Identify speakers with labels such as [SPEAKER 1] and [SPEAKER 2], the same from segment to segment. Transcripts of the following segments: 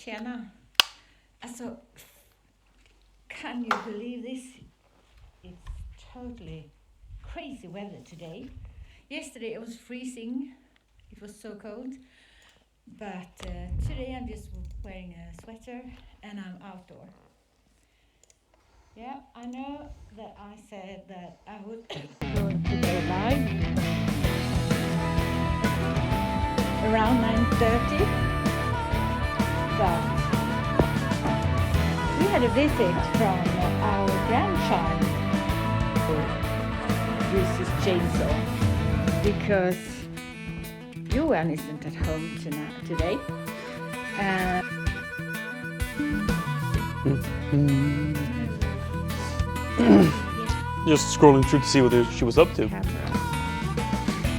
[SPEAKER 1] Tjena. Alltså, can you believe this? It's totally crazy weather today. Yesterday it was freezing. It was so cold. But today I'm just wearing a sweater and I'm outdoor. Yeah, I know that I said that I would going to go live around 9:30. But we had a visit from our grandchild who uses chainsaw because Johan isn't at home today.
[SPEAKER 2] Just scrolling through to see what she was up to.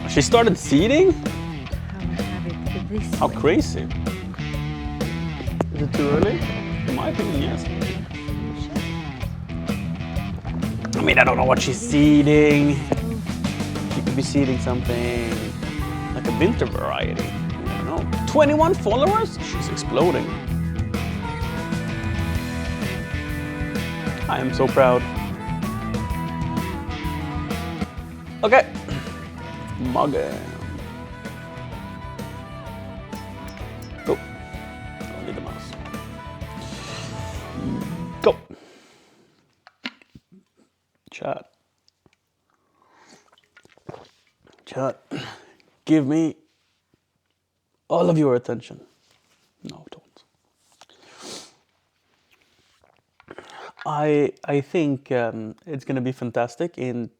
[SPEAKER 2] She started seeding? How crazy. Is it too early? In my opinion, yes. I mean, I don't know what she's seeding. She could be seeding something like a winter variety. I don't know. 21 followers? She's exploding. I am so proud. Okay. Muggen. Go. Don't need the mouse. Go. Chat. Chat. Give me all of your attention. No, don't. I think it's gonna be fantastic in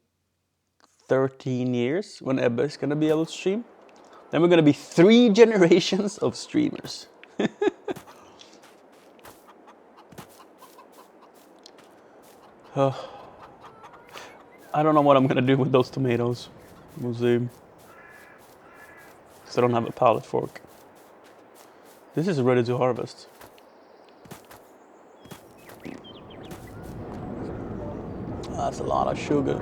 [SPEAKER 2] 13 years when Ebba is gonna be able to stream. Then we're gonna be 3 generations of streamers. I don't know what I'm gonna do with those tomatoes. We'll see. Because I don't have a pallet fork. This is ready to harvest. That's a lot of sugar.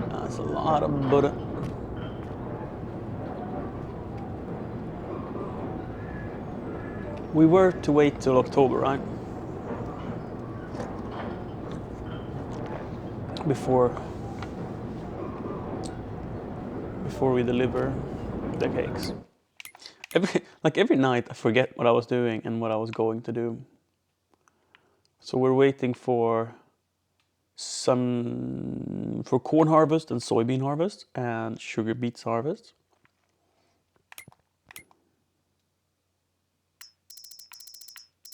[SPEAKER 2] That's a lot of butter. We were to wait till October, right? Before we deliver the cakes. Every night I forget what I was doing and what I was going to do. So we're waiting for corn harvest and soybean harvest and sugar beets harvest.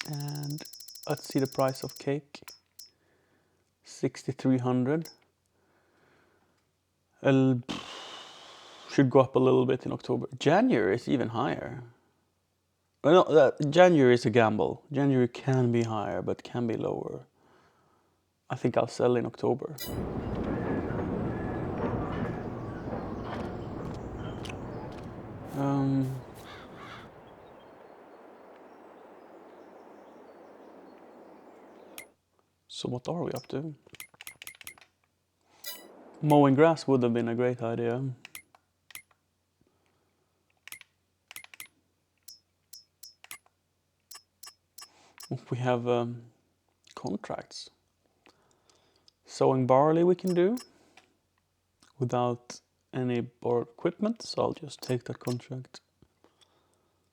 [SPEAKER 2] And let's see the price of cake. 6,300. Should go up a little bit in October. January is even higher. Well, no, January is a gamble. January can be higher, but can be lower. I think I'll sell in October. So what are we up to? Mowing grass would have been a great idea. We have contracts. Sowing barley we can do without any borrowed equipment, so I'll just take that contract.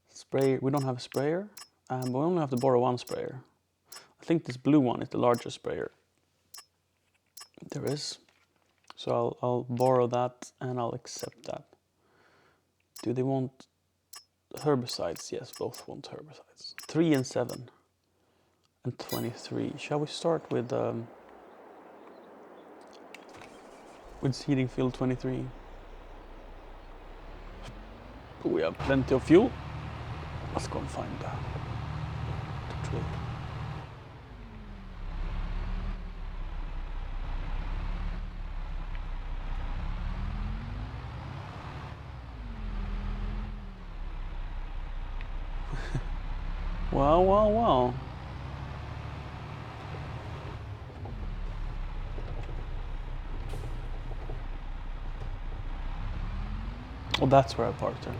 [SPEAKER 2] Spray, we don't have a sprayer, and we only have to borrow one sprayer. I think this blue one is the largest sprayer there is. So I'll borrow that and I'll accept that. Do they want herbicides? Yes, both want herbicides. 3 and 7 and 23. Shall we start with seeding field 23? We have plenty of fuel. Let's go and find the drill. Wow, wow, wow. Oh, that's where I parked her.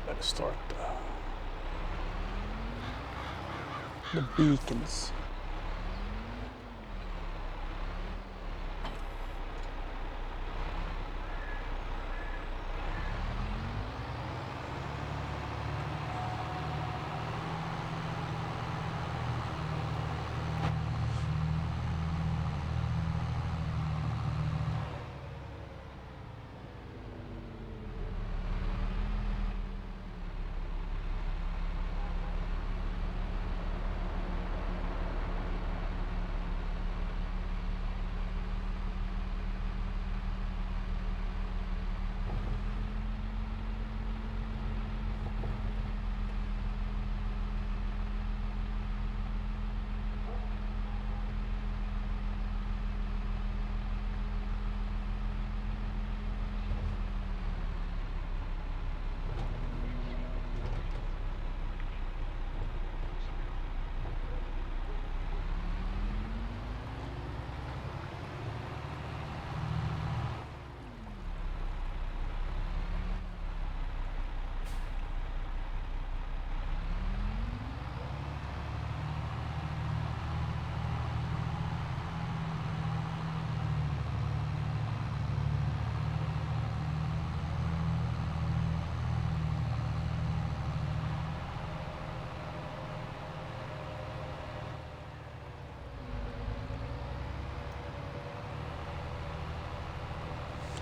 [SPEAKER 2] Let's start the beacons.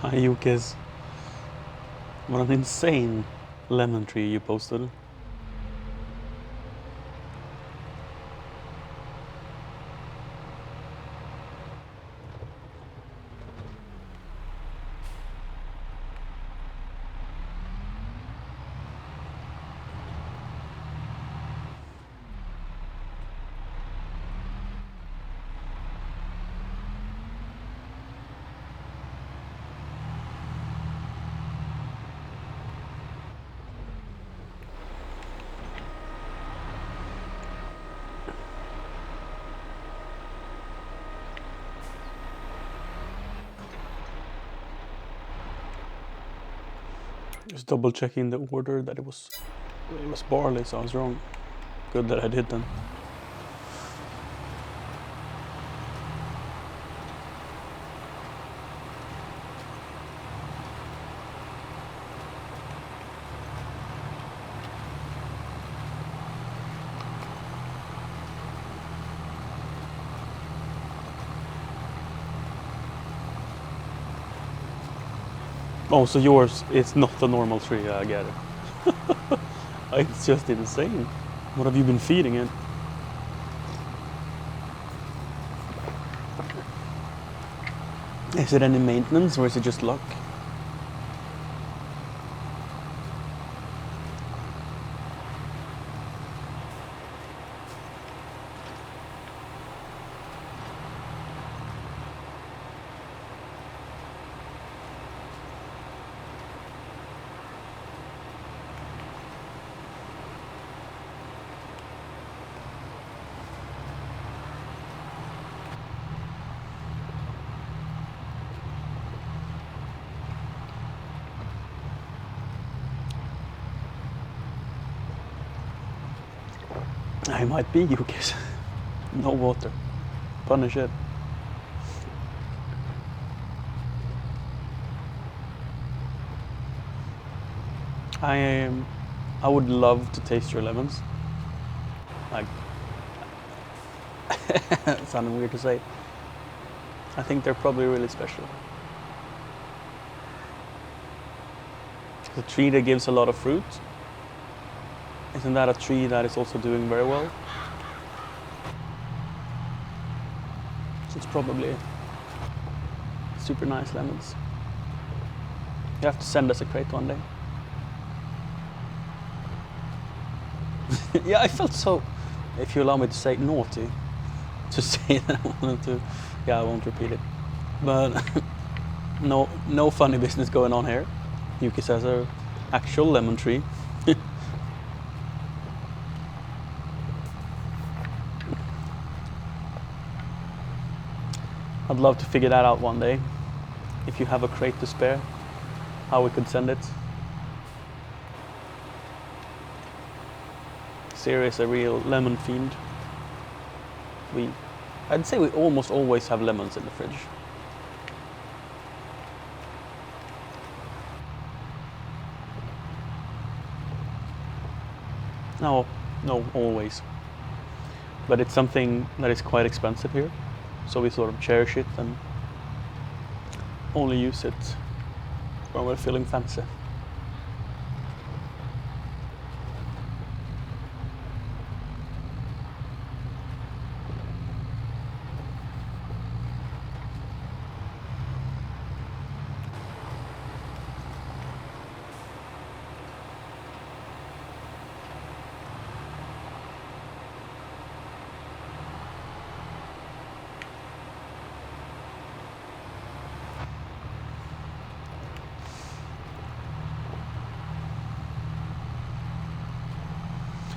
[SPEAKER 2] Hi Yukis. What an insane lemon tree you posted. Just double checking the order that it was barley, so I was wrong. Good that I did then. Oh, so yours is not a normal tree, I get it. It's just insane. What have you been feeding it? Is it any maintenance or is it just luck? I might be Yukis. No water. Punish it. I would love to taste your lemons. Like, it sounded weird to say. I think they're probably really special. The tree that gives a lot of fruit, isn't that a tree that is also doing very well? So it's probably super nice lemons. You have to send us a crate one day. Yeah, I felt so, if you allow me to say, naughty to say that I wanted to. Yeah, I won't repeat it. But no funny business going on here. Yuki says her actual lemon tree. I'd love to figure that out one day. If you have a crate to spare, how we could send it. Siri is a real lemon fiend. I'd say we almost always have lemons in the fridge. No, always. But it's something that is quite expensive here, so we sort of cherish it and only use it when we're feeling fancy.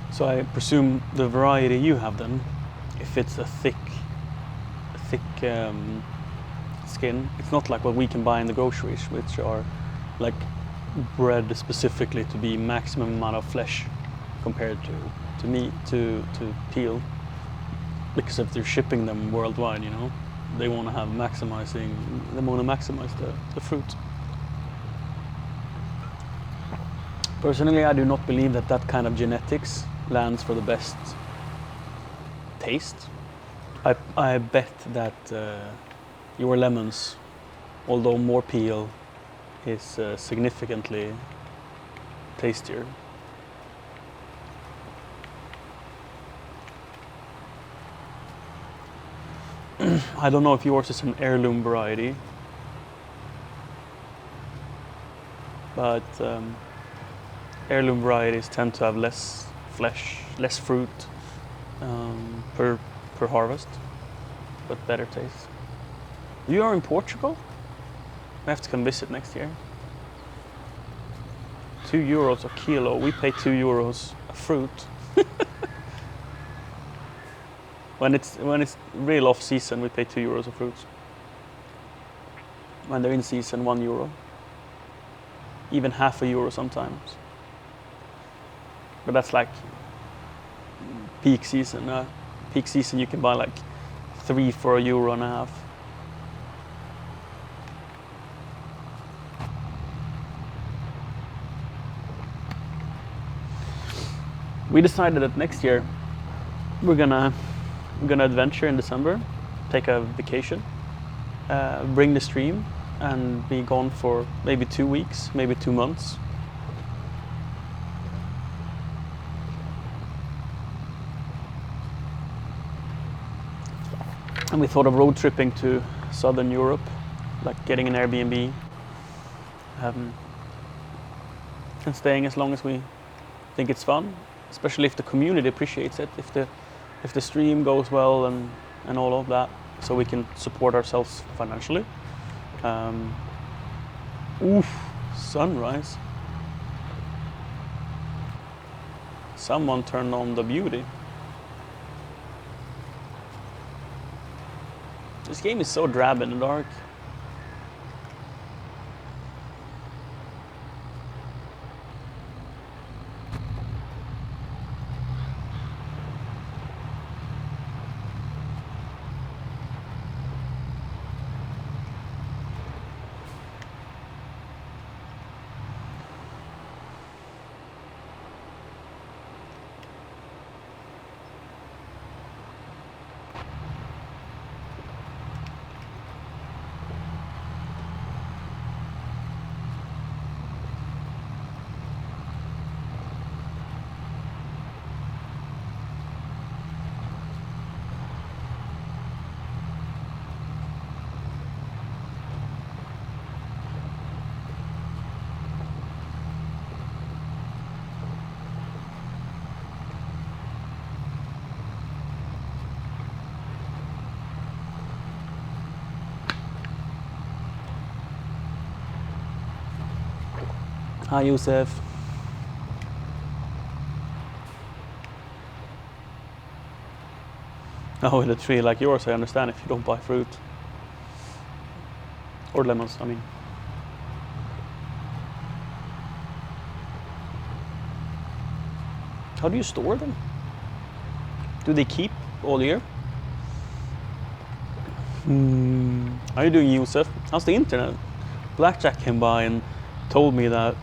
[SPEAKER 2] So I presume the variety you have then, if it's a thick skin, it's not like what we can buy in the groceries, which are like bred specifically to be maximum amount of flesh compared to meat, to peel. Because if they're shipping them worldwide, you know, they want to maximize the fruit. Personally, I do not believe that kind of genetics lands for the best taste. I bet that your lemons, although more peel, is significantly tastier. I don't know if yours is an heirloom variety, but heirloom varieties tend to have less flesh, less fruit per harvest, but better taste. You are in Portugal? I have to come visit next year. €2 a kilo. We pay €2 a fruit. When it's real off season, we pay €2 a fruit. When they're in season, €1. Even half €1 sometimes. But that's like peak season. Peak season, you can buy like 3 for €1.50. We decided that next year we're gonna adventure in December, take a vacation, bring the stream, and be gone for maybe 2 weeks, maybe 2 months. And we thought of road tripping to Southern Europe, like getting an Airbnb, and staying as long as we think it's fun, especially if the community appreciates it, if the stream goes well and all of that, so we can support ourselves financially. Sunrise. Someone turned on the beauty. This game is so drab in the dark. Hi, Yusef. Oh, with a tree like yours, I understand if you don't buy fruit. Or lemons, I mean. How do you store them? Do they keep all year? How are you doing, Yusuf? How's the internet? Blackjack came by and told me that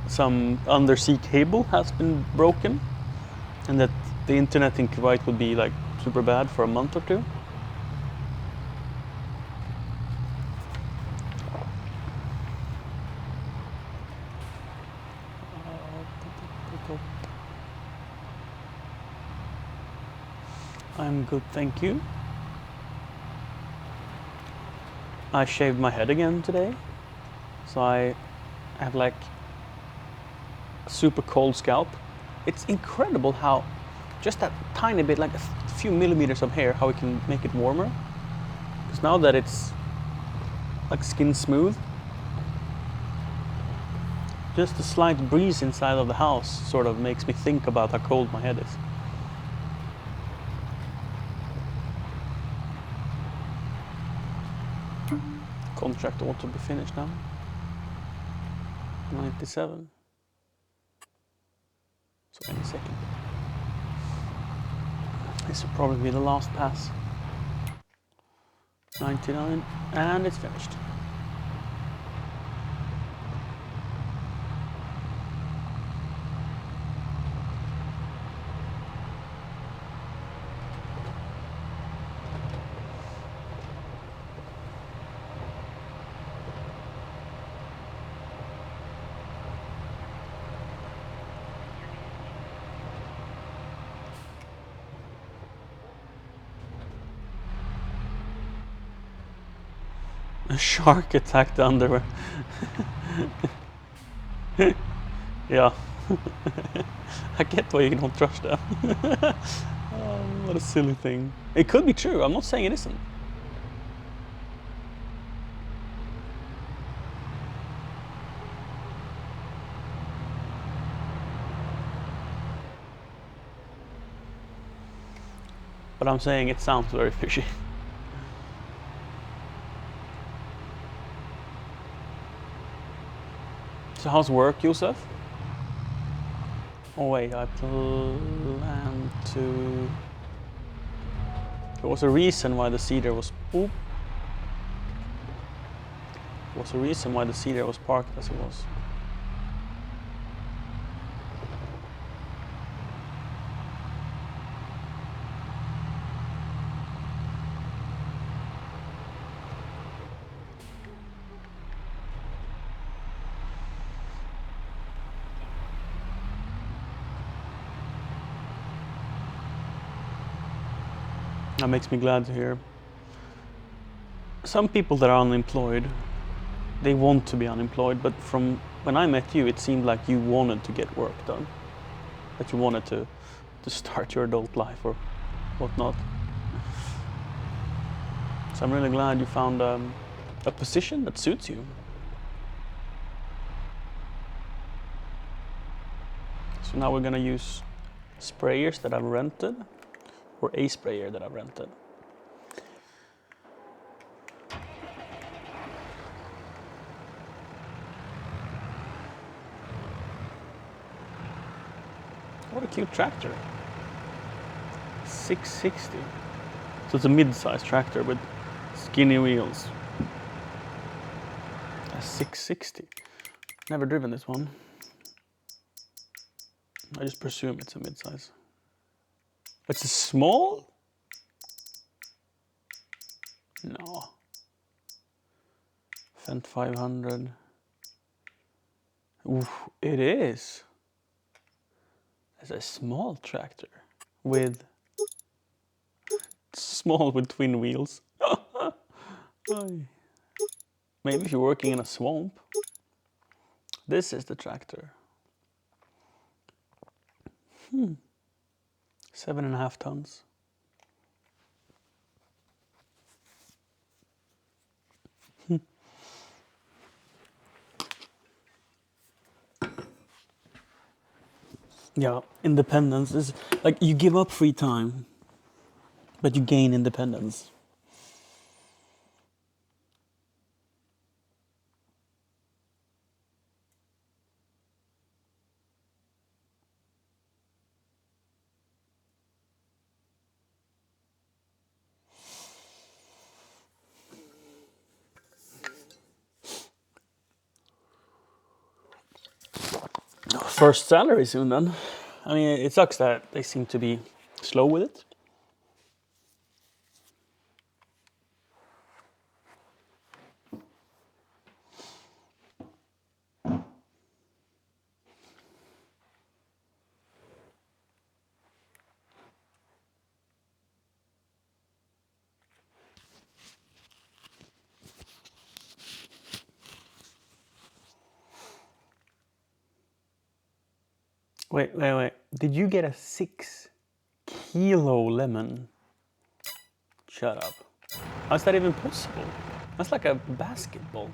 [SPEAKER 2] some undersea cable has been broken and that the internet in Kuwait would be like super bad for a month or two. I'm good, thank you. I shaved my head again today, so I have like a super cold scalp. It's incredible how just that tiny bit, like a few millimeters of hair, how we can make it warmer. Because now that it's like skin smooth, just a slight breeze inside of the house sort of makes me think about how cold my head is. Contract ought to be finished now. 97. So any second. This will probably be the last pass. 99, and it's finished. A shark attacked the underwear. Yeah. I get why you don't trust them. Oh, what a silly thing. It could be true, I'm not saying it isn't. But I'm saying it sounds very fishy. So how's work, Yusuf? Oh wait, I plan to... There was a reason why the cedar was... Oop. There was a reason why the cedar was parked as it was. That makes me glad to hear. Some people that are unemployed, they want to be unemployed, but from when I met you, it seemed like you wanted to get work done. That you wanted to start your adult life or whatnot. So I'm really glad you found a position that suits you. So now we're gonna use sprayers that I've rented, or a sprayer that I've rented. What a cute tractor. 660. So it's a mid-sized tractor with skinny wheels. A 660. Never driven this one. I just presume it's a mid-size. It's a small? No. Fent 500. Oof, it is. It's a small tractor with small with twin wheels. Maybe if you're working in a swamp. This is the tractor. 7.5 tons. Yeah, independence is like you give up free time, but you gain independence. first salary soon then. I mean, it sucks that they seem to be slow with it. Wait. Did you get a 6-kilo lemon? Shut up. How's that even possible? That's like a basketball.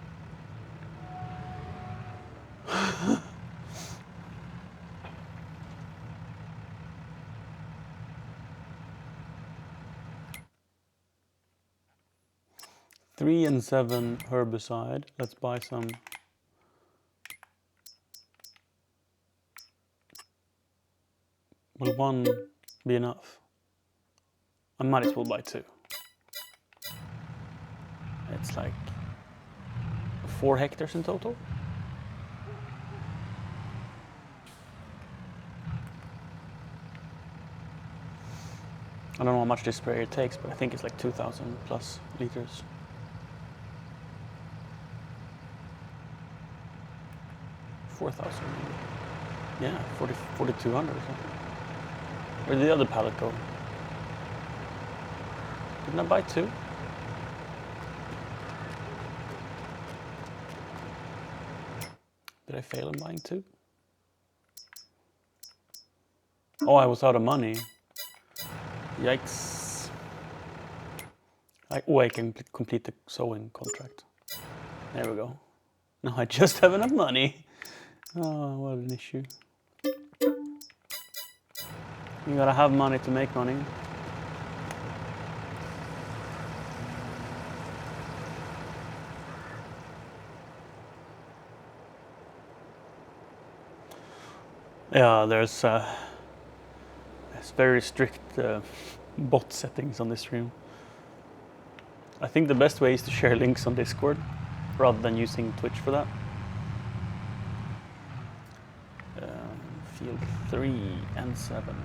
[SPEAKER 2] Three and 7 herbicide. Let's buy some. Will 1 be enough? I might as well buy 2. It's like 4 hectares in total. I don't know how much this sprayer takes, but I think it's like 2,000 plus liters. $4,000. Yeah, 4,200 or something. Where did the other pallet go? Didn't I buy 2? Did I fail in buying 2? Oh, I was out of money. Yikes. I can complete the sewing contract. There we go. Now I just have enough money. Oh, what an issue. You gotta have money to make money. Yeah, there's very strict bot settings on this stream. I think the best way is to share links on Discord rather than using Twitch for that. Field 3 and 7.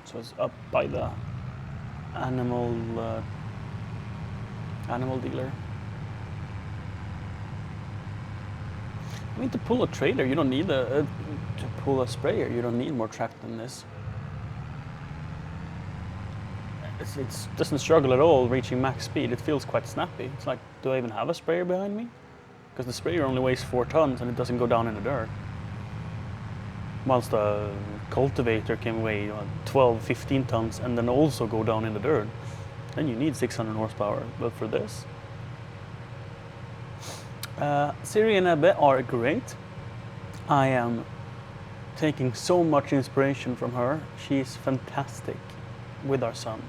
[SPEAKER 2] So it's up by the animal dealer. I mean, to pull a trailer, you don't need to pull a sprayer. You don't need more track than this. It doesn't struggle at all reaching max speed. It feels quite snappy. It's like, do I even have a sprayer behind me? Because the sprayer only weighs 4 tons and it doesn't go down in the dirt. Whilst the cultivator can weigh 12, 15 tons and then also go down in the dirt. Then you need 600 horsepower. But for this, Siri and Ebbe are great. I am taking so much inspiration from her. She's fantastic with our son.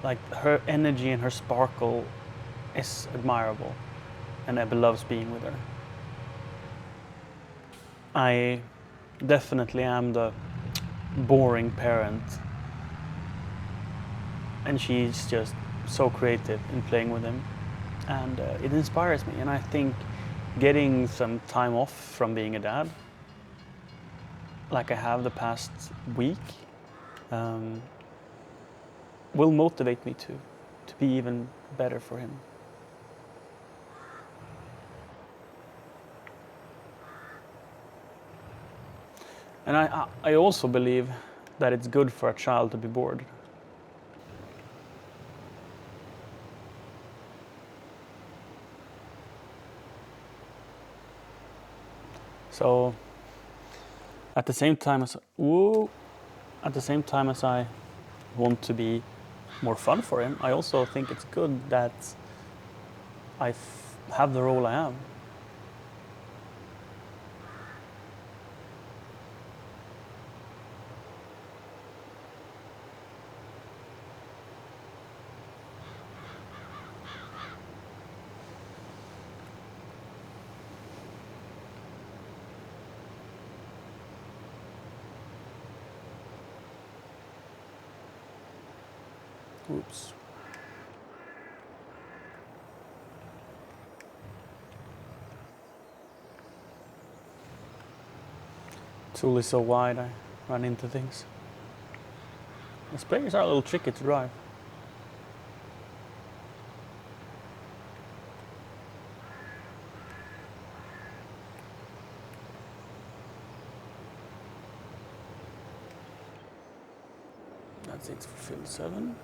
[SPEAKER 2] Like, her energy and her sparkle is admirable. And Ebbe loves being with her. I definitely am the boring parent. And she's just so creative in playing with him. And it inspires me. And I think getting some time off from being a dad, like I have the past week, will motivate me to be even better for him. And I also believe that it's good for a child to be bored. So at the same time as I want to be more fun for him, I also think it's good that I have the role I have. Oops. tool is so wide I run into things. The sprayers are a little tricky to drive. That's it for field 7.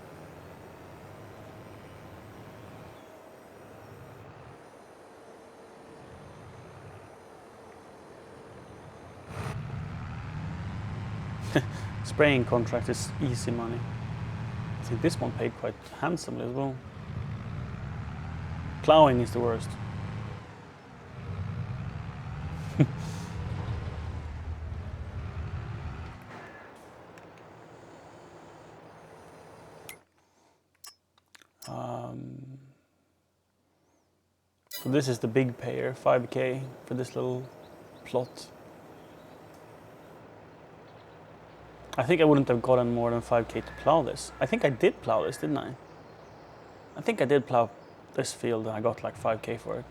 [SPEAKER 2] Spraying contract is easy money. I think this one paid quite handsomely as well. Plowing is the worst. So this is the big payer, 5k for this little plot. I think I wouldn't have gotten more than 5k to plow this. I think I did plow this, didn't I? I think I did plow this field and I got like 5k for it.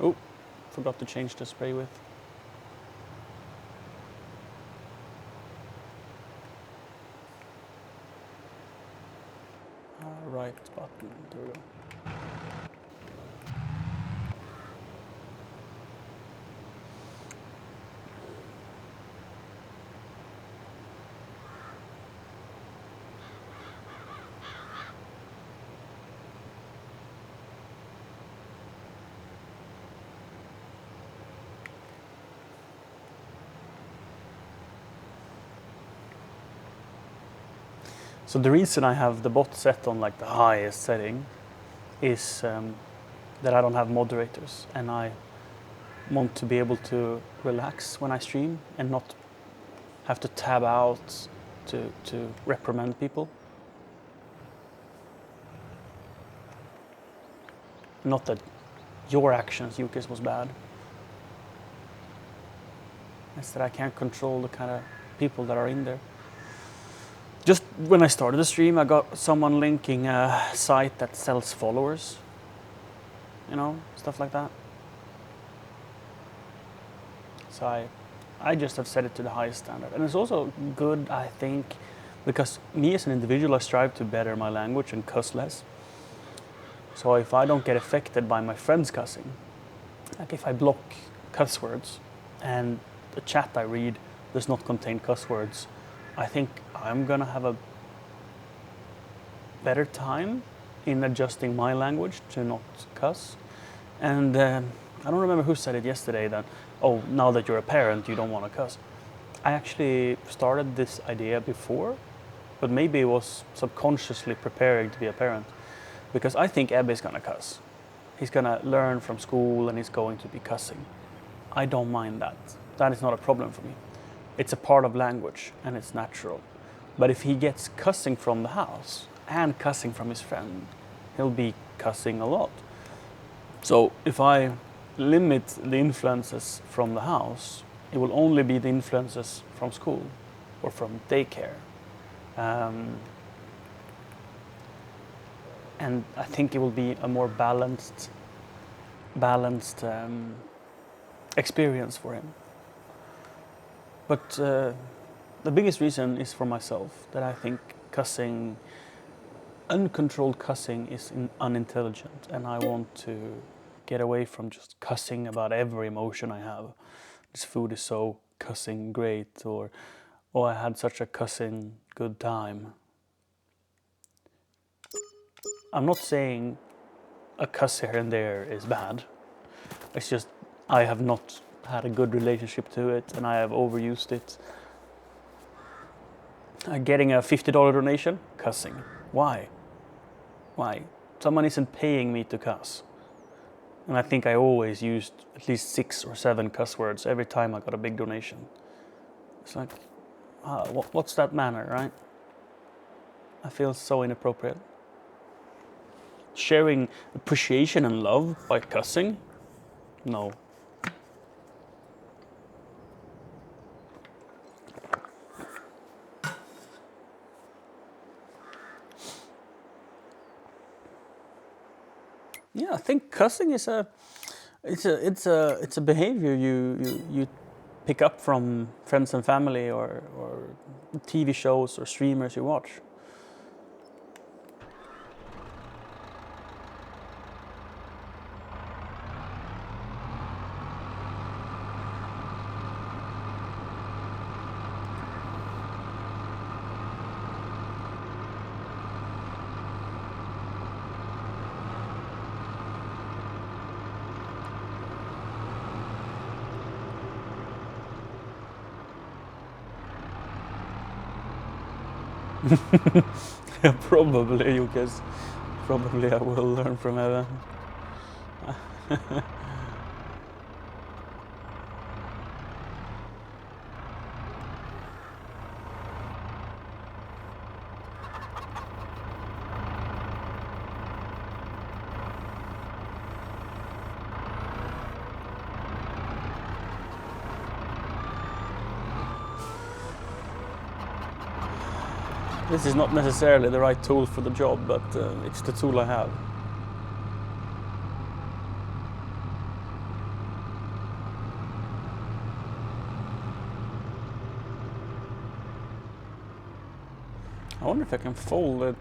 [SPEAKER 2] Oh, forgot to change the spray width. Right button, there we go. So the reason I have the bot set on like the highest setting is that I don't have moderators and I want to be able to relax when I stream and not have to tab out to reprimand people. Not that your actions, Yukis, was bad. It's that I can't control the kind of people that are in there. Just when I started the stream, I got someone linking a site that sells followers. You know, stuff like that. So I just have set it to the highest standard. And it's also good, I think, because me as an individual, I strive to better my language and cuss less. So if I don't get affected by my friends cussing, like if I block cuss words and the chat I read does not contain cuss words, I think I'm gonna have a better time in adjusting my language to not cuss. And I don't remember who said it yesterday that, oh, now that you're a parent, you don't want to cuss. I actually started this idea before, but maybe it was subconsciously preparing to be a parent. Because I think Ebbe is gonna cuss. He's gonna learn from school and he's going to be cussing. I don't mind that. That is not a problem for me. It's a part of language and it's natural. But if he gets cussing from the house and cussing from his friend, he'll be cussing a lot. So if I limit the influences from the house, it will only be the influences from school or from daycare. And I think it will be a more balanced experience for him. But the biggest reason is for myself, that I think cussing, uncontrolled cussing is unintelligent, and I want to get away from just cussing about every emotion I have. This food is so cussing great, or oh, I had such a cussing good time. I'm not saying a cuss here and there is bad. It's just I have not had a good relationship to it and I have overused it. Getting a $50 donation, cussing. Why? Someone isn't paying me to cuss. And I think I always used at least 6 or 7 cuss words every time I got a big donation. It's like, what's that manner, right? I feel so inappropriate. Sharing appreciation and love by cussing? No. Yeah, I think cussing is it's a behavior you pick up from friends and family or TV shows or streamers you watch. Probably, you guess. Probably I will learn from Evan. This is not necessarily the right tool for the job, but it's the tool I have. I wonder if I can fold it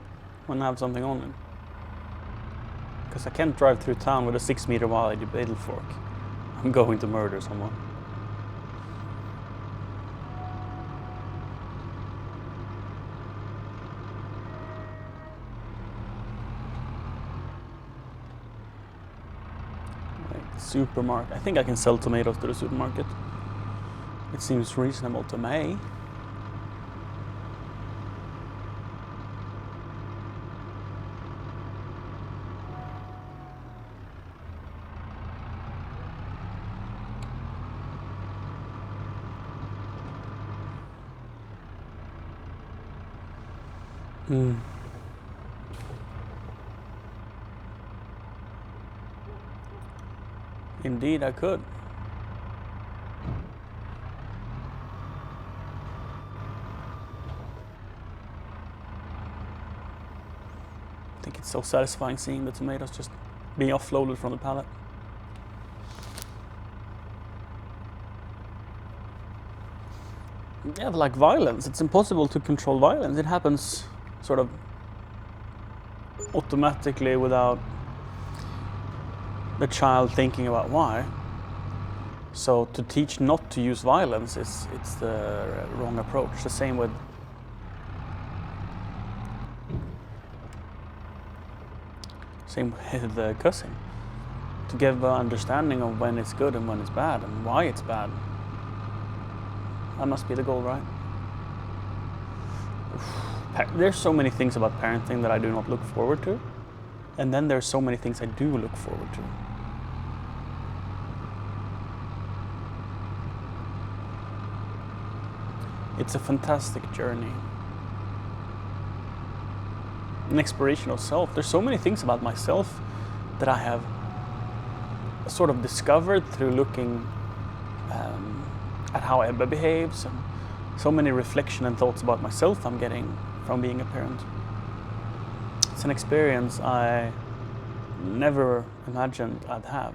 [SPEAKER 2] when I have something on it. Because I can't drive through town with a 6 meter wide battle fork. I'm going to murder someone. Supermarket. I think I can sell tomatoes to the supermarket. It seems reasonable to me. Indeed, I could. I think it's so satisfying seeing the tomatoes just being offloaded from the pallet. Yeah, like violence. It's impossible to control violence. It happens sort of automatically without the child thinking about why. So to teach not to use violence it's the wrong approach. The same with the cussing. To give an understanding of when it's good and when it's bad and why it's bad. That must be the goal, right? There's so many things about parenting that I do not look forward to. And then there's so many things I do look forward to. It's a fantastic journey. An exploration of self. There's so many things about myself that I have sort of discovered through looking at how Ebba behaves, and so many reflection and thoughts about myself I'm getting from being a parent. It's an experience I never imagined I'd have.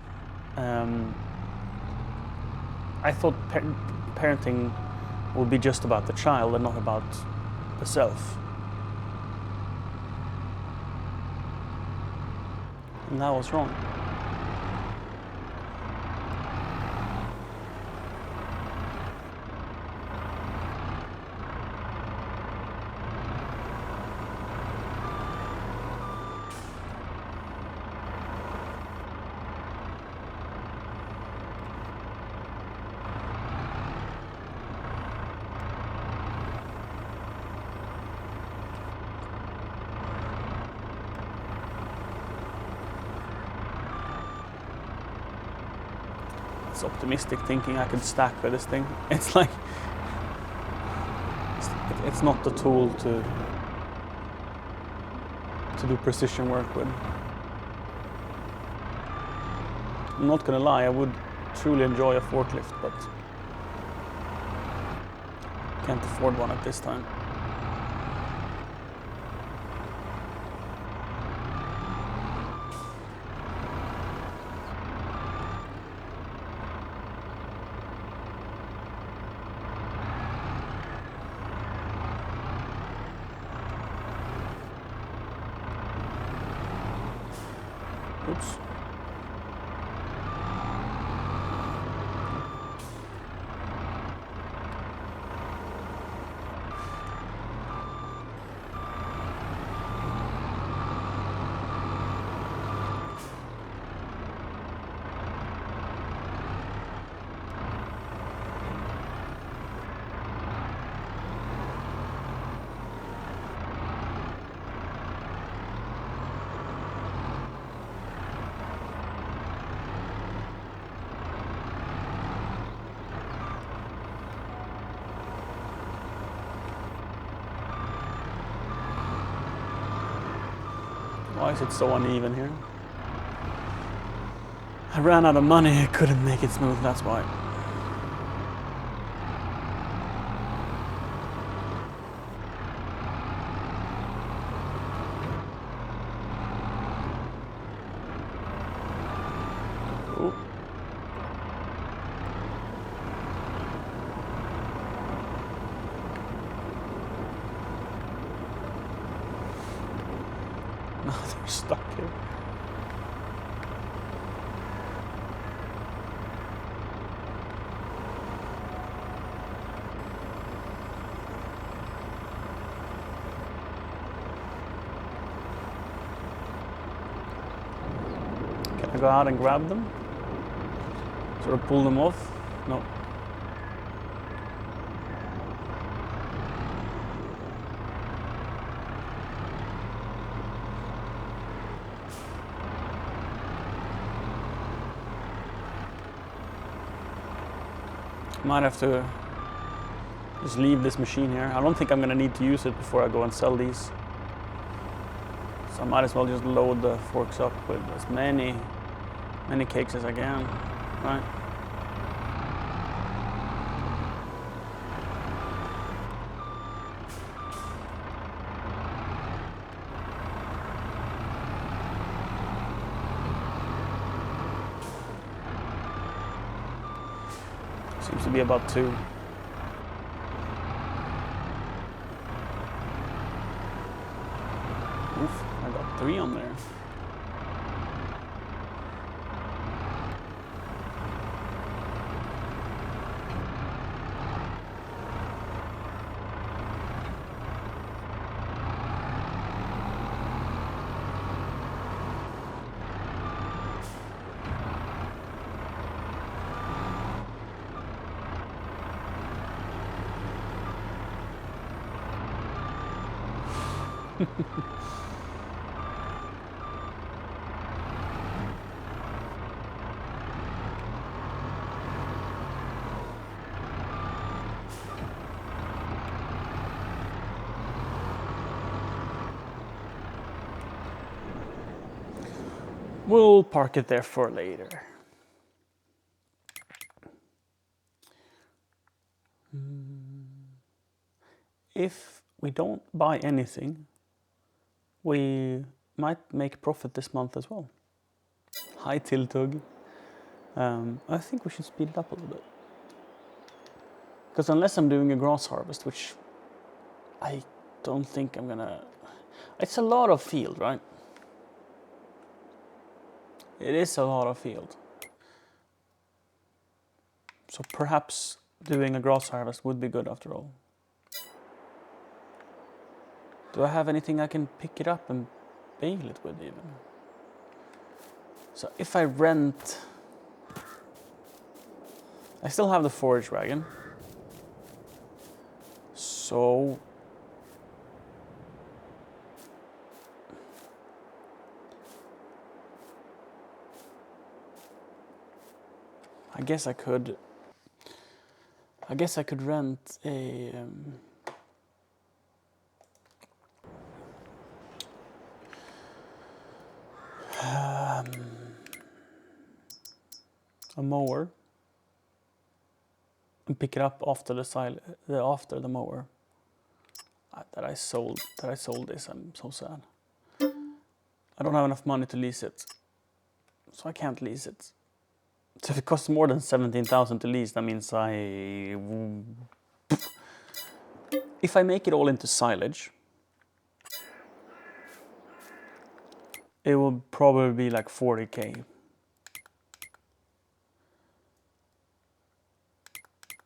[SPEAKER 2] I thought parenting would be just about the child and not about the self. And that was wrong. It's optimistic thinking I could stack with this thing. It's like it's not the tool to do precision work with. I'm not gonna lie, I would truly enjoy a forklift, but can't afford one at this time. Oops. Why is it so uneven here? I ran out of money, I couldn't make it smooth, that's why. Ooh. Now they're stuck here. Can I go out and grab them? Sort of pull them off? No. Might have to just leave this machine here. I don't think I'm gonna need to use it before I go and sell these. So I might as well just load the forks up with as many cakes as I can, right? Seems to be about 2. Oof, I got 3 on there. We'll park it there for later. If we don't buy anything, we might make profit this month as well. Hi Tiltug. I think we should speed it up a little bit. Because unless I'm doing a grass harvest, which I don't think I'm gonna... It's a lot of field, right? It is a lot of field. So perhaps doing a grass harvest would be good after all. Do I have anything I can pick it up and bale it with even? So if I rent... I still have the forage wagon. So... I guess I could rent a mower and pick it up after after the mower. That I sold this. I'm so sad. I don't have enough money to lease it, so I can't lease it. So if it costs more than 17,000 to lease, that means if I make it all into silage, it will probably be like 40K.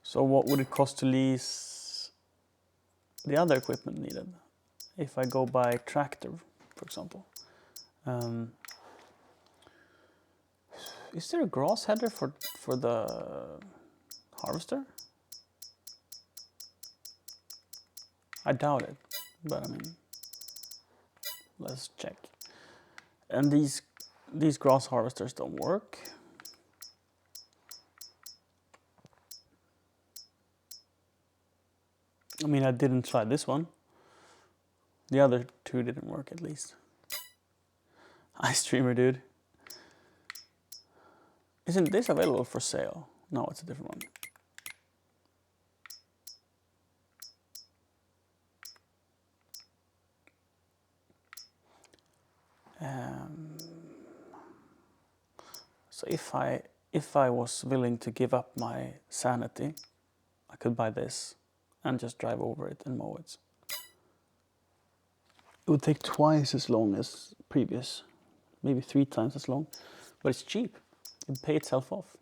[SPEAKER 2] So what would it cost to lease the other equipment needed? If I go by tractor, for example. Is there a grass header for the harvester? I doubt it, but I mean, let's check. And these grass harvesters don't work. I mean, I didn't try this one. The other two didn't work, at least. Hi, streamer dude. Isn't this available for sale? No, it's a different one. So if I was willing to give up my sanity, I could buy this and just drive over it and mow it. It would take twice as long as previous, maybe 3 times as long, but it's cheap. It would pay itself off.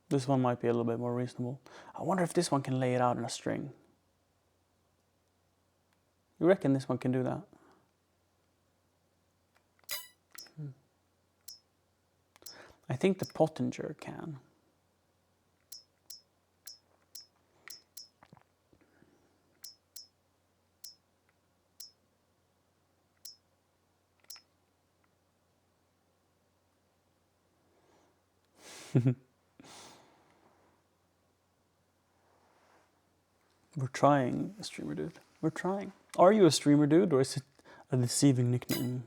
[SPEAKER 2] This one might be a little bit more reasonable. I wonder if this one can lay it out in a string. You reckon this one can do that? I think the Pottinger can. We're trying, streamer dude. We're trying. Are you a streamer dude, or is it a deceiving nickname?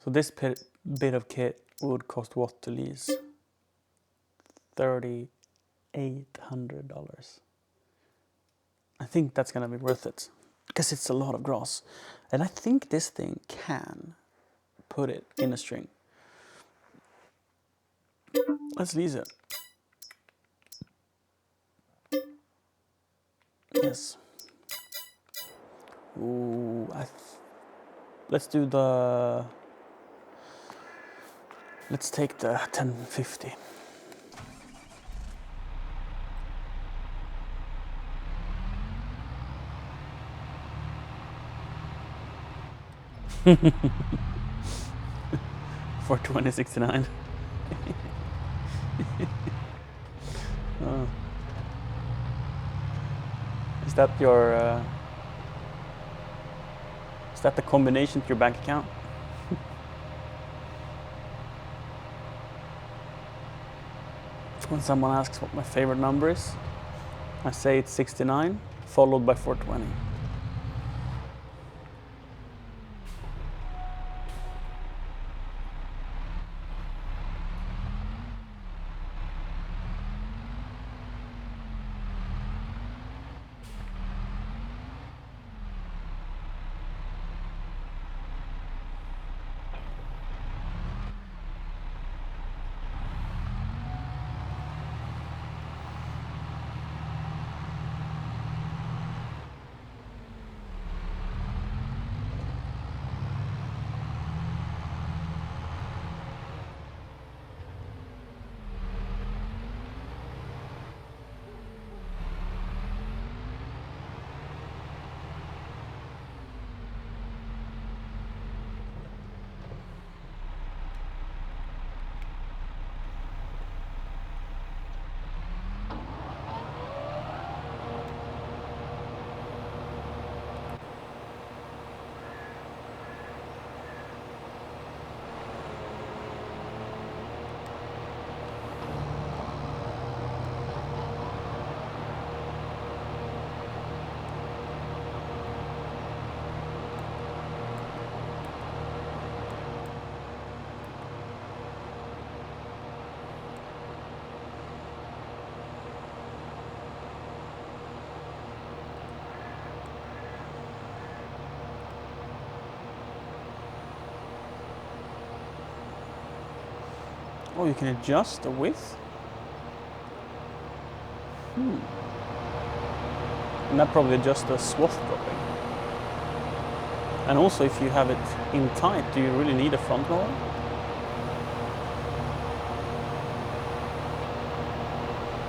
[SPEAKER 2] So this bit of kit would cost what to lease? $3,800. I think that's gonna be worth it, because it's a lot of grass. And I think this thing can put it in a string. Let's lease it. Yes. Ooh, let's do the... Let's take the 1050. For 2069. Oh. Is that your... is that the combination to your bank account? When someone asks what my favorite number is, I say it's 69, followed by 420. Oh, you can adjust the width? And that probably just a swath dropping. And also, if you have it in tight, do you really need a front mower?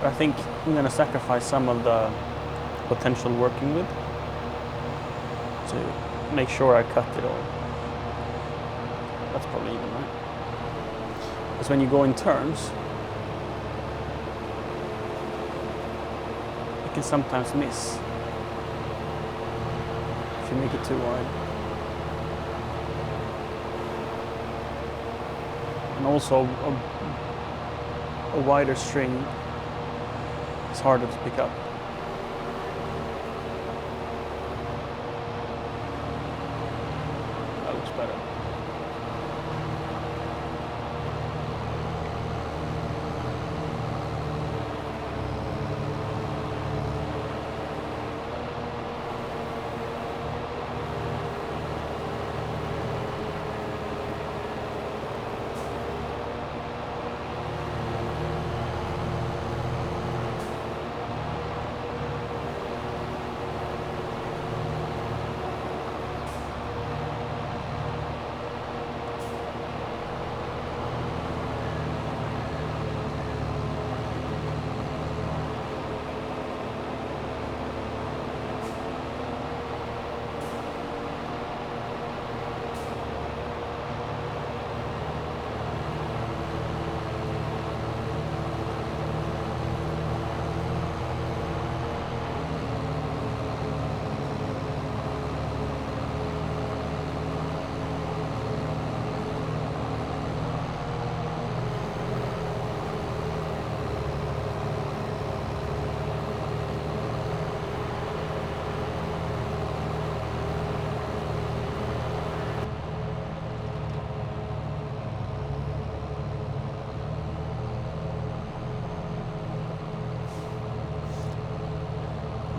[SPEAKER 2] I think I'm going to sacrifice some of the potential working with to make sure I cut it all. That's probably even right. Because when you go in turns, you can sometimes miss if you make it too wide. And also a wider string is harder to pick up. That looks better.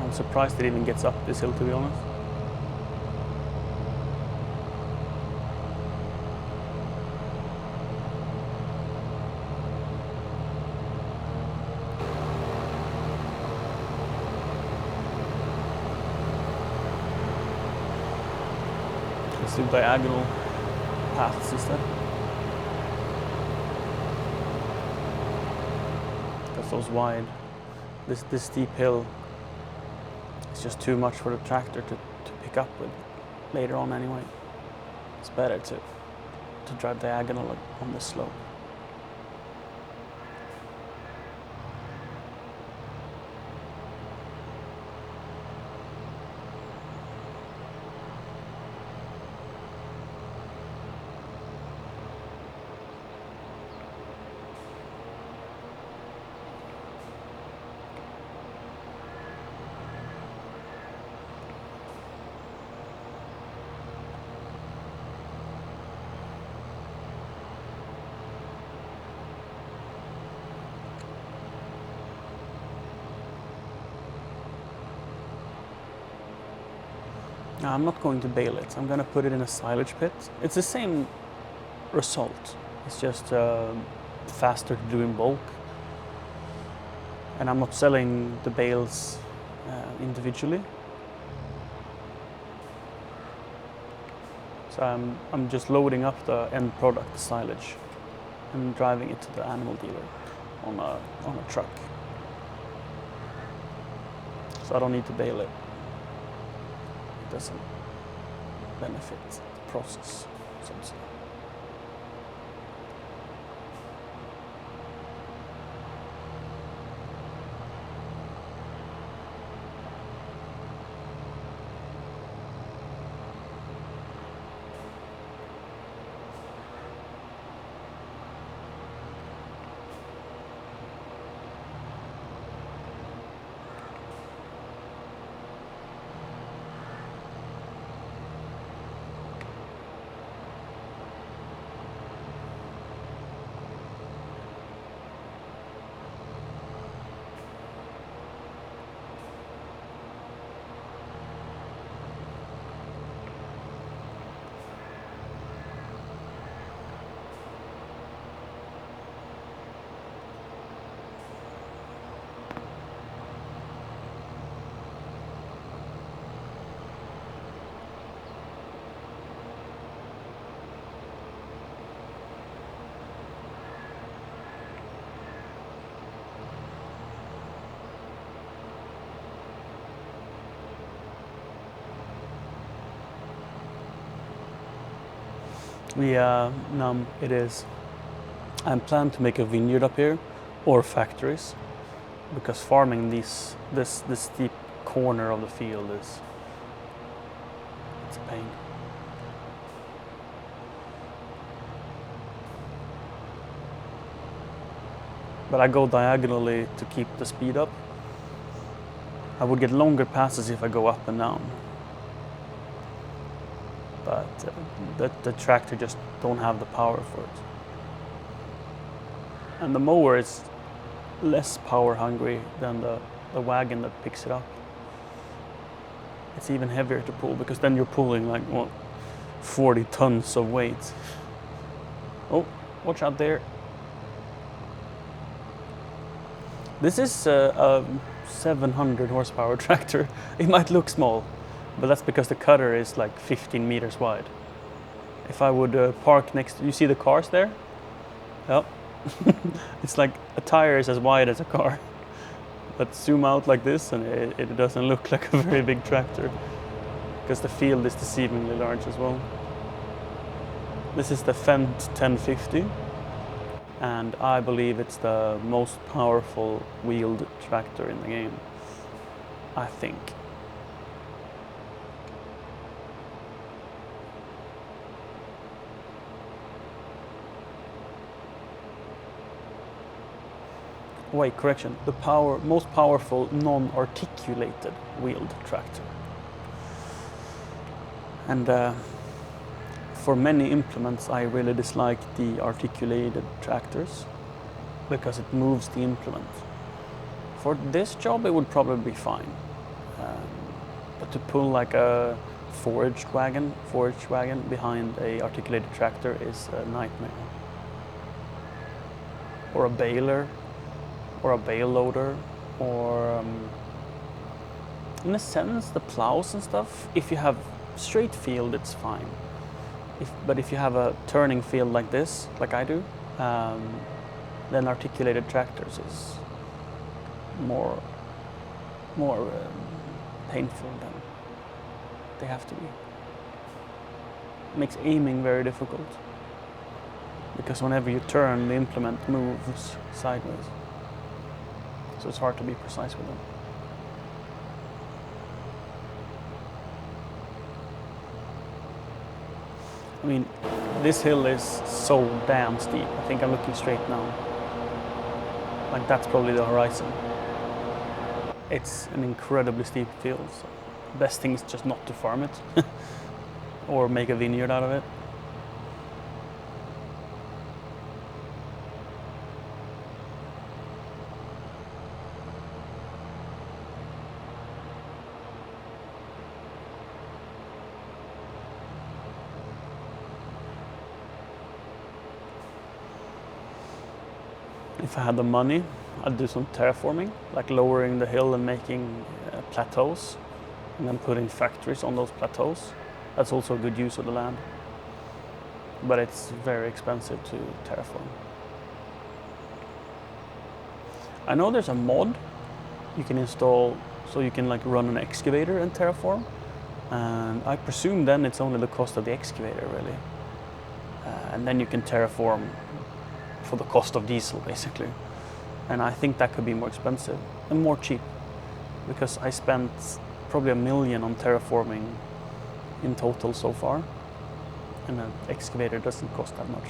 [SPEAKER 2] I'm surprised it even gets up this hill, to be honest. Let's do diagonal paths instead. Because those wide, this steep hill, it's just too much for the tractor to pick up with later on anyway. It's better to drive diagonal on this slope. No, I'm not going to bale it. I'm going to put it in a silage pit. It's the same result. It's just faster to do in bulk. And I'm not selling the bales individually. So I'm just loading up the end product, the silage, and driving it to the animal dealer on a truck. So I don't need to bale it. It doesn't benefit the process, so to say. Yeah, no, it is. I'm planning to make a vineyard up here, or factories, because farming this steep corner of the field it's a pain. But I go diagonally to keep the speed up. I would get longer passes if I go up and down. But the tractor just don't have the power for it. And the mower is less power hungry than the wagon that picks it up. It's even heavier to pull because then you're pulling like 40 tons of weight. Oh, watch out there. This is a 700 horsepower tractor. It might look small, but that's because the cutter is like 15 meters wide. If I would park next to, you see the cars there? Yep. It's like a tire is as wide as a car. But zoom out like this and it doesn't look like a very big tractor because the field is deceivingly large as well. This is the Fent 1050 and I believe it's the most powerful wheeled tractor in the game, I think. Wait, correction. The most powerful non-articulated wheeled tractor. And for many implements, I really dislike the articulated tractors because it moves the implement. For this job, it would probably be fine. But to pull like a forage wagon behind a articulated tractor is a nightmare. Or a baler. Or a bale loader, or in a sense the plows and stuff. If you have straight field, it's fine. But if you have a turning field like this, like I do, then articulated tractors is more painful than they have to be. It makes aiming very difficult because whenever you turn, the implement moves sideways. So it's hard to be precise with them. I mean, this hill is so damn steep. I think I'm looking straight now. Like that's probably the horizon. It's an incredibly steep field. So the best thing is just not to farm it or make a vineyard out of it. If I had the money, I'd do some terraforming, like lowering the hill and making plateaus, and then putting factories on those plateaus. That's also a good use of the land. But it's very expensive to terraform. I know there's a mod you can install so you can like run an excavator and terraform. And I presume then it's only the cost of the excavator really. And then you can terraform for the cost of diesel basically. And I think that could be more expensive and more cheap because I spent probably $1 million on terraforming in total so far, and an excavator doesn't cost that much.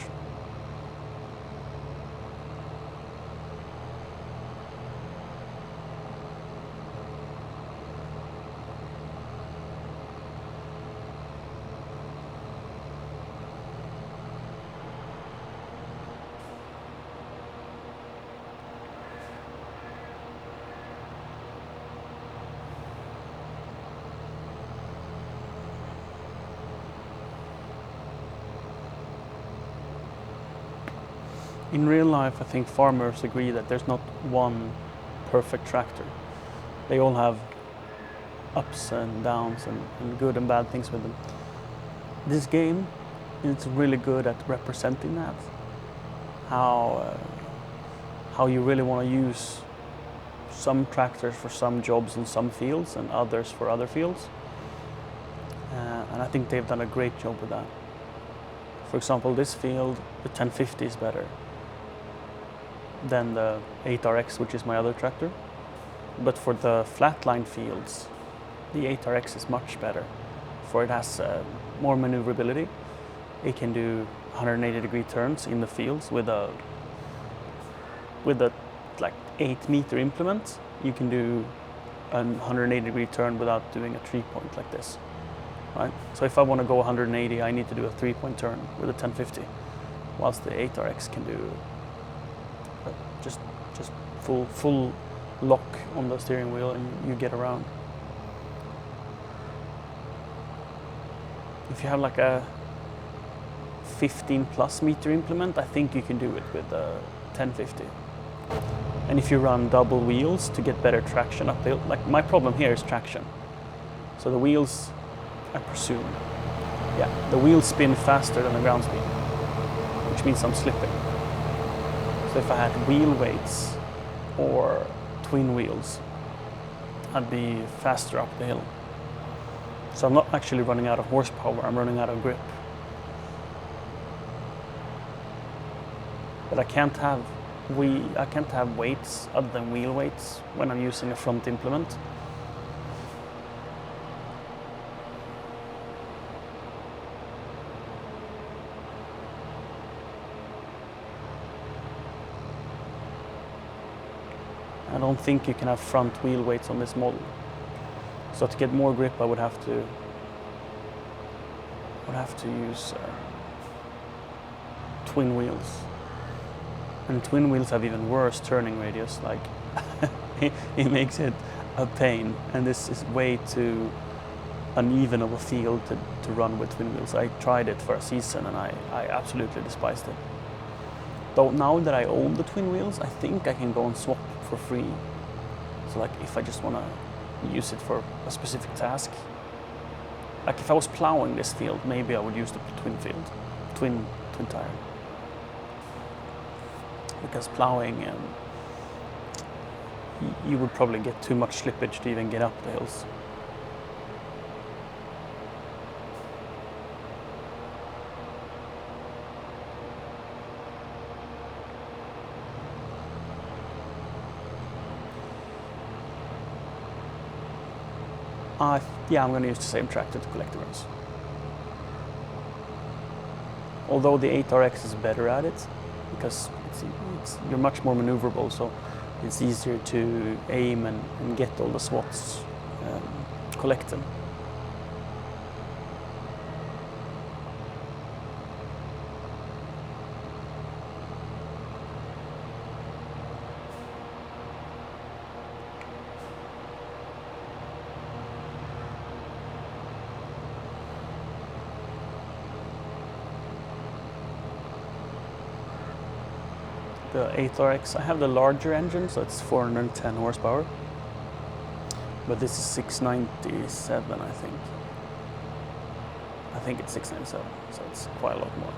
[SPEAKER 2] In real life, I think farmers agree that there's not one perfect tractor. They all have ups and downs and good and bad things with them. This game is really good at representing that. How you really want to use some tractors for some jobs in some fields and others for other fields. And I think they've done a great job with that. I For example, this field, the 1050 is better than the 8RX, which is my other tractor. But for the flatline fields, the 8RX is much better, for it has more maneuverability. It can do 180-degree turns in the fields with a like 8-meter implement. You can do a 180-degree turn without doing a 3-point like this, right? So if I want to go 180, I need to do a 3-point turn with a 1050, whilst the 8RX can do just full lock on the steering wheel and you get around. If you have like a 15+ meter implement, I think you can do it with a 1050. And if you run double wheels to get better traction uphill, like my problem here is traction. So the wheels, I presume, the wheels spin faster than the ground speed, which means I'm slipping. So if I had wheel weights or twin wheels, I'd be faster up the hill. So I'm not actually running out of horsepower, I'm running out of grip. But I can't have weights other than wheel weights when I'm using a front implement. I don't think you can have front wheel weights on this model. So to get more grip, I would have to use twin wheels. And twin wheels have even worse turning radius. Like it makes it a pain. And this is way too uneven of a field to run with twin wheels. I tried it for a season and I absolutely despised it. Though now that I own the twin wheels, I think I can go and swap for free. So like if I just want to use it for a specific task, like if I was plowing this field, maybe I would use the twin tire. Because plowing, you would probably get too much slippage to even get up the hills. I'm going to use the same tractor to collect the runs. Although the 8RX is better at it, because you're much more maneuverable, so it's easier to aim and get all the SWATs collected. The 8RX, I have the larger engine, so it's 410 horsepower. But this is 697, I think. I think it's 697, so it's quite a lot more.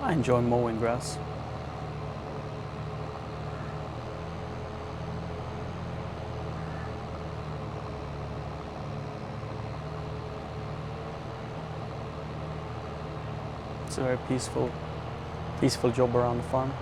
[SPEAKER 2] I enjoy mowing grass. It's a very peaceful job around the farm.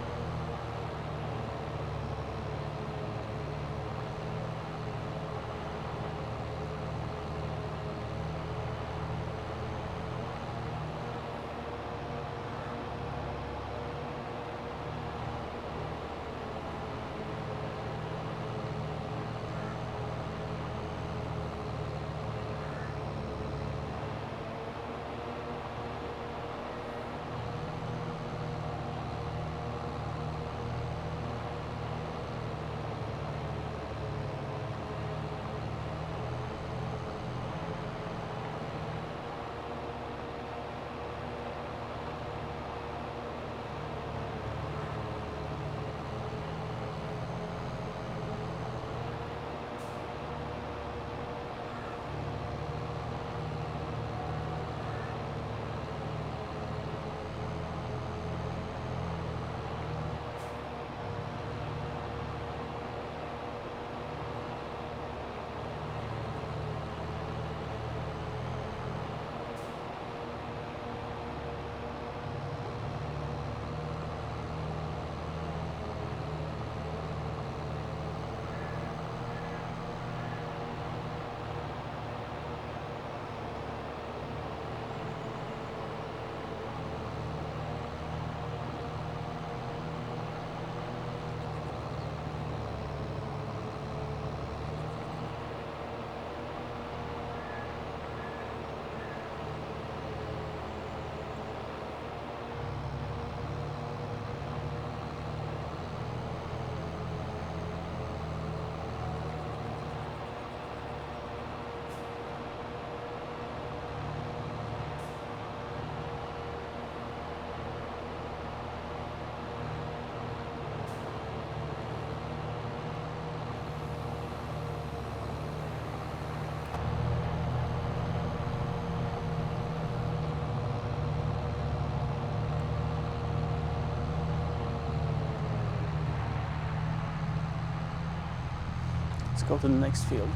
[SPEAKER 2] Let's go to the next field.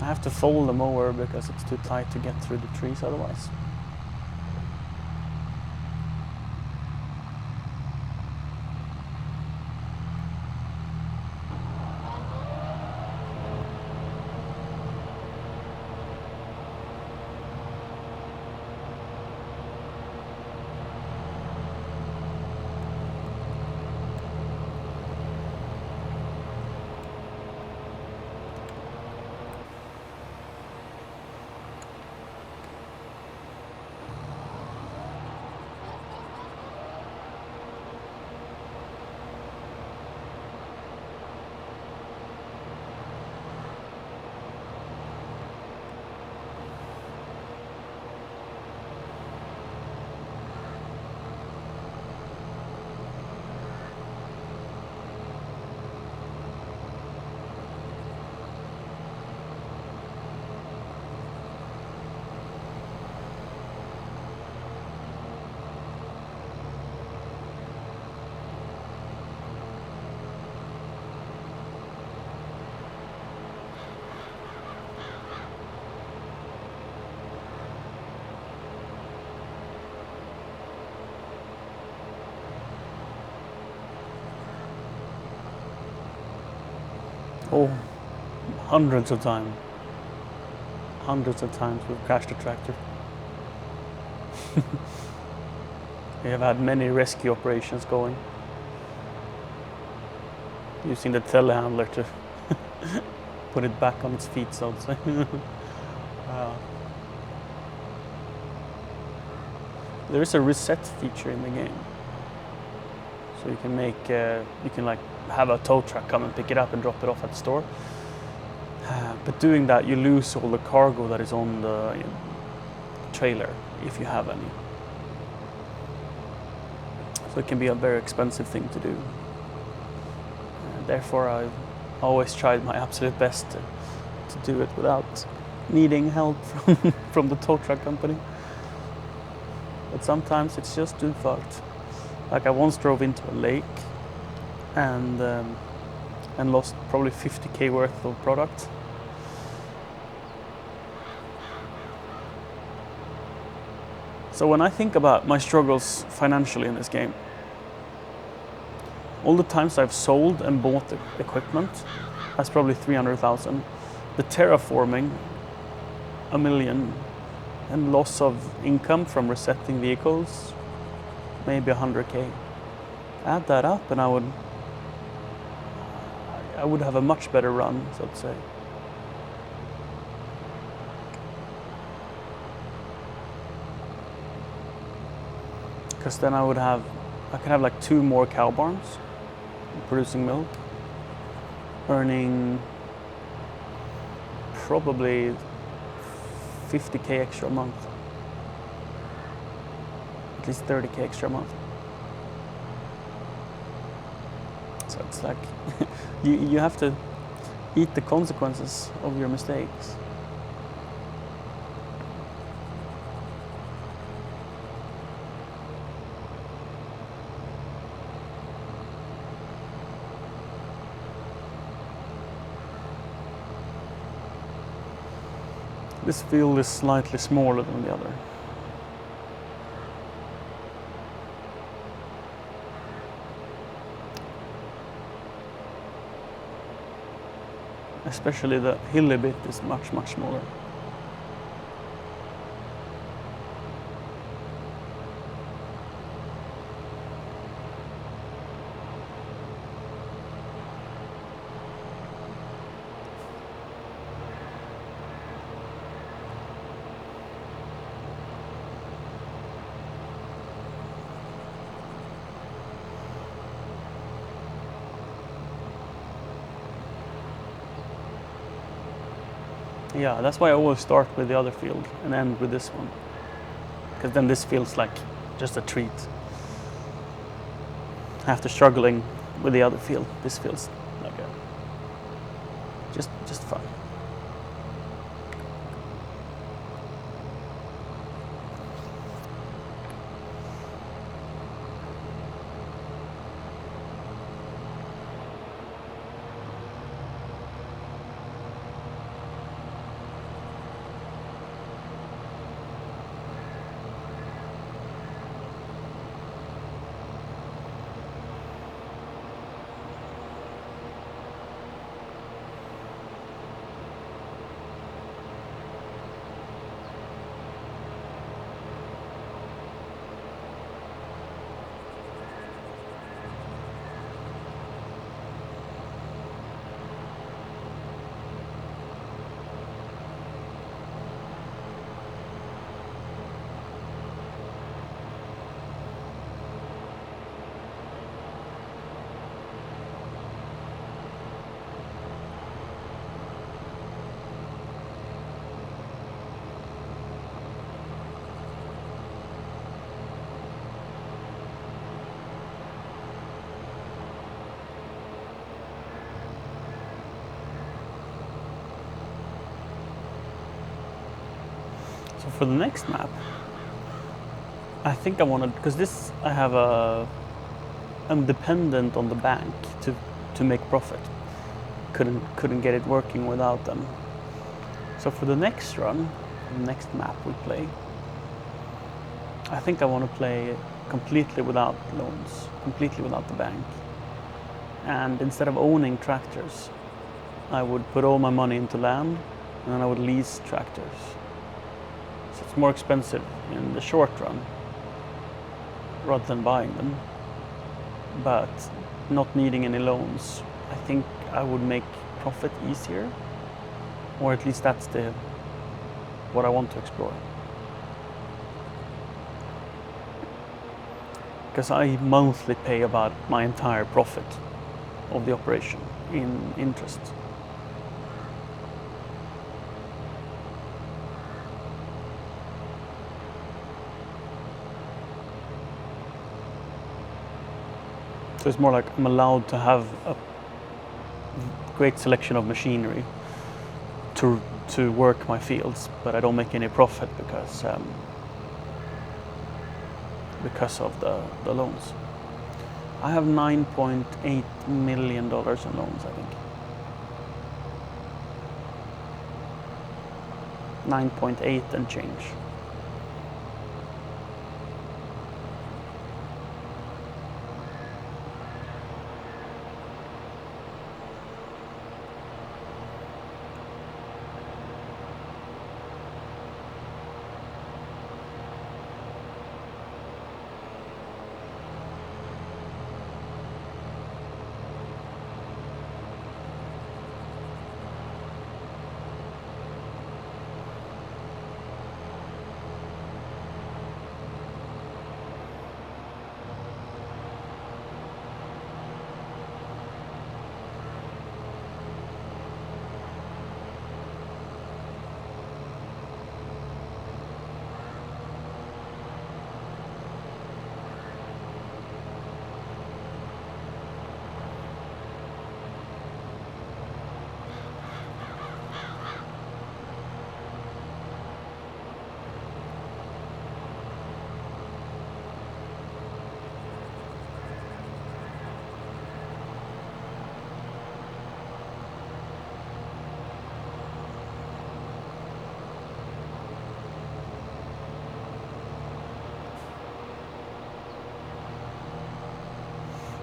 [SPEAKER 2] I have to fold the mower because it's too tight to get through the trees otherwise. Oh, hundreds of times. Hundreds of times we've crashed a tractor. We have had many rescue operations going. Using the telehandler to put it back on its feet, so to say. There is a reset feature in the game. So you can make, you can like have a tow truck come and pick it up and drop it off at the store. But doing that, you lose all the cargo that is on the trailer, if you have any. So it can be a very expensive thing to do. Therefore, I've always tried my absolute best to do it without needing help from the tow truck company. But sometimes it's just too fucked. Like I once drove into a lake and lost probably 50k worth of product. So when I think about my struggles financially in this game, all the times I've sold and bought the equipment, that's probably 300,000. The terraforming, 1 million, and loss of income from resetting vehicles, maybe 100k. Add that up and I would have a much better run, so to say. Because then I could have like 2 more cow barns producing milk, earning probably 50k extra a month, at least 30k extra a month. So it's like you have to eat the consequences of your mistakes. This field is slightly smaller than the other. Especially the hilly bit is much, much smaller. Yeah, that's why I always start with the other field and end with this one. Because then this feels like just a treat. After struggling with the other field, this feels like just fun. So for the next map, I think I wanted, because this I'm dependent on the bank to make profit. Couldn't get it working without them. So for the next run, the next map we play, I think I want to play completely without loans, completely without the bank. And instead of owning tractors, I would put all my money into land and then I would lease tractors. So it's more expensive in the short run rather than buying them. But not needing any loans, I think I would make profit easier, or at least that's what I want to explore. Because I monthly pay about my entire profit of the operation in interest. So it's more like I'm allowed to have a great selection of machinery to to work my fields, but I don't make any profit because of the loans. I have $9.8 million in loans, I think. 9.8 and change.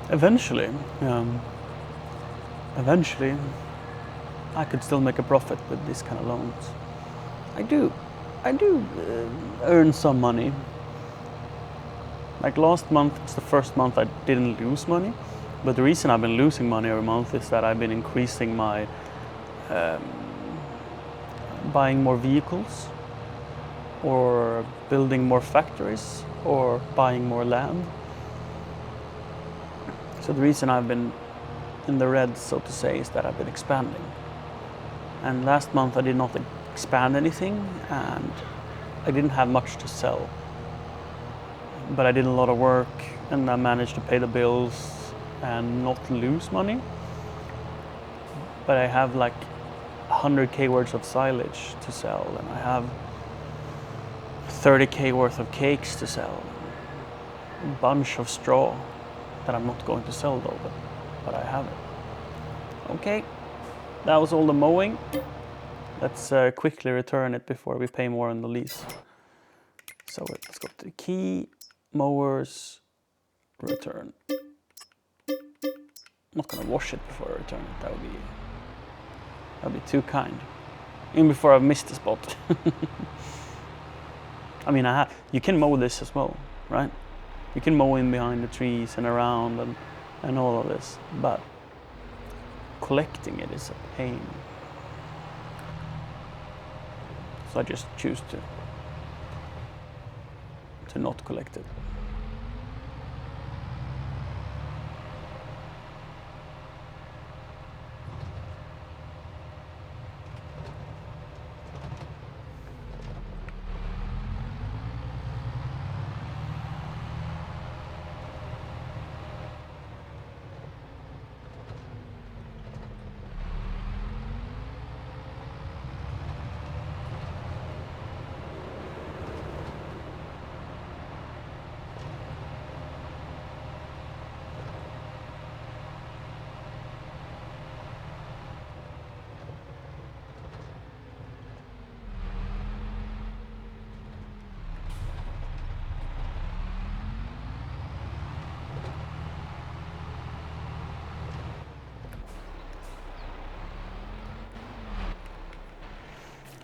[SPEAKER 2] Eventually, I could still make a profit with these kind of loans. I do earn some money. Like last month was the first month I didn't lose money, but the reason I've been losing money every month is that I've been increasing my buying more vehicles, or building more factories, or buying more land. So the reason I've been in the red, so to say, is that I've been expanding. And last month I did not expand anything, and I didn't have much to sell. But I did a lot of work, and I managed to pay the bills and not lose money. But I have like 100k worth of silage to sell, and I have 30k worth of cakes to sell. A bunch of straw that I'm not going to sell though, but I have it. Okay, that was all the mowing. Let's quickly return it before we pay more on the lease. So let's go to key, mowers, return. I'm not gonna wash it before I return it. That'd be too kind. Even before I've missed the spot. I mean, you can mow this as well, right? You can mow in behind the trees and around and all of this, but collecting it is a pain. So I just choose to not collect it.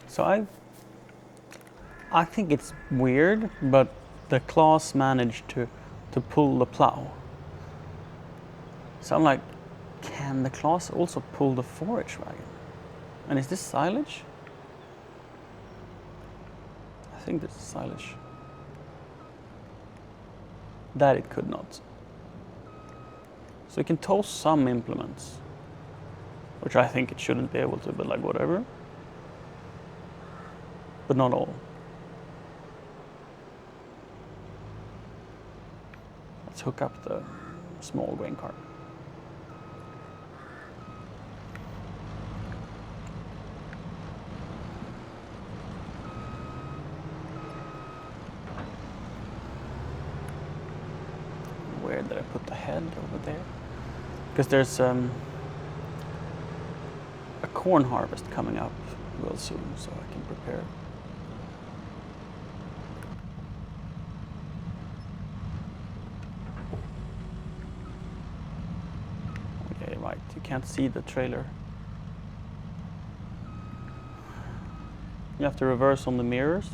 [SPEAKER 2] So I think it's weird, but the class managed to pull the plow. So I'm like, can the class also pull the forage wagon? And is this silage? I think this is silage. That it could not. So it can tow some implements, which I think it shouldn't be able to, but like whatever. But not all. Let's hook up the small grain cart. weird that I put the head over there. Because there's a corn harvest coming up real soon, so I can prepare. Okay, right, you can't see the trailer. You have to reverse on the mirrors,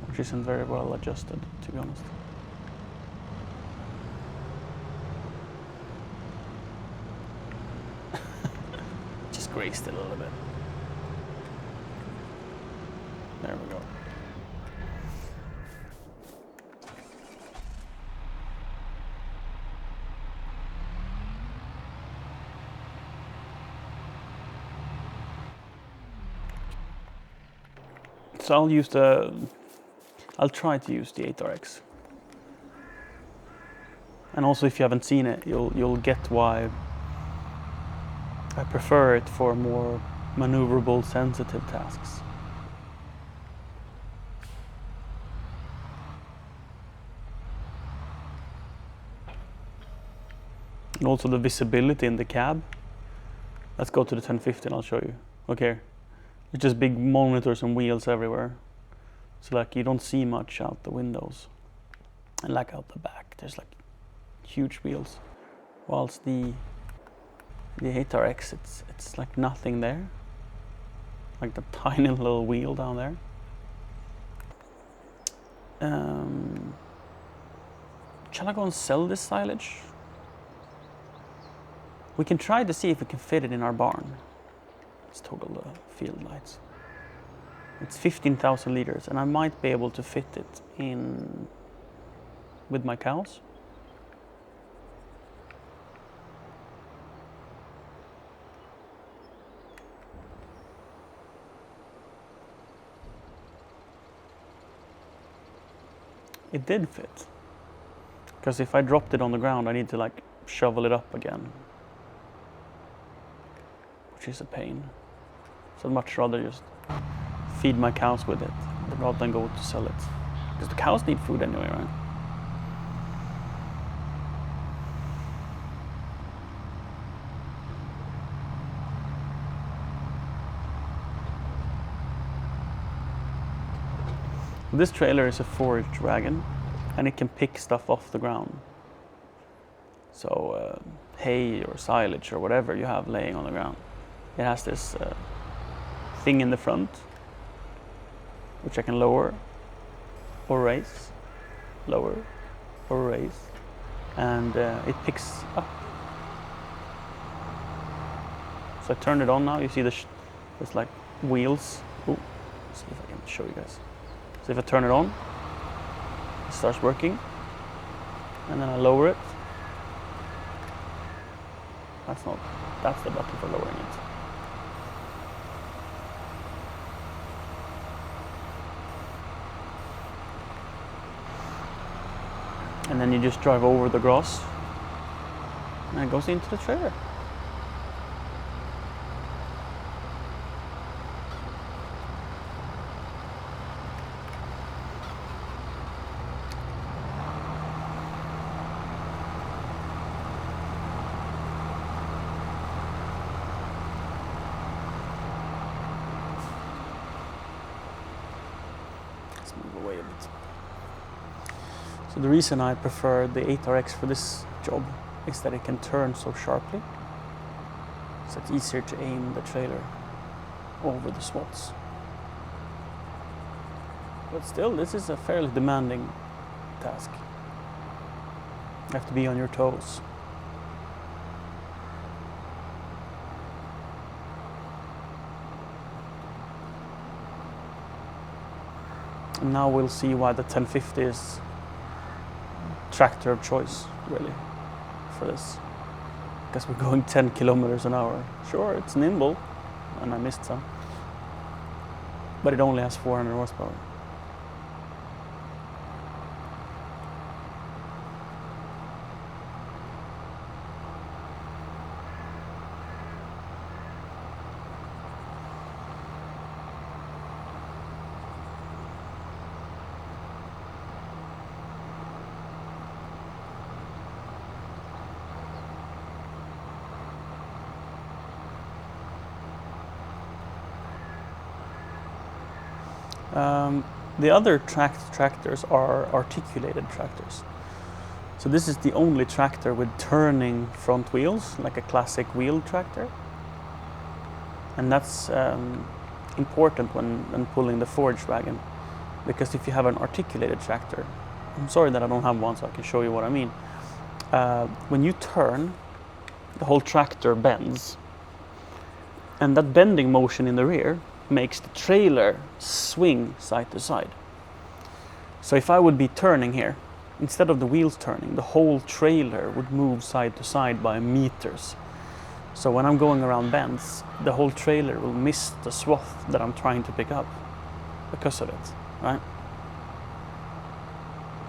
[SPEAKER 2] which isn't very well adjusted, to be honest. Just grazed it a little bit. There we go. So I'll try to use the 8RX. And also, if you haven't seen it, you'll get why I prefer it for more maneuverable, sensitive tasks. And also the visibility in the cab. Let's go to the 1050 and I'll show you. Okay, it's just big monitors and wheels everywhere. So like you don't see much out the windows. And like out the back, there's like huge wheels. Whilst the 8RX, it's like nothing there. Like the tiny little wheel down there. Shall I go and sell this silage? We can try to see if we can fit it in our barn. Let's toggle the field lights. It's 15,000 liters, and I might be able to fit it in with my cows. It did fit. Because if I dropped it on the ground, I need to like shovel it up again. Which is a pain. So I'd much rather just feed my cows with it rather than go to sell it. Because the cows need food anyway, right? This trailer is a forage wagon and it can pick stuff off the ground. So hay or silage or whatever you have laying on the ground. It has this thing in the front which I can lower or raise, lower or raise, and it picks up. So I turn it on now, you see there's like wheels. Oh, let's see if I can show you guys. So if I turn it on, it starts working, and then I lower it. That's the button for lowering it. And then you just drive over the grass, and it goes into the trailer. Let's move away a bit. So the reason I prefer the 8RX for this job is that it can turn so sharply. So it's easier to aim the trailer over the swaths. But still, this is a fairly demanding task. You have to be on your toes. And now we'll see why the 1050 is tractor of choice, really, for this. Because we're going 10 kilometers an hour. Sure, it's nimble, and I missed some. But it only has 400 horsepower. The other tractors are articulated tractors. So this is the only tractor with turning front wheels, like a classic wheel tractor. And that's important when pulling the forage wagon, because if you have an articulated tractor, I'm sorry that I don't have one so I can show you what I mean. When you turn, the whole tractor bends, and that bending motion in the rear makes the trailer swing side to side. So if I would be turning here, instead of the wheels turning, the whole trailer would move side to side by meters. So when I'm going around bends, the whole trailer will miss the swath that I'm trying to pick up because of it, right?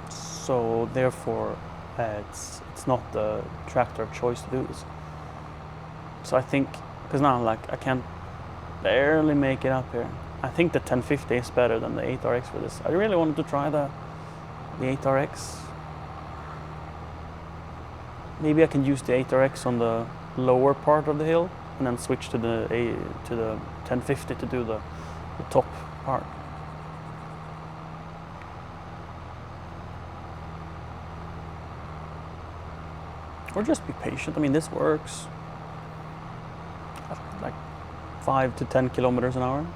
[SPEAKER 2] So therefore, it's not the tractor choice to do this. So I think, because now I can't barely make it up here. I think the 1050 is better than the 8RX for this. I really wanted to try the 8RX. Maybe I can use the 8RX on the lower part of the hill and then switch to the 1050 to do the top part. Or just be patient. I mean, this works at like 5 to 10 kilometers an hour.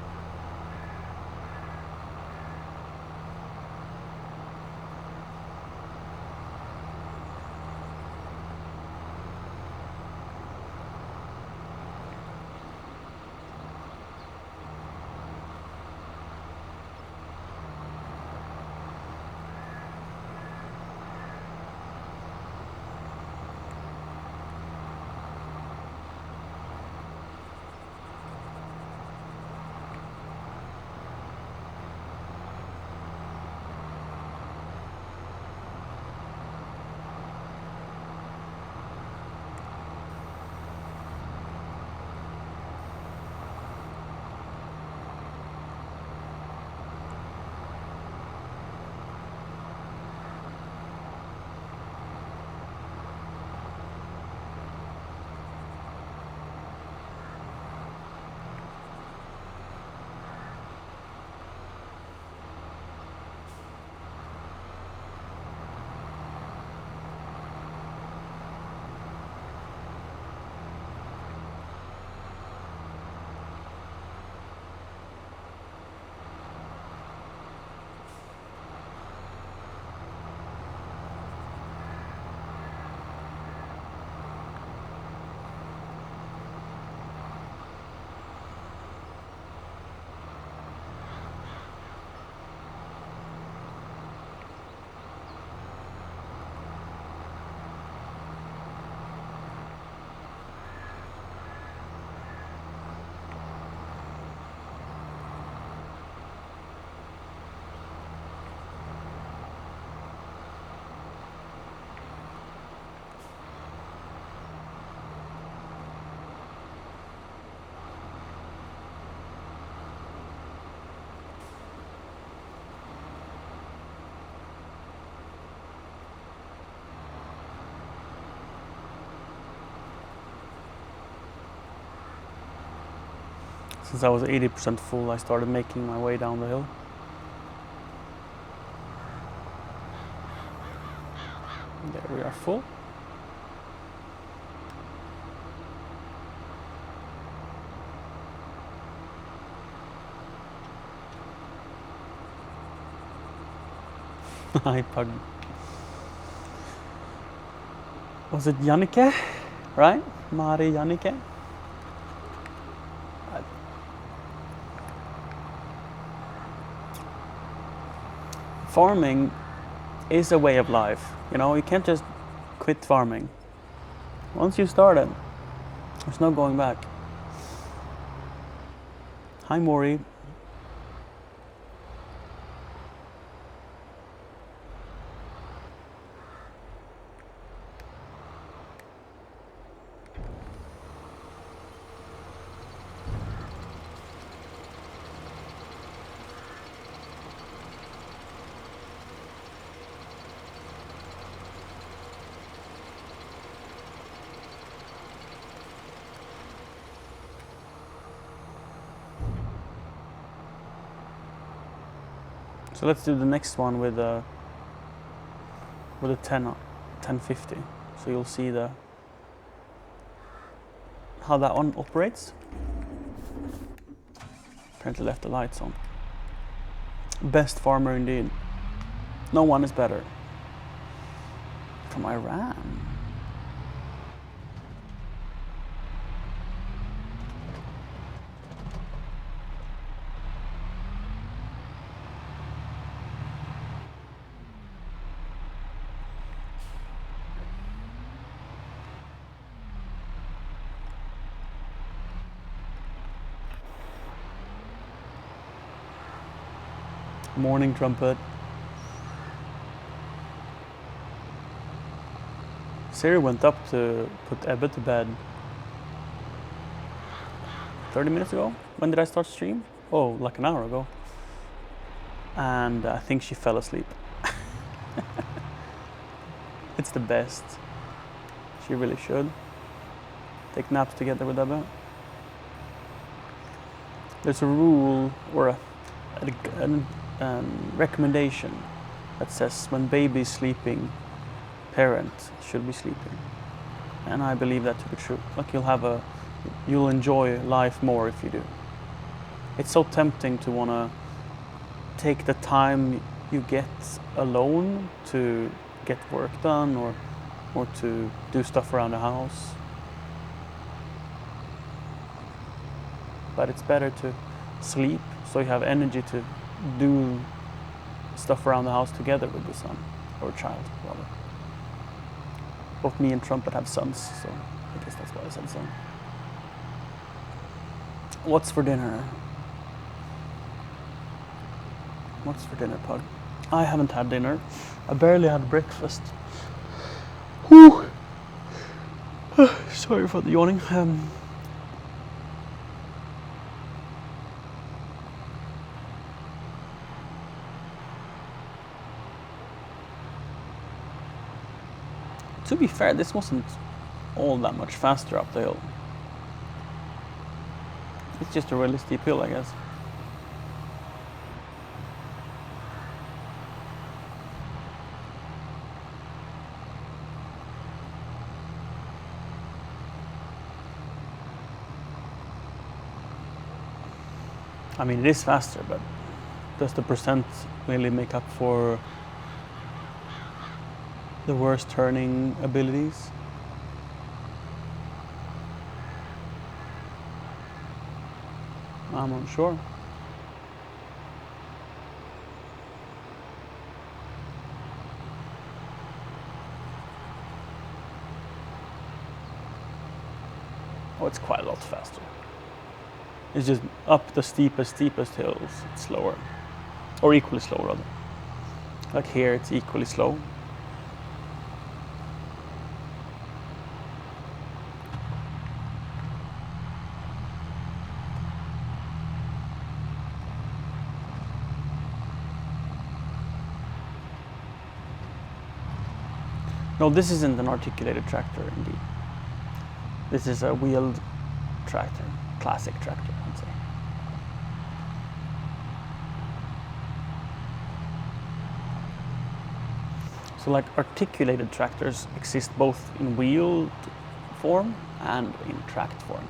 [SPEAKER 2] Since I was 80% full, I started making my way down the hill. There we are full. Hi, Pug. Was it Jannike? Right? Mari Jannike? Farming is a way of life. You know, you can't just quit farming. Once you start it, there's no going back. Hi, Maury. So let's do the next one with a 1050. So you'll see how that one operates. Apparently left the lights on. Best farmer indeed. No one is better. From Iran. Morning trumpet. Siri went up to put Ebba to bed 30 minutes ago. When did I start stream? Oh, like an hour ago. And I think she fell asleep. It's the best. She really should. Take naps together with Ebba. There's a rule or a recommendation that says when baby is sleeping, parent should be sleeping, and I believe that to be true. Like you'll enjoy life more if you do. It's so tempting to want to take the time you get alone to get work done or to do stuff around the house, but it's better to sleep so you have energy to do stuff around the house together with the son, or child rather. Both me and Trumpet have sons, so I guess that's why I said son. What's for dinner? What's for dinner, Pug? I haven't had dinner. I barely had breakfast. Whew. Sorry for the yawning. To be fair, this wasn't all that much faster up the hill. It's just a really steep hill, I guess. I mean, it is faster, but does the percent really make up for the worst turning abilities? I'm unsure. Oh, it's quite a lot faster. It's just up the steepest hills, it's slower. Or equally slow, rather. Like here, it's equally slow. No, this isn't an articulated tractor, indeed. This is a wheeled tractor, classic tractor, I'd say. So like articulated tractors exist both in wheeled form and in tracked form.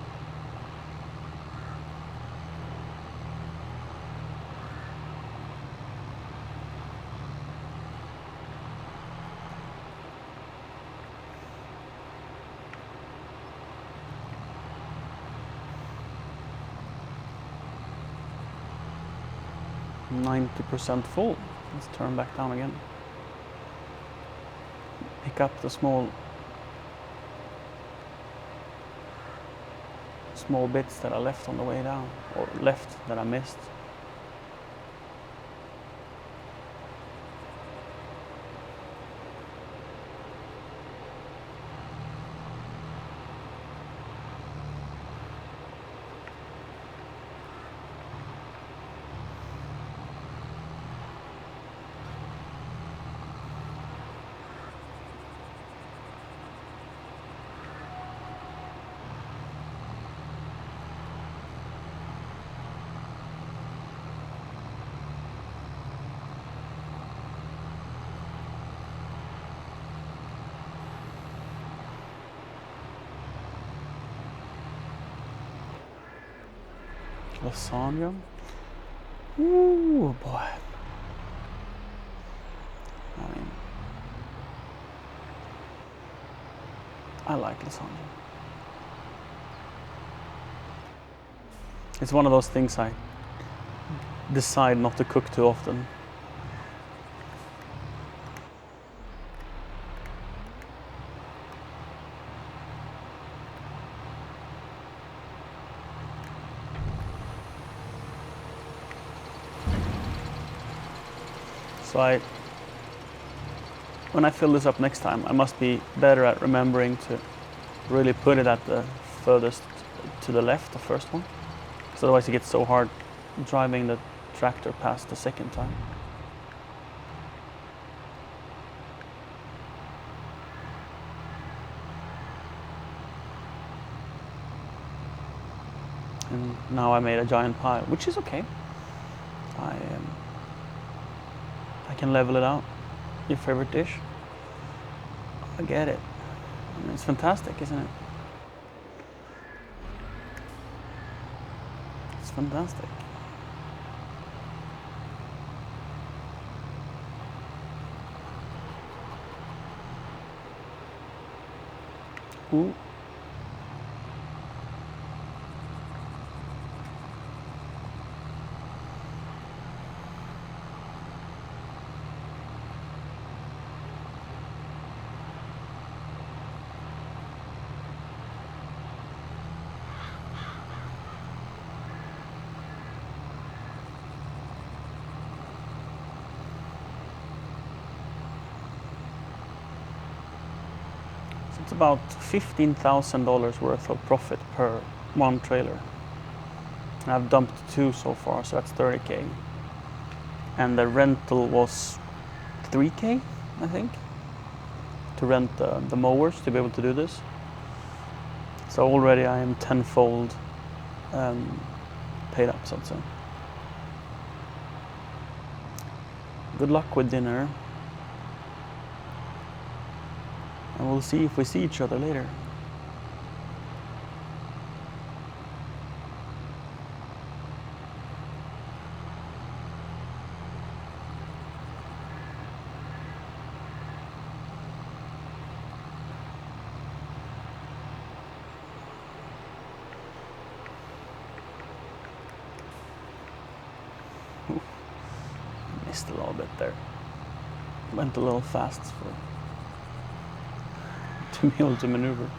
[SPEAKER 2] %90 full. Let's turn back down again. Pick up the small bits that I left on the way down, or left that I missed. lasagna. Ooh, boy. I mean, I like lasagna. It's one of those things I decide not to cook too often. So when I fill this up next time, I must be better at remembering to really put it at the furthest to the left, the first one. Because otherwise it gets so hard driving the tractor past the second time. And now I made a giant pile, which is okay. I can level it out. Your favorite dish? I get it. I mean, it's fantastic, isn't it? It's fantastic. Ooh. It's about $15,000 worth of profit per one trailer. And I've dumped 2 so far, so that's 30K. And the rental was 3K, I think, to rent the mowers to be able to do this. So already I am tenfold paid up, so to say. Good luck with dinner. And we'll see if we see each other later. Oof, missed a little bit there. Went a little fast to be able to maneuver.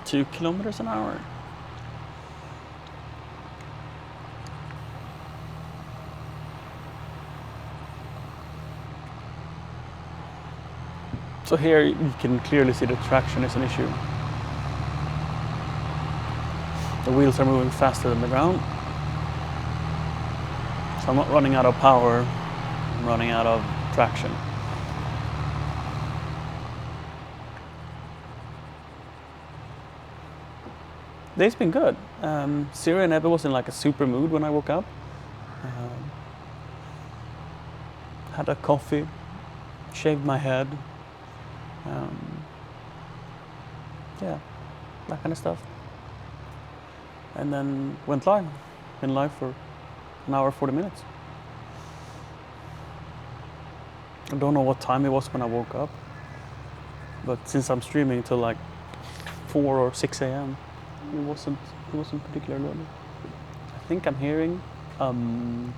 [SPEAKER 2] 2 kilometers an hour. So here you can clearly see the traction is an issue. The wheels are moving faster than the ground. So I'm not running out of power, I'm running out of traction. Day's been good. Siri and Ebba was in like a super mood when I woke up. Had a coffee, shaved my head. Yeah, that kind of stuff. And then went live. Been live for an hour 40 minutes. I don't know what time it was when I woke up, but since I'm streaming till like 4 or 6 a.m., it wasn't particularly early. I think I'm hearing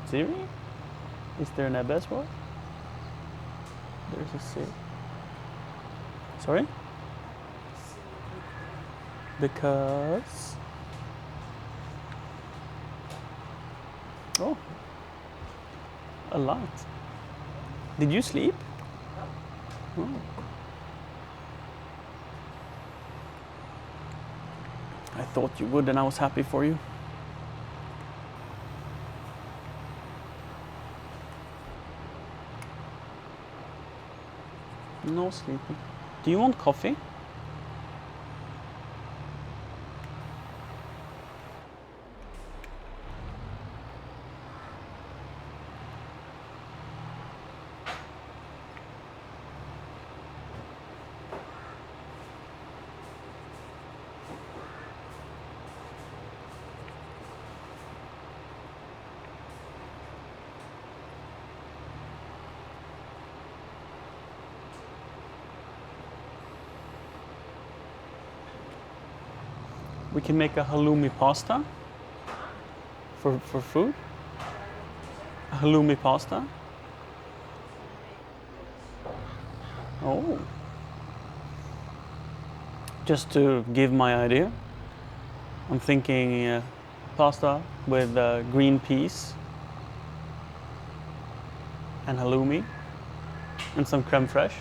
[SPEAKER 2] Siri. Is there an Ebba as well? There's a Siri. Sorry? Because... Oh. A light. Did you sleep? Oh. I thought you would and I was happy for you. No sleeping. Do you want coffee? We can make a halloumi pasta for food. A halloumi pasta. Oh. Just to give my idea, I'm thinking pasta with green peas and halloumi and some creme fraiche.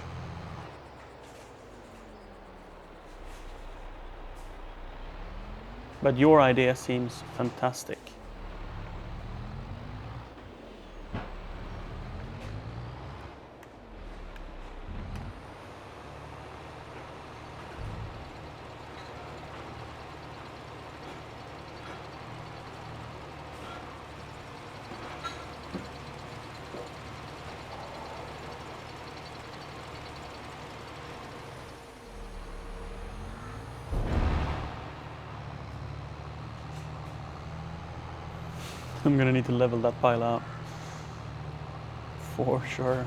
[SPEAKER 2] But your idea seems fantastic. I'm gonna need to level that pile out. For sure.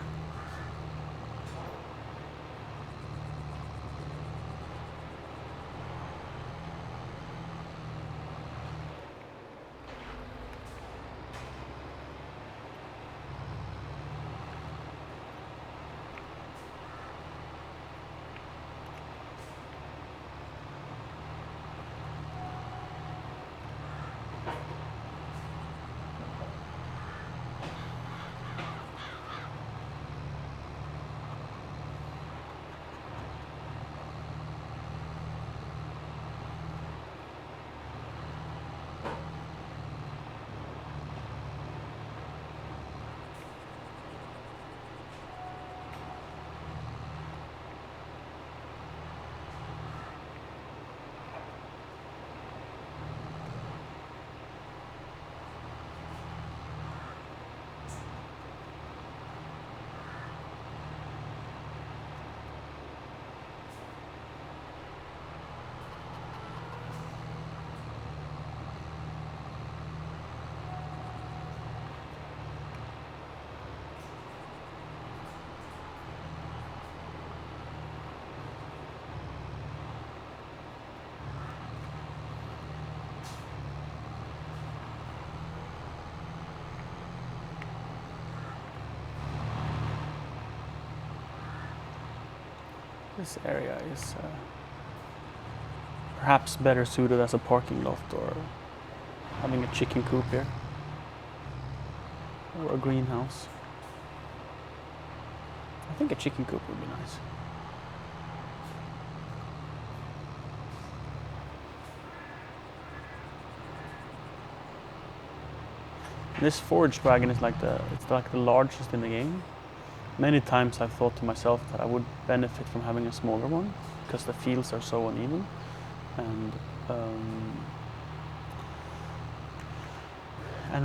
[SPEAKER 2] This area is perhaps better suited as a parking lot or having a chicken coop here or a greenhouse. I think a chicken coop would be nice. This forage dragon is like the largest in the game. Many times I've thought to myself that I would benefit from having a smaller one because the fields are so uneven, and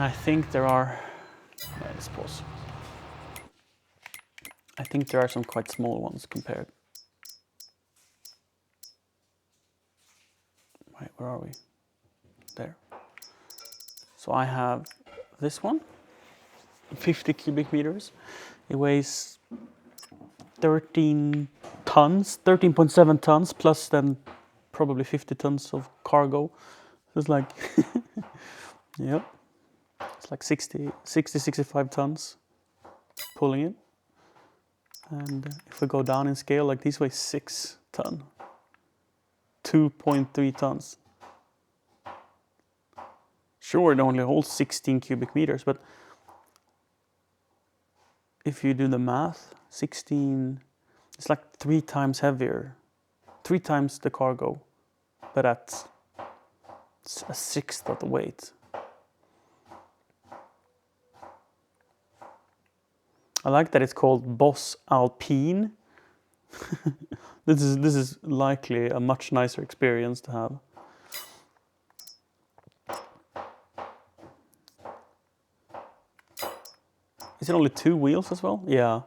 [SPEAKER 2] I think there are. Let's pause. I think there are some quite small ones compared. Right, where are we? There. So I have this one, 50 cubic meters. It weighs 13 tons, 13.7 tons, plus then probably 50 tons of cargo. So it's like, yep, it's like 65 tons pulling it. And if we go down in scale, like these weigh 6 tons, 2.3 tons. Sure, it only holds 16 cubic meters, but if you do the math, 16, it's like 3 times heavier, 3 times the cargo, but at a sixth of the weight. I like that it's called Boss Alpine. This is likely a much nicer experience to have. Is it only 2 wheels as well? Yeah.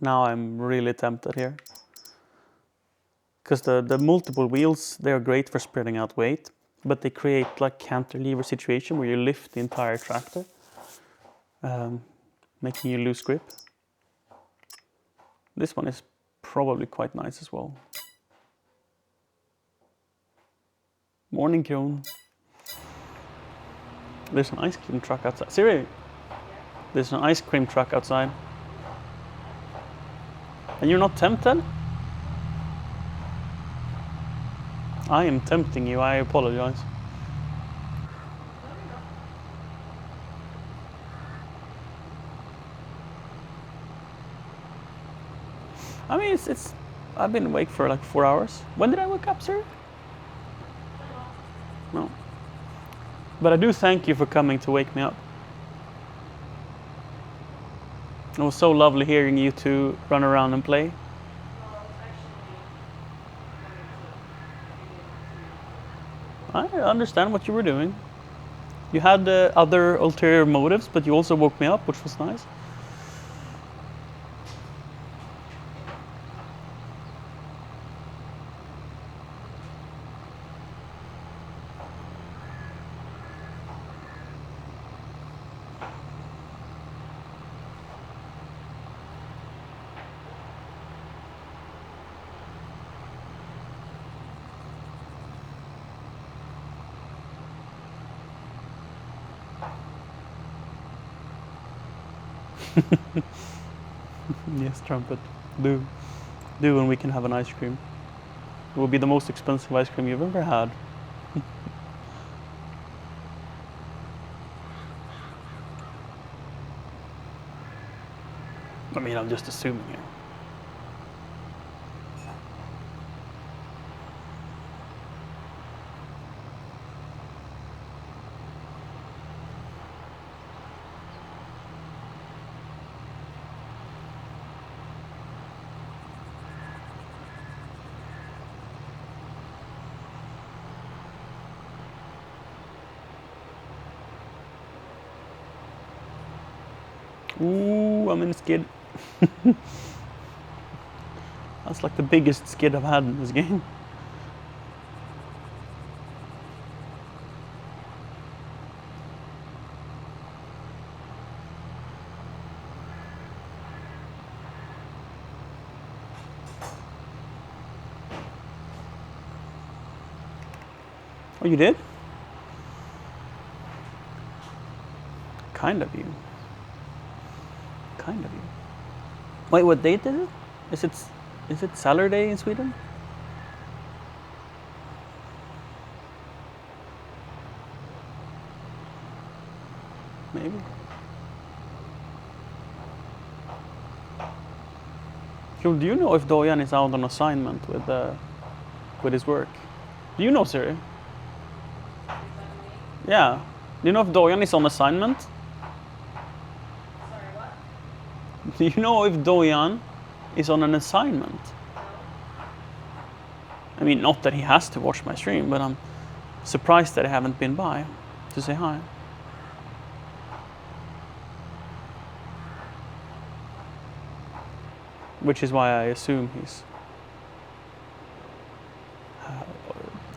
[SPEAKER 2] Now I'm really tempted here. Because the multiple wheels, they are great for spreading out weight, but they create like cantilever situation where you lift the entire tractor, making you lose grip. This one is probably quite nice as well. Morning, Kron. There's an ice cream truck outside. Siri, there's an ice cream truck outside. And you're not tempted? I am tempting you, I apologize. I mean, it's I've been awake for like 4 hours. When did I wake up, sir? No. But I do thank you for coming to wake me up. It was so lovely hearing you two run around and play. I understand what you were doing. You had other ulterior motives, but you also woke me up, which was nice. Yes, Trumpet. Do and we can have an ice cream. It will be the most expensive ice cream you've ever had. I mean, I'm just assuming here. Ooh, I'm in a skid. That's like the biggest skid I've had in this game. Oh, you did? Kind of you. Kind of you. Wait, what date is it? Is it is it Saturday in Sweden? Maybe. Joel, do you know if Dojan is out on assignment with his work? Do you know, Siri? Yeah. Do you know if Dojan is on assignment?
[SPEAKER 3] Sorry, what?
[SPEAKER 2] Do you know if Dojan is on an assignment? I mean, not that he has to watch my stream, but I'm surprised that I haven't been by to say hi. Which is why I assume he's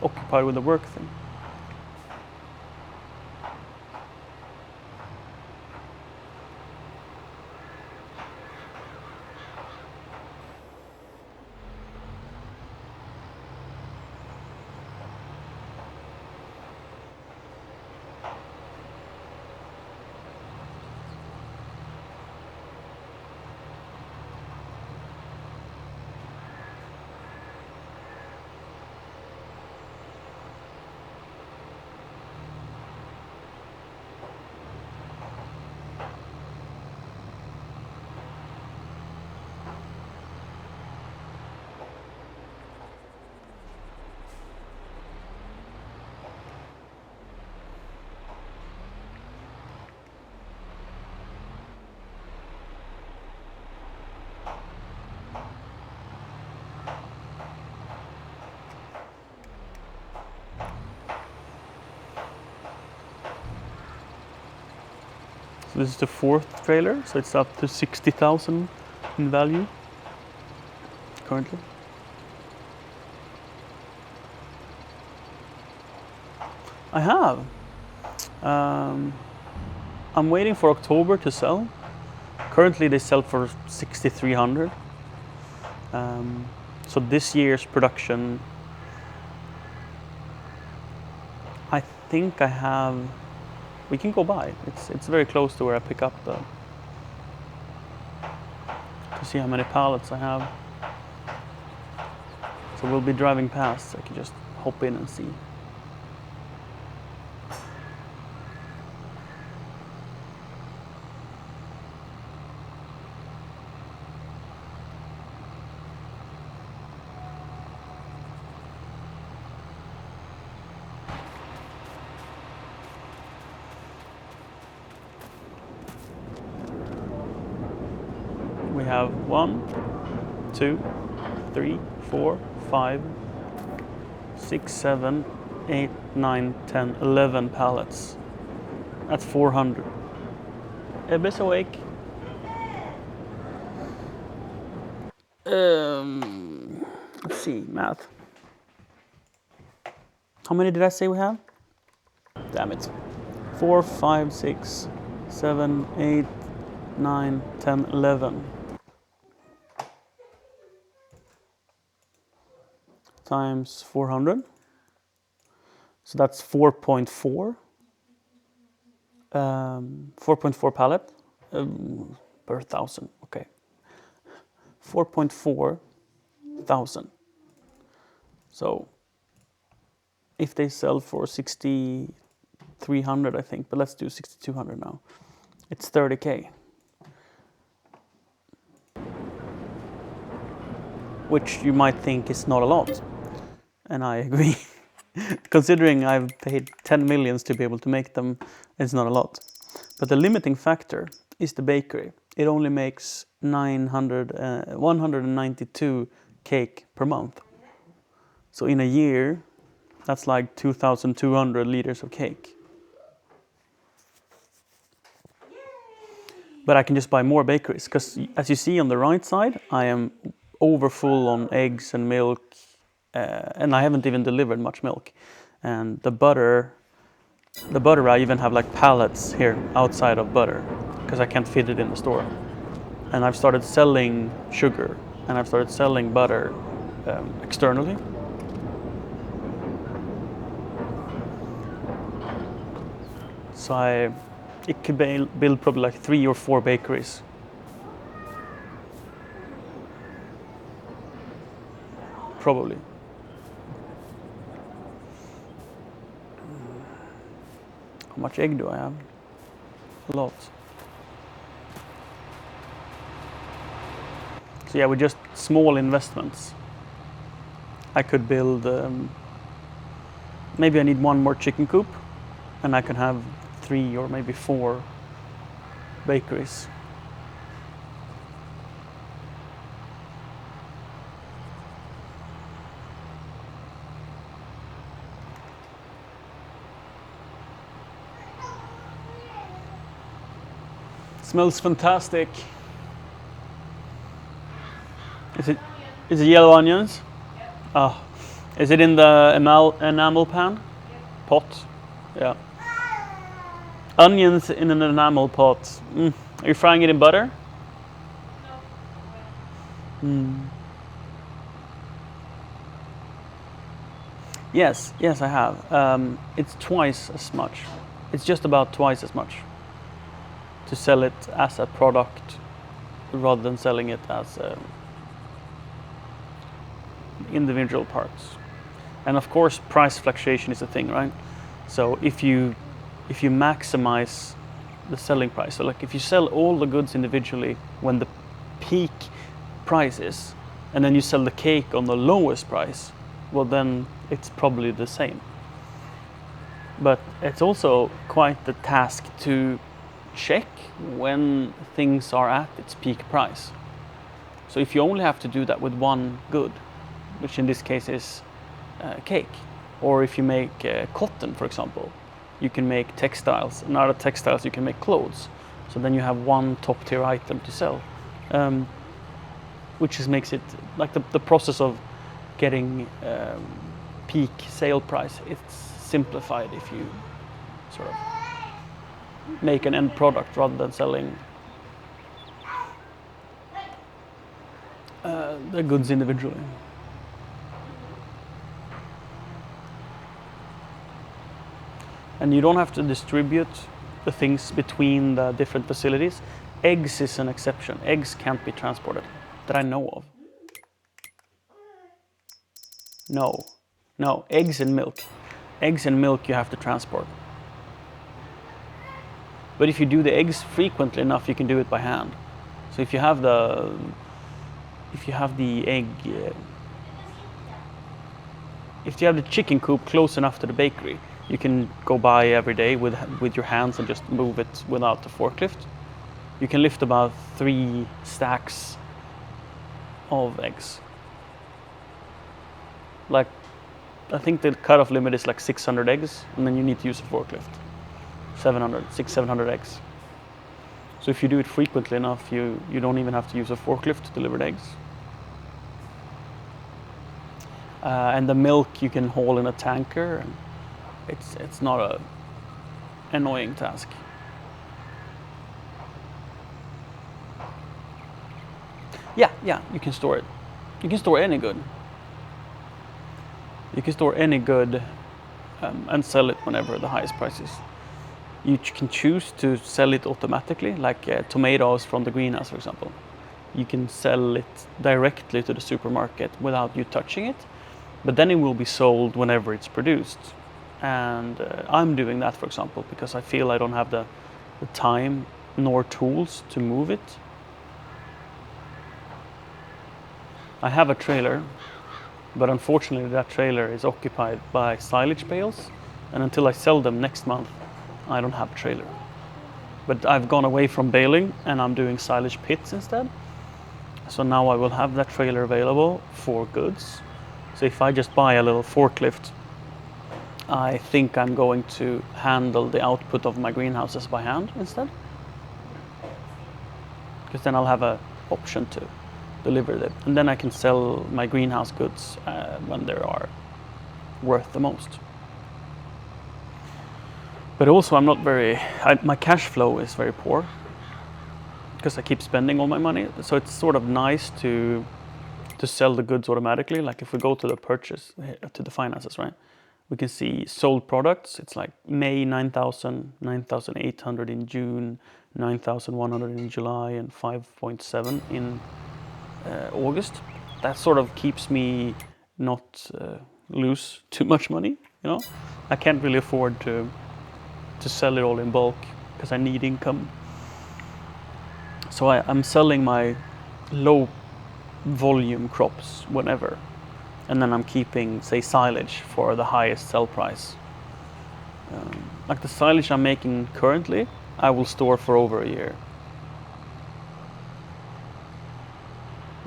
[SPEAKER 2] occupied with the work thing. So this is the 4th trailer, so it's up to 60,000 in value currently. I have. I'm waiting for October to sell. Currently they sell for 6,300. So this year's production, I think I have. We can go by. It's very close to where I pick up to see how many pallets I have. So we'll be driving past, so I can just hop in and see. We have 1, 2, 3, 4, 5, 6, 7, 8, 9, 10, 11 pallets. That's 400. Ebbe's awake. Let's see, math. How many did I say we have? Damn it. 4, 5, 6, 7, 8, 9, 10, 11. Times 400. So that's 4.4. 4.4 pallet per 1,000. Okay. 4.4 thousand. So if they sell for 6,300, I think, but let's do 6,200 now. It's 30K. Which you might think is not a lot. And I agree. Considering I've paid 10 millions to be able to make them, it's not a lot. But the limiting factor is the bakery. It only makes 192 cake per month. So in a year, that's like 2,200 liters of cake. But I can just buy more bakeries, because as you see on the right side, I am over full on eggs and milk, and I haven't even delivered much milk. And the butter I even have like pallets here outside of butter, because I can't fit it in the store. And I've started selling sugar, and I've started selling butter externally. So it could build probably like 3 or 4 bakeries. probably. How much egg do I have? A lot. So yeah, with just small investments, I could build. Maybe I need one more chicken coop, and I can have 3 or maybe 4 bakeries. Smells fantastic. Is it yellow onions? Oh, is it in the enamel pan? Pot? Yeah. Onions in an enamel pot. Are you frying it in butter? Yes, I have. It's twice as much. It's just about twice as much to sell it as a product rather than selling it as individual parts. And of course, price fluctuation is a thing, right? So if you maximize the selling price, so like if you sell all the goods individually when the peak price is, and then you sell the cake on the lowest price, well then it's probably the same. But it's also quite the task to check when things are at its peak price. So if you only have to do that with one good, which in this case is cake, or if you make cotton, for example, you can make textiles, and out of textiles you can make clothes. So then you have one top tier item to sell, which just makes it like the process of getting peak sale price. It's simplified if you sort of make an end product rather than selling the goods individually. And you don't have to distribute the things between the different facilities. Eggs is an exception. Eggs can't be transported, that I know of. No, eggs and milk. Eggs and milk you have to transport. But if you do the eggs frequently enough, you can do it by hand. So if you have the egg, if you have the chicken coop close enough to the bakery, you can go by every day with your hands and just move it without the forklift. You can lift about 3 stacks of eggs. Like, I think the cutoff limit is like 600 eggs, and then you need to use a forklift. 700 eggs. So if you do it frequently enough, you don't even have to use a forklift to deliver the eggs. And the milk you can haul in a tanker, and it's not a annoying task. Yeah, you can store it. You can store any good. You can store any good and sell it whenever the highest price is. You can choose to sell it automatically, like tomatoes from the greenhouse, for example. You can sell it directly to the supermarket without you touching it, but then it will be sold whenever it's produced. And I'm doing that, for example, because I feel I don't have the time nor tools to move it. I have a trailer, but unfortunately that trailer is occupied by silage bales, and until I sell them next month, I don't have a trailer. But I've gone away from baling and I'm doing silage pits instead. So now I will have that trailer available for goods. So if I just buy a little forklift, I think I'm going to handle the output of my greenhouses by hand instead. Because then I'll have an option to deliver them. And then I can sell my greenhouse goods when they are worth the most. But also my cash flow is very poor because I keep spending all my money. So it's sort of nice to sell the goods automatically. Like if we go to the purchase, to the finances, right? We can see sold products. It's like May 9,000, 9,800 in June, 9,100 in July, and 5.7 in August. That sort of keeps me not lose too much money. I can't really afford to sell it all in bulk because I need income. So I'm selling my low volume crops whenever, and then I'm keeping, say, silage for the highest sell price. Like the silage I'm making currently, I will store for over a year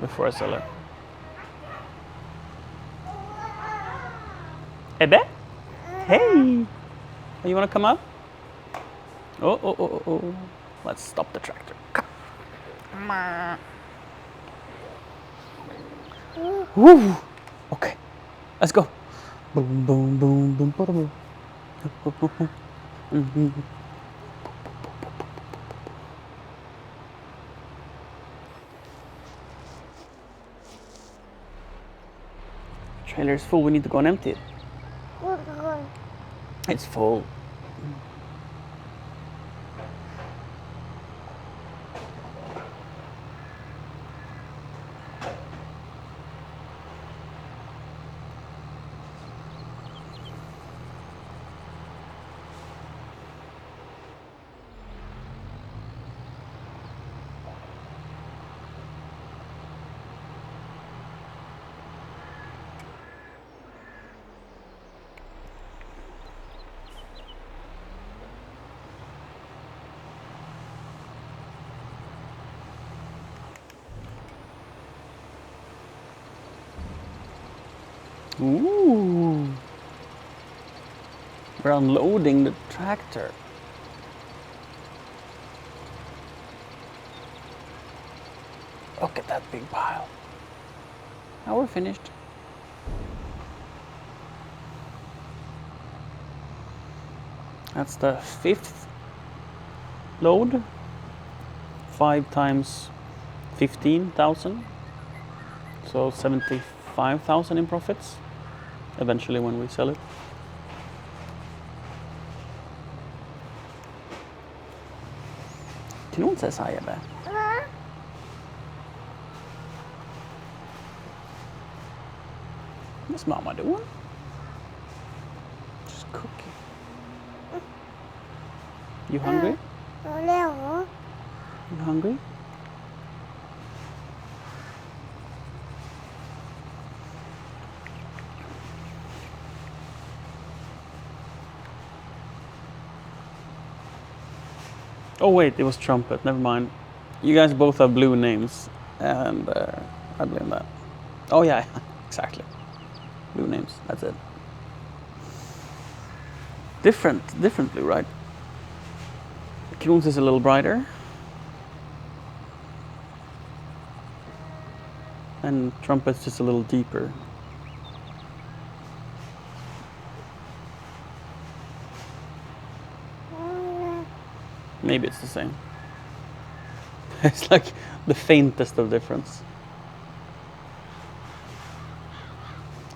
[SPEAKER 2] before I sell it. Ebbe? Hey! You wanna come up? Oh. Let's stop the tractor. Come. Woo! Okay, let's go. Boom, boom, boom, boom, boom, boom. Trailer is full. We need to go and empty it. It's full. Ooh. We're unloading the tractor. Look at that big pile. Now we're finished. That's the 5th load. 5 times 15,000. So 75,000 in profits eventually when we sell it. Kan hon säga så här, Ebbe? What's Mama doing? Just cooking. You hungry? You hungry? Oh wait, it was Trumpet. Never mind. You guys both have blue names, and I blame that. Oh yeah, exactly. Blue names. That's it. Different blue, right? Kron's is a little brighter, and Trumpet's just a little deeper. Maybe it's the same. It's like the faintest of difference.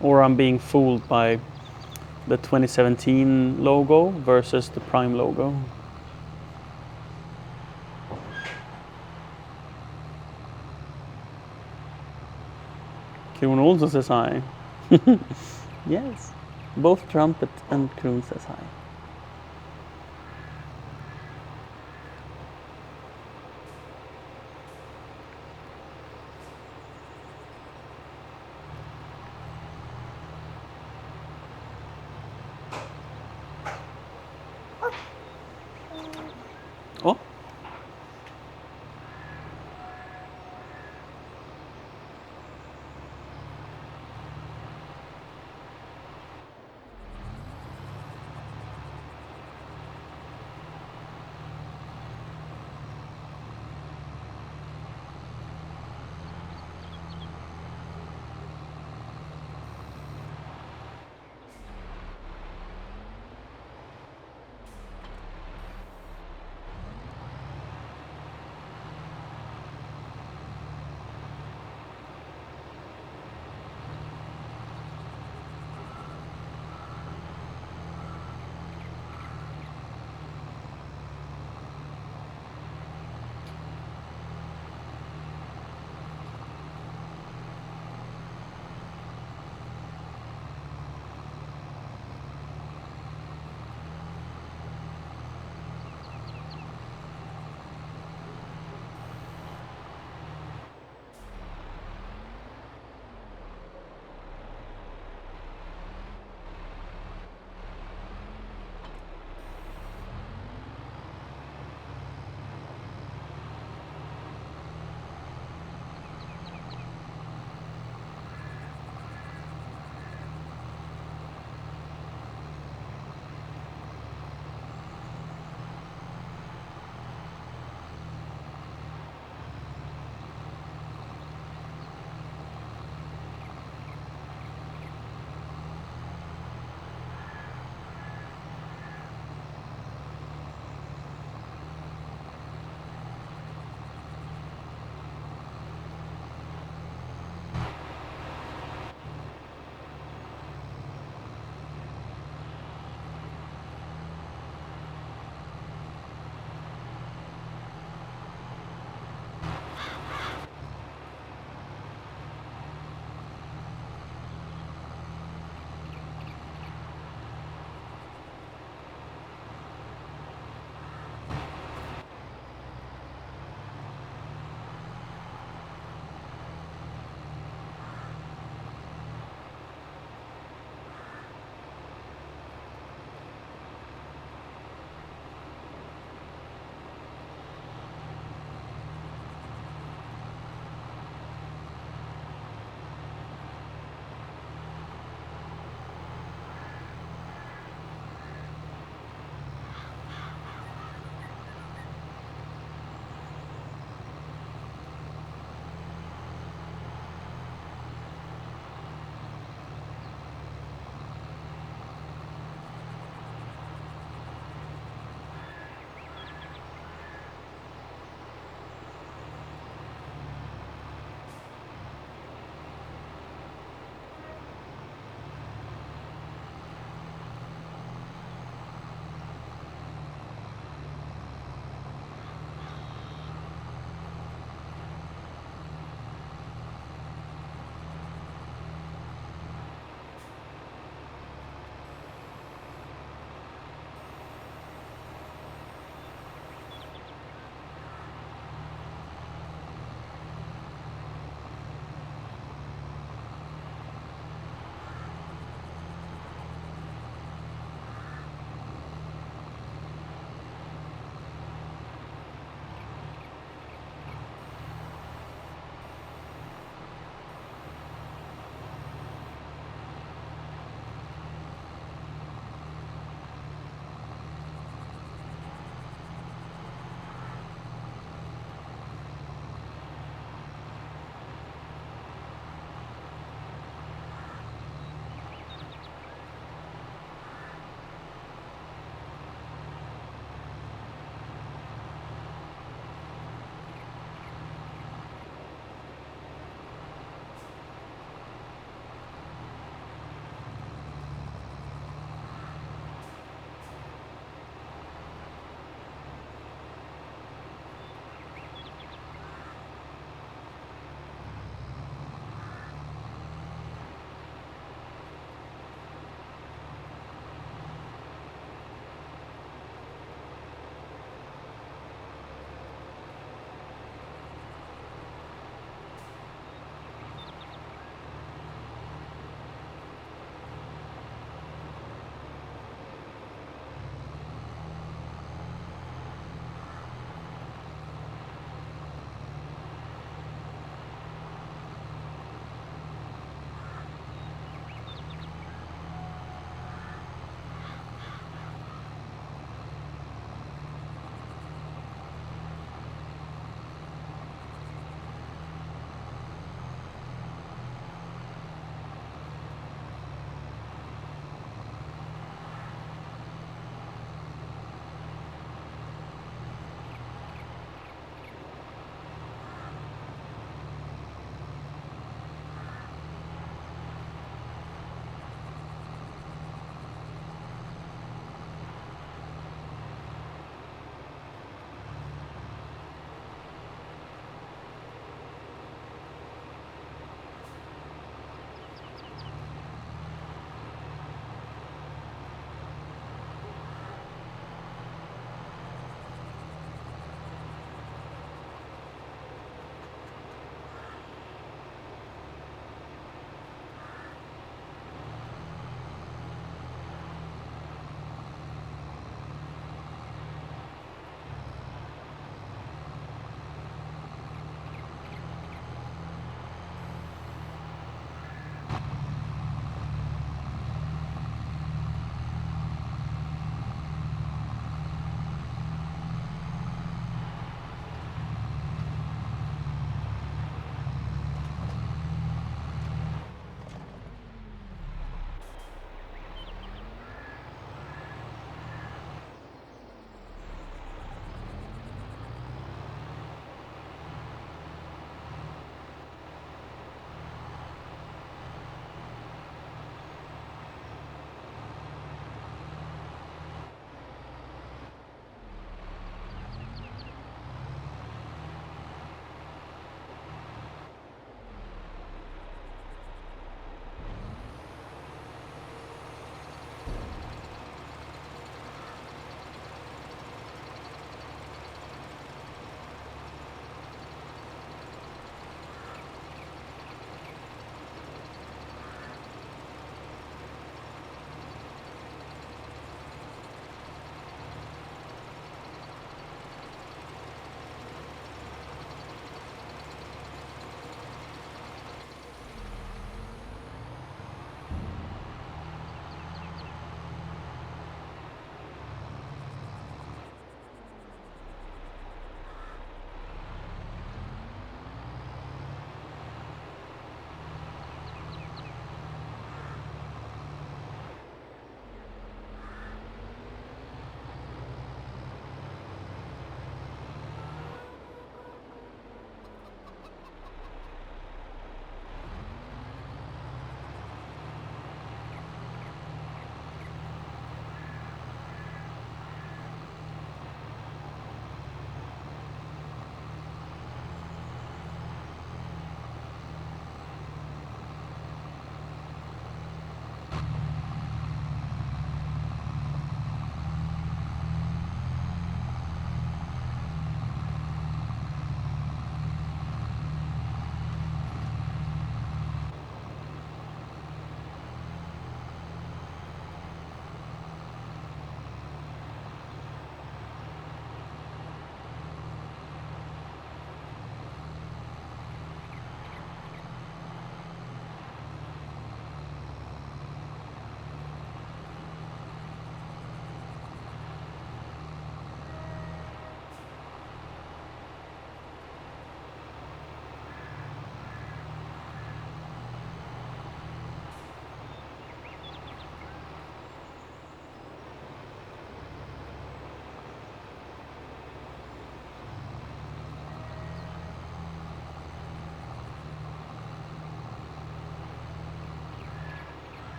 [SPEAKER 2] Or I'm being fooled by the 2017 logo versus the Prime logo. Kron also says hi. Yes, both Trumpet and Kron says hi. Oh.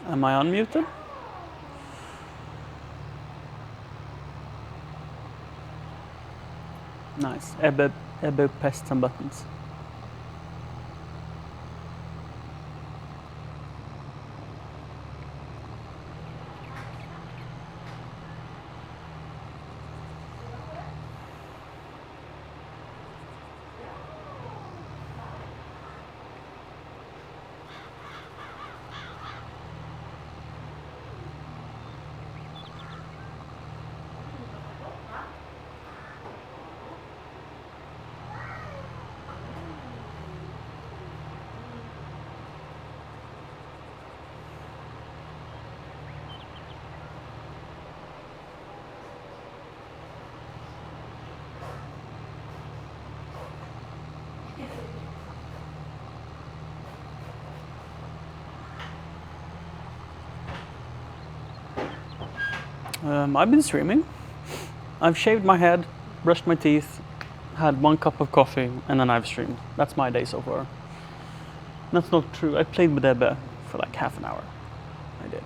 [SPEAKER 2] Am I unmuted? Nice. Ebbe pressed some buttons. I've been streaming. I've shaved my head, brushed my teeth, had 1 cup of coffee, and then I've streamed. That's my day so far. That's not true. I played with Ebbe for like half an hour. I did.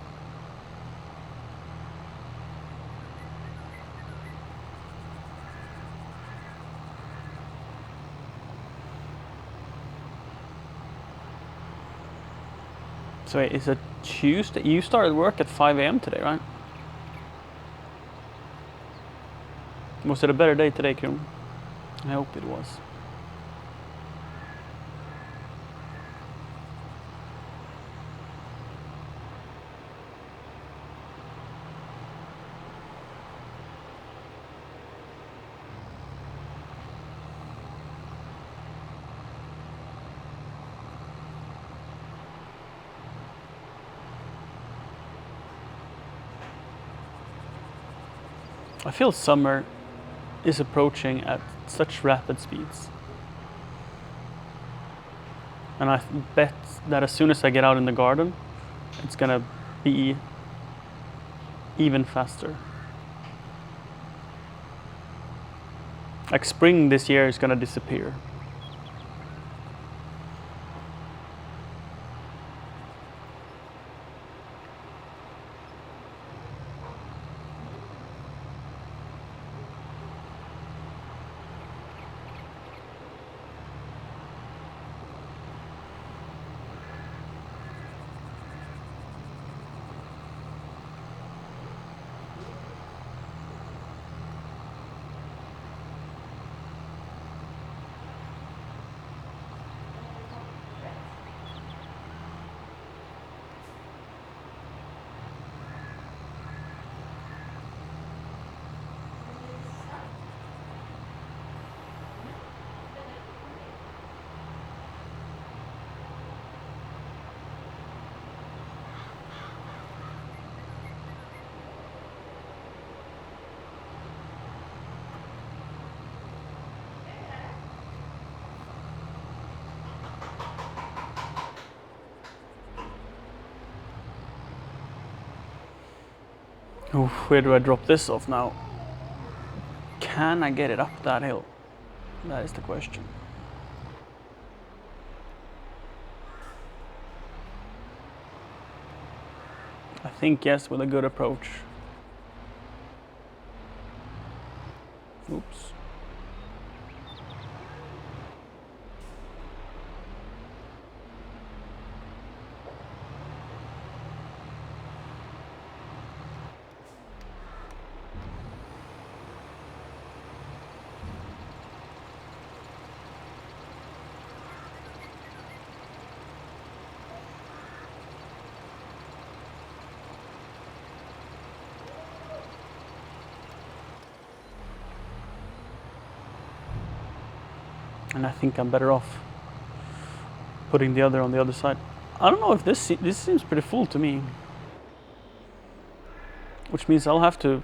[SPEAKER 2] So wait, is it Tuesday? You started work at 5 a.m. today, right? Was it a better day today, Krum? I hope it was. I feel summer is approaching at such rapid speeds. And I bet that as soon as I get out in the garden, it's gonna be even faster. Like spring this year is gonna disappear. Oh, where do I drop this off now? Can I get it up that hill? That is the question. I think yes, with a good approach. Oops. And I think I'm better off putting the other on the other side. I don't know if this seems pretty full to me. Which means I'll have to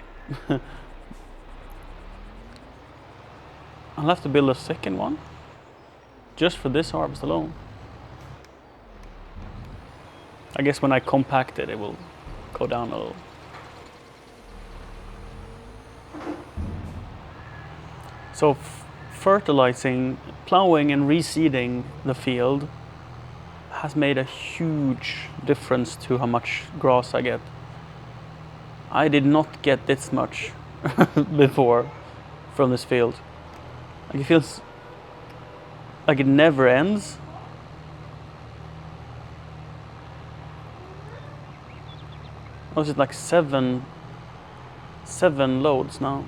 [SPEAKER 2] I'll have to build a second one just for this harvest alone. I guess when I compact it, it will go down a little. So fertilizing, plowing and reseeding the field has made a huge difference to how much grass I get. I did not get this much before from this field. Like it feels like it never ends. Oh, is it like seven loads now?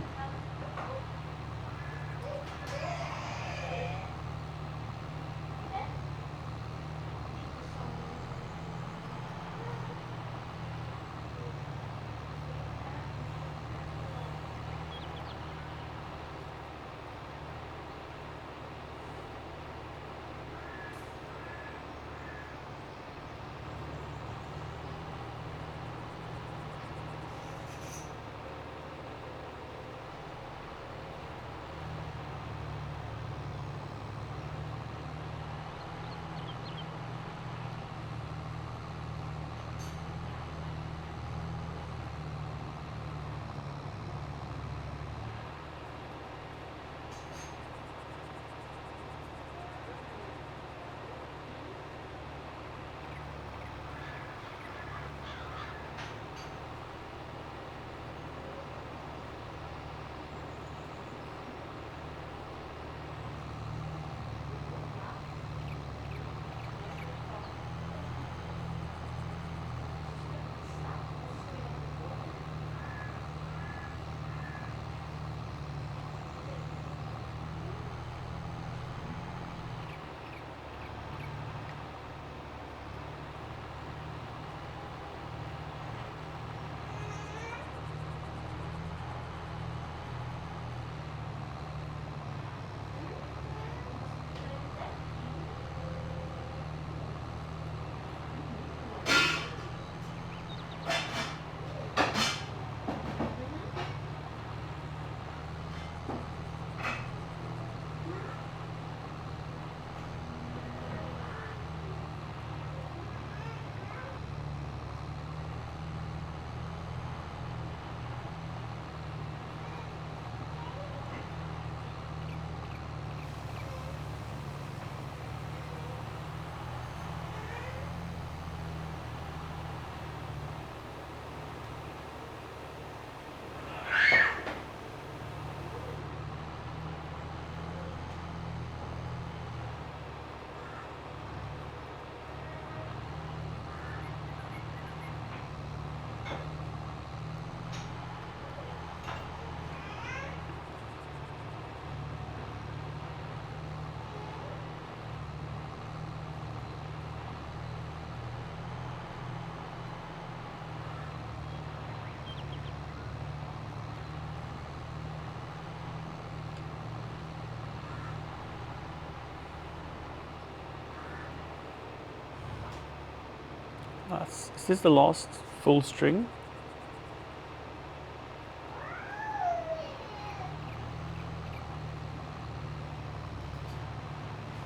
[SPEAKER 2] Is this the last full string?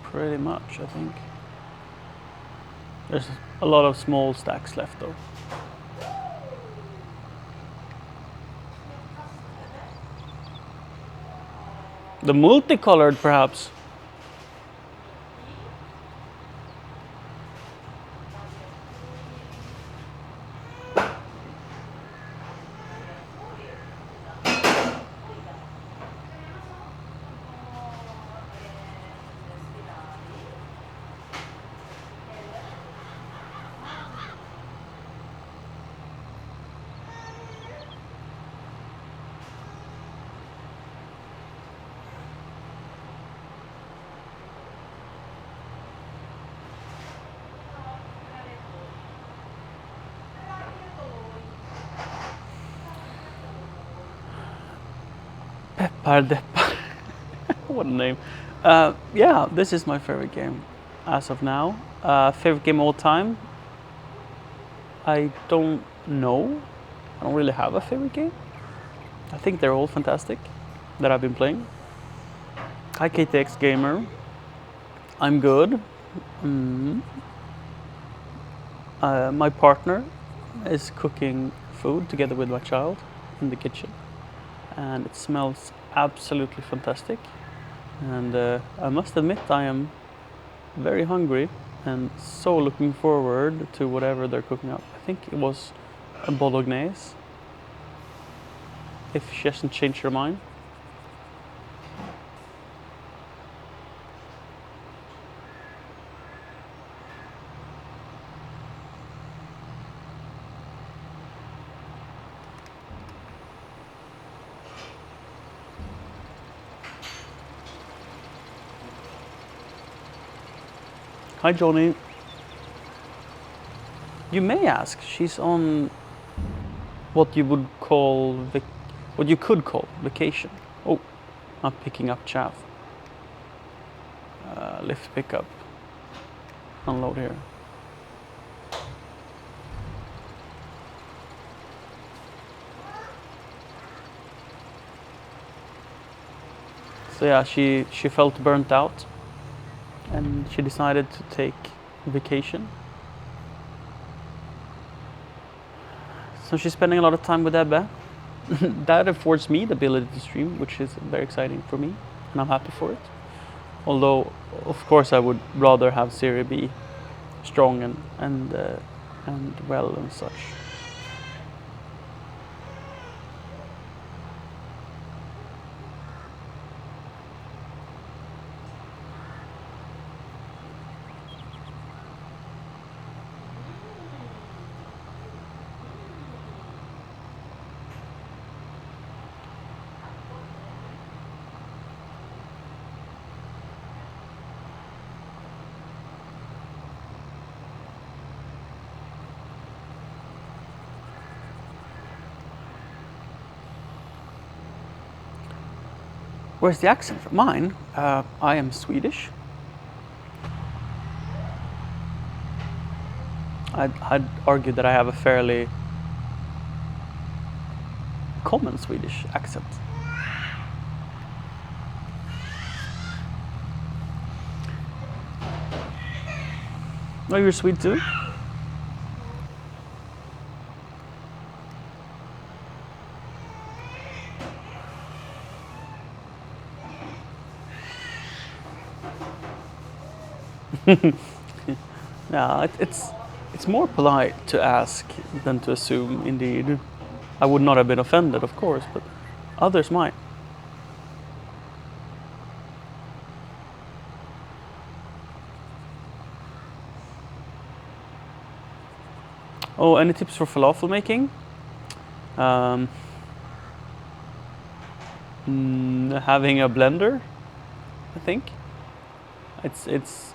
[SPEAKER 2] Pretty much, I think. There's a lot of small stacks left though. The multicolored, perhaps. Pardeppa. What a name. Yeah, this is my favorite game as of now. Favorite game all time? I don't know. I don't really have a favorite game. I think they're all fantastic that I've been playing. Hi KTX Gamer. I'm good. My partner is cooking food together with my child in the kitchen, and it smells absolutely fantastic. And I must admit I am very hungry and so looking forward to whatever they're cooking up. I think it was a bolognese, if she hasn't changed her mind. Hi Johnny. You may ask, she's on what you would call, what you could call vacation. Oh, I'm picking up chaff. Lift pickup. Unload here. So yeah, she felt burnt out, and she decided to take vacation. So she's spending a lot of time with Ebbe. That affords me the ability to stream, which is very exciting for me, and I'm happy for it. Although, of course, I would rather have Siri be strong and well and such. Where's the accent from? Mine? I am Swedish. I'd argue that I have a fairly common Swedish accent. Oh, you're Swede too? Yeah, it's more polite to ask than to assume, indeed. I would not have been offended, of course, but others might. Oh, any tips for falafel making? Having a blender, I think. It's.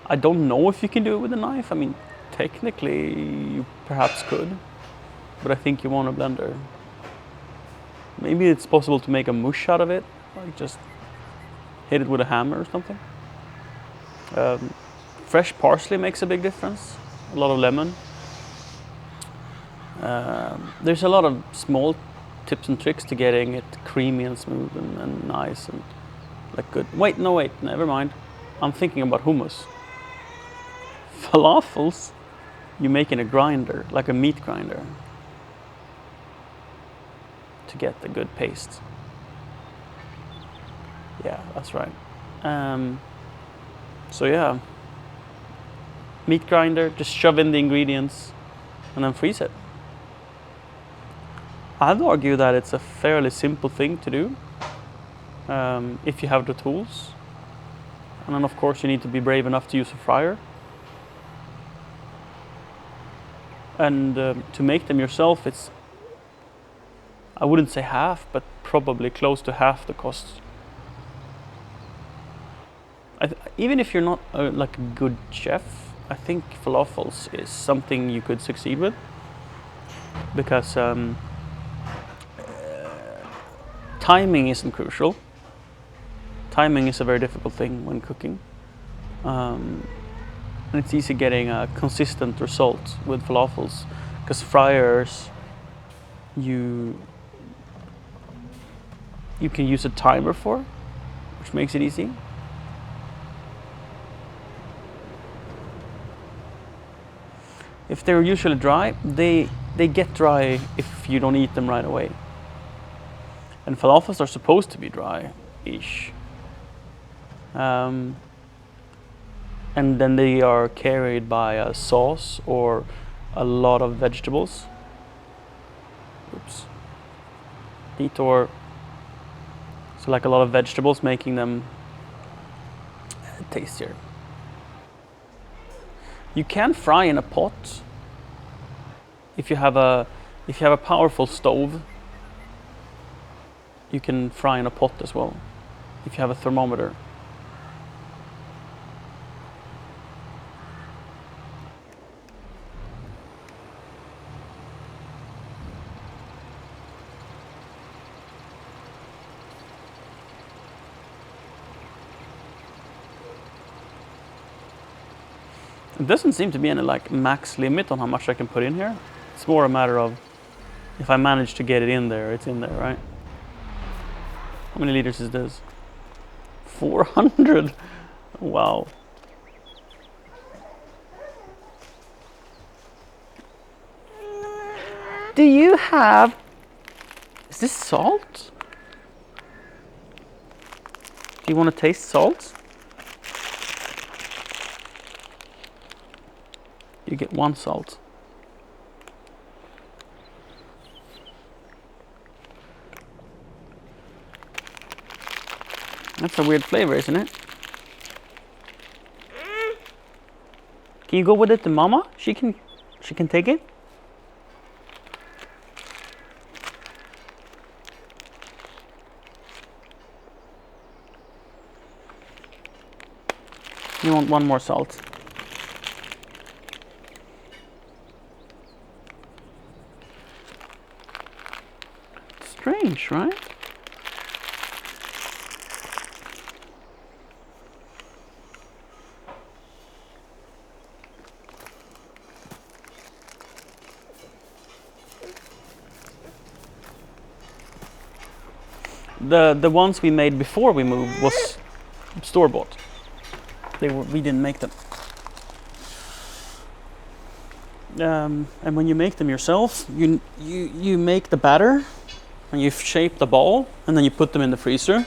[SPEAKER 2] I don't know if you can do it with a knife. I mean, technically, you perhaps could, but I think you want a blender. Maybe it's possible to make a mush out of it, like just hit it with a hammer or something. Fresh parsley makes a big difference. A lot of lemon. There's a lot of small tips and tricks to getting it creamy and smooth and nice and like good. Wait, never mind. I'm thinking about hummus. Falafels, you make in a grinder, like a meat grinder, to get the good paste. Yeah, that's right. So yeah, meat grinder, just shove in the ingredients and then freeze it. I'd argue that it's a fairly simple thing to do if you have the tools. And then of course you need to be brave enough to use a fryer. And to make them yourself, it's, I wouldn't say half, but probably close to half the cost. Even if you're not like a good chef, I think falafels is something you could succeed with, because timing isn't crucial. Timing is a very difficult thing when cooking. And it's easy getting a consistent result with falafels, because fryers, you can use a timer for, which makes it easy. If they're usually dry, they get dry if you don't eat them right away. And falafels are supposed to be dry-ish. and then they are carried by a sauce or a lot of vegetables. Oops. Detour. So like a lot of vegetables, making them tastier. You can fry in a pot if you have a powerful stove. You can fry in a pot as well if you have a thermometer. It doesn't seem to be any like max limit on how much I can put in here. It's more a matter of if I manage to get it in there, it's in there, right? How many liters is this? 400. Wow. Do you have... Is this salt? Do you want to taste salt? You get 1 salt. That's a weird flavor, isn't it? Can you go with it to Mama? She can take it. You want 1 more salt? Strange, right? The ones we made before we moved was store-bought. We didn't make them. And when you make them yourself, you make the batter and you shape the ball and then you put them in the freezer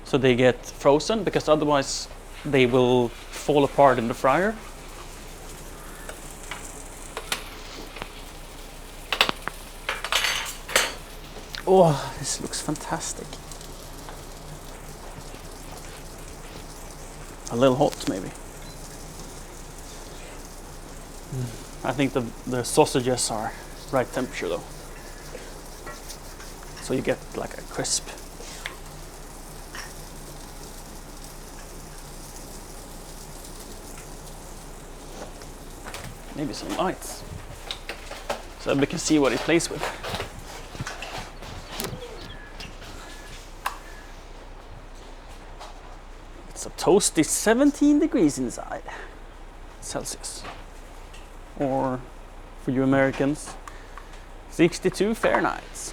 [SPEAKER 2] so they get frozen, because otherwise they will fall apart in the fryer. Oh, this looks fantastic. A little hot, maybe. I think the sausages are right temperature though. So you get like a crisp. Maybe some lights, so we can see what it plays with. It's a toasty 17 degrees inside Celsius, or for you Americans, 62 Fahrenheit. So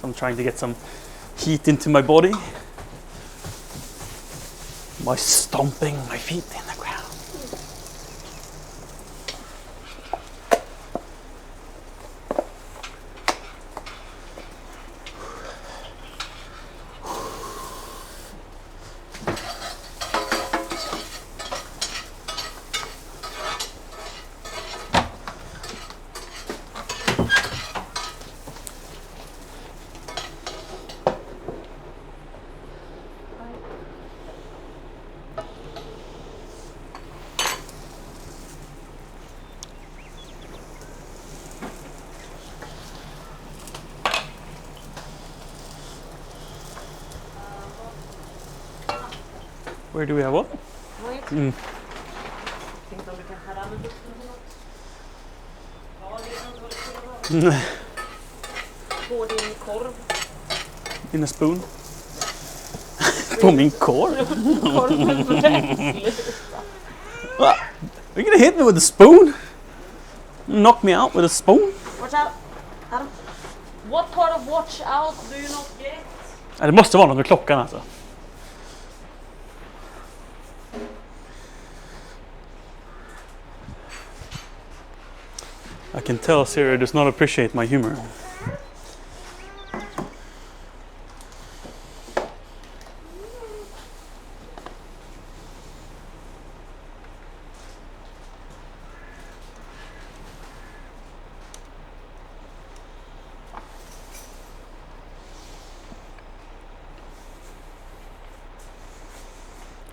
[SPEAKER 2] I'm trying to get some heat into my body by stomping my feet in the ground. Where do we have what? Mm.
[SPEAKER 3] På din korv.
[SPEAKER 2] In a spoon? På min korv? Are you gonna hit me with a spoon? Knock me out with a spoon?
[SPEAKER 3] Watch out. Adam. What part of watch out do you not get?
[SPEAKER 2] Ja, det måste vara något med klockan alltså. I can tell Siri does not appreciate my humor.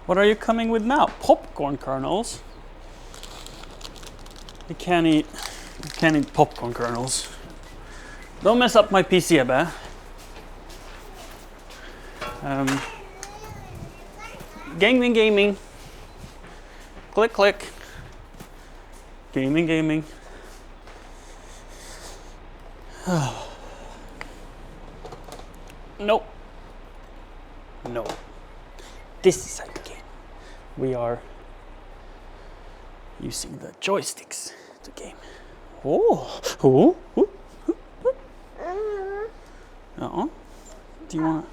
[SPEAKER 2] What are you coming with now? Popcorn kernels? You can't eat popcorn kernels. Don't mess up my PC, Ebba. Gaming. Click. Gaming. Nope. No. This is how you game. We are using the joysticks to game. Oh. Do you want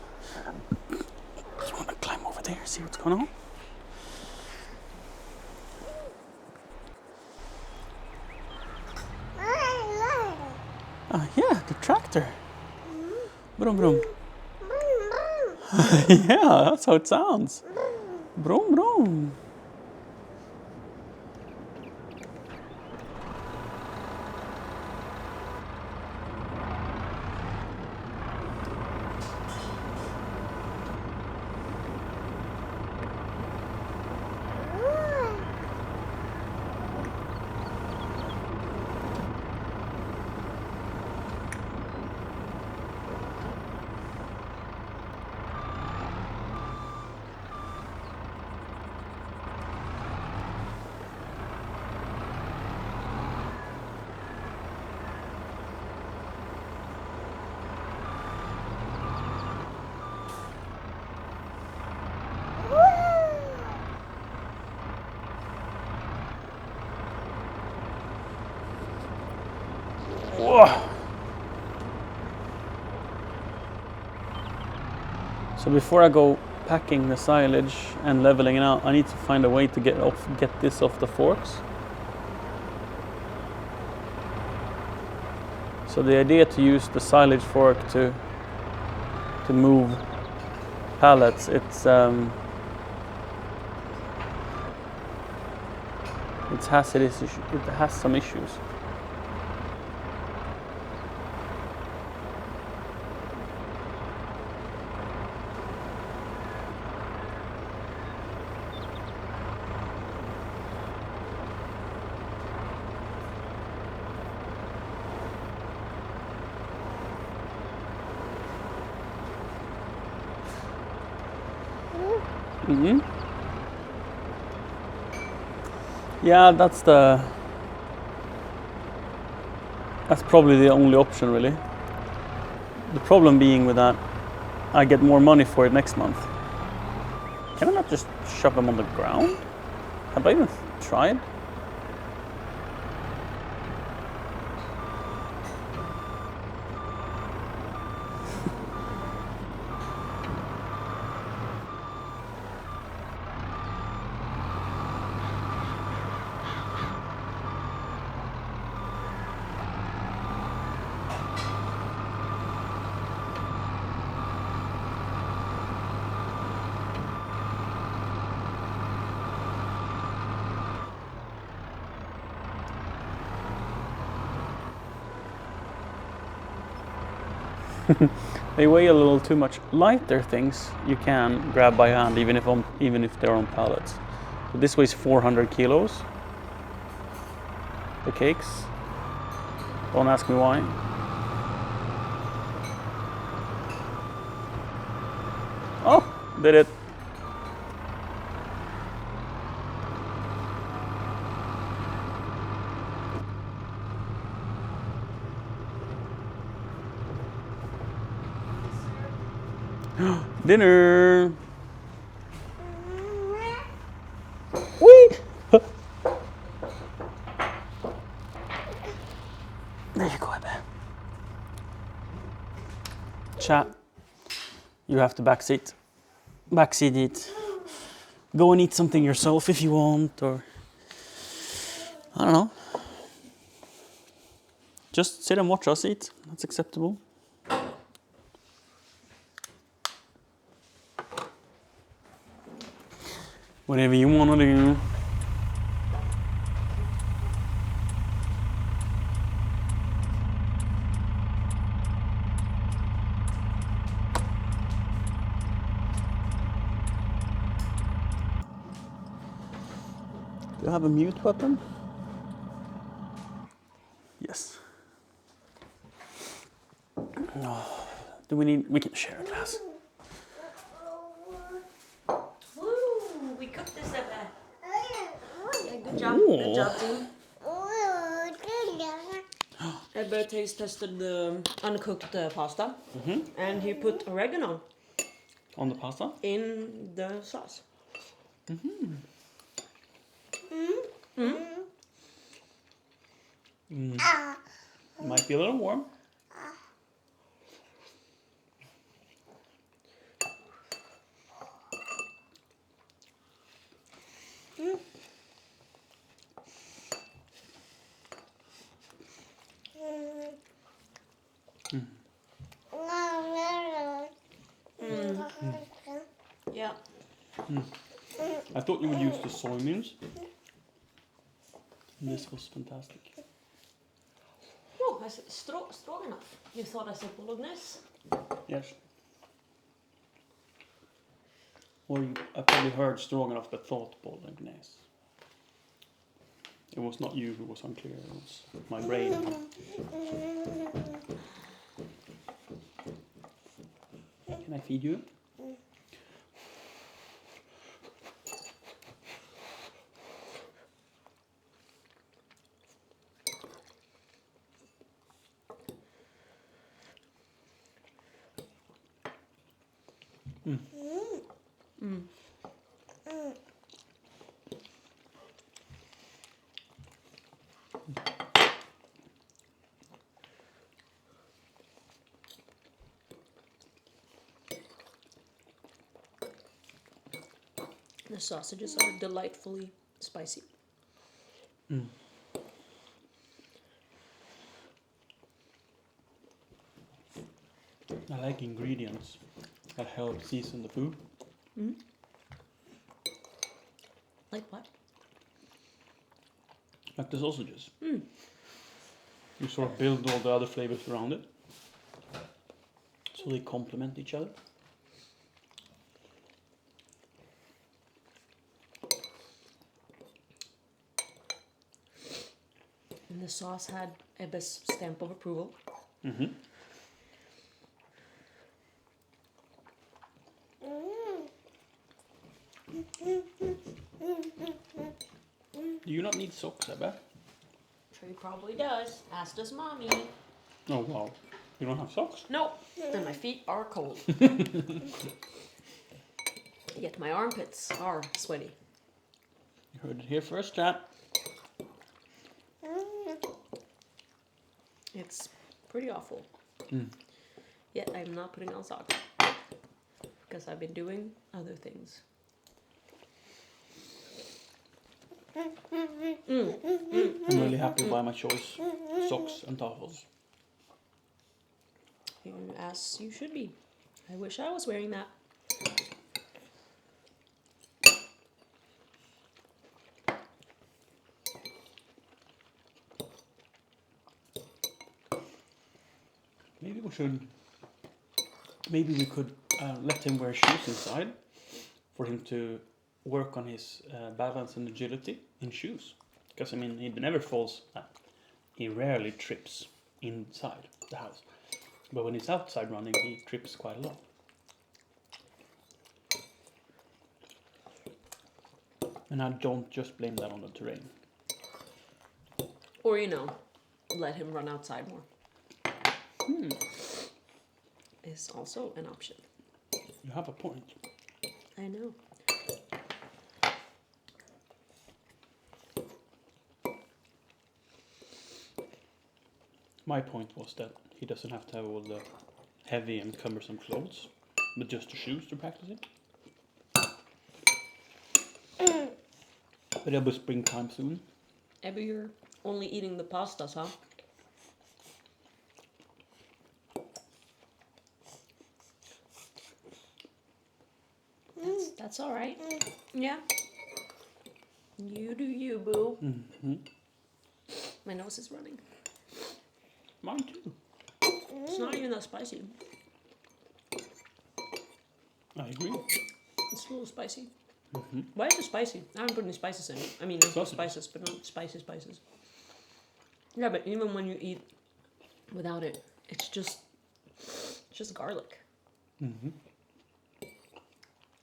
[SPEAKER 2] to climb over there, see what's going on? Yeah, the tractor. Brum. Yeah, that's how it sounds. Brum. Whoa. So before I go packing the silage and leveling it out, I need to find a way to get this off the forks. So the idea to use the silage fork to move pallets, it has some issues. Yeah, that's probably the only option, really. The problem being with that, I get more money for it next month. Can I not just shove them on the ground? Have I even tried? They weigh a little too much. Lighter things you can grab by hand, even if they're on pallets. So this weighs 400 kilos. The cakes. Don't ask me why. Oh, did it. Dinner. Whee! There you go, Ebbe. Chat. You have the backseat it. Go and eat something yourself if you want, or I don't know. Just sit and watch us eat. That's acceptable. Whatever you want to do. Do you have a mute button? Yes. Do we need? We can share a glass.
[SPEAKER 3] Woo! We cooked this at that. Yeah, good job. Good job, team. Ebbe taste tested the uncooked pasta, and he put oregano
[SPEAKER 2] On the pasta?
[SPEAKER 3] in the sauce.
[SPEAKER 2] Might be a little warm.
[SPEAKER 3] Yeah.
[SPEAKER 2] I thought you would use the soy mince. This was fantastic.
[SPEAKER 3] Oh, I said stroganoff. You thought I said bolognese?
[SPEAKER 2] Yes. Or I probably heard stroganoff but thought bolognese. It was not you who was unclear, it was my brain. Can I feed you?
[SPEAKER 3] The sausages are delightfully spicy.
[SPEAKER 2] I like ingredients that help season the food.
[SPEAKER 3] Like what?
[SPEAKER 2] Like the sausages. You sort of build all the other flavors around it. So they complement each other.
[SPEAKER 3] And the sauce had Ebbe's stamp of approval.
[SPEAKER 2] Do you not need socks, Ebba?
[SPEAKER 3] Sure he probably does. As does mommy.
[SPEAKER 2] Oh wow. You don't have socks?
[SPEAKER 3] No, and my feet are cold. Yet my armpits are sweaty.
[SPEAKER 2] You heard it here first, chat.
[SPEAKER 3] It's pretty awful. Yet I'm not putting on socks. Because I've been doing other things.
[SPEAKER 2] I'm really happy by my choice. Socks and towels.
[SPEAKER 3] As you should be. I wish I was wearing that.
[SPEAKER 2] Maybe we could let him wear shoes inside for him to work on his balance and agility in shoes. Because I mean, he never falls. He rarely trips inside the house, but when he's outside running, he trips quite a lot. And I don't just blame that on the terrain.
[SPEAKER 3] Or, let him run outside more. Is also an option.
[SPEAKER 2] You have a point.
[SPEAKER 3] I know.
[SPEAKER 2] My point was that he doesn't have to have all the heavy and cumbersome clothes, but just the shoes to practice it. But it'll be springtime soon.
[SPEAKER 3] Ebbe, you're only eating the pastas, huh? That's all right. Yeah. You do you, boo. My nose is running.
[SPEAKER 2] Mine too.
[SPEAKER 3] It's not even that spicy.
[SPEAKER 2] I agree.
[SPEAKER 3] It's a little spicy. Why is it spicy? I haven't put any spices in it. I mean, not
[SPEAKER 2] Sausages.
[SPEAKER 3] spices, but not spices. Yeah, but even when you eat without it, it's just garlic.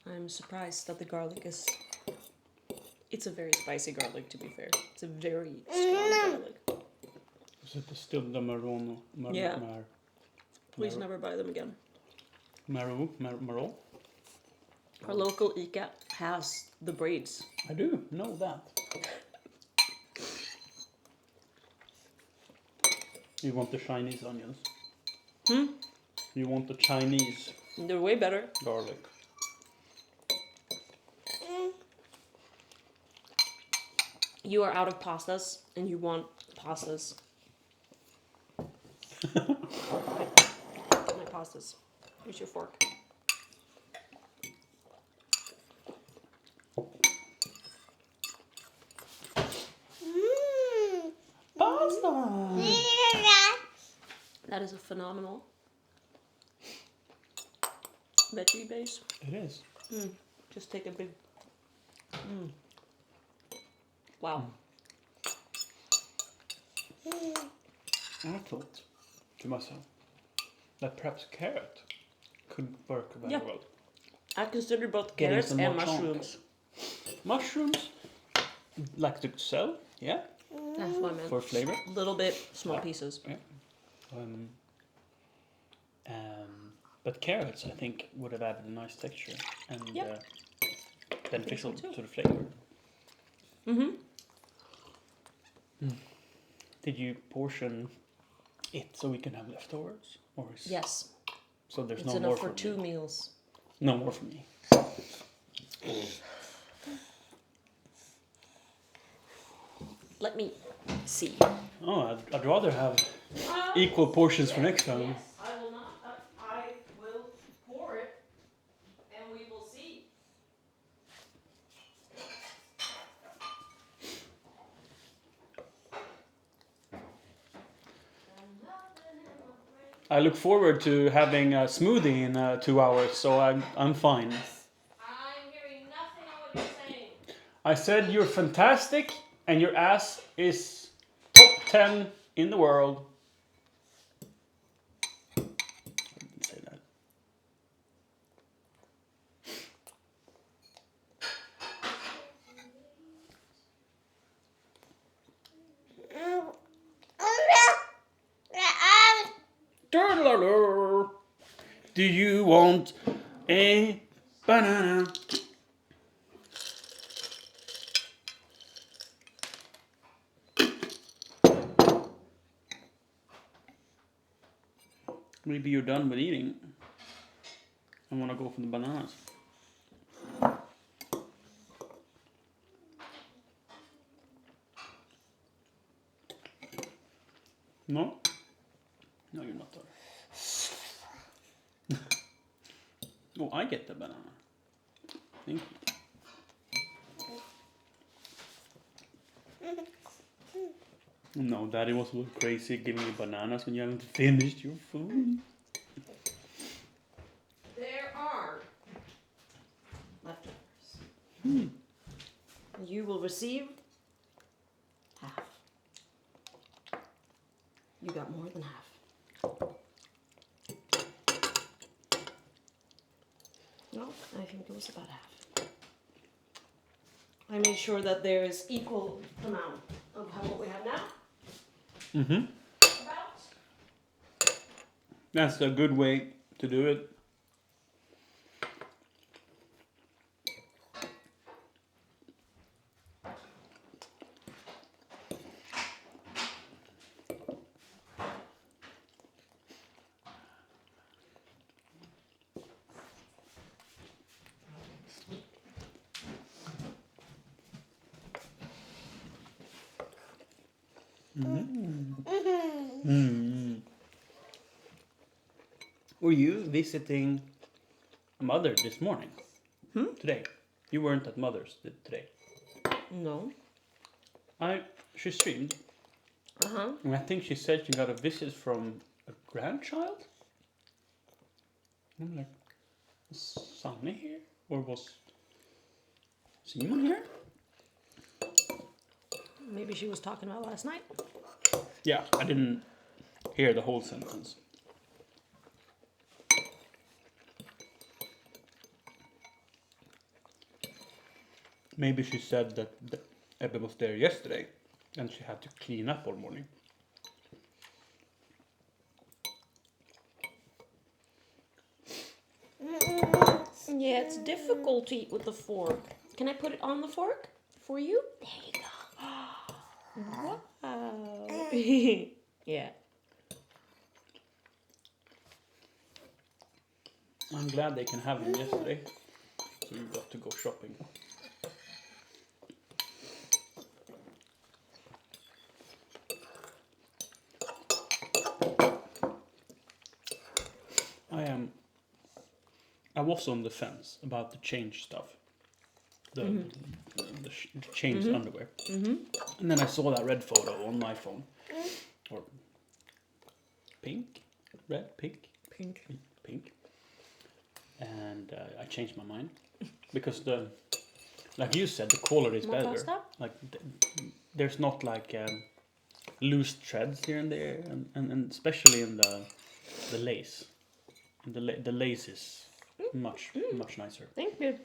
[SPEAKER 3] I'm surprised that the garlic is... It's a very spicy garlic, to be fair. It's a very strong garlic.
[SPEAKER 2] Is it still the Marono?
[SPEAKER 3] Yeah. Please never buy them again.
[SPEAKER 2] Marol?
[SPEAKER 3] Our local ICA has the braids.
[SPEAKER 2] I do know that. You want the Chinese onions? You want the Chinese
[SPEAKER 3] They're way better.
[SPEAKER 2] garlic?
[SPEAKER 3] You are out of pastas and you want pastas. My pastas. Here's your fork.
[SPEAKER 2] Pasta!
[SPEAKER 3] That is a phenomenal veggie base.
[SPEAKER 2] It is.
[SPEAKER 3] Just take a big... Wow.
[SPEAKER 2] I thought to myself that perhaps carrot could work very
[SPEAKER 3] Yeah.
[SPEAKER 2] well.
[SPEAKER 3] I consider both
[SPEAKER 2] Getting
[SPEAKER 3] carrots
[SPEAKER 2] some
[SPEAKER 3] and
[SPEAKER 2] more
[SPEAKER 3] mushrooms.
[SPEAKER 2] Mushrooms, like to sell, yeah,
[SPEAKER 3] That's what I meant.
[SPEAKER 2] for flavor.
[SPEAKER 3] A little bit, small pieces.
[SPEAKER 2] But carrots, I think, would have added a nice texture and
[SPEAKER 3] Yep.
[SPEAKER 2] beneficial
[SPEAKER 3] so too.
[SPEAKER 2] to the flavor.
[SPEAKER 3] Mm-hmm.
[SPEAKER 2] Did you portion it so we can have leftovers, or is
[SPEAKER 3] Yes.
[SPEAKER 2] so there's
[SPEAKER 3] It's
[SPEAKER 2] no more
[SPEAKER 3] enough for 2
[SPEAKER 2] me?
[SPEAKER 3] meals.
[SPEAKER 2] No more for me.
[SPEAKER 3] Let me see.
[SPEAKER 2] Oh, I'd rather have equal portions for next time.
[SPEAKER 3] Yes, I will not. I will pour it, and we will see.
[SPEAKER 2] I look forward to having a smoothie in 2 hours, so I'm fine.
[SPEAKER 3] I'm hearing nothing of what you're saying.
[SPEAKER 2] I said you're fantastic, and your ass is top 10 in the world. I didn't say that. Do you want a banana? Maybe you're done with eating. I want to go for the bananas. No? No, you're not done. Oh, I get the banana. Thank you. No, Daddy was a little crazy giving you bananas when you haven't finished your food.
[SPEAKER 3] There are leftovers. You will receive half. You got more than half. No, I think it was about half. I made sure that there is equal amount of what we have now.
[SPEAKER 2] Mm-hmm.
[SPEAKER 3] About.
[SPEAKER 2] That's a good way to do it. Were you visiting Mother this morning? Today? You weren't at Mother's today.
[SPEAKER 3] No.
[SPEAKER 2] She streamed,
[SPEAKER 3] Uh-huh.
[SPEAKER 2] and I think she said she got a visit from a grandchild. I'm like, was Sanne here? Or was Simon here?
[SPEAKER 3] Maybe she was talking about last night.
[SPEAKER 2] Yeah, I didn't hear the whole sentence. Maybe she said that Ebbe was there yesterday and she had to clean up all morning.
[SPEAKER 3] Yeah, it's difficult to eat with the fork. Can I put it on the fork for you? There you go. Wow. Yeah.
[SPEAKER 2] I'm glad they can have them yesterday, so you got to go shopping. I was on the fence about the change stuff, the changed underwear, and then I saw that red photo on my phone, or pink, red, pink, and I changed my mind because like you said, the quality is
[SPEAKER 3] More
[SPEAKER 2] better.
[SPEAKER 3] pasta?
[SPEAKER 2] Like there's not like loose threads here and there, and especially in the lace. And the lace is much nicer.
[SPEAKER 3] Thank you.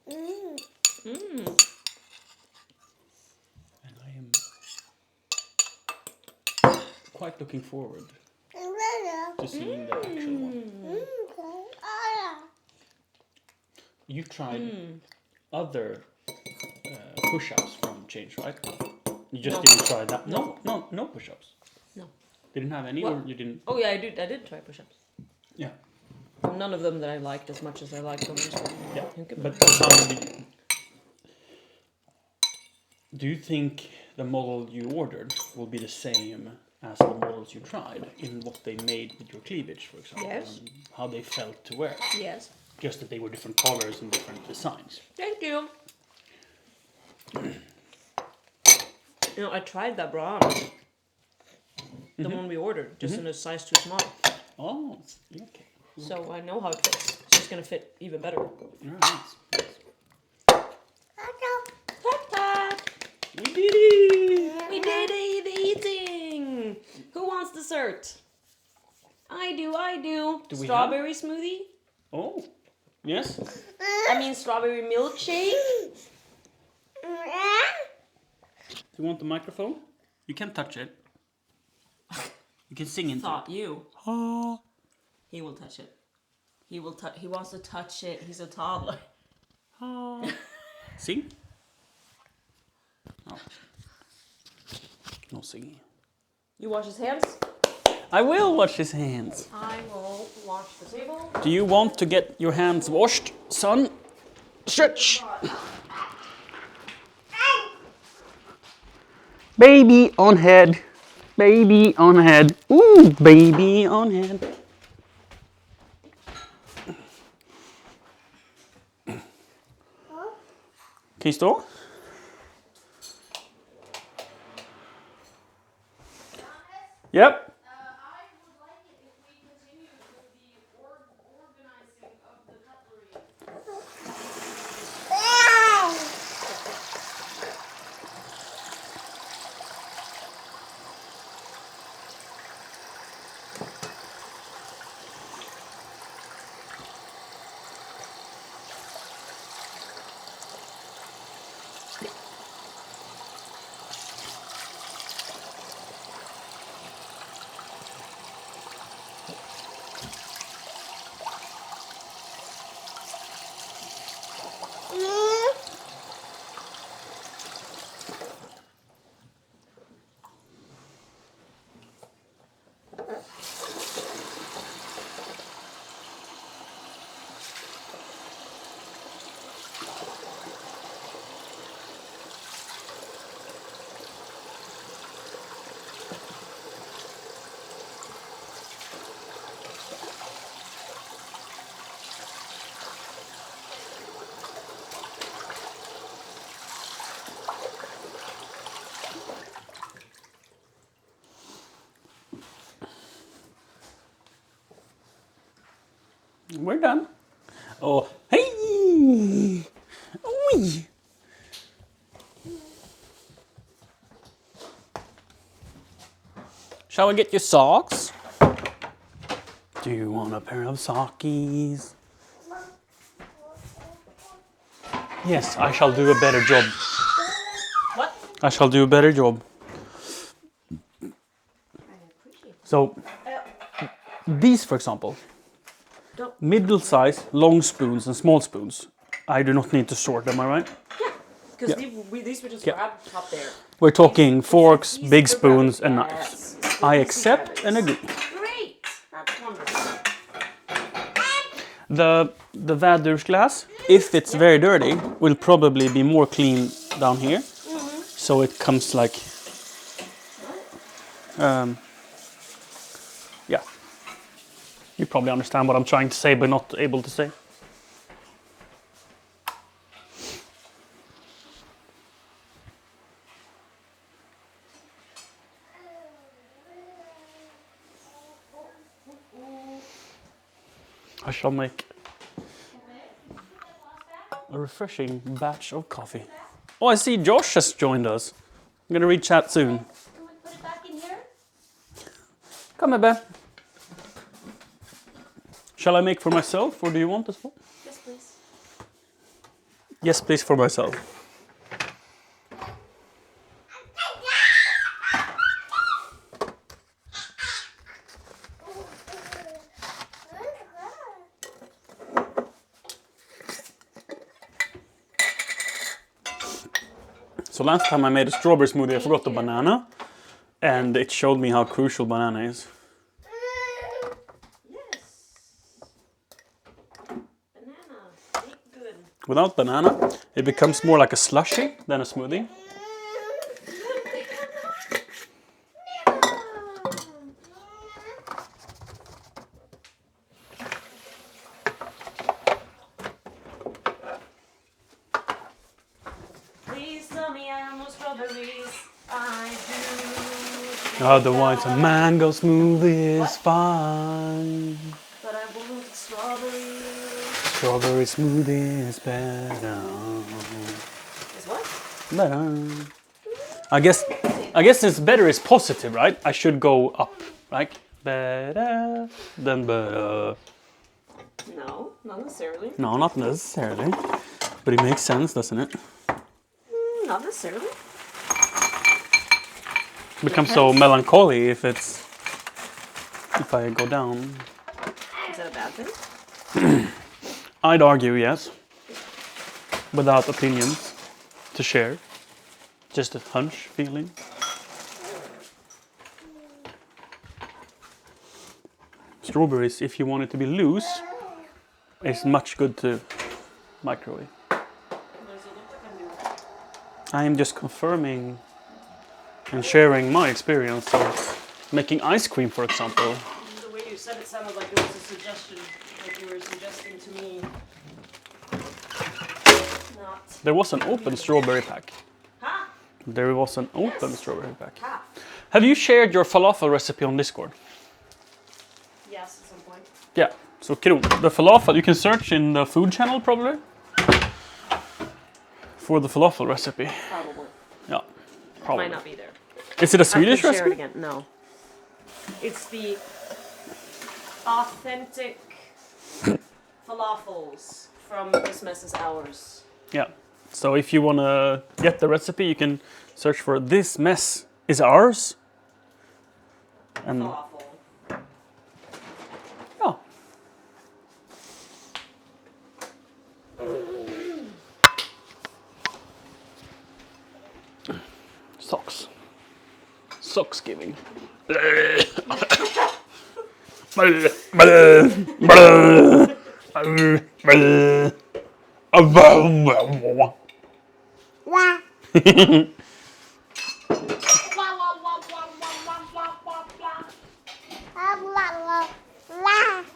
[SPEAKER 2] And I am quite looking forward to seeing the actual one. You tried other push-ups from Change, right? You just didn't try that. No push-ups.
[SPEAKER 3] No.
[SPEAKER 2] Didn't have any,
[SPEAKER 3] What?
[SPEAKER 2] or you didn't?
[SPEAKER 3] Oh yeah, I did try push-ups.
[SPEAKER 2] Yeah.
[SPEAKER 3] None of them that I liked as much as I liked them.
[SPEAKER 2] Yeah.
[SPEAKER 3] Think about
[SPEAKER 2] But
[SPEAKER 3] it.
[SPEAKER 2] how did you? Do you think the model you ordered will be the same as the models you tried in what they made with your cleavage, for example?
[SPEAKER 3] Yes.
[SPEAKER 2] And how they felt to wear?
[SPEAKER 3] Yes.
[SPEAKER 2] Just that they were different colors and different designs.
[SPEAKER 3] Thank you. You know, I tried that bra, the one we ordered, just in a size too small.
[SPEAKER 2] Oh, okay.
[SPEAKER 3] So I know how it fits. It's just gonna fit even better.
[SPEAKER 2] Nice.
[SPEAKER 3] Ta-ta!
[SPEAKER 2] We did it!
[SPEAKER 3] We did the eating! Who wants dessert? I do.
[SPEAKER 2] Do we
[SPEAKER 3] Strawberry smoothie?
[SPEAKER 2] Oh, yes.
[SPEAKER 3] I mean strawberry milkshake?
[SPEAKER 2] Do you want the microphone? You can touch it. You can sing into
[SPEAKER 3] Thought
[SPEAKER 2] it.
[SPEAKER 3] you.
[SPEAKER 2] Oh.
[SPEAKER 3] He will touch it. He wants to touch it. He's a toddler.
[SPEAKER 2] Oh. Sing? Oh. No singing.
[SPEAKER 3] You wash his hands?
[SPEAKER 2] I will wash his hands.
[SPEAKER 3] I will wash the table.
[SPEAKER 2] Do you want to get your hands washed, son? Stretch. Baby on head. Baby on head. Ooh, baby on head. Kan you stå? Yep. We're done. Oh, hey! Wee! Shall we get you socks? Do you want a pair of sockies? Yes, I shall do a better job.
[SPEAKER 3] What?
[SPEAKER 2] I shall do a better job. So, these, for example, middle size, long spoons and small spoons. I do not need to sort them, am I right?
[SPEAKER 3] Yeah, because these were just grabbed up there.
[SPEAKER 2] We're talking forks,
[SPEAKER 3] Easy
[SPEAKER 2] big
[SPEAKER 3] to
[SPEAKER 2] spoons,
[SPEAKER 3] grab.
[SPEAKER 2] and
[SPEAKER 3] Yes.
[SPEAKER 2] knives.
[SPEAKER 3] It's
[SPEAKER 2] I
[SPEAKER 3] easy
[SPEAKER 2] accept
[SPEAKER 3] grab
[SPEAKER 2] and
[SPEAKER 3] it.
[SPEAKER 2] agree.
[SPEAKER 3] Great! That's wonderful.
[SPEAKER 2] The Vädursglass, if it's very dirty, will probably be more clean down here. So it comes like, yeah. You probably understand what I'm trying to say, but not able to say. I shall make a refreshing batch of coffee. Oh, I see Josh has joined us. I'm gonna read chat soon.
[SPEAKER 3] You want to put it back in here?
[SPEAKER 2] Come here, Ben. Shall I make for myself, or do you want as well?
[SPEAKER 3] Yes, please.
[SPEAKER 2] Yes, please, for myself. So last time I made a strawberry smoothie, I forgot the banana, and it showed me how crucial banana is.
[SPEAKER 3] Yes. Banana. Make good.
[SPEAKER 2] Without banana, it becomes more like a slushy than a smoothie.
[SPEAKER 3] Please tell me I have no strawberries. I do.
[SPEAKER 2] Otherwise, a mango smoothie is fine.
[SPEAKER 3] But I want strawberries.
[SPEAKER 2] Strawberry smoothie is better.
[SPEAKER 3] Is what?
[SPEAKER 2] Better. I guess since better is positive, right? I should go up, right? Better than better.
[SPEAKER 3] No, not necessarily.
[SPEAKER 2] No, not necessarily. But it makes sense, doesn't it?
[SPEAKER 3] Not necessarily.
[SPEAKER 2] It becomes so melancholy if I go down.
[SPEAKER 3] Is that a bad thing?
[SPEAKER 2] I'd argue yes. Without opinions to share. Just a hunch feeling. Strawberries, if you want it to be loose, is much good to microwave. I am just confirming and sharing my experience of making ice cream, for example.
[SPEAKER 3] The way you said it sounded like it was a suggestion, like you were suggesting to me. Not.
[SPEAKER 2] There was an open strawberry pack.
[SPEAKER 3] Huh?
[SPEAKER 2] There was an open strawberry pack.
[SPEAKER 3] Half.
[SPEAKER 2] Have you shared your falafel recipe on Discord?
[SPEAKER 3] Yes, at some point.
[SPEAKER 2] Yeah. So Kiro, the falafel, you can search in the food channel probably for the falafel recipe.
[SPEAKER 3] Probably.
[SPEAKER 2] Yeah. Probably.
[SPEAKER 3] Might not be there.
[SPEAKER 2] Is it a
[SPEAKER 3] I can
[SPEAKER 2] Swedish
[SPEAKER 3] share
[SPEAKER 2] recipe?
[SPEAKER 3] it again. No. It's the authentic falafels from This Mess is Ours.
[SPEAKER 2] Yeah. So if you want to get the recipe, you can search for This Mess is Ours. And
[SPEAKER 3] Falafel.
[SPEAKER 2] yeah. Socks. Socks giving.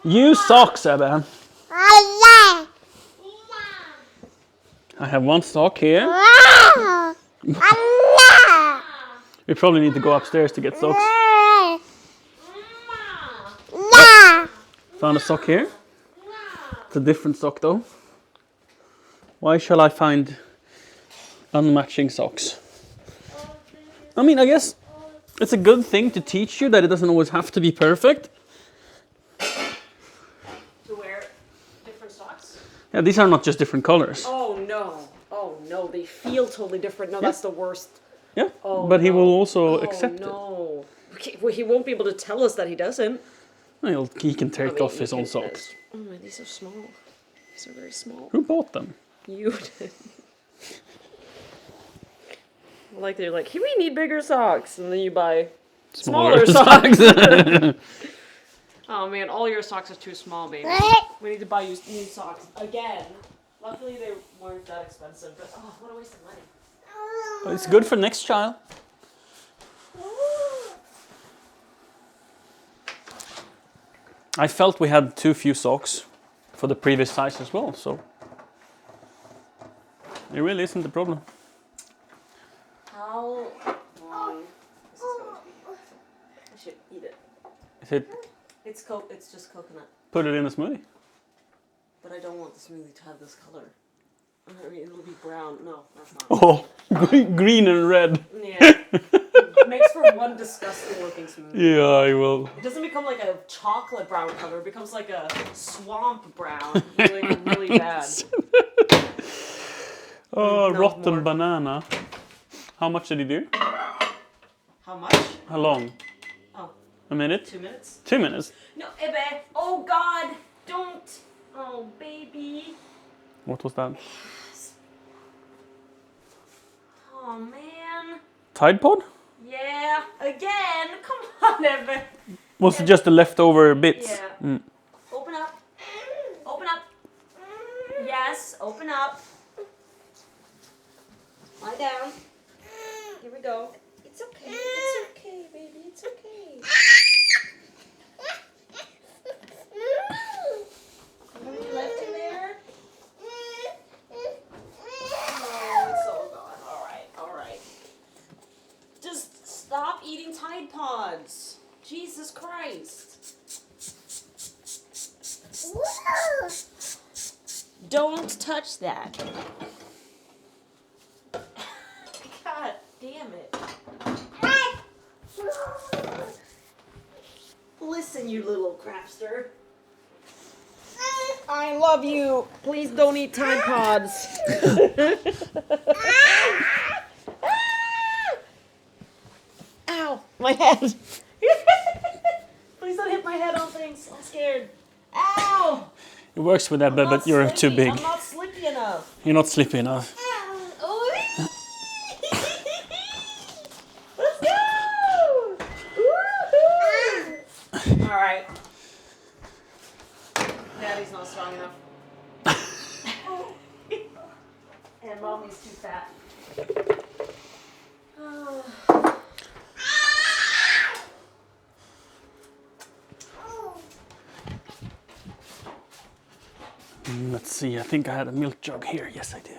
[SPEAKER 2] You socks, Ebba. I have one sock here. We probably need to go upstairs to get socks. Found a sock here. It's a different sock though. Why shall I find unmatching socks? I mean, I guess it's a good thing to teach you that it doesn't always have to be perfect.
[SPEAKER 3] To wear different socks?
[SPEAKER 2] Yeah, these are not just different colors.
[SPEAKER 3] Oh no, they feel totally different. No, that's the worst.
[SPEAKER 2] Yeah,
[SPEAKER 3] Oh,
[SPEAKER 2] but he
[SPEAKER 3] no.
[SPEAKER 2] will also accept it.
[SPEAKER 3] No. Okay, well, he won't be able to tell us that he doesn't.
[SPEAKER 2] He can take off his own
[SPEAKER 3] can-
[SPEAKER 2] socks.
[SPEAKER 3] Oh my, these are small. These are very small.
[SPEAKER 2] Who bought them?
[SPEAKER 3] You did. Like they're like, we need bigger socks, and then you buy smaller socks. Oh man, all your socks are too small, baby. We need to buy you new socks again. Luckily they weren't that expensive, but oh, what a waste of money.
[SPEAKER 2] Well, it's good for next child. I felt we had too few socks for the previous size as well, so it really isn't a problem.
[SPEAKER 3] How long is this going to be? I should eat it.
[SPEAKER 2] Is it
[SPEAKER 3] It's just coconut,
[SPEAKER 2] put it in a smoothie?
[SPEAKER 3] but I don't want the smoothie to have this color. I mean, it'll be brown. No, that's not.
[SPEAKER 2] Oh, green and red.
[SPEAKER 3] Yeah. It makes for one disgusting looking smoothie.
[SPEAKER 2] Yeah, I will.
[SPEAKER 3] It doesn't become like a chocolate brown color. It becomes like a swamp brown. Really, really bad.
[SPEAKER 2] Oh,
[SPEAKER 3] No,
[SPEAKER 2] rotten
[SPEAKER 3] more.
[SPEAKER 2] banana. How much did he do?
[SPEAKER 3] How much?
[SPEAKER 2] How long?
[SPEAKER 3] Oh,
[SPEAKER 2] A minute?
[SPEAKER 3] 2 minutes?
[SPEAKER 2] 2 minutes?
[SPEAKER 3] No, Ebe. Oh, God. Don't. Oh, baby.
[SPEAKER 2] What was that?
[SPEAKER 3] Oh, man.
[SPEAKER 2] Tide Pod?
[SPEAKER 3] Yeah. Again. Come on, Ebe.
[SPEAKER 2] Was it just the leftover bits?
[SPEAKER 3] Yeah.
[SPEAKER 2] Mm.
[SPEAKER 3] Open up. Open up. Yes, open up. Lie down. Here we go. It's okay. It's okay, baby. It's okay. Have you left him there? Oh, it's all gone. All right. Just stop eating Tide Pods. Jesus Christ. Don't touch that. God damn it. Listen, you little crapster. I love you. Please don't eat Tide Pods. Ow, my head. Please don't hit my head on things. I'm scared. Ow!
[SPEAKER 2] It works with that,
[SPEAKER 3] I'm
[SPEAKER 2] but
[SPEAKER 3] not
[SPEAKER 2] you're
[SPEAKER 3] slippy.
[SPEAKER 2] too big.
[SPEAKER 3] I'm not slippy enough.
[SPEAKER 2] You're not sleepy enough.
[SPEAKER 3] Let's go! Woohoo! All right. Daddy's not strong enough. And mommy's too fat.
[SPEAKER 2] Let's see, I think I had a milk jug here. Yes, I did.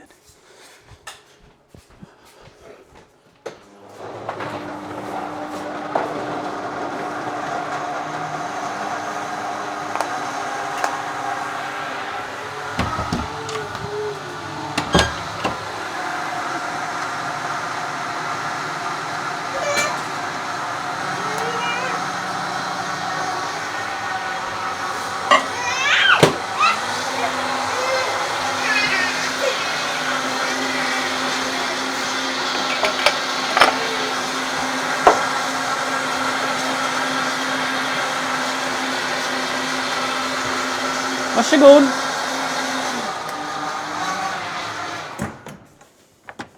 [SPEAKER 2] Varsågod!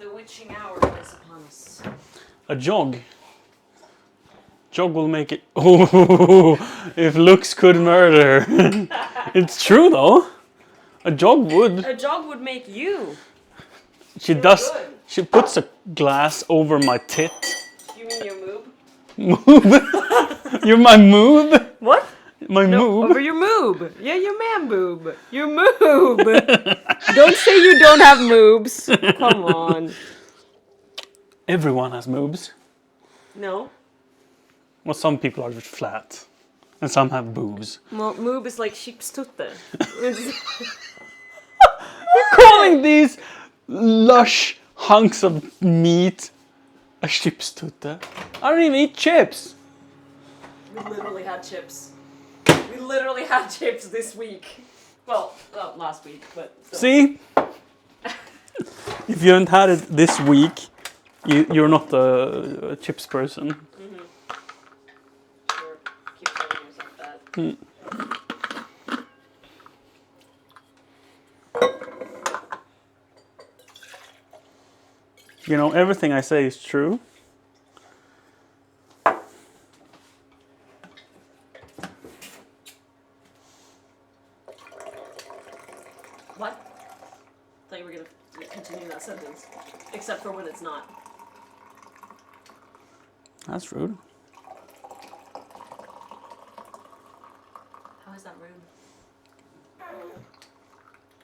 [SPEAKER 3] The witching hour is upon us.
[SPEAKER 2] A jog. Jog will make it. Oh, if looks could murder. It's true though. A jog would.
[SPEAKER 3] A jog would make you.
[SPEAKER 2] She
[SPEAKER 3] You're
[SPEAKER 2] does.
[SPEAKER 3] good.
[SPEAKER 2] She puts a glass over my tit.
[SPEAKER 3] You mean your moob?
[SPEAKER 2] Moob? You're my moob?
[SPEAKER 3] What?
[SPEAKER 2] My moob?
[SPEAKER 3] Over your moob. Yeah, your man boob. Your moob. Don't say you don't have moobs. Come on.
[SPEAKER 2] Everyone has moobs.
[SPEAKER 3] No.
[SPEAKER 2] Well, some people are just flat. And some have boobs.
[SPEAKER 3] Well, moob is like sheep's tutte.
[SPEAKER 2] Calling these lush hunks of meat a chips tutte. I don't even eat chips.
[SPEAKER 3] We literally had chips. We literally had chips this week. Well, last week, but... Still.
[SPEAKER 2] See? If you haven't had it this week, you're not a chips person.
[SPEAKER 3] Mm-hmm. Sure. Keep telling yourself that.
[SPEAKER 2] You know, everything I say is true.
[SPEAKER 3] What? I thought you were going to continue that sentence. Except for when it's not.
[SPEAKER 2] That's rude.
[SPEAKER 3] How is that rude?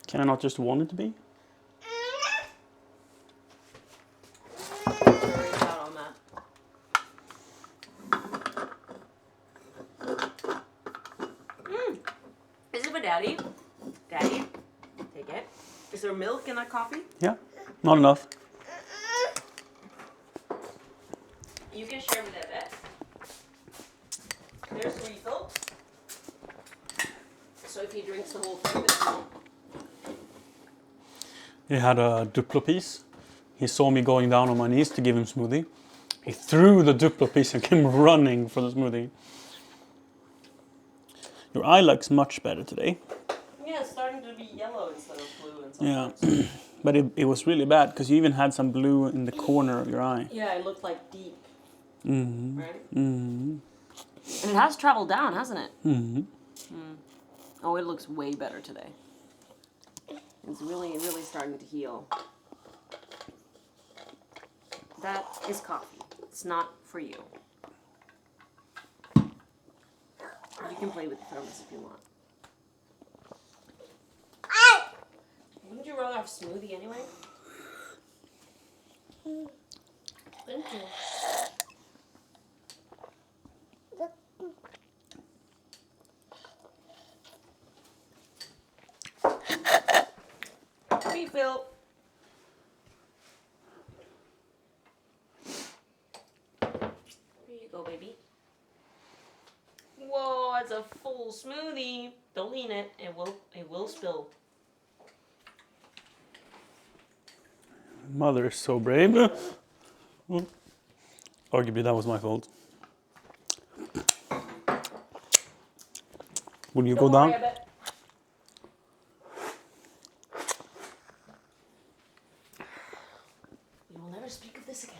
[SPEAKER 2] Can I not just want it to be?
[SPEAKER 3] Jury's out on that. Is it for Daddy? Daddy? Take it. Is there milk in that coffee?
[SPEAKER 2] Yeah, not enough.
[SPEAKER 3] You can share with Ebbe. There's refill. So if he drinks the whole thing, then he won't.
[SPEAKER 2] He had a Duplo piece. He saw me going down on my knees to give him smoothie. He threw the Duplo piece and came running for the smoothie. Your eye looks much better today.
[SPEAKER 3] Yeah, it's starting to be yellow instead of blue and stuff.
[SPEAKER 2] Yeah, but it was really bad because you even had some blue in the corner of your eye.
[SPEAKER 3] Yeah, it looked like deep.
[SPEAKER 2] Mm-hmm.
[SPEAKER 3] Right?
[SPEAKER 2] Mm-hmm.
[SPEAKER 3] And it has traveled down, hasn't it?
[SPEAKER 2] Mm-hmm.
[SPEAKER 3] Oh, it looks way better today. It's really, really starting to heal. That is coffee. It's not for you. You can play with the thermos if you want. Wouldn't you rather have smoothie anyway? Thank you. Refill. Here you go, baby. Whoa, it's a full smoothie. Don't lean it. It will spill.
[SPEAKER 2] Mother is so brave. Arguably that was my fault. Will you go
[SPEAKER 3] Don't
[SPEAKER 2] down?
[SPEAKER 3] worry, I bet. We will never speak of this again.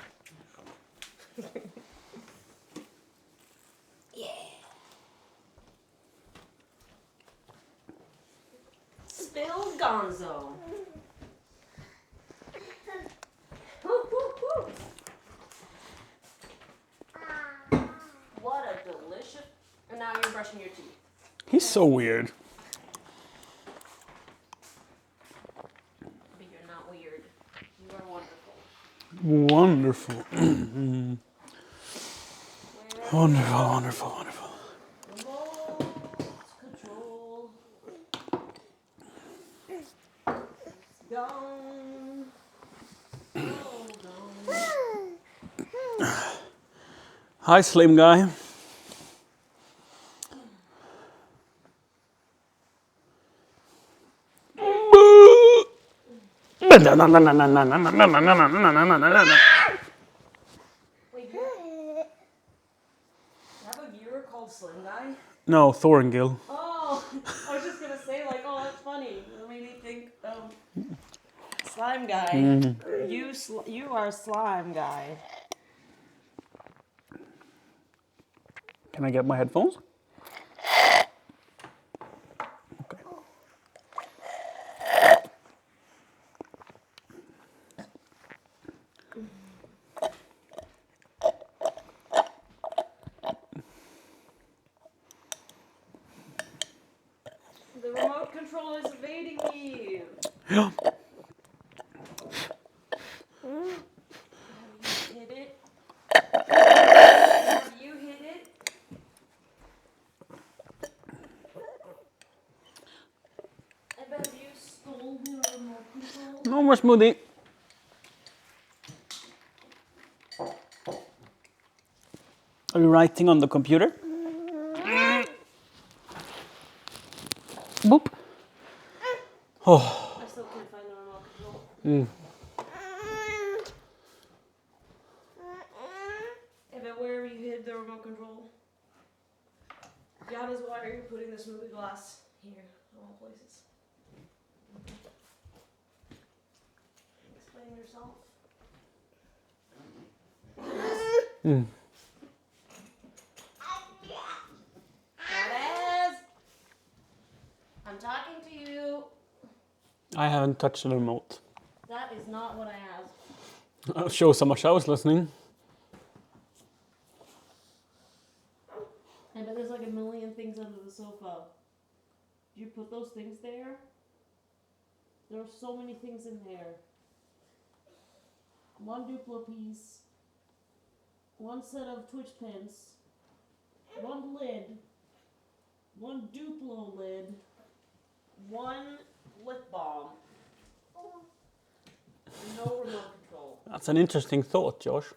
[SPEAKER 3] Yeah. Spill Gonzo. Woo, woo, woo. What a delicious... And now you're brushing your teeth.
[SPEAKER 2] He's so weird.
[SPEAKER 3] But you're not weird. You are wonderful.
[SPEAKER 2] Wonderful. Wonderful, wonderful, wonderful.
[SPEAKER 3] Remote control. Gone. Gone.
[SPEAKER 2] Hi, slim guy.
[SPEAKER 3] Wait, you have a viewer called Slim Guy?
[SPEAKER 2] No, Thorngill.
[SPEAKER 3] Oh, I was just gonna say like, oh, that's funny. It made me think, Slime Guy. You are Slime Guy.
[SPEAKER 2] Can I get my headphones? Okay.
[SPEAKER 3] The remote control is evading me.
[SPEAKER 2] Yeah.
[SPEAKER 3] Hit it. Have you hit it?
[SPEAKER 2] No more smoothie. Are you writing on the computer? Boop. Oh.
[SPEAKER 3] I still can't find the remote control. Evan, where you hid the remote control? God is why are you putting the smoothie glass here, of all places? Explain yourself. Goddess! I'm talking to you.
[SPEAKER 2] I haven't touched the remote.
[SPEAKER 3] That is not what I asked.
[SPEAKER 2] I'll show how much I was listening.
[SPEAKER 3] I bet there's like a million things under the sofa. Did you put those things there? There are so many things in there. One Duplo piece. One set of Twitch pins. One lid. One Duplo lid. One lip balm. And no remote control.
[SPEAKER 2] That's an interesting thought, Josh.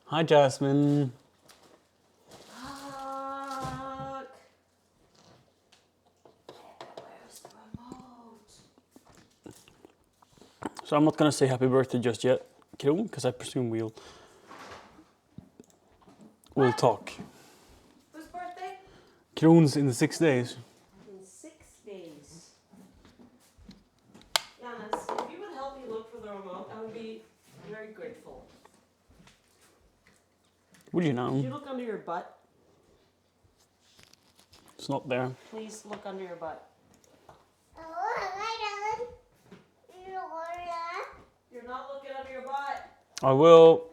[SPEAKER 2] Hi, Jasmine.
[SPEAKER 3] Fuck. Where's the remote?
[SPEAKER 2] So I'm not gonna say happy birthday just yet, Kron, because I presume we'll talk.
[SPEAKER 3] Whose birthday?
[SPEAKER 2] Kron's in 6 days.
[SPEAKER 3] In 6 days. Giannis, if you would help me look for the remote, I would be very grateful.
[SPEAKER 2] Would you
[SPEAKER 3] Did you
[SPEAKER 2] know?
[SPEAKER 3] look under your butt?
[SPEAKER 2] It's not there.
[SPEAKER 3] Please look under your butt. You're not looking under your butt.
[SPEAKER 2] I will.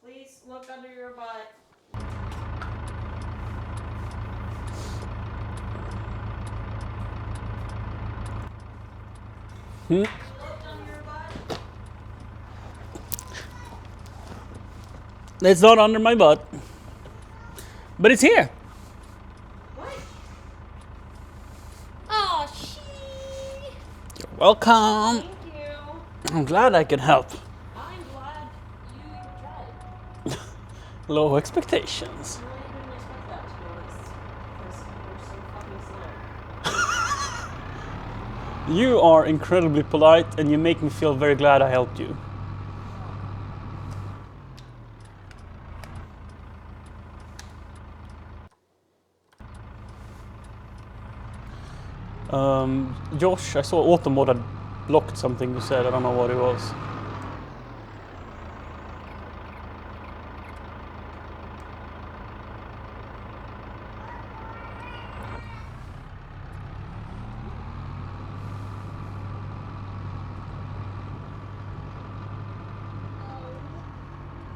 [SPEAKER 3] Please look under your butt.
[SPEAKER 2] Hmm?
[SPEAKER 3] Look under your butt.
[SPEAKER 2] It's not under my butt. But it's here.
[SPEAKER 3] What? Oh, she.
[SPEAKER 2] You're welcome.
[SPEAKER 3] Thank you.
[SPEAKER 2] I'm glad I could help.
[SPEAKER 3] I'm glad you even tried.
[SPEAKER 2] Low expectations.
[SPEAKER 3] I didn't expect that, to be honest. Because you're so fucking slow.
[SPEAKER 2] You are incredibly polite and you make me feel very glad I helped you. Josh, I saw Automod had blocked something you said. I don't know what it was.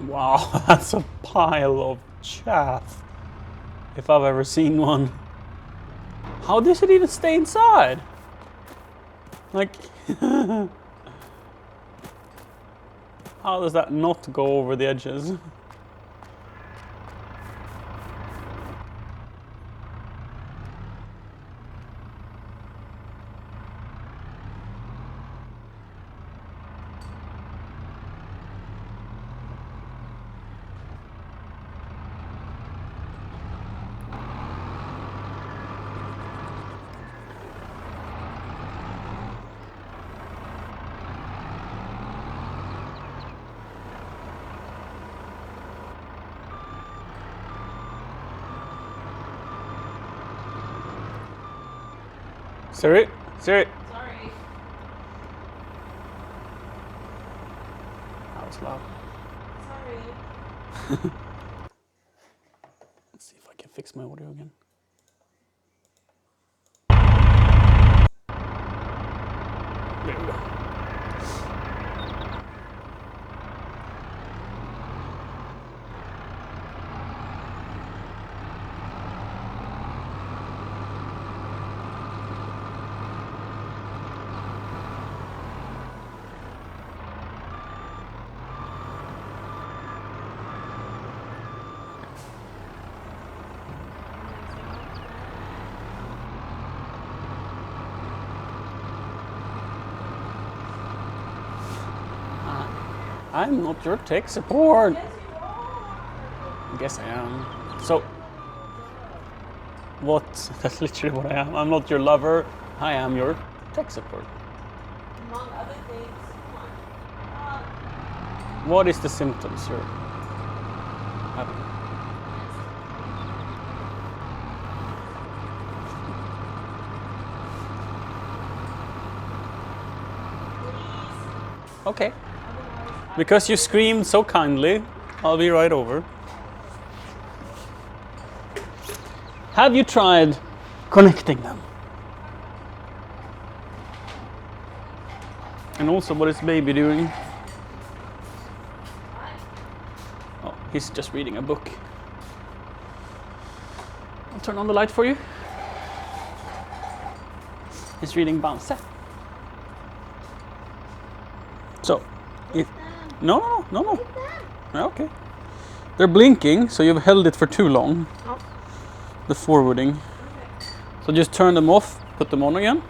[SPEAKER 2] Wow, that's a pile of chaff. If I've ever seen one. How does it even stay inside? Like, how does that not go over the edges? Siri? Siri?
[SPEAKER 3] Sorry.
[SPEAKER 2] That was loud.
[SPEAKER 3] Sorry.
[SPEAKER 2] Let's see if I can fix my audio again. There we go. I'm not your tech support.
[SPEAKER 3] Yes, you are.
[SPEAKER 2] I guess I am. So, what? That's literally what I am. I'm not your lover. I am your tech support.
[SPEAKER 3] Among other things. Come on.
[SPEAKER 2] What is the symptoms you're having? Okay. Because you screamed so kindly, I'll be right over. Have you tried connecting them? And also, what is baby doing? Oh, he's just reading a book. I'll turn on the light for you. He's reading Bounce. So, no. Okay. They're blinking, so you've held it for too long.
[SPEAKER 3] Oh.
[SPEAKER 2] The forwarding.
[SPEAKER 3] Okay.
[SPEAKER 2] So just turn them off, put them on again.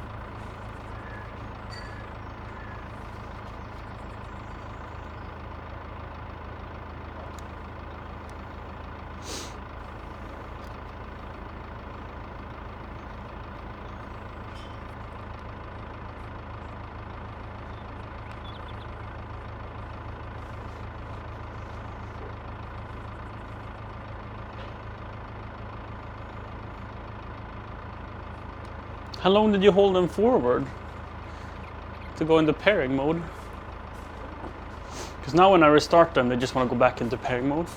[SPEAKER 2] How long did you hold them forward to go into pairing mode? Because now when I restart them, they just want to go back into pairing mode.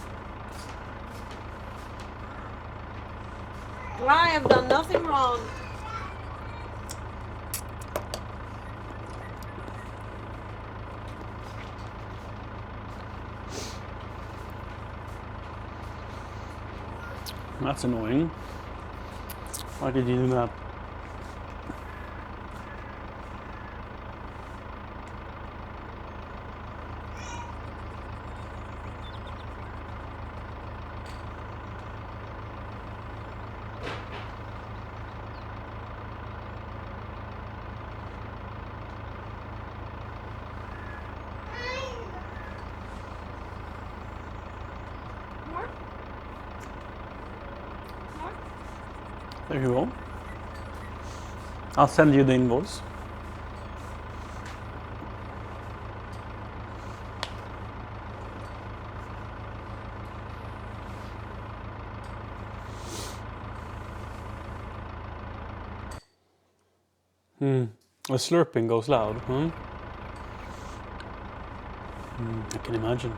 [SPEAKER 3] I have done nothing wrong.
[SPEAKER 2] That's annoying. Why did you do that?
[SPEAKER 3] More? More?
[SPEAKER 2] There you go. I'll send you the invoice. The slurping goes loud, huh? I can imagine.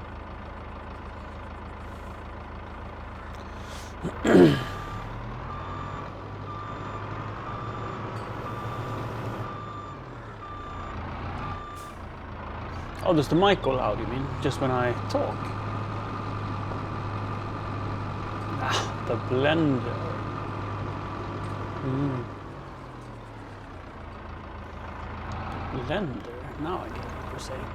[SPEAKER 2] Oh, does the mic go loud, you mean? Just when I talk? Ah, the blender. Blender. Now I get what you're saying.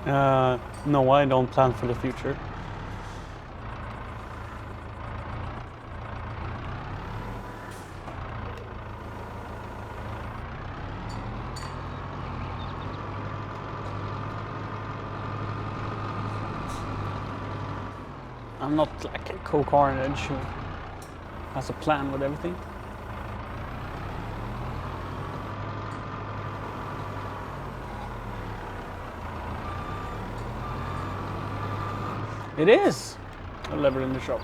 [SPEAKER 2] No, I don't plan for the future. I'm not like a co-carnage who has a plan with everything. It is a lever in the shop.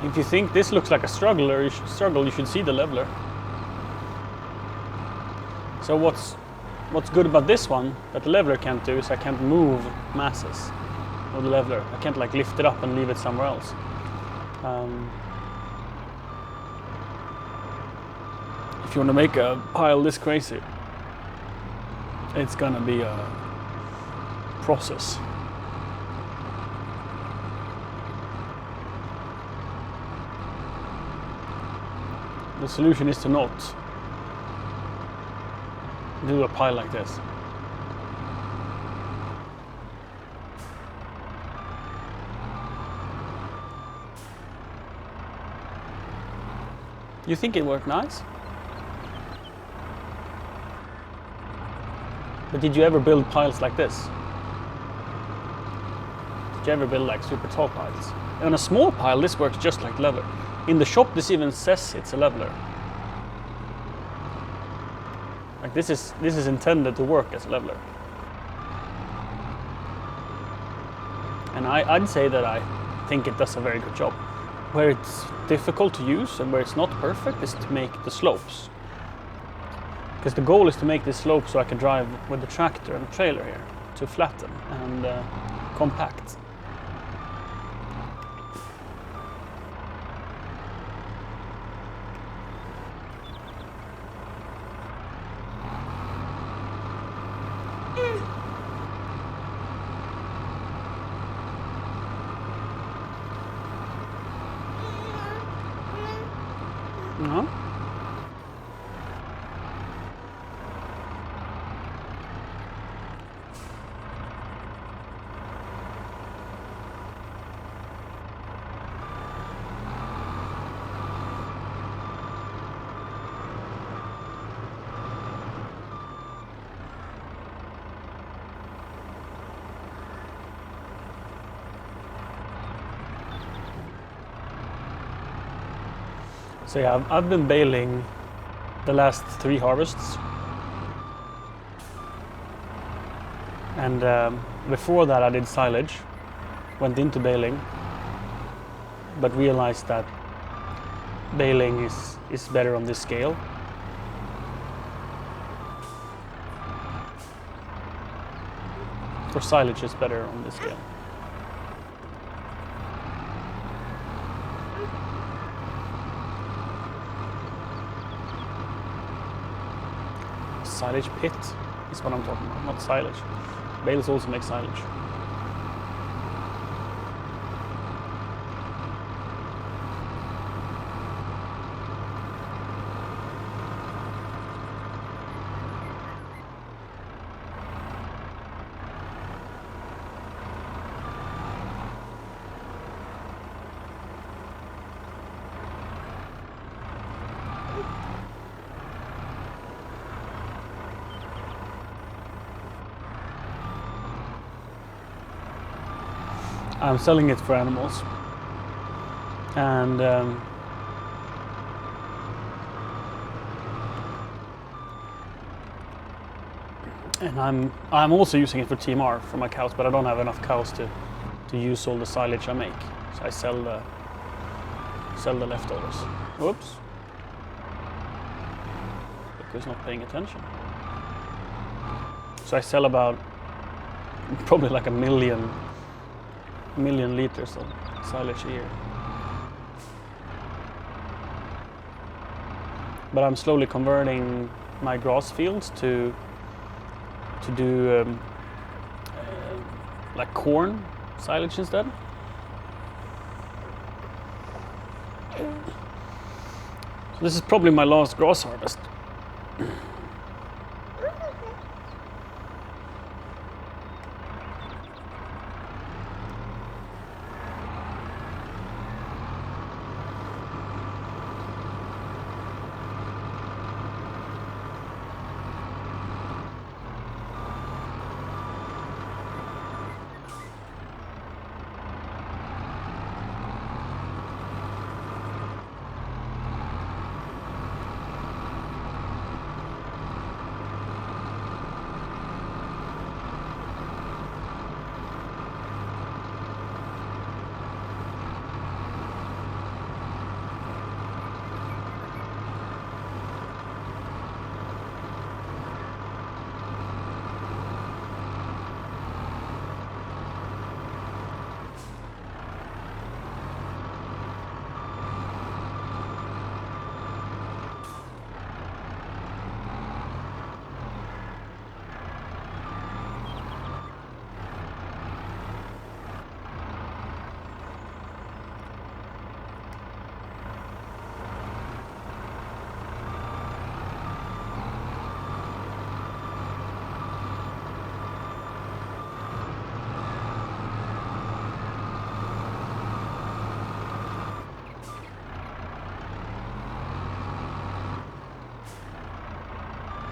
[SPEAKER 2] If you think this looks like a struggle, you should see the leveler. So what's good about this one that the leveler can't do is I can't move masses with the leveler. I can't like lift it up and leave it somewhere else. If you want to make a pile this crazy, it's gonna be a process. The solution is to not do a pile like this. You think it worked nice? But did you ever build piles like this? Did you ever build like super tall piles? On a small pile, this works just like leveler. In the shop, this even says it's a leveler. Like this is intended to work as a leveler. And I'd say that I think it does a very good job. Where it's difficult to use and where it's not perfect is to make the slopes. Because the goal is to make this slope so I can drive with the tractor and the trailer here to flatten and compact. No? So yeah, I've been baling the last 3 harvests. And before that I did silage, went into baling, but realized that baling is better on this scale. Or silage is better on this scale. Silage pit is what I'm talking about, not silage. Bales also make silage. I'm selling it for animals, and I'm also using it for TMR for my cows, but I don't have enough cows to use all the silage I make, so I sell the leftovers. Whoops! Look who's not paying attention. So I sell about probably like a million liters of silage a year. But I'm slowly converting my grass fields to do like corn silage instead. So this is probably my last grass harvest.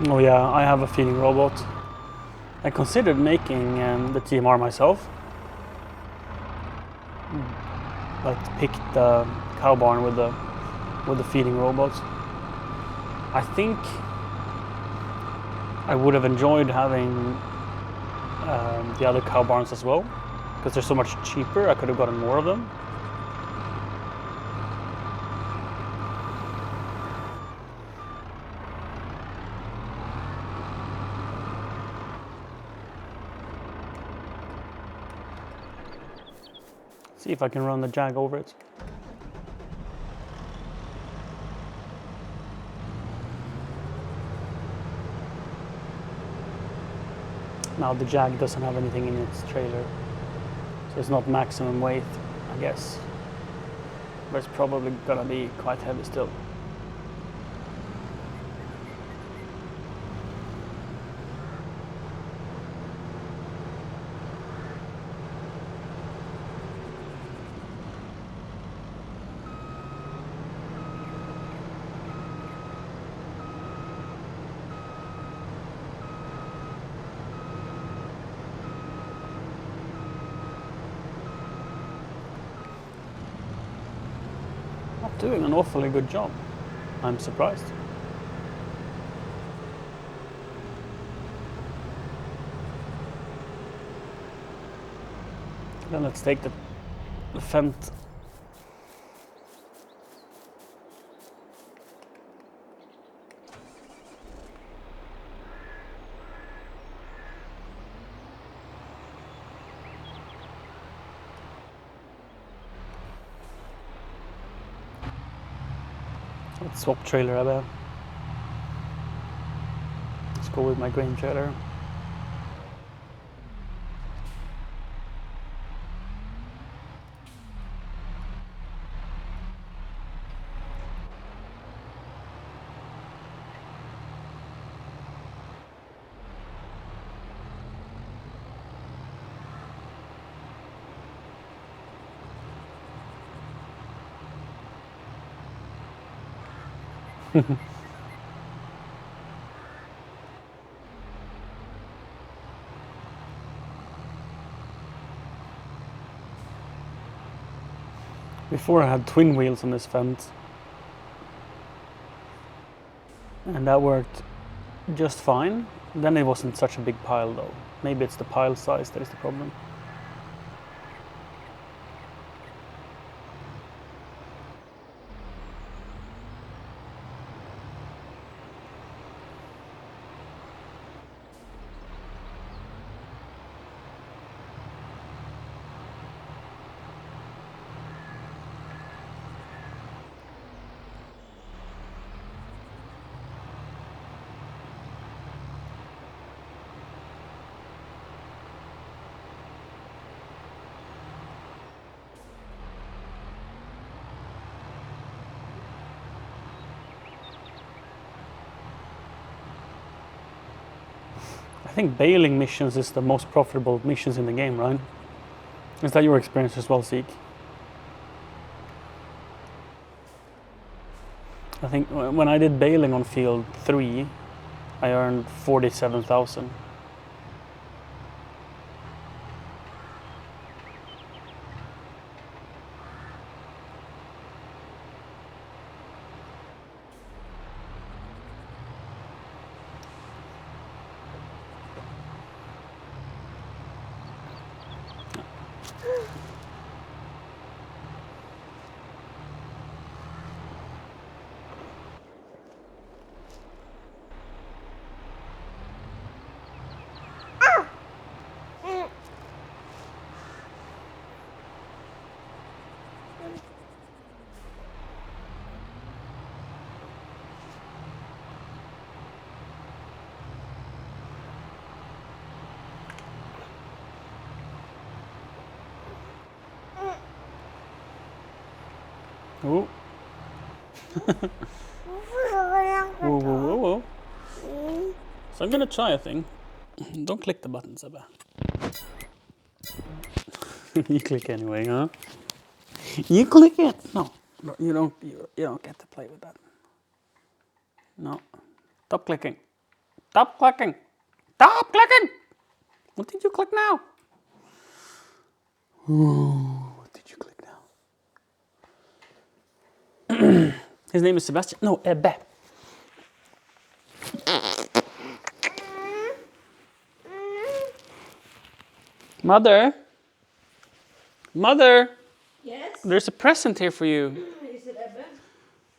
[SPEAKER 2] Oh yeah, I have a feeding robot. I considered making the TMR myself, but picked the cow barn with the feeding robots. I think I would have enjoyed having the other cow barns as well, because they're so much cheaper. I could have gotten more of them. See if I can run the jag over it. Now the jag doesn't have anything in its trailer, so it's not maximum weight, I guess. But it's probably gonna be quite heavy still. Doing an awfully good job. I'm surprised. Then let's take the Fent. Let's swap trailer a bit. Let's go with my grain trailer. Before I had twin wheels on this Fent, and that worked just fine. Then it wasn't such a big pile though. Maybe it's the pile size that is the problem. I think bailing missions is the most profitable missions in the game, right? Is that your experience as well, Zeke? I think when I did bailing on field 3, I earned 47,000. Ooh. Whoa, whoa, whoa, whoa. So I'm gonna try a thing. Don't click the button, Seba. You click anyway, huh? You click it. No, you don't. You don't get to play with that. No. Stop clicking. Stop clicking. Stop clicking. What did you click now? Ooh, what did you click now? His name is Sebastian. No, Ebbe. Mother. Mother.
[SPEAKER 3] Yes?
[SPEAKER 2] There's a present here for you.
[SPEAKER 3] Is it Ebbe?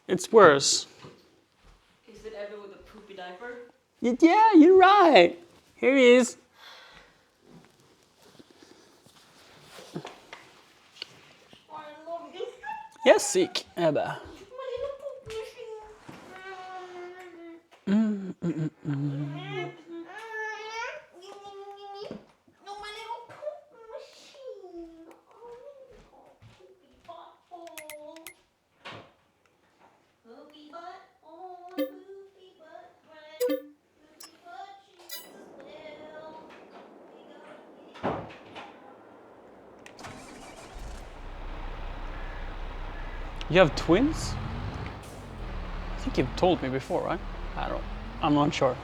[SPEAKER 2] It's worse.
[SPEAKER 3] Is it Ebbe with a poopy diaper?
[SPEAKER 2] Yeah, you're right. Here he is.
[SPEAKER 3] I love you.
[SPEAKER 2] Yes, Zeke. Ebbe.
[SPEAKER 3] My little poop machine. No, my little poop machine. Poopy butthole. Poopy butthole. Poopy butt friend. Poopy butt cheeks as well. We gotta get.
[SPEAKER 2] You have twins? I think you've told me before, right? I'm not sure.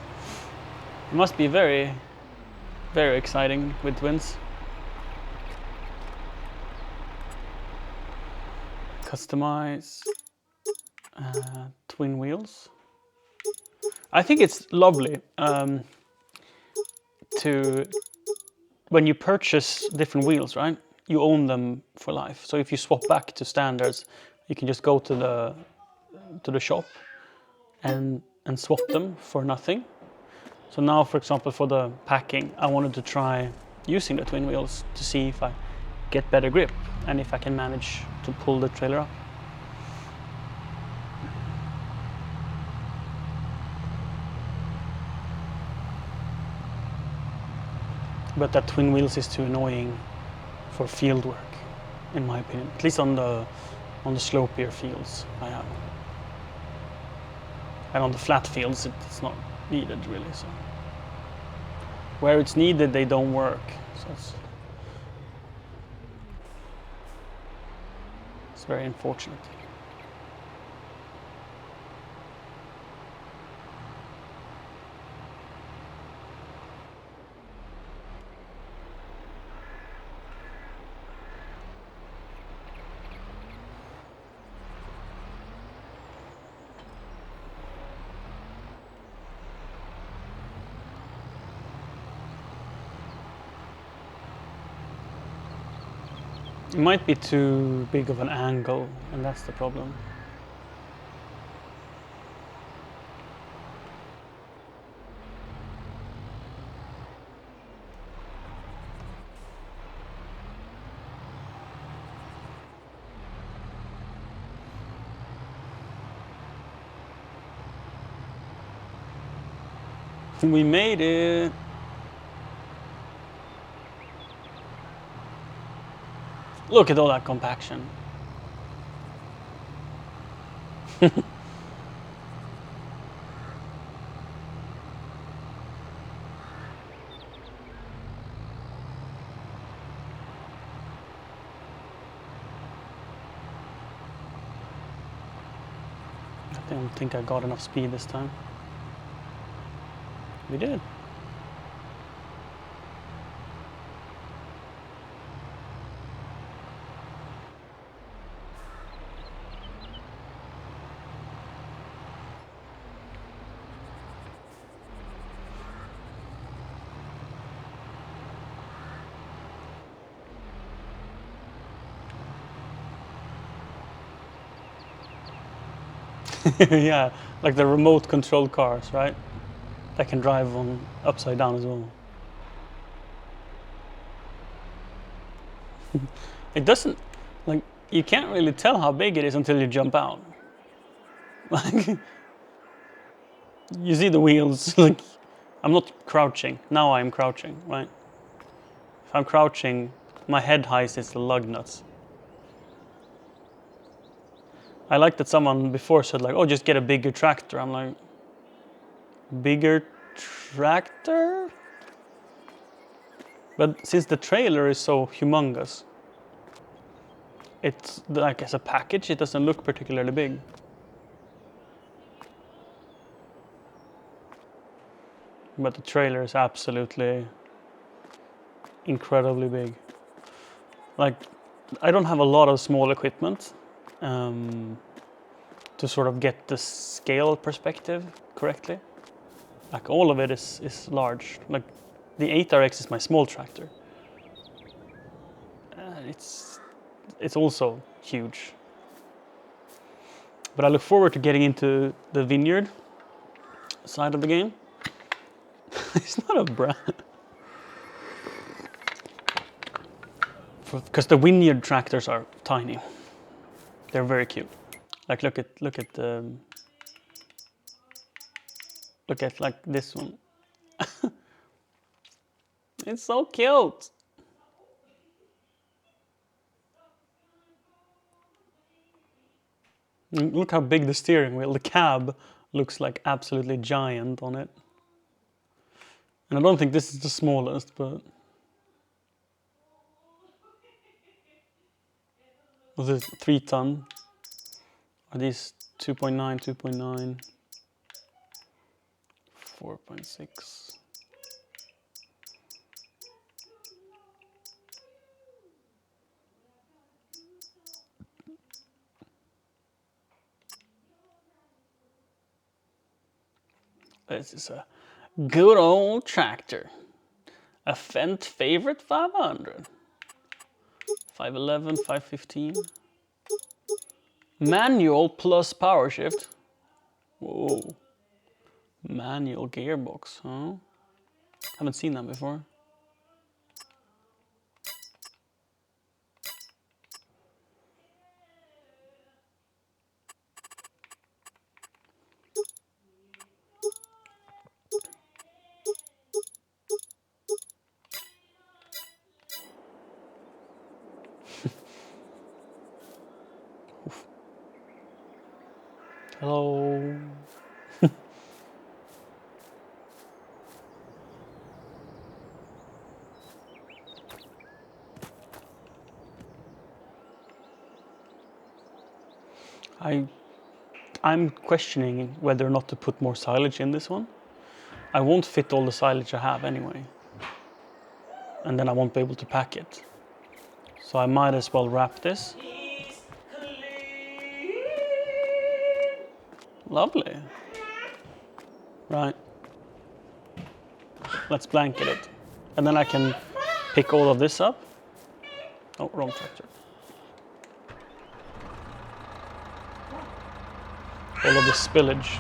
[SPEAKER 2] It must be very, very exciting with twins. Customize twin wheels. I think it's lovely to when you purchase different wheels, right? You own them for life. So if you swap back to standards, you can just go to the shop and swap them for nothing. So now, for example, for the packing, I wanted to try using the twin wheels to see if I get better grip and if I can manage to pull the trailer up. But that twin wheels is too annoying for field work, in my opinion. At least on the slopier fields I have. And on the flat fields, it's not needed really. So where it's needed, they don't work. So it's very unfortunate. It might be too big of an angle, and that's the problem. We made it! Look at all that compaction. don't think I got enough speed this time. We did. Yeah, like the remote controlled cars, right? That can drive on upside down as well. It doesn't, like, you can't really tell how big it is until you jump out. Like, you see the wheels, like, I'm not crouching. Now I'm crouching, right? If I'm crouching, my head height is the lug nuts. I like that someone before said like, oh, just get a bigger tractor. I'm like, bigger tractor? But since the trailer is so humongous, it's like as a package, it doesn't look particularly big. But the trailer is absolutely incredibly big. Like, I don't have a lot of small equipment to sort of get the scale perspective correctly. Like all of it is large. Like the 8RX is my small tractor. It's also huge. But I look forward to getting into the vineyard side of the game. It's not a brand. Because the vineyard tractors are tiny. They're very cute. Like look at like this one. It's so cute. Look how big the steering wheel. The cab looks like absolutely giant on it. And I don't think this is the smallest, but was it 3 ton? Are these 2.9, 2.9, 4.6? This is a good old tractor. A Fent favorite 500. 511, 515. Manual plus power shift. Whoa. Manual gearbox, huh? Haven't seen that before. Hello. I'm questioning whether or not to put more silage in this one. I won't fit all the silage I have anyway. And then I won't be able to pack it. So I might as well wrap this. Lovely. Right. Let's blanket it. And then I can pick all of this up. Oh, wrong tractor. All of the spillage.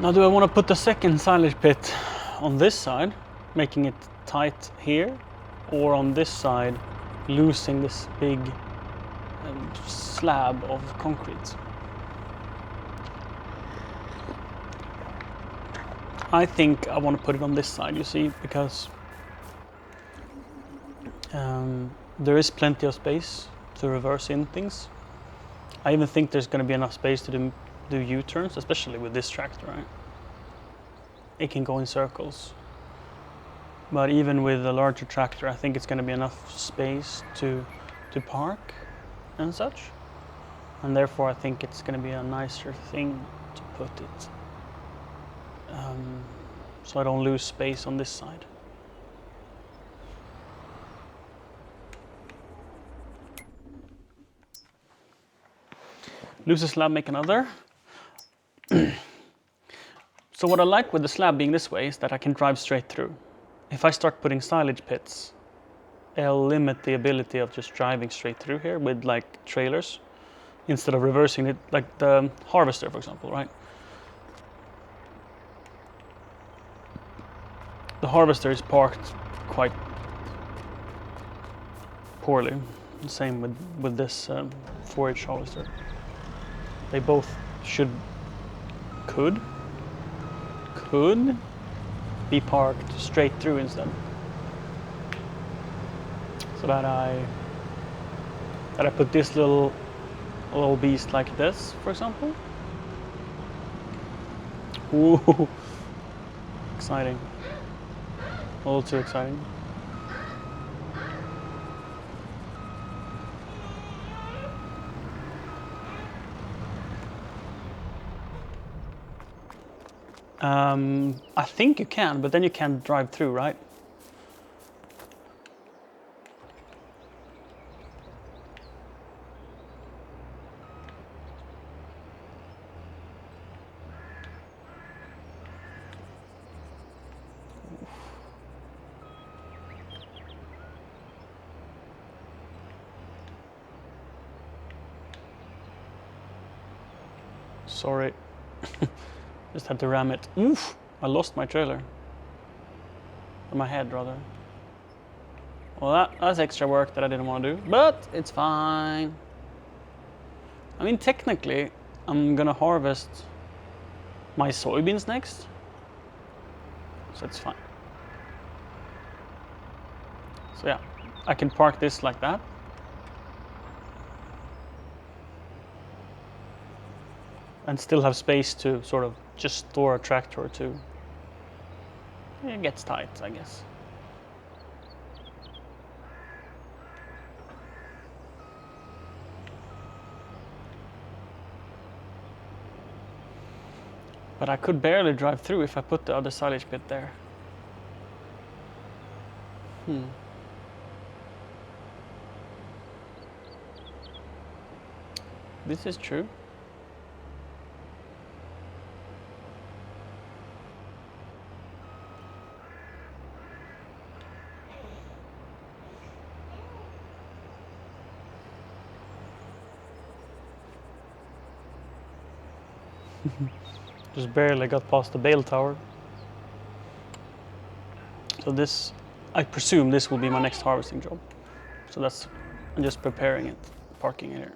[SPEAKER 2] Now do I want to put the second silage pit on this side, making it tight here, or on this side, losing this big slab of concrete? I think I want to put it on this side, you see, because there is plenty of space to reverse in things. I even think there's going to be enough space to do U-turns, especially with this tractor, right? It can go in circles. But even with a larger tractor, I think it's going to be enough space to park and such. And therefore I think it's going to be a nicer thing to put it. So I don't lose space on this side. Lose a slab, make another. So what I like with the slab being this way is that I can drive straight through. If I start putting silage pits, it'll limit the ability of just driving straight through here with like trailers instead of reversing it, like the harvester, for example, right? The harvester is parked quite poorly. The same with this 4H harvester. They both could be parked straight through instead. So that I put this little beast like this, for example. Ooh, exciting. A little too exciting. I think you can, but then you can't drive through, right? Sorry. Just had to ram it. Oof! I lost my trailer. Or my head, rather. Well, that's extra work that I didn't want to do, but it's fine. I mean, technically, I'm gonna harvest my soybeans next, so it's fine. So yeah, I can park this like that. And still have space to sort of just store a tractor or two. It gets tight, I guess. But I could barely drive through if I put the other silage pit there. This is true. Just barely got past the bale tower. So this, I presume this will be my next harvesting job. So I'm just preparing it, parking it here.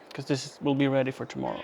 [SPEAKER 2] Because this will be ready for tomorrow.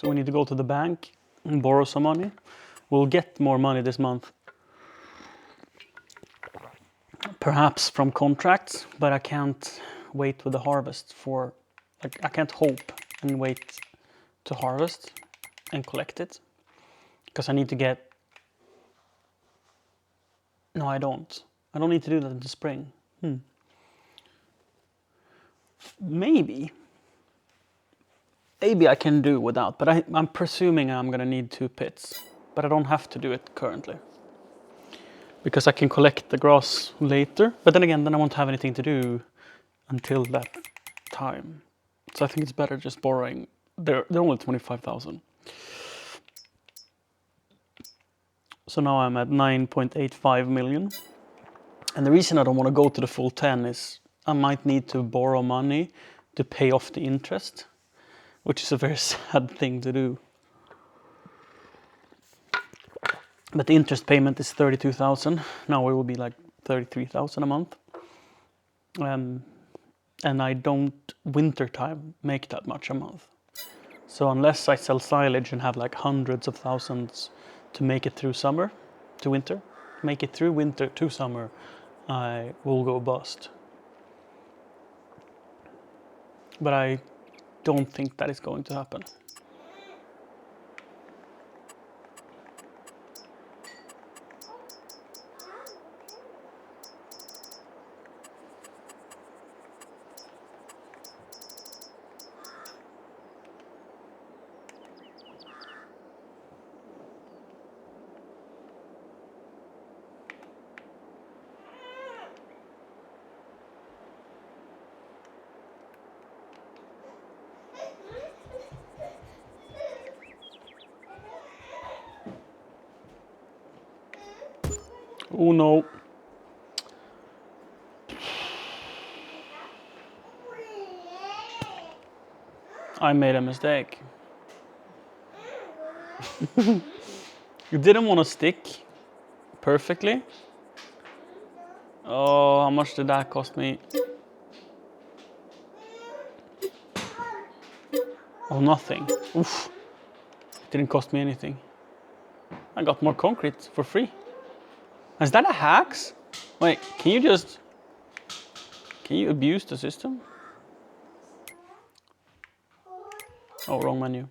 [SPEAKER 2] So we need to go to the bank and borrow some money. We'll get more money this month. Perhaps from contracts, but I can't wait with the harvest for, like, I can't hope and wait to harvest and collect it. Because I need to get, no I don't. I don't need to do that in the spring. Maybe I can do without, but I'm presuming I'm gonna need 2 pits. But I don't have to do it currently. Because I can collect the grass later, but then again, then I won't have anything to do until that time. So I think it's better just borrowing. They're only 25,000. So now I'm at 9.85 million. And the reason I don't want to go to the full 10 is I might need to borrow money to pay off the interest, which is a very sad thing to do. But the interest payment is 32,000. Now it will be like 33,000 a month. And I don't, winter time, make that much a month. So unless I sell silage and have like hundreds of thousands to make it through summer to winter, make it through winter to summer, I will go bust. But I don't think that is going to happen. Oh no. I made a mistake. You didn't want to stick perfectly. Oh, how much did that cost me? Oh, nothing. Oof. Didn't cost me anything. I got more concrete for free. Is that a hacks? Wait, can you abuse the system? Oh, wrong menu.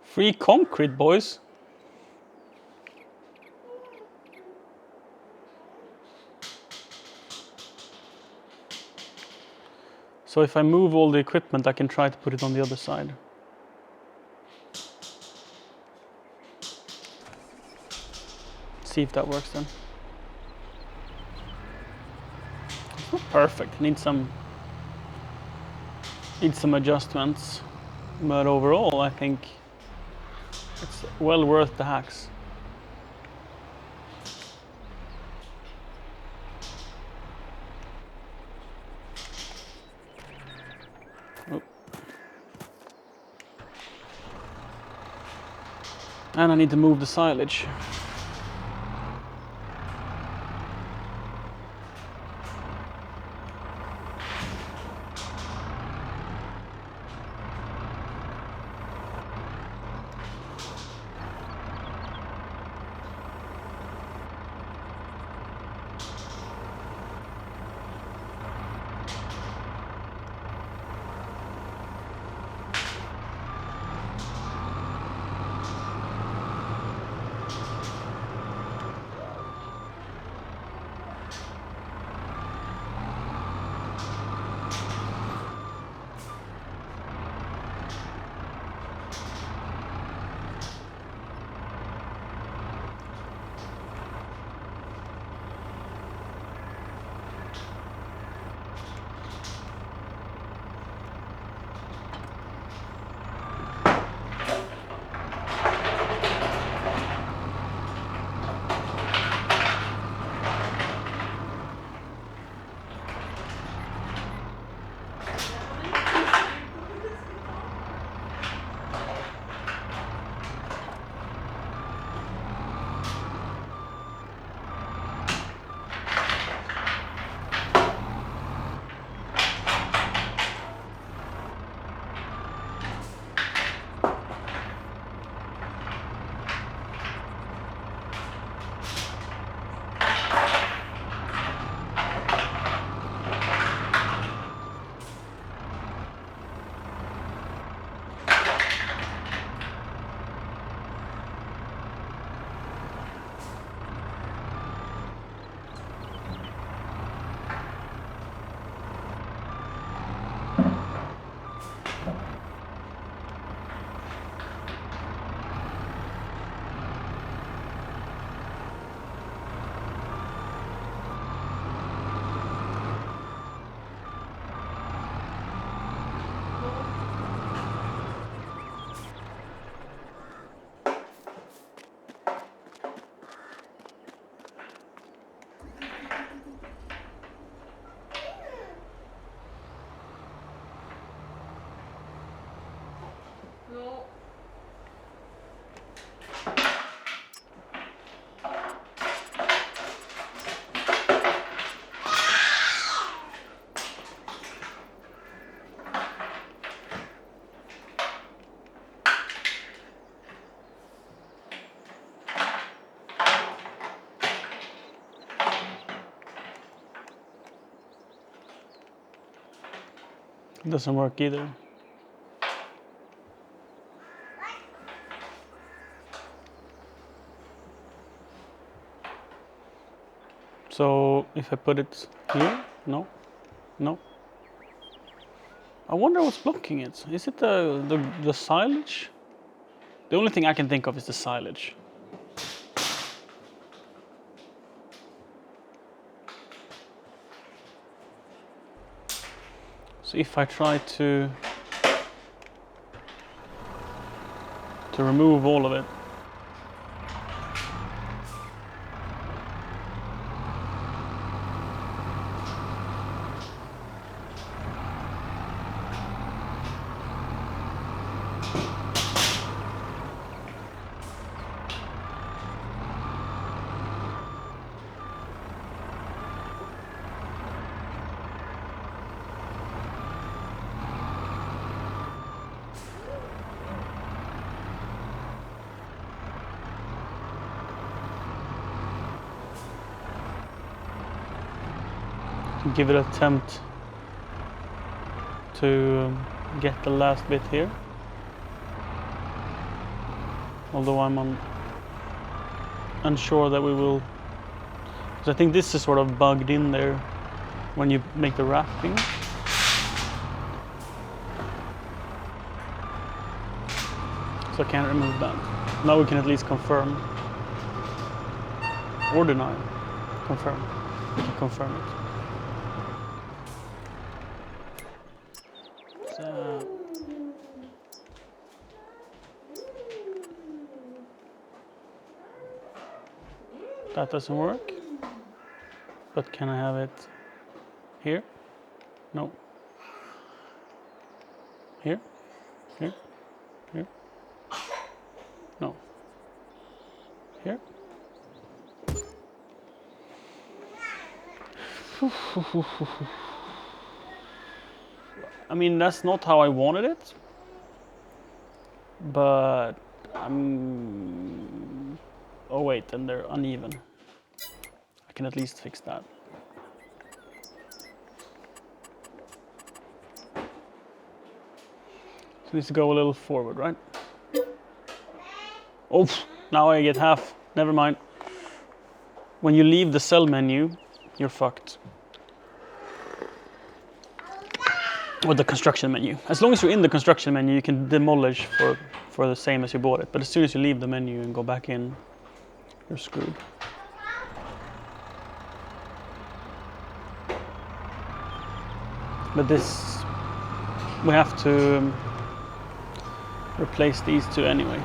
[SPEAKER 2] Free concrete, boys. So if I move all the equipment, I can try to put it on the other side. See if that works then. It's not perfect. Needs some adjustments. But overall, I think it's well worth the hacks. Oh. And I need to move the silage. It doesn't work either. So if I put it here, no, no. I wonder what's blocking it. Is it the silage? The only thing I can think of is the silage. So if I try to remove all of it. Give it an attempt to get the last bit here. Although I'm unsure that we will, because I think this is sort of bugged in there when you make the wrapping. So I can't remove that. Now we can at least confirm or deny. Confirm. We can confirm it. That doesn't work. But can I have it here? No. Here? Here? Here? No. Here? I mean, that's not how I wanted it. But oh wait, and they're uneven. I can at least fix that. So it needs to go a little forward, right? Oh, now I get half. Never mind. When you leave the cell menu, you're fucked. Or the construction menu. As long as you're in the construction menu, you can demolish for the same as you bought it. But as soon as you leave the menu and go back in, you're screwed. But this, we have to replace these two anyway.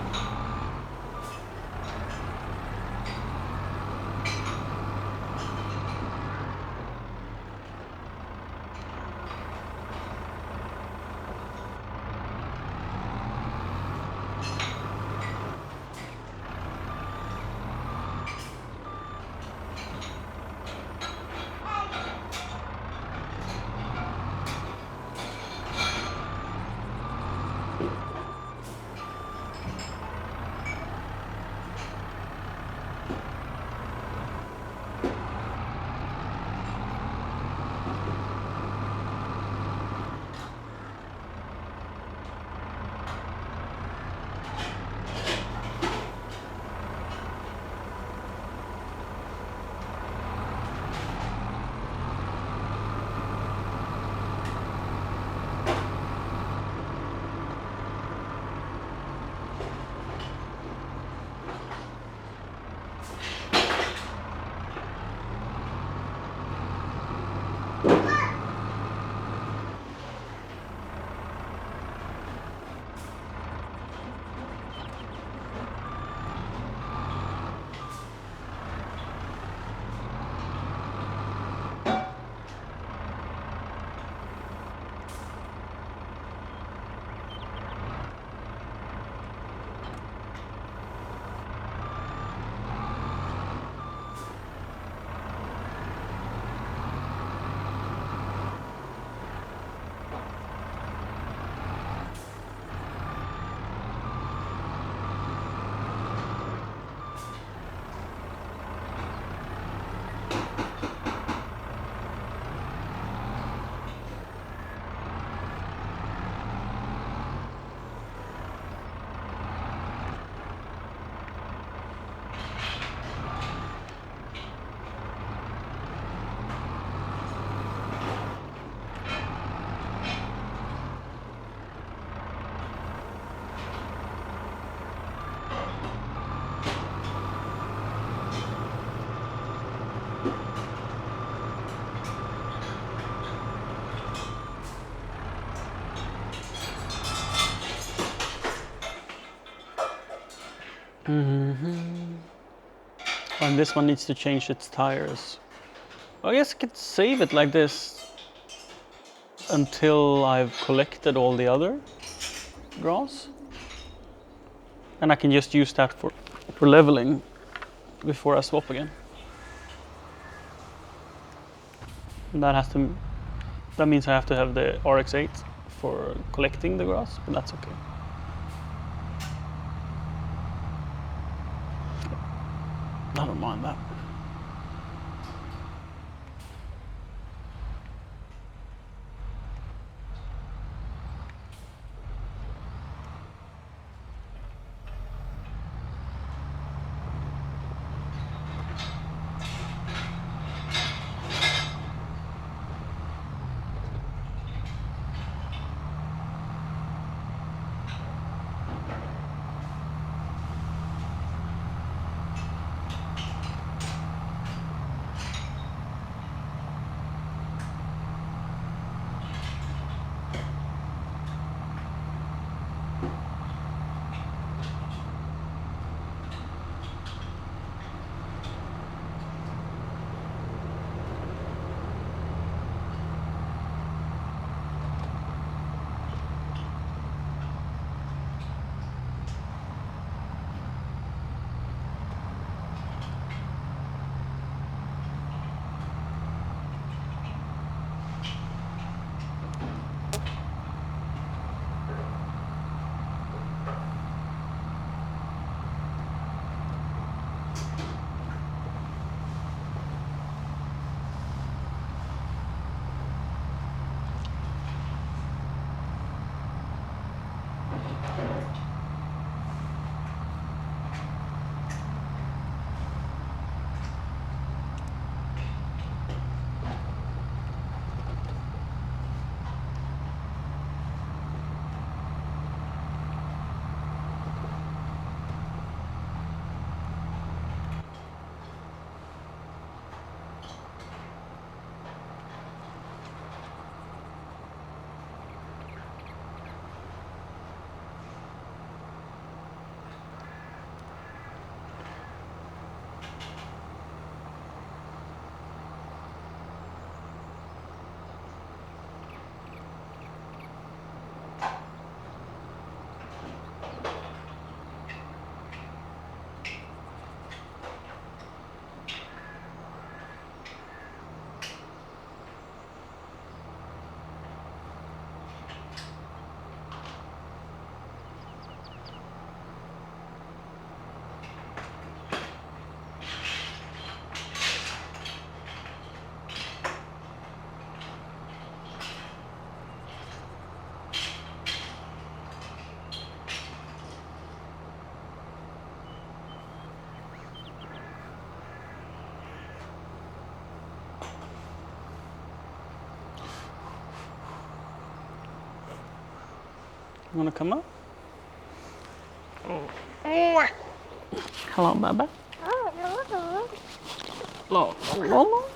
[SPEAKER 2] And this one needs to change its tires. I guess I could save it like this until I've collected all the other grass. And I can just use that for leveling before I swap again. And that means I have to have the RX-8 for collecting the grass, but that's okay. I don't mind that. You wanna come up? Hello, Baba. Hello. Hello.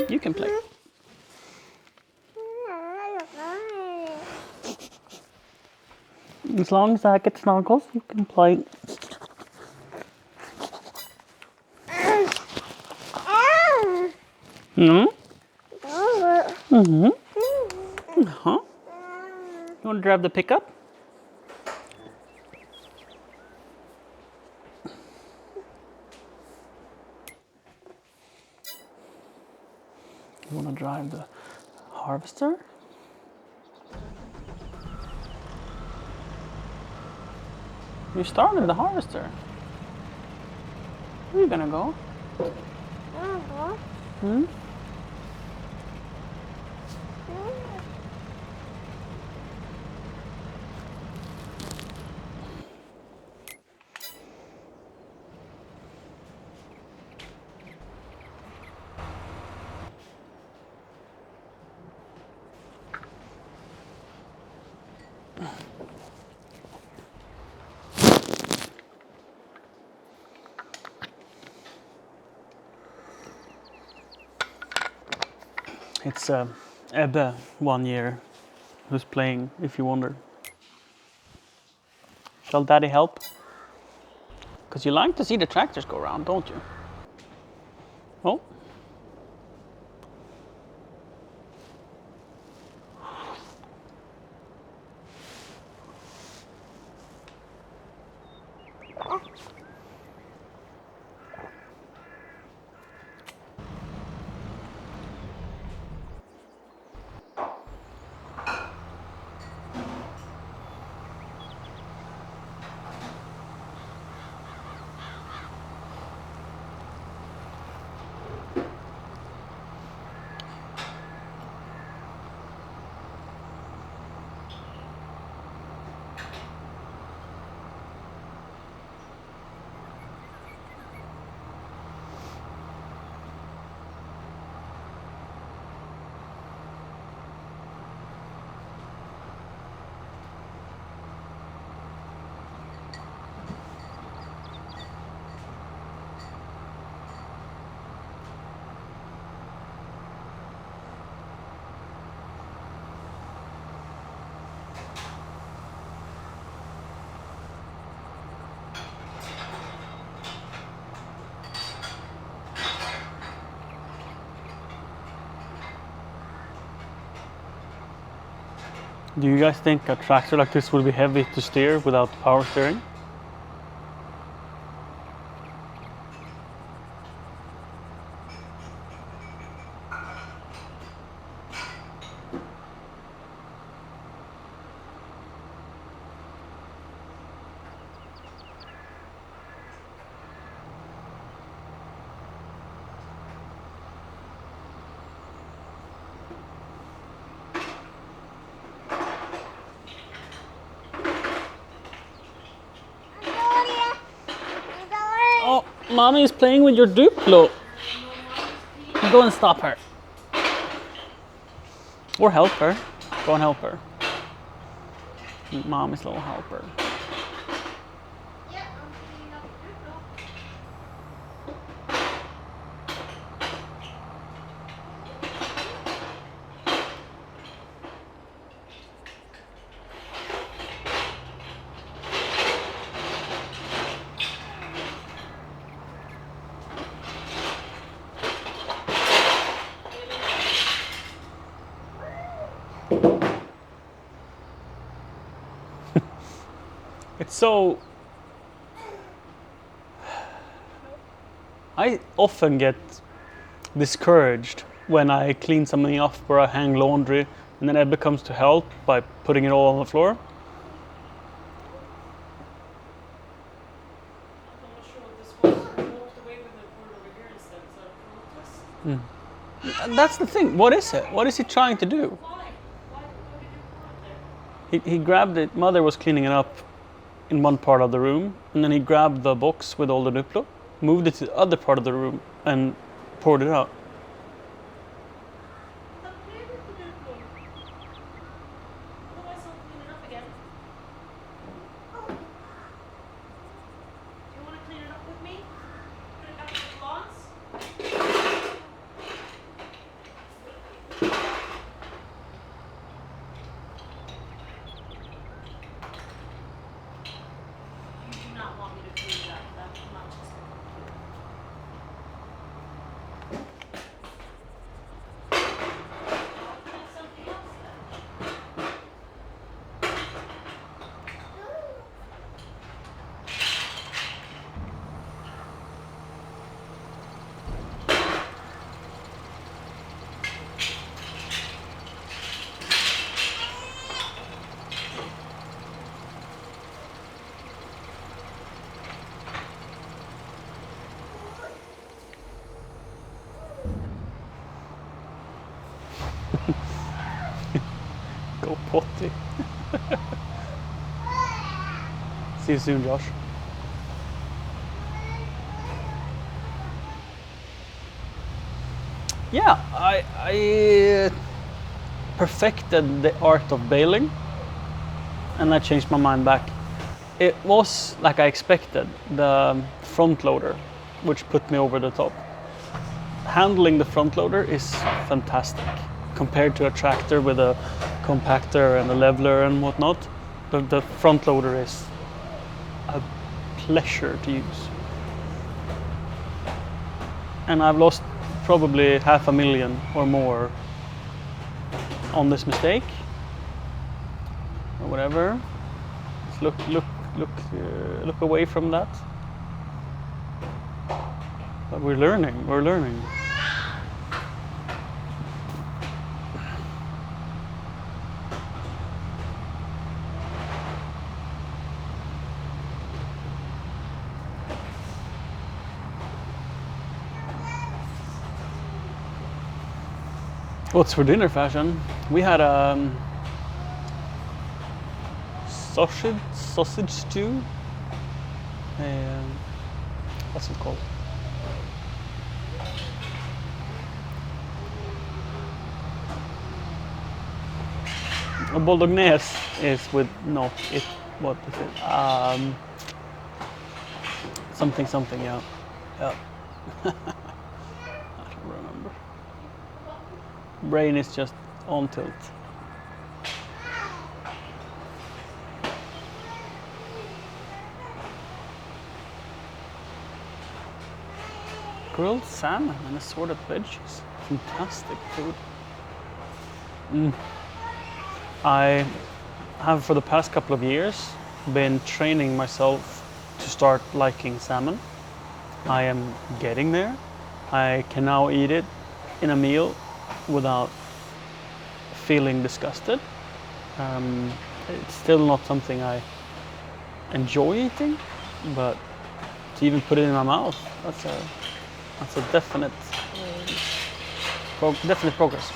[SPEAKER 2] You can play. As long as I get snuggles, you can play. Hmm? Mm-hmm. Uh-huh. You want to drive the pickup? You want to drive the harvester? You started the harvester. Where are you gonna go? Hmm? It's Ebbe, 1 year, who's playing, if you wonder. Shall Daddy help? Because you like to see the tractors go around, don't you? Oh. Do you guys think a tractor like this will be heavy to steer without power steering? Oh, Mommy is playing with your Duplo. Go and stop her. Or help her. Go and help her. Mommy's little helper. It's so... I often get discouraged when I clean something off or I hang laundry and then Ebba comes to help by putting it all on the floor.
[SPEAKER 3] I'm not sure what this was. I walked away with the board over here instead. Is that a twist?
[SPEAKER 2] That's the thing. What is it? What is he trying to do?
[SPEAKER 3] Why? What did you put there?
[SPEAKER 2] He grabbed it. Mother was cleaning it up in one part of the room, and then he grabbed the box with all the Duplo, moved it to the other part of the room, and poured it out.
[SPEAKER 3] But play with the Duplo. Otherwise I'll clean it up again. Do you want to clean it up with me? Put it back to the lawns? You do not want me to clean it up. That's not just I'll clean something else then.
[SPEAKER 2] Go potty. See you soon, Josh. Yeah, I perfected the art of bailing, and I changed my mind back. It was like I expected, the front loader, which put me over the top. Handling the front loader is fantastic compared to a tractor with a compactor and a leveler and whatnot. The front loader is pleasure to use. And I've lost probably 500,000 or more on this mistake, or whatever. Let's look away from that. But we're learning. We're learning. What's for dinner, fashion? We had a sausage stew. What's it called? A bolognese is with not it. What is it? Something. Yeah. I don't remember. Brain is just on tilt. Grilled salmon and assorted veggies. Fantastic food. I have for the past couple of years been training myself to start liking salmon. I am getting there. I can now eat it in a meal without feeling disgusted. It's still not something I enjoy eating, but to even put it in my mouth, that's a definite progress.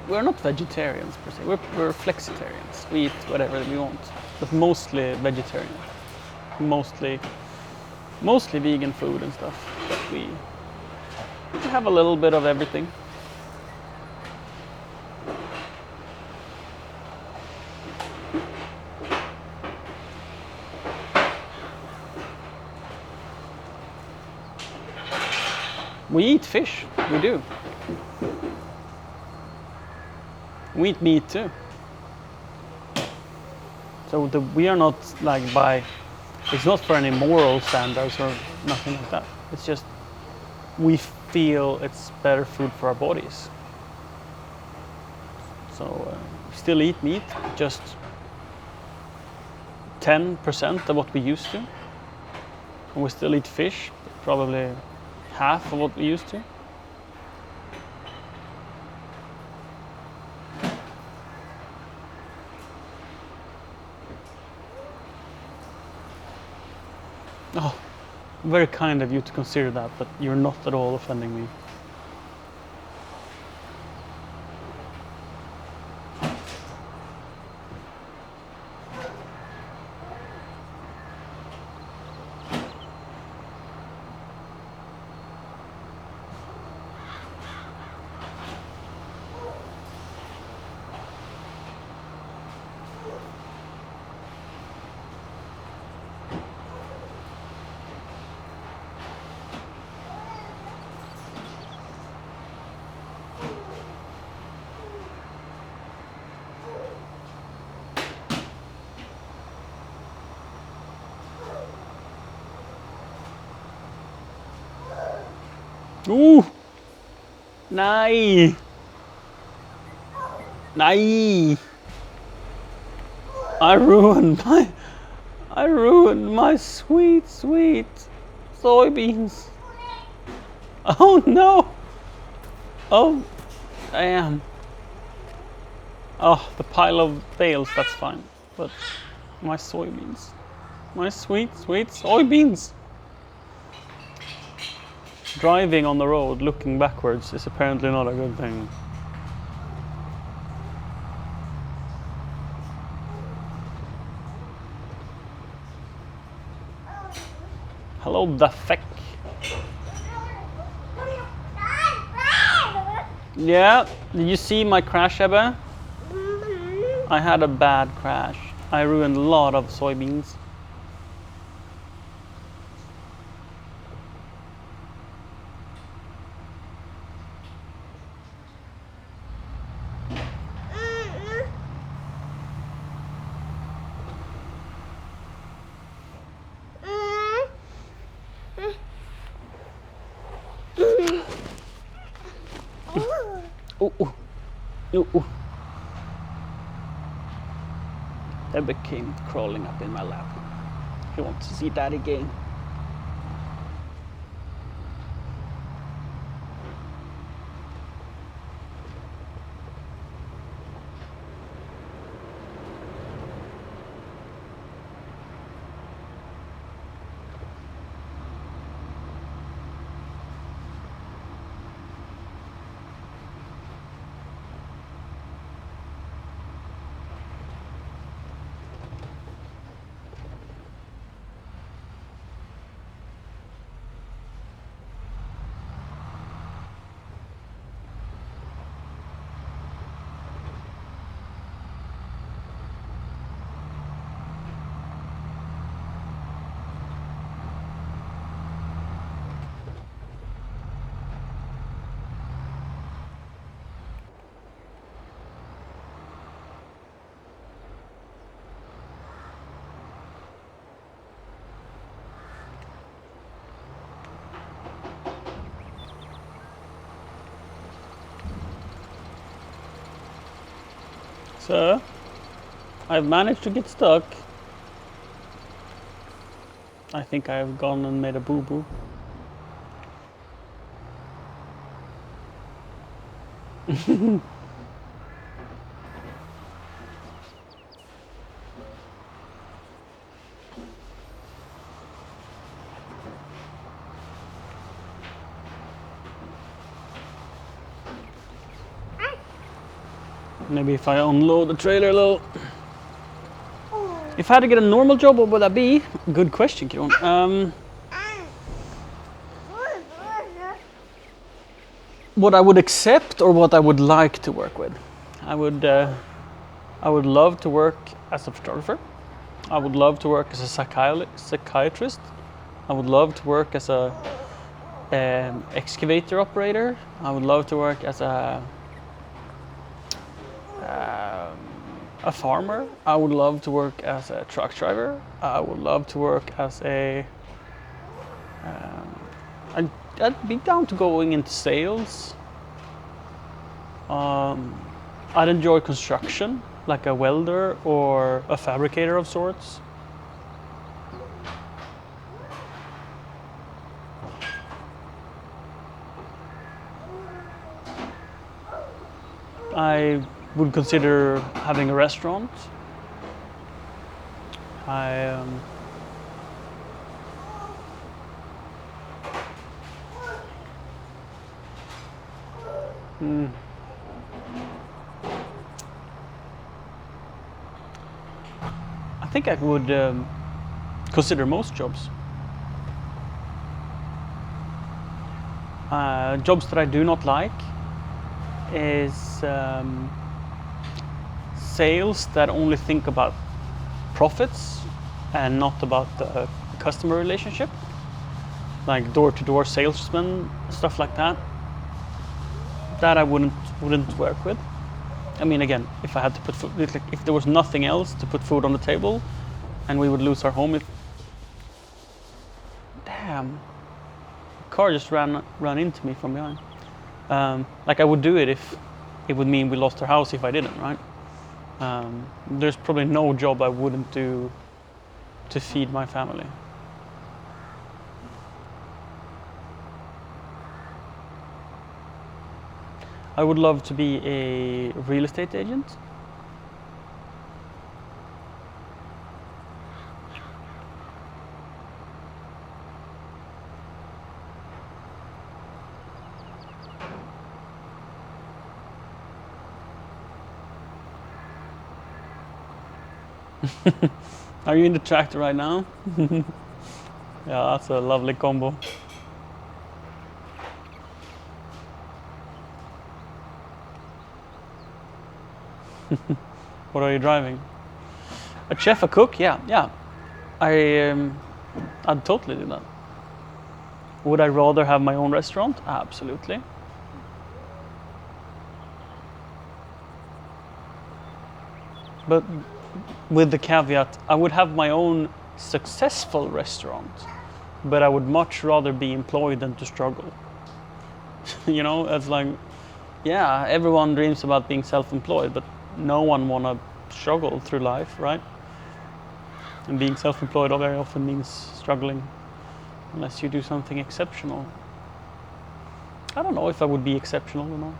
[SPEAKER 2] We're not vegetarians per se. We're flexitarians. We eat whatever we want, but mostly vegetarian. Mostly vegan food and stuff. But we have a little bit of everything. We eat fish. We do. We eat meat too. So we are not like it's not for any moral standards or nothing like that. It's just we feel it's better food for our bodies. So we still eat meat, just 10% of what we used to. And we still eat fish, probably half of what we used to. Oh, very kind of you to consider that, but you're not at all offending me. Nej! Nej! I ruined my sweet soybeans. Oh no! Oh, damn. Oh, the pile of bales, that's fine. But my soybeans. My sweet soybeans. Driving on the road looking backwards is apparently not a good thing. Hello, the feck. Yeah, did you see my crash, Ebba? I had a bad crash. I ruined a lot of soybeans. Ooh. Ebbe came crawling up in my lap. He wants to see Daddy game. So, I've managed to get stuck. I think I've gone and made a boo-boo. Maybe if I unload the trailer a little. If I had to get a normal job, what would that be? Good question, Kiron. What I would accept or what I would like to work with? I would love to work as a photographer. I would love to work as a psychiatrist. I would love to work as a excavator operator. I would love to work as a farmer. I would love to work as a truck driver. I would love to work as a I'd be down to going into sales. I'd enjoy construction, like a welder or a fabricator of sorts. I would consider having a restaurant. I think I would consider most jobs. Jobs that I do not like is sales that only think about profits and not about the customer relationship, like door-to-door salesmen, stuff like that. That I wouldn't work with. I mean, again, if I had to put food, if there was nothing else to put food on the table, and we would lose our home. Damn, a car just ran into me from behind. Like I would do it if it would mean we lost our house if I didn't, right? There's probably no job I wouldn't do to feed my family. I would love to be a real estate agent. Are you in the tractor right now? Yeah, that's a lovely combo. What are you driving? A chef, a cook? Yeah. I'd totally do that. Would I rather have my own restaurant? Absolutely. But with the caveat, I would have my own successful restaurant, but I would much rather be employed than to struggle. You know, it's like, yeah, everyone dreams about being self-employed, but no one wanna struggle through life, right? And being self-employed very often means struggling unless you do something exceptional. I don't know if I would be exceptional or not.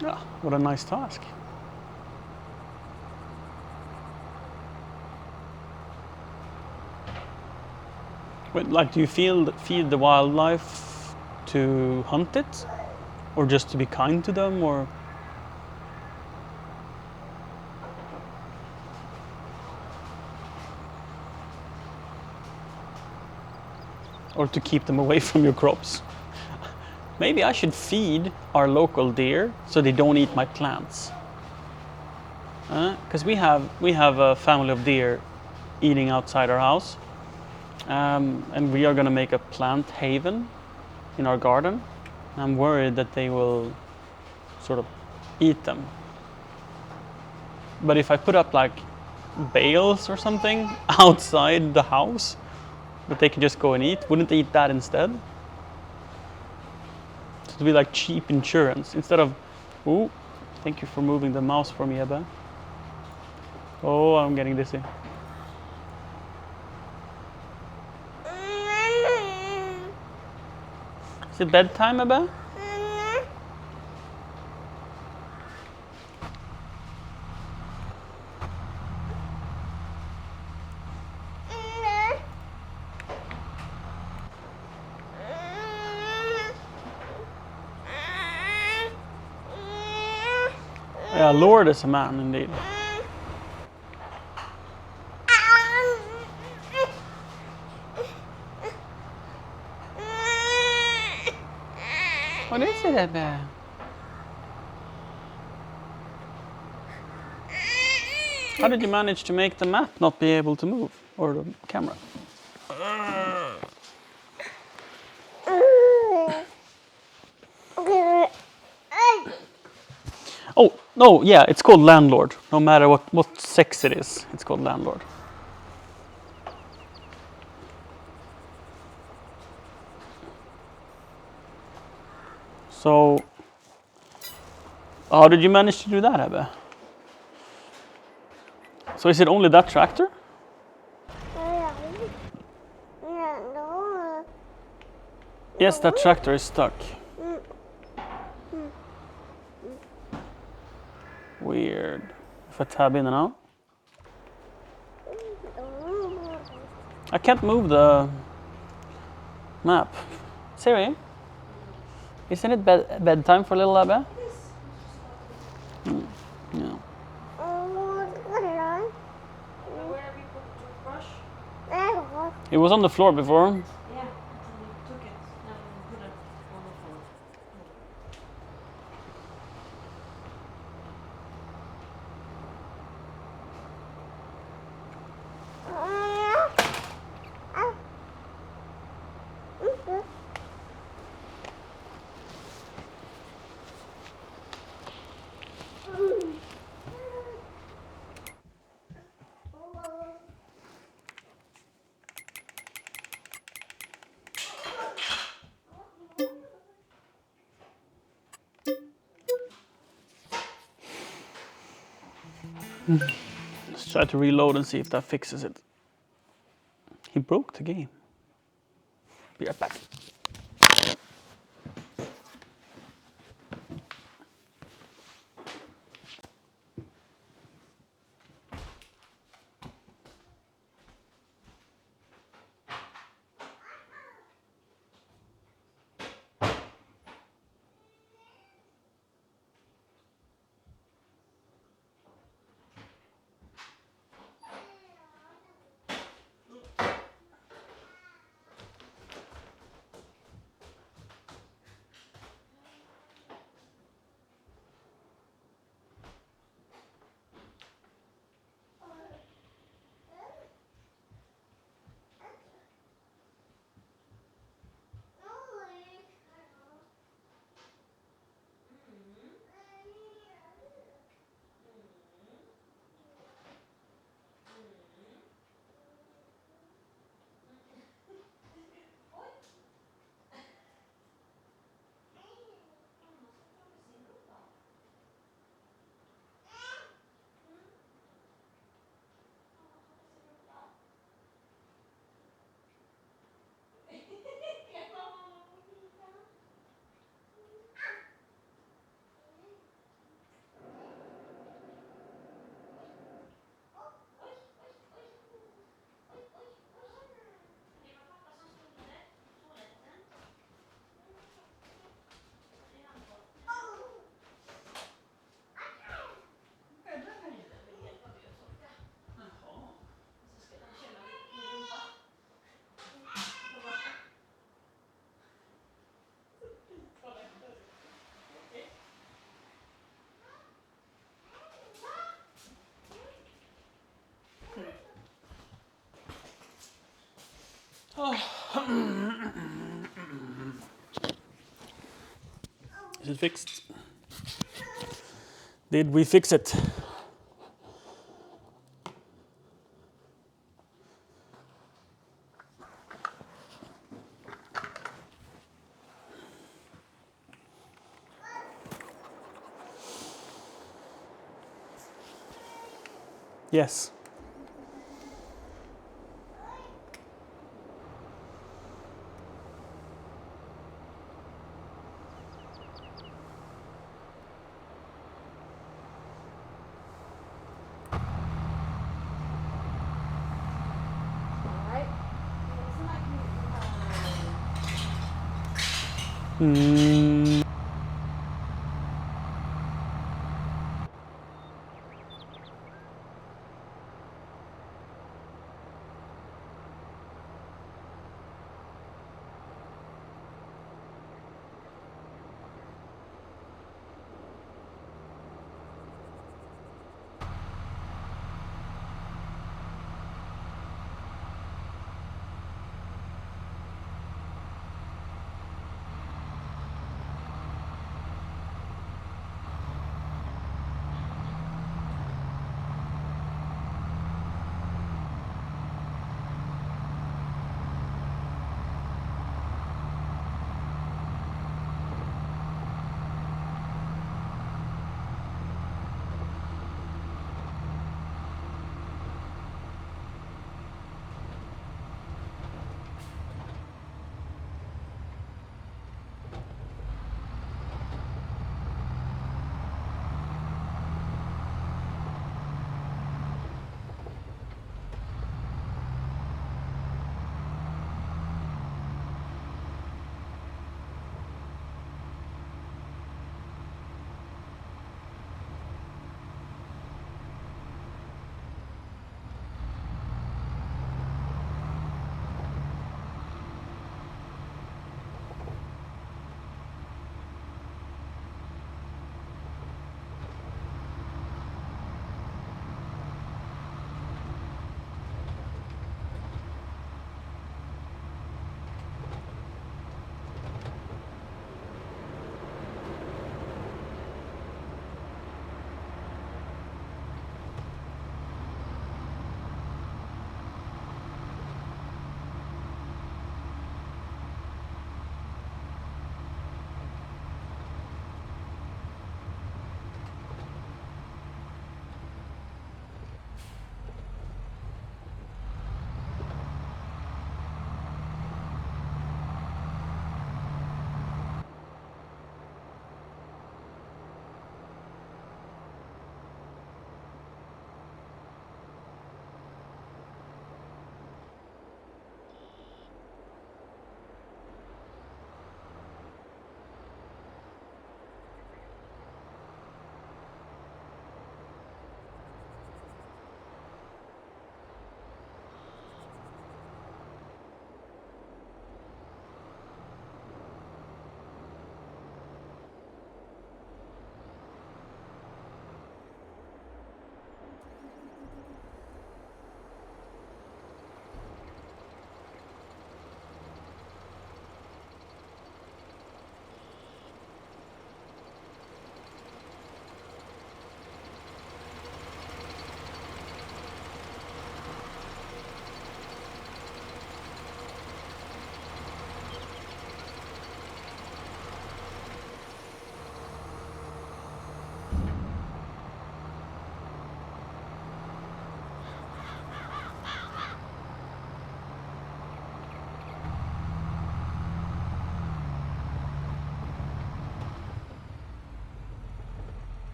[SPEAKER 2] Yeah, what a nice task. But like, do you feed the wildlife to hunt it, or just to be kind to them, or to keep them away from your crops? Maybe I should feed our local deer so they don't eat my plants. Because we have a family of deer eating outside our house, and we are going to make a plant haven in our garden. I'm worried that they will sort of eat them. But if I put up like bales or something outside the house that they can just go and eat, wouldn't they eat that instead? So it'd be like cheap insurance instead of, ooh, thank you for moving the mouse for me, Ebba. Oh, I'm getting dizzy. Is it bedtime, Ebba? Yeah, Lord is a man indeed. What is it, Ebba? How did you manage to make the map not be able to move? Or the camera? Oh, no, yeah, it's called landlord. No matter what sex it is, it's called landlord. So, how did you manage to do that, Ebba? So is it only that tractor? Yes, that tractor is stuck. Weird. If I tab in and out. I can't move the map. Siri, isn't it bedtime for little Ebba? Yeah.
[SPEAKER 3] Where have you put the toothbrush?
[SPEAKER 2] It was on the floor before.
[SPEAKER 3] Yeah, until you took it and put it on the floor.
[SPEAKER 2] Let's try to reload and see if that fixes it. He broke the game. Be right back. Is it fixed? Did we fix it? Yes. Mm.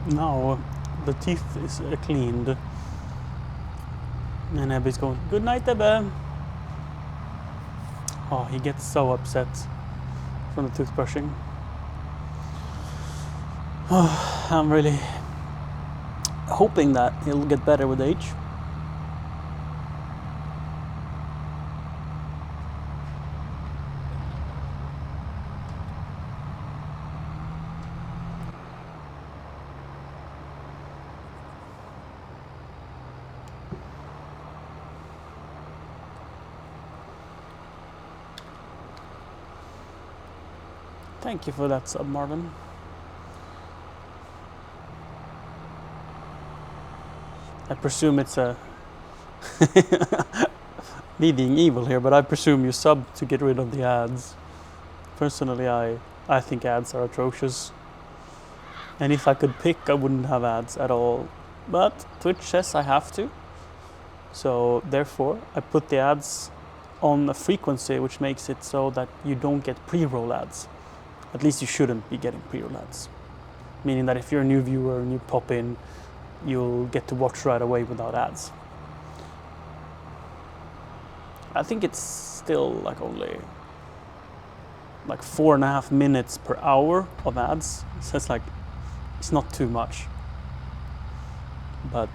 [SPEAKER 2] Now the teeth is cleaned. And Ebbe's going, "Good night, Ebbe." Oh, he gets so upset from the toothbrushing. I'm really hoping that he'll get better with age. Thank you for that sub, Marvin. I presume it's a me being evil here, but I presume you sub to get rid of the ads. Personally, I think ads are atrocious. And if I could pick, I wouldn't have ads at all. But Twitch says I have to. So therefore, I put the ads on a frequency which makes it so that you don't get pre-roll ads. At least you shouldn't be getting pre-roll ads. Meaning that if you're a new viewer and you pop in, you'll get to watch right away without ads. I think it's still like only like 4.5 minutes per hour of ads. So it's like, it's not too much. But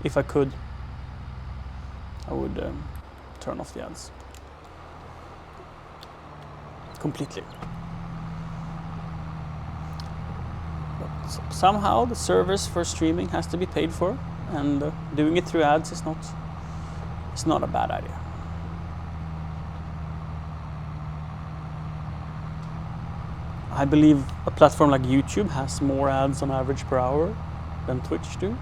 [SPEAKER 2] if I could, I would turn off the ads completely. But somehow the service for streaming has to be paid for, and doing it through ads is not a bad idea. I believe a platform like YouTube has more ads on average per hour than Twitch do.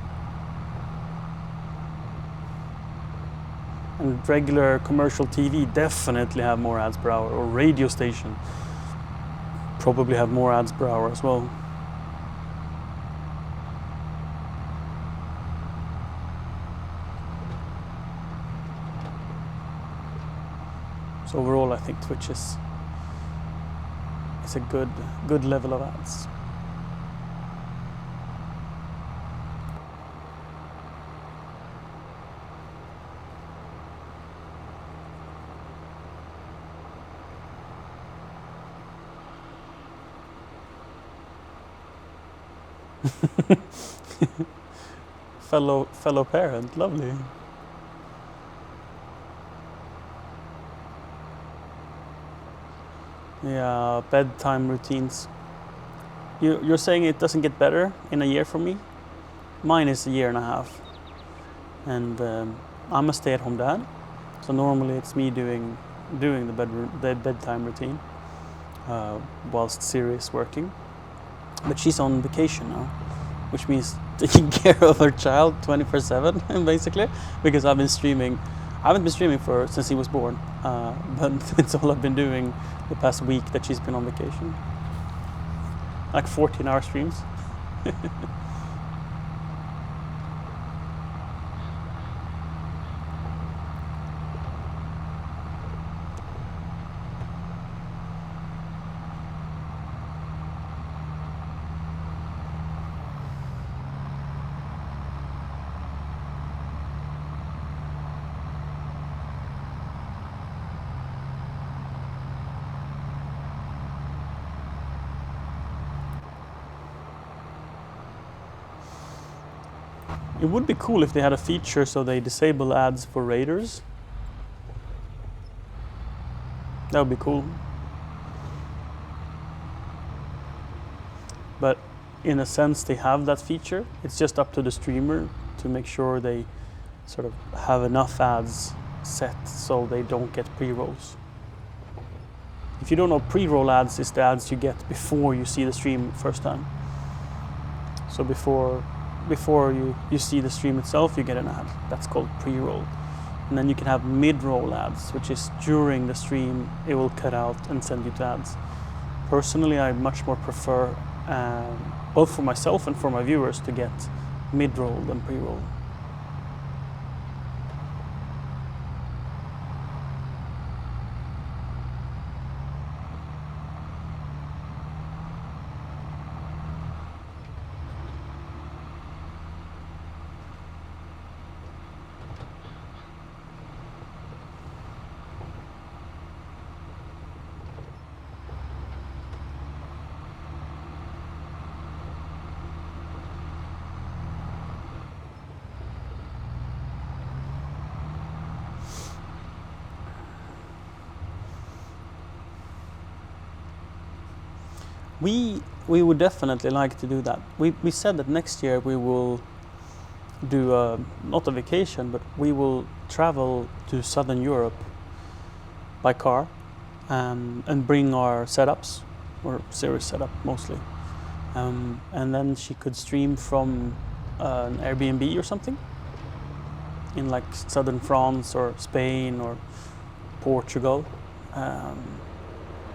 [SPEAKER 2] And regular commercial TV definitely have more ads per hour, or radio station probably have more ads per hour as well. So overall, I think Twitch is a good level of ads. fellow parent, lovely. Yeah, bedtime routines. You're saying it doesn't get better in a year for me? Mine is 1.5 years. And I'm a stay-at-home dad, so normally it's me doing the bedtime routine whilst Siri is working. But she's on vacation now, which means taking care of her child 24/7 basically, because I've been streaming. I haven't been streaming since he was born, but it's all I've been doing the past week that she's been on vacation. Like 14-hour streams. It would be cool if they had a feature so they disable ads for raiders. That would be cool. But in a sense, they have that feature. It's just up to the streamer to make sure they sort of have enough ads set so they don't get pre-rolls. If you don't know, pre-roll ads is the ads you get before you see the stream first time. So before you see the stream itself, you get an ad. That's called pre-roll. And then you can have mid-roll ads, which is during the stream, it will cut out and send you to ads. Personally, I much more prefer, both for myself and for my viewers, to get mid-roll than pre-roll. We would definitely like to do that. We said that next year we will do not a vacation, but we will travel to Southern Europe by car and bring our setups, or series setup mostly. And then she could stream from an Airbnb or something in like southern France or Spain or Portugal.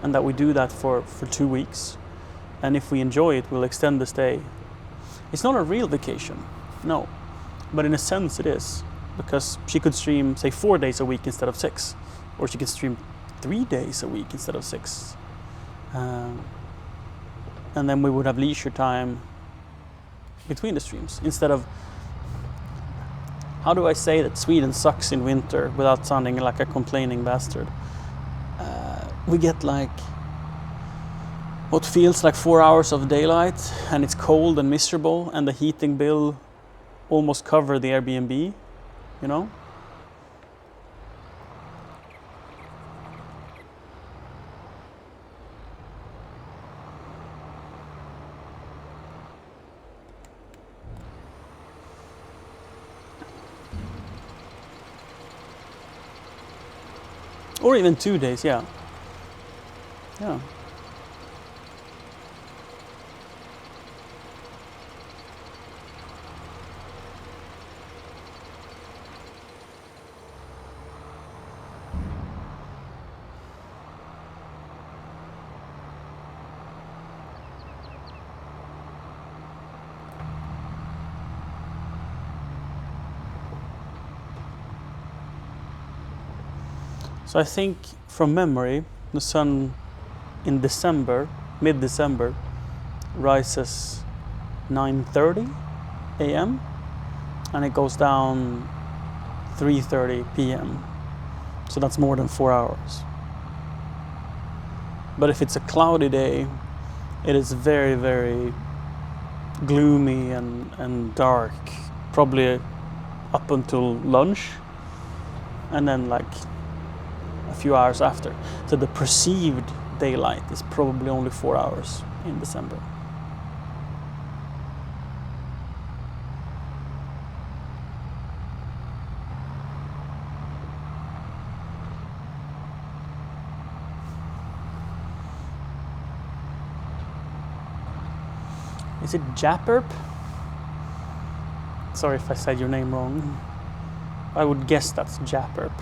[SPEAKER 2] And that we do that for 2 weeks. And if we enjoy it, we'll extend the stay. It's not a real vacation, no. But in a sense it is. Because she could stream, say, 4 days a week instead of 6. Or she could stream 3 days a week instead of 6. And then we would have leisure time between the streams. Instead of, how do I say that Sweden sucks in winter without sounding like a complaining bastard? We get like what feels like 4 hours of daylight, and it's cold and miserable, and the heating bill almost cover the Airbnb, you know? Or even 2 days, yeah. Yeah. So I think from memory, the sun in December, mid-December, rises 9:30 a.m. and it goes down 3:30 p.m. So that's more than 4 hours. But if it's a cloudy day, it is very, very gloomy and dark, probably up until lunch, and then like a few hours after. So the perceived daylight is probably only 4 hours in December. Is it Japerp? Sorry if I said your name wrong. I would guess that's Japerp.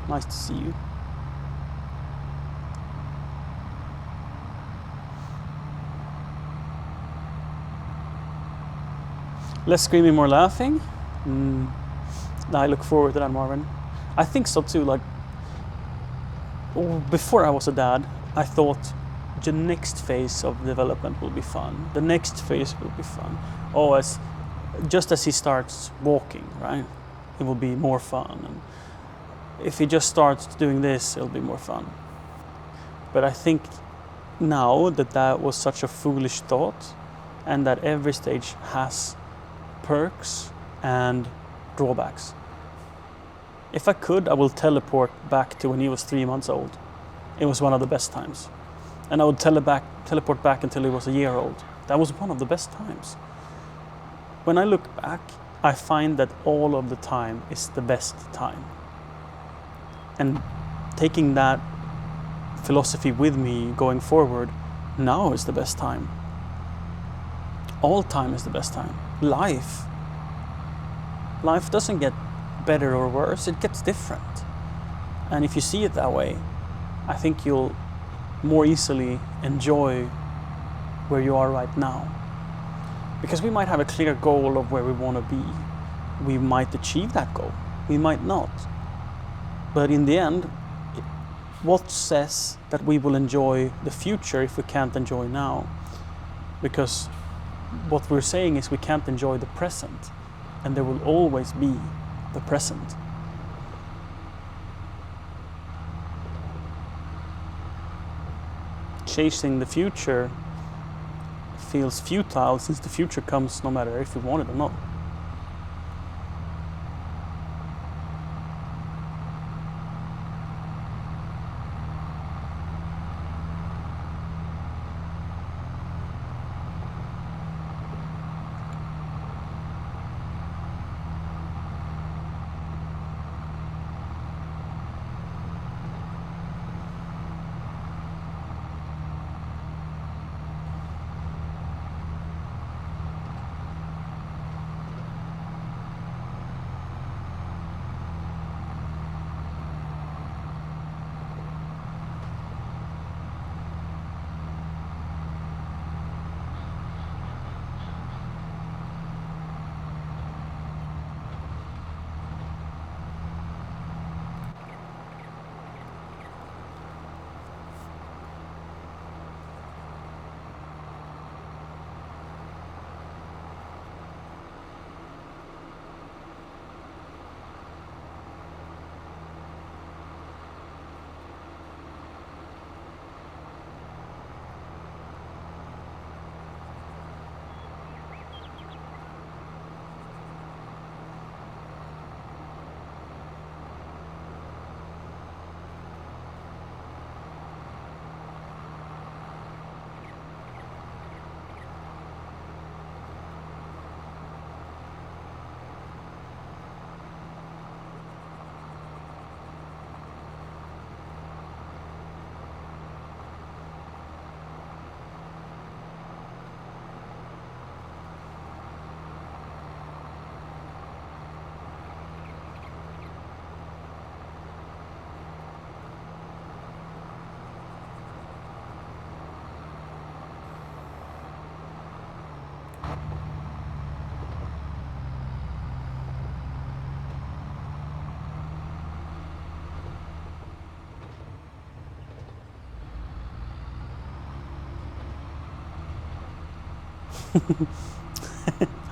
[SPEAKER 2] Nice to see you. Less screaming, more laughing. I look forward to that, Marvin. I think so too. Like, before I was a dad, I thought the next phase of development will be fun. The next phase will be fun. Oh, just as he starts walking, right? It will be more fun. And if he just starts doing this, it'll be more fun. But I think now that was such a foolish thought, and that every stage has perks and drawbacks. If I could, I will teleport back to when he was 3 months old. It was one of the best times. And I would teleport back until he was a year old. That was one of the best times. When I look back, I find that all of the time is the best time. And taking that philosophy with me going forward, now is the best time. All time is the best time. Life doesn't get better or worse, it gets different. And if you see it that way, I think you'll more easily enjoy where you are right now. Because we might have a clear goal of where we want to be. We might achieve that goal, we might not. But in the end, what says that we will enjoy the future if we can't enjoy now? Because what we're saying is we can't enjoy the present, and there will always be the present. Chasing the future feels futile, since the future comes no matter if we want it or not.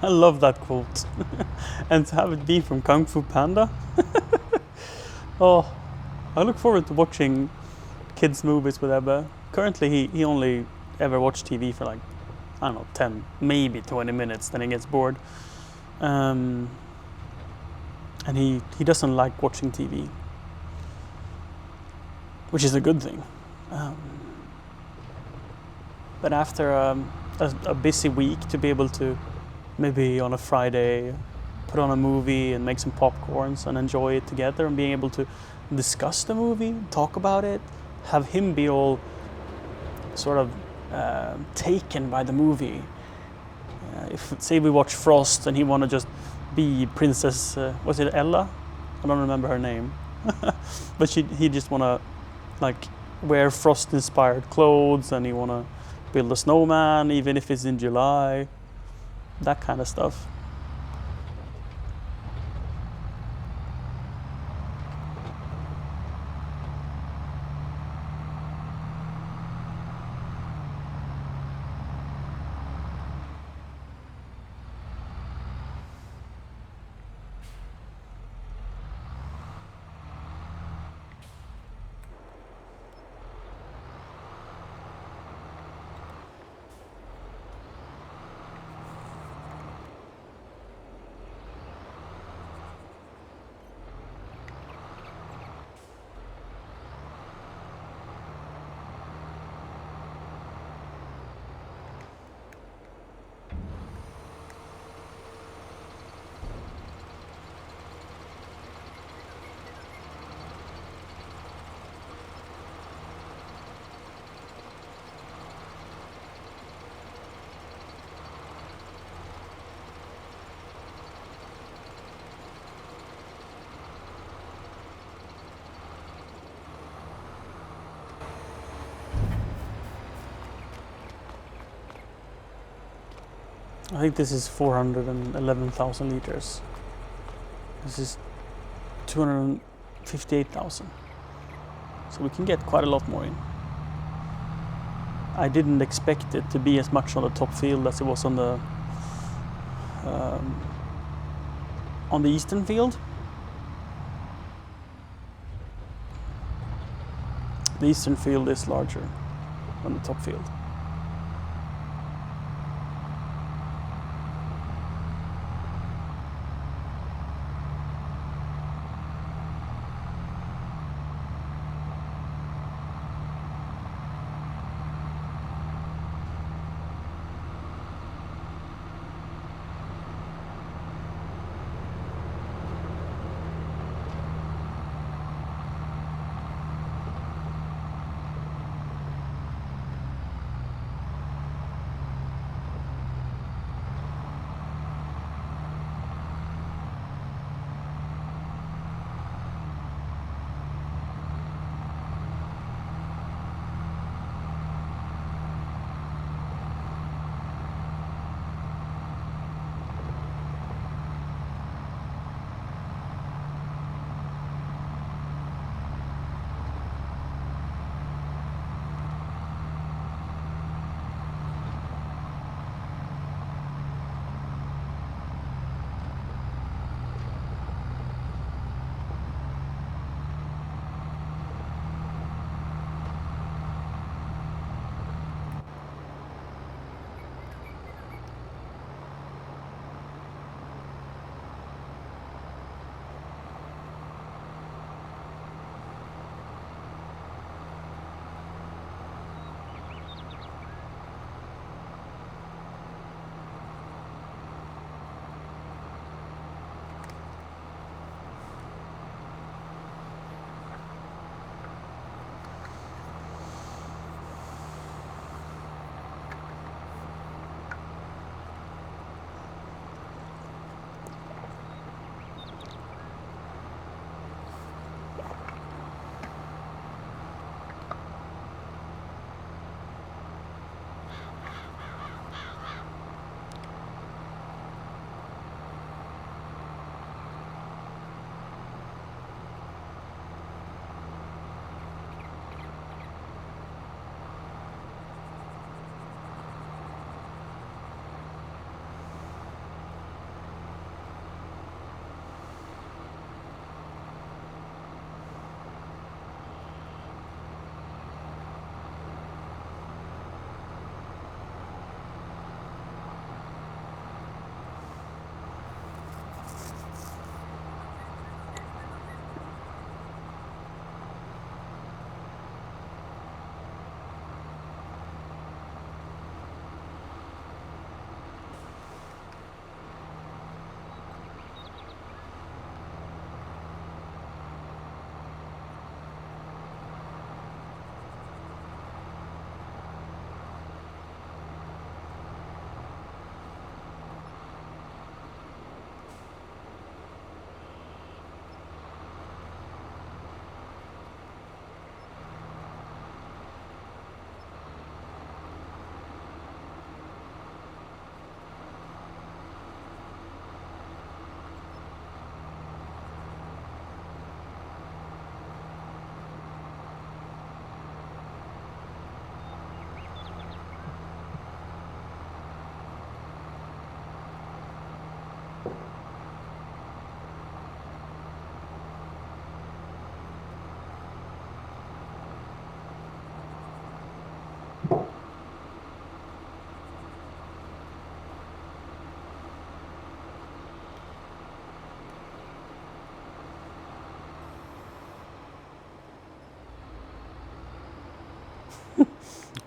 [SPEAKER 2] I love that quote. And to have it be from Kung Fu Panda. Oh, I look forward to watching kids' movies with Ebbe. Currently, he only ever watched TV for like, I don't know, 10, maybe 20 minutes, then he gets bored. And he doesn't like watching TV, which is a good thing. But after a busy week, to be able to maybe on a Friday put on a movie and make some popcorns and enjoy it together, and being able to discuss the movie, talk about it, have him be all sort of taken by the movie. If say we watch Frost and he want to just be Princess, was it Ella? I don't remember her name. But he just want to like wear Frost inspired clothes, and he want to build a snowman even if it's in July, that kind of stuff. I think this is 411,000 liters. This is 258,000. So we can get quite a lot more in. I didn't expect it to be as much on the top field as it was on the eastern field. The eastern field is larger than the top field.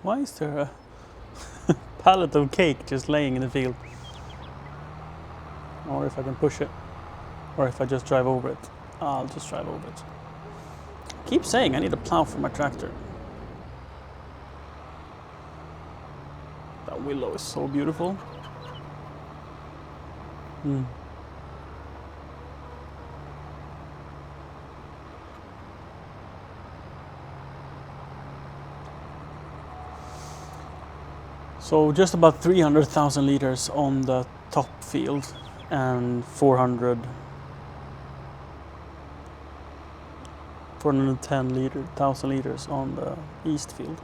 [SPEAKER 2] Why is there a pallet of cake just laying in the field? Or if I can push it. Or if I just drive over it. I'll just drive over it. Keep saying I need a plow for my tractor. That willow is so beautiful. So just about 300,000 liters on the top field and 410,000 liters on the east field.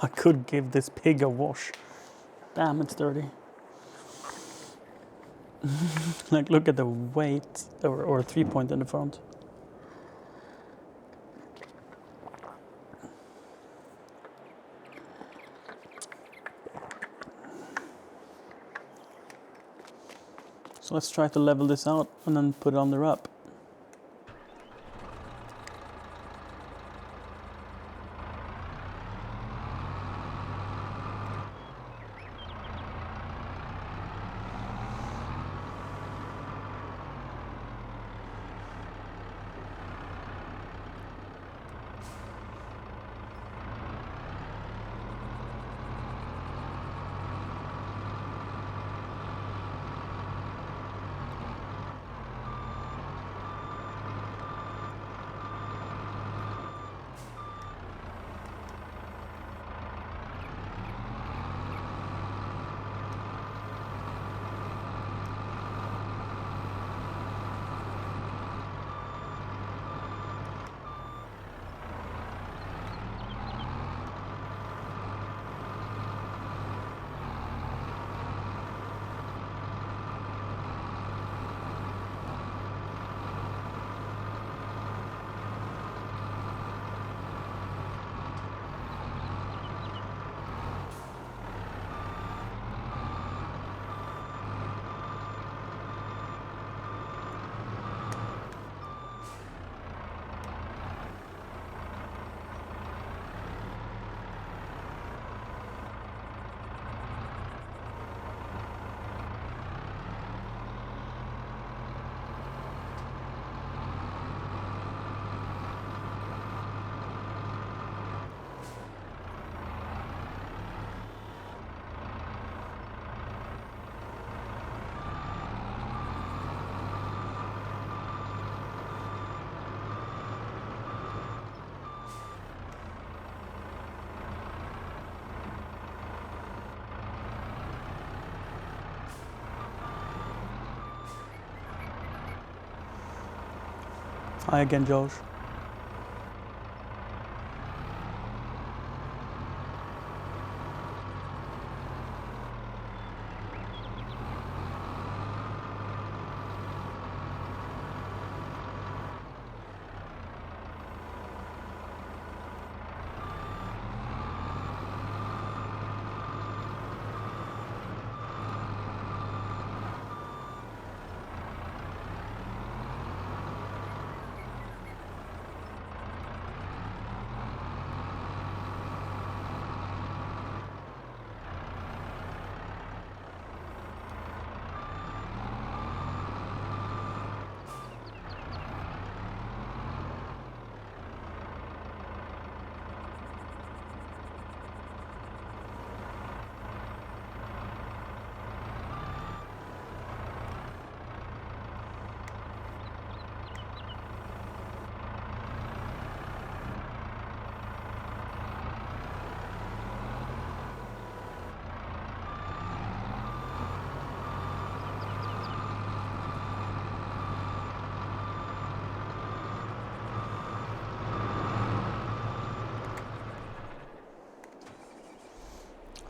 [SPEAKER 2] I could give this pig a wash. Damn, it's dirty. Like, look at the weight or 3-point in the front. So let's try to level this out and then put it on the wrap. Hi again, Josh.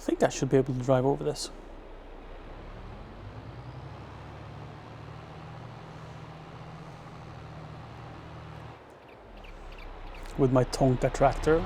[SPEAKER 2] think I should be able to drive over this. With my Tonka tractor.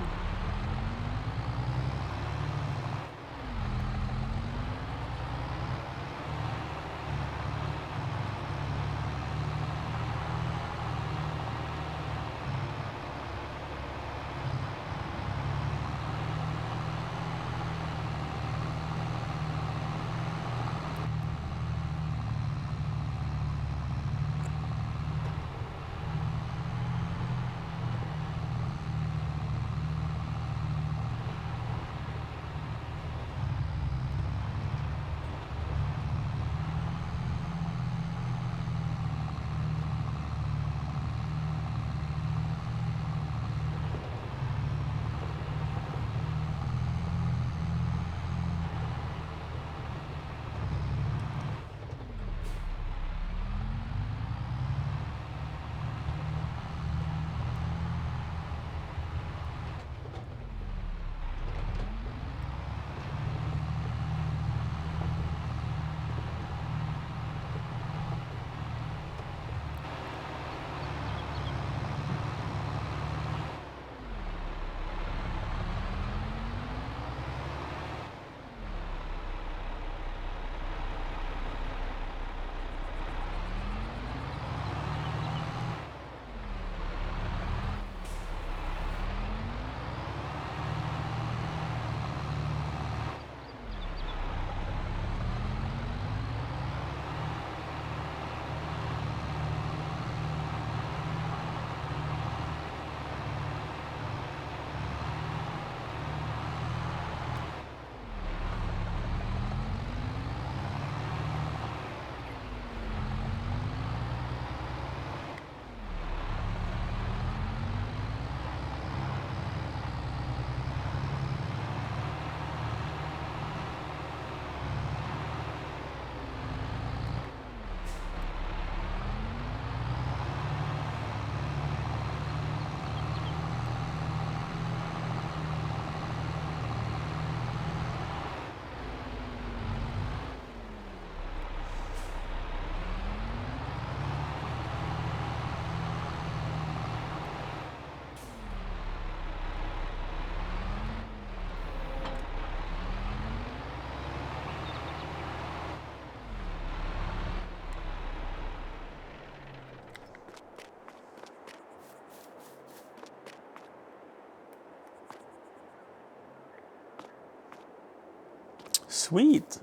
[SPEAKER 2] Sweet.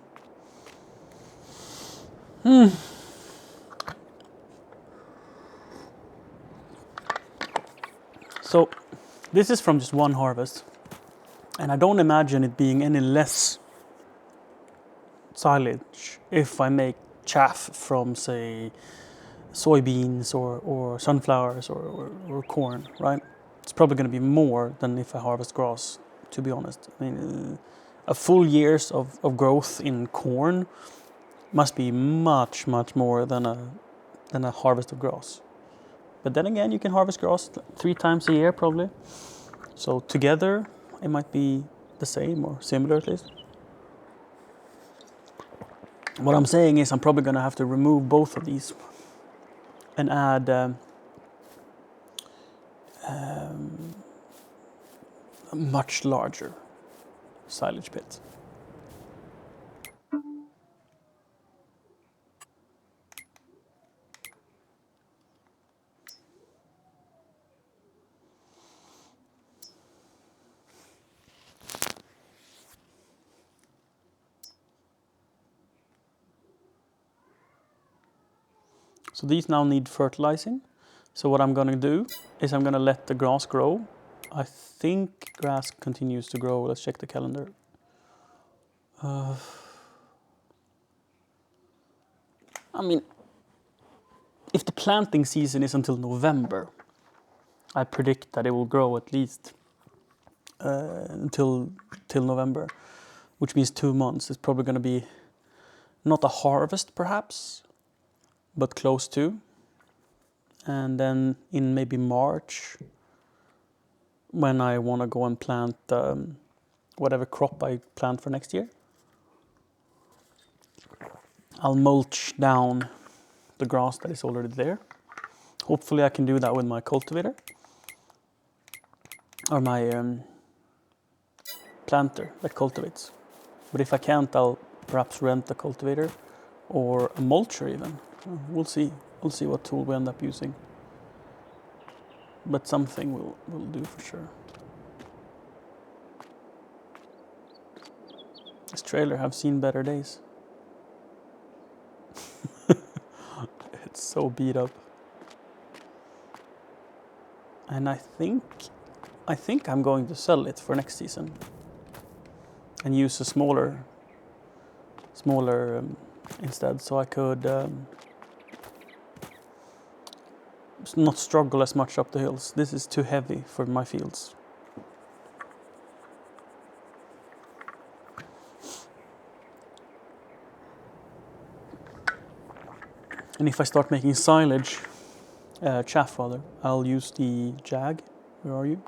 [SPEAKER 2] So this is from just one harvest, and I don't imagine it being any less silage if I make chaff from, say, soybeans or sunflowers or corn, right? It's probably going to be more than if I harvest grass, to be honest. I mean, a full years of growth in corn must be much more than a harvest of grass. But then again, you can harvest grass 3 times a year probably. So together it might be the same or similar at least. What I'm saying is I'm probably going to have to remove both of these and add a much larger silage pit. So these now need fertilizing. So what I'm going to do is I'm going to let the grass grow. I think grass continues to grow. Let's check the calendar. I mean, if the planting season is until November, I predict that it will grow at least until November, which means 2 months. It's probably going to be not a harvest perhaps, but close to. And then in maybe March, when I want to go and plant whatever crop I plant for next year. I'll mulch down the grass that is already there. Hopefully I can do that with my cultivator or my planter that cultivates. But if I can't, I'll perhaps rent a cultivator or a mulcher even. We'll see. We'll see what tool we end up using. But something we'll do for sure. This trailer have seen better days. It's so beat up. And I think I'm going to sell it for next season and use a smaller instead, so I could not struggle as much up the hills. This is too heavy for my fields. And if I start making silage, chaff rather, I'll use the Jag. Where are you?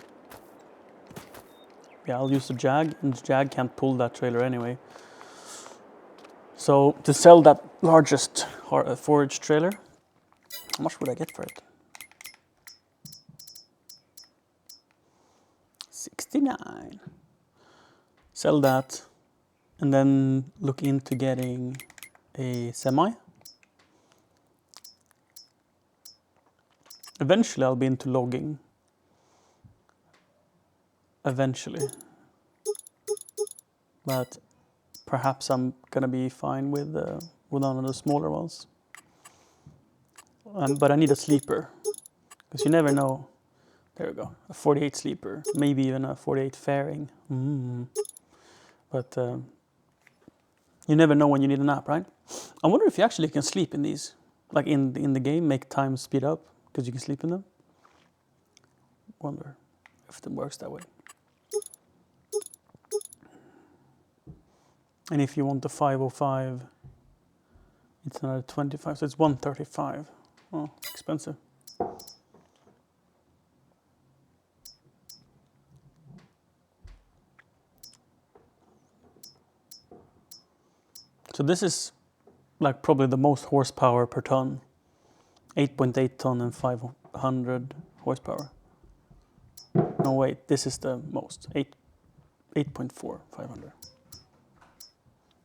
[SPEAKER 2] Yeah, I'll use the Jag, and the Jag can't pull that trailer anyway. So to sell that largest forage trailer, how much would I get for it? 69. Sell that, and then look into getting a semi. Eventually I'll be into logging. Eventually. But perhaps I'm gonna be fine with one of the smaller ones. But I need a sleeper, because you never know. There we go, a 48 sleeper, maybe even a 48 fairing. But you never know when you need a nap, right? I wonder if you actually can sleep in these, like in the game, make time speed up, because you can sleep in them. Wonder if it works that way. And if you want the 505, it's another 25, so it's 135. Oh, expensive. So this is like probably the most horsepower per ton. 8.8 ton and 500 horsepower. No, wait, this is the most. 8.4, 500.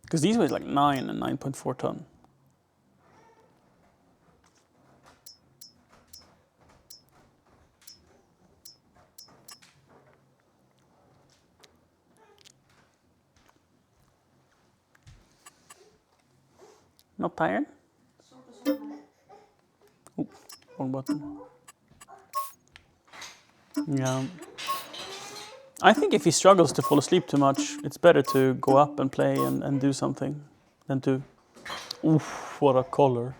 [SPEAKER 2] Because these weigh like 9 and 9.4 ton. Not tired? Oh, wrong button. Yeah. I think if he struggles to fall asleep too much, it's better to go up and play and do something than to... Oof, what a color.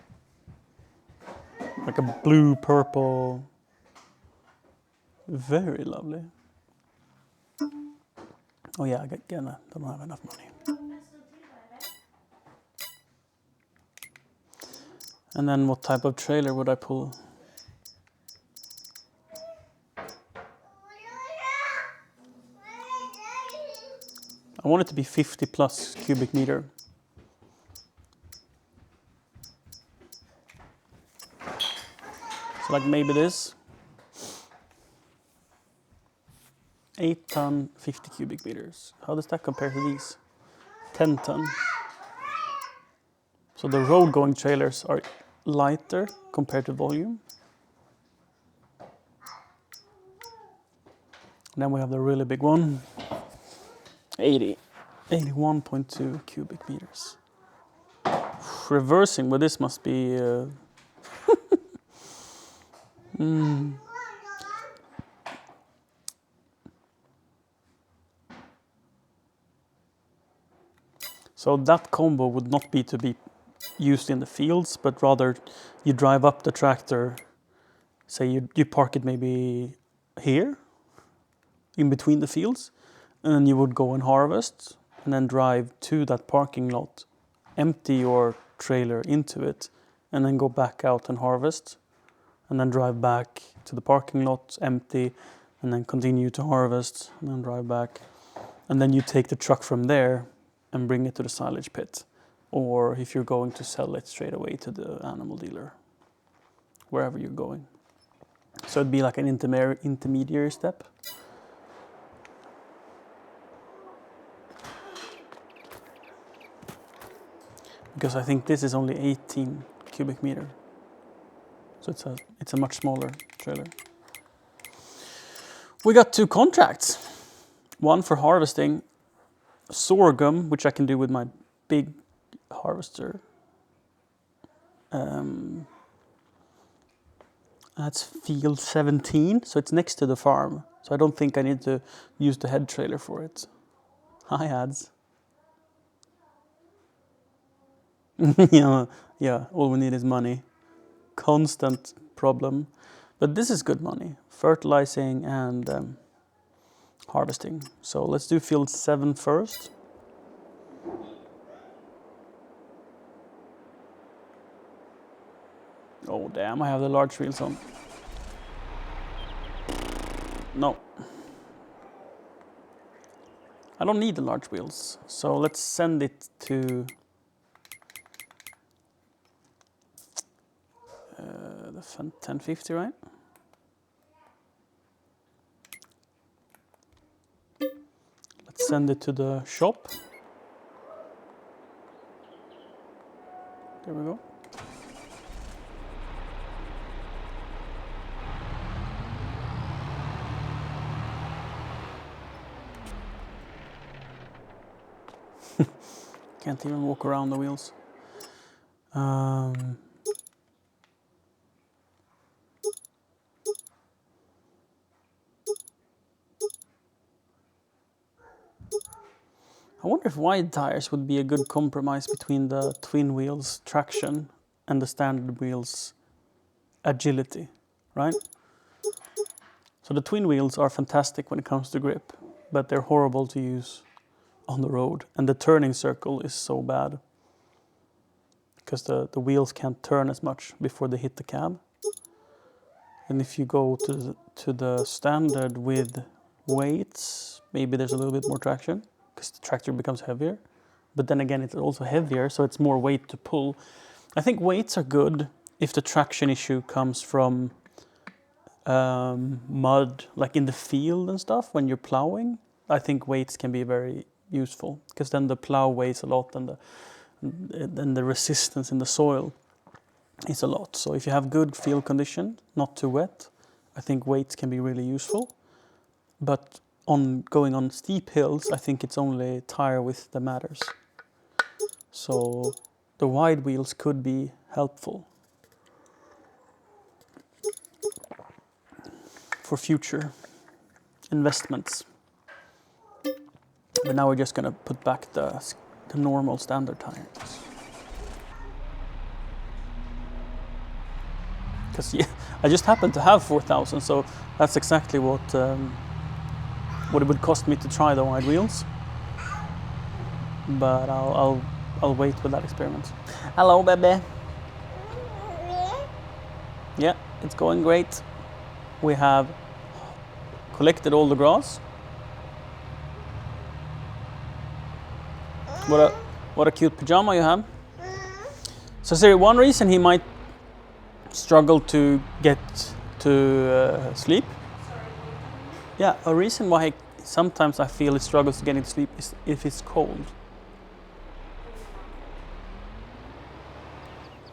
[SPEAKER 2] Like a blue, purple. Very lovely. Oh yeah, I don't have enough money. And then what type of trailer would I pull? I want it to be 50 plus cubic meter. So like maybe this. 8 ton, 50 cubic meters. How does that compare to these? 10 ton. So the road going trailers are lighter compared to volume. And then we have the really big one. 81.2 cubic meters. Reversing with this must be... So that combo would not be to be used in the fields, but rather you drive up the tractor, say you park it maybe here, in between the fields, and then you would go and harvest, and then drive to that parking lot, empty your trailer into it, and then go back out and harvest, and then drive back to the parking lot, empty, and then continue to harvest, and then drive back. And then you take the truck from there and bring it to the silage pit. Or if you're going to sell it straight away to the animal dealer, wherever you're going. So it'd be like an intermediary step. Because I think this is only 18 cubic meter. So it's a much smaller trailer. We got 2 contracts. One for harvesting sorghum, which I can do with my big harvester. That's field 17, so it's next to the farm. So I don't think I need to use the head trailer for it. Hi, ads. yeah, all we need is money. Constant problem. But this is good money. Fertilizing and harvesting. So let's do field 7 first. Oh damn, I have the large wheels on. No. I don't need the large wheels. So let's send it to the Fent 1050, right? Let's send it to the shop. There we go. Can't even walk around the wheels. I wonder if wide tires would be a good compromise between the twin wheels traction and the standard wheels agility, right? So the twin wheels are fantastic when it comes to grip, but they're horrible to use on the road, and the turning circle is so bad because the wheels can't turn as much before they hit the cab. And if you go to the standard with weights, maybe there's a little bit more traction because the tractor becomes heavier, but then again it's also heavier, so it's more weight to pull. I think weights are good if the traction issue comes from mud, like in the field and stuff when you're plowing. I think weights can be very useful because then the plow weighs a lot and the resistance in the soil is a lot. So if you have good field condition, not too wet, I think weights can be really useful. But on going on steep hills, I think it's only tire width that matters. So the wide wheels could be helpful for future investments. But now we're just going to put back the normal standard tires. Because yeah, I just happen to have 4,000, so that's exactly what it would cost me to try the wide wheels. But I'll wait with that experiment. Hello, baby. Yeah, it's going great. We have collected all the grass. What a cute pajama you have. So Siri, one reason he might struggle to get to sleep. Yeah, a reason why sometimes I feel he struggles to get into sleep is if it's cold.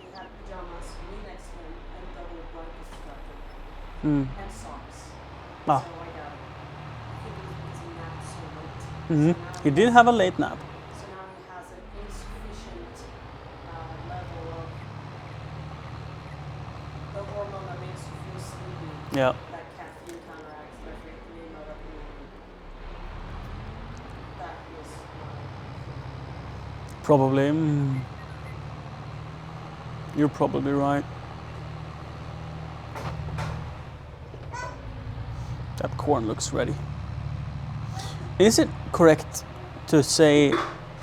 [SPEAKER 3] You have pajamas, Kleenex and double blankets strapped
[SPEAKER 2] Mm.
[SPEAKER 3] and socks.
[SPEAKER 2] Ah.
[SPEAKER 3] So I got it. I think it was because he napped so late.
[SPEAKER 2] Mm-hmm. He did have a late nap.
[SPEAKER 3] So now he has an insufficient level of the hormone that makes you feel sleepy.
[SPEAKER 2] Yeah.
[SPEAKER 3] That caffeine counteracts. I forget the name of it. That was
[SPEAKER 2] Probably. You're probably right. That corn looks ready. Is it correct to say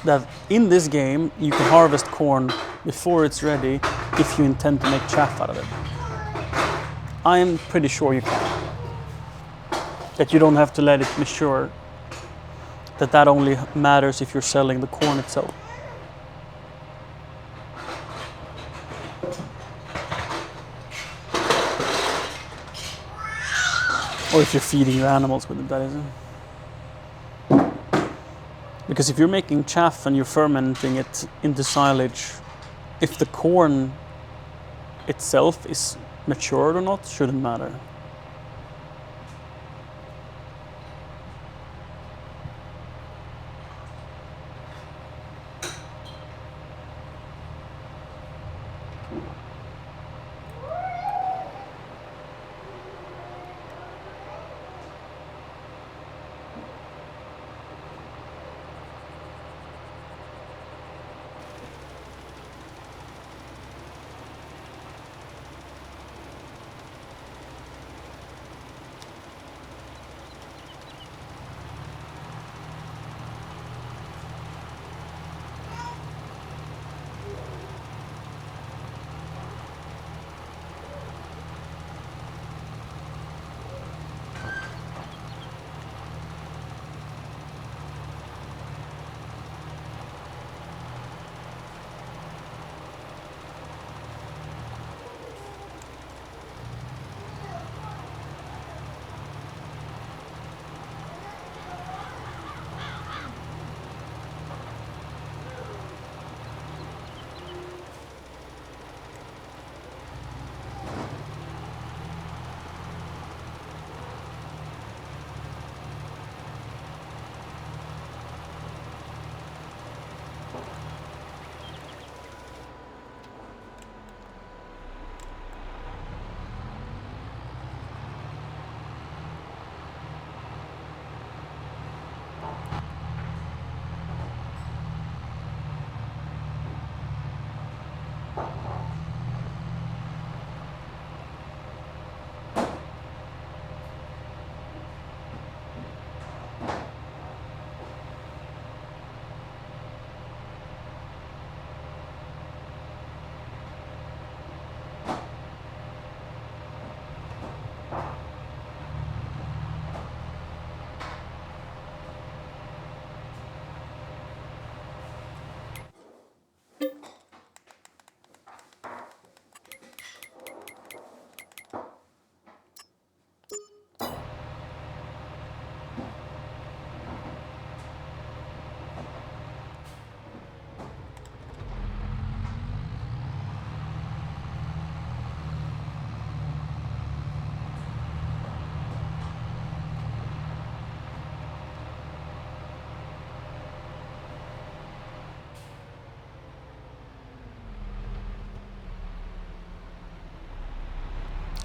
[SPEAKER 2] that in this game you can harvest corn before it's ready if you intend to make chaff out of it? I am pretty sure you can. That you don't have to let it mature that only matters if you're selling the corn itself. Or if you're feeding your animals with it, that is. Because if you're making chaff and you're fermenting it into silage, if the corn itself is matured or not, shouldn't matter.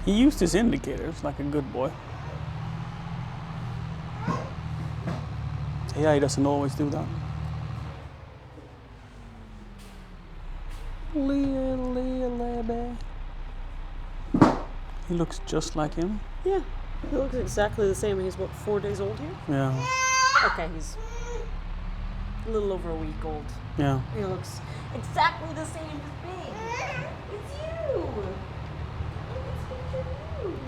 [SPEAKER 2] He used his indicators like a good boy. Yeah, he doesn't always do that. Little baby. He looks just like him.
[SPEAKER 3] Yeah, he looks exactly the same. He's what, 4 days old here?
[SPEAKER 2] Yeah.
[SPEAKER 3] Okay, he's a little over a week old.
[SPEAKER 2] Yeah.
[SPEAKER 3] He looks exactly the same as me. It's you. Look, it's a picture of you.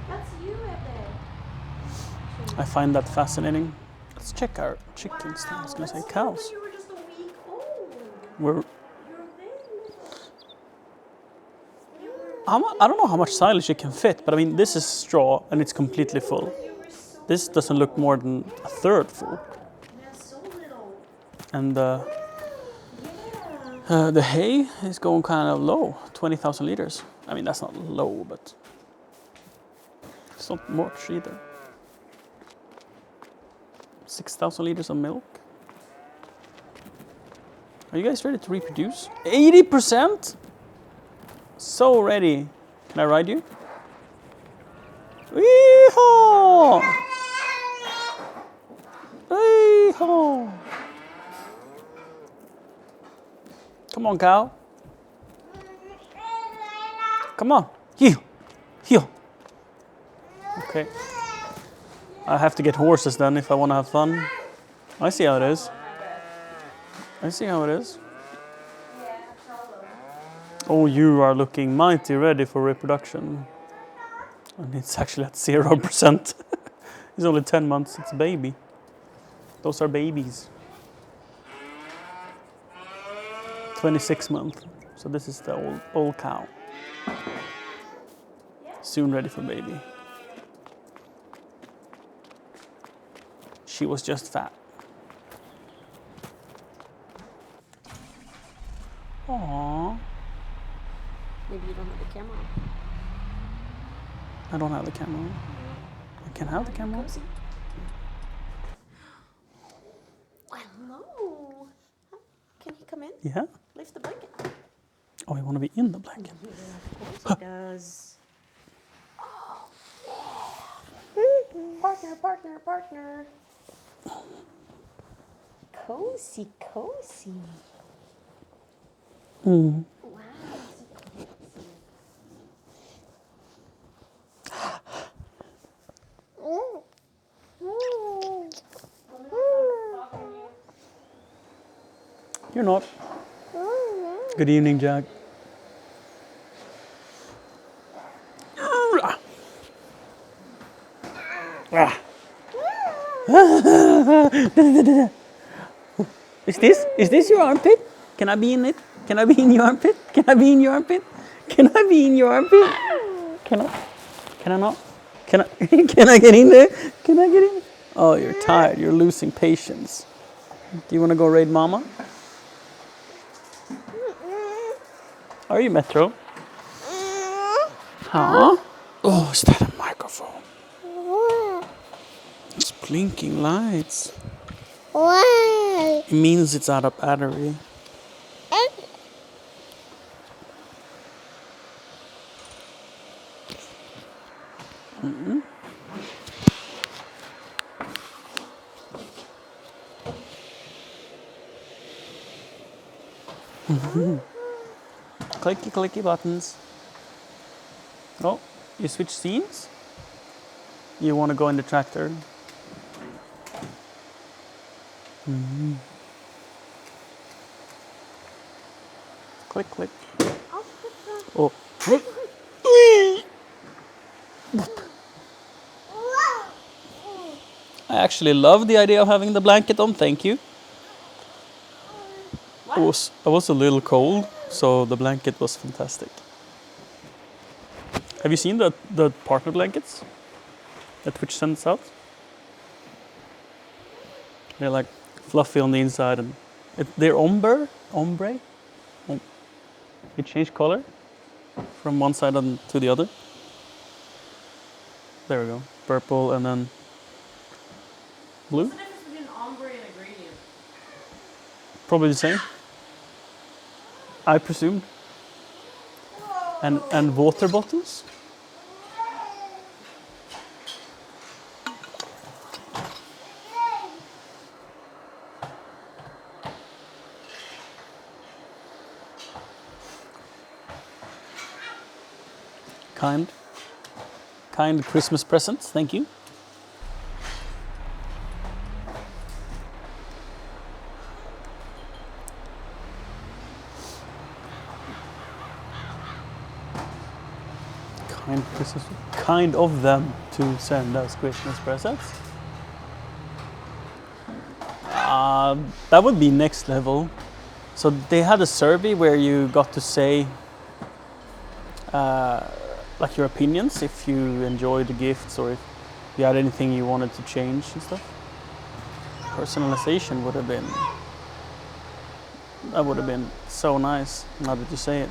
[SPEAKER 3] That's you, Ebe.
[SPEAKER 2] I find that fascinating. Let's check our chickens. I was gonna say cows.
[SPEAKER 3] You were just a week old.
[SPEAKER 2] We're
[SPEAKER 3] You're very little.
[SPEAKER 2] I don't know how much silage it can fit, but I mean, this is straw and it's completely full. This doesn't look more than a third full.
[SPEAKER 3] Yeah, so little.
[SPEAKER 2] And the hay is going kind of low, 20,000 liters. I mean, that's not low, but it's not much either. 6,000 liters of milk. Are you guys ready to reproduce? 80%? So ready. Can I ride you? Wee-haw! Wee-haw! Come on, cow. Come on. Heel. Heel. Okay. I have to get horses then if I want to have fun. I see how it is. I see how it is. Oh, you are looking mighty ready for reproduction. And it's actually at 0%. It's only 10 months, it's a baby. Those are babies. 26 months. So this is the old cow. Soon ready for baby. She was just fat. Aww.
[SPEAKER 3] Maybe you don't have the camera on.
[SPEAKER 2] I don't have the camera on. I can have the camera on.
[SPEAKER 3] Cozy. Hello. Can he come in?
[SPEAKER 2] Yeah.
[SPEAKER 3] Lift the blanket.
[SPEAKER 2] Oh, you want to be in the blanket?
[SPEAKER 3] Yeah, of course he does. Oh, yeah. Partner. Cozy.
[SPEAKER 2] Mm.
[SPEAKER 3] Wow.
[SPEAKER 2] You're not. Good evening, Jack. Is this your armpit? Can I be in it? Can I be in your armpit? Can I be in your armpit? Can I be in your armpit? Can I? Can I not? Can I? Can I get in there? Can I get in? Oh, you're tired. You're losing patience. Do you want to go raid Mama? Are you Metro? Huh? Oh, is that a microphone? It's blinking lights.
[SPEAKER 4] Why?
[SPEAKER 2] It means it's out of battery. Clicky buttons. Oh, you switch scenes? You want to go in the tractor? Click. Oh. I actually love the idea of having the blanket on, thank you. I was a little cold, so the blanket was fantastic. Have you seen the partner blankets that Twitch sends out? They're like fluffy on the inside and they're ombre. It changed color from one side to the other. There we go. Purple and then blue.
[SPEAKER 3] What's the difference between ombre and a gradient?
[SPEAKER 2] Probably the same. I presumed. And water bottles. Kind Christmas presents, thank you. Kind of them to send us Christmas presents. That would be next level. So they had a survey where you got to say like your opinions, if you enjoyed the gifts or if you had anything you wanted to change and stuff. Personalization would have been so nice now that you say it.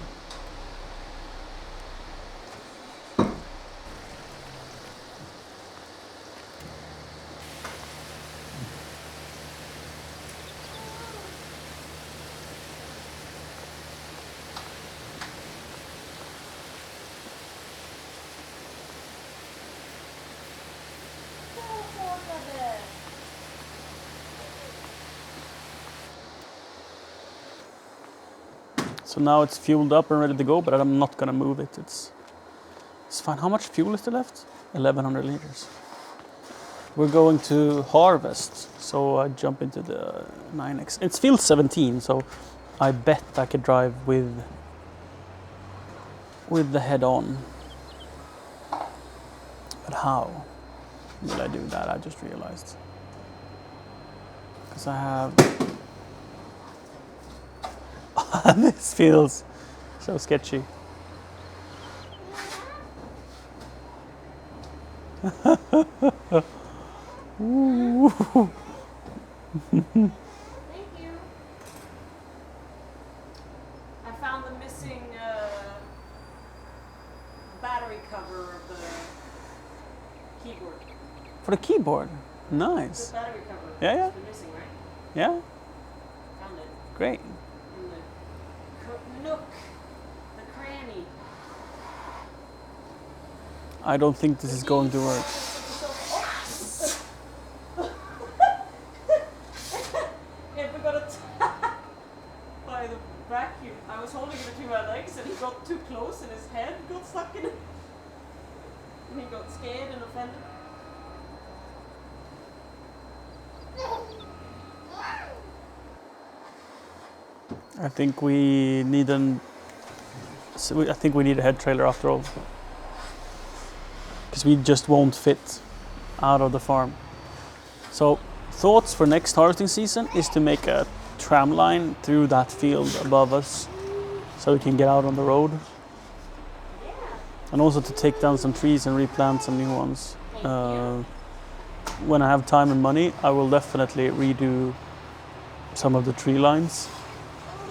[SPEAKER 2] So now it's fueled up and ready to go, but I'm not gonna move it. It's fine. How much fuel is there left? 1100 liters. We're going to harvest, so I jump into the 9X. It's field 17, so I bet I could drive with the head on. But how will I do that? I just realized. Because I have... This feels so sketchy. Ooh.
[SPEAKER 3] Thank you. I found the missing battery cover of the keyboard.
[SPEAKER 2] For the keyboard. Nice.
[SPEAKER 3] The battery cover.
[SPEAKER 2] Yeah, yeah.
[SPEAKER 3] It's been missing, right?
[SPEAKER 2] Yeah,
[SPEAKER 3] Found it
[SPEAKER 2] great.
[SPEAKER 3] in the nook, the cranny.
[SPEAKER 2] I don't think this is going to work.
[SPEAKER 3] If we got attacked by the vacuum, I was holding it between my legs and he got too close and his head got stuck in it. And he got scared and offended.
[SPEAKER 2] I think we need I think we need a head trailer after all. Because we just won't fit out of the farm. So thoughts for next harvesting season is to make a tram line through that field above us so we can get out on the road. And also to take down some trees and replant some new ones. When I have time and money, I will definitely redo some of the tree lines.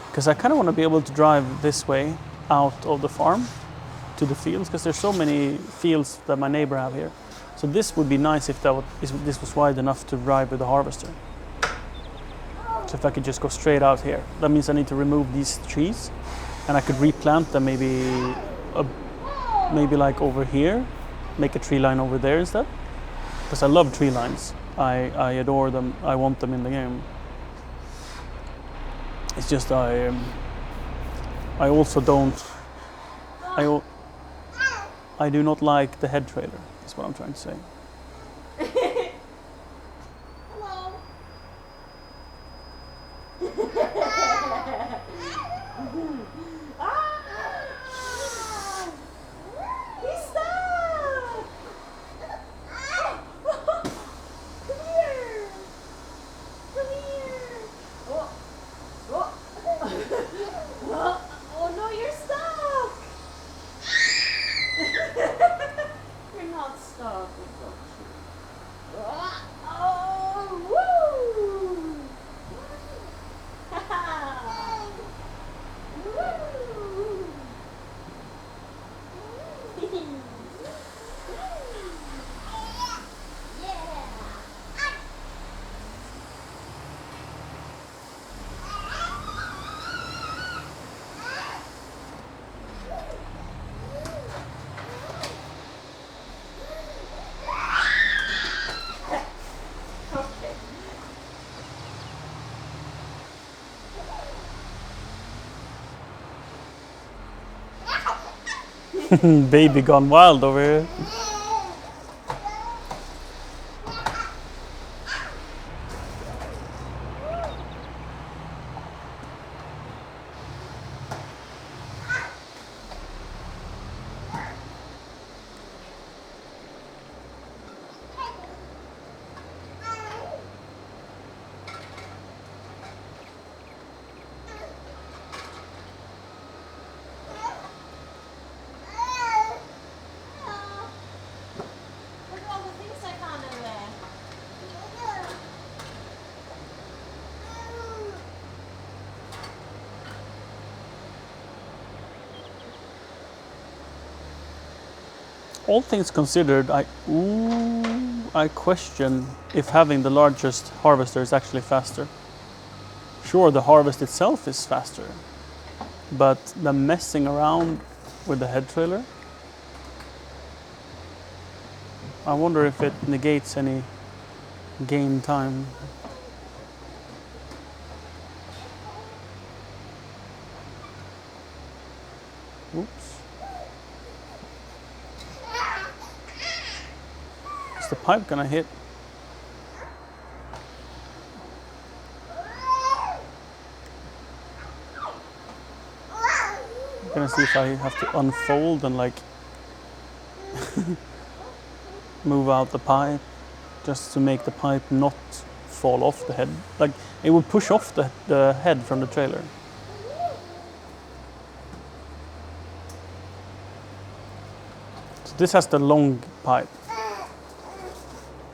[SPEAKER 2] Because I kind of want to be able to drive this way out of the farm to the fields, because there's so many fields that my neighbor have here. So this would be nice if this was wide enough to drive with the harvester. So if I could just go straight out here. That means I need to remove these trees and I could replant them maybe like over here, make a tree line over there instead. Because I love tree lines. I adore them. I want them in the game. It's just I also don't. I do not like the head trailer. Is what I'm trying to say.
[SPEAKER 3] Hello. He's stuck. Come here. Come here. Oh no, you're stuck. You're not stuck. Oh, woo!
[SPEAKER 2] Baby gone wild over here.
[SPEAKER 3] Look at all the things I found in there.
[SPEAKER 2] All things considered, I question if having the largest harvester is actually faster. Sure, the harvest itself is faster, but the messing around with the head trailer, I wonder if it negates any gain time. Oops. Is the pipe gonna hit? I'm gonna see if I have to unfold and like move out the pipe just to make the pipe not fall off the head. Like it would push off the head from the trailer. So this has the long pipe.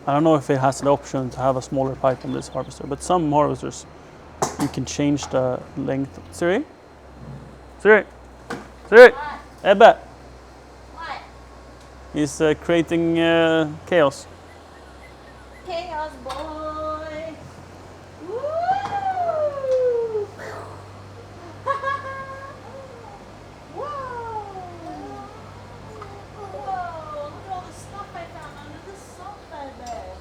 [SPEAKER 2] I don't know if it has the option to have a smaller pipe on this harvester, but some harvesters you can change the length. Siri? Siri? Siri? Ebbe!
[SPEAKER 3] What?
[SPEAKER 2] He's creating chaos.
[SPEAKER 3] Chaos boy! Woo! Whoa! Whoa! Look at all the stuff I found under the sunbed bed.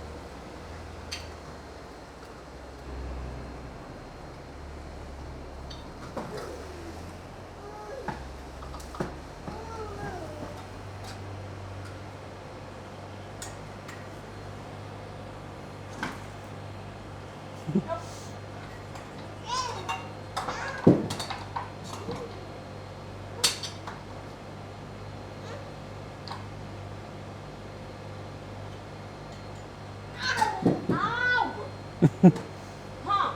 [SPEAKER 3] Ow! Huh?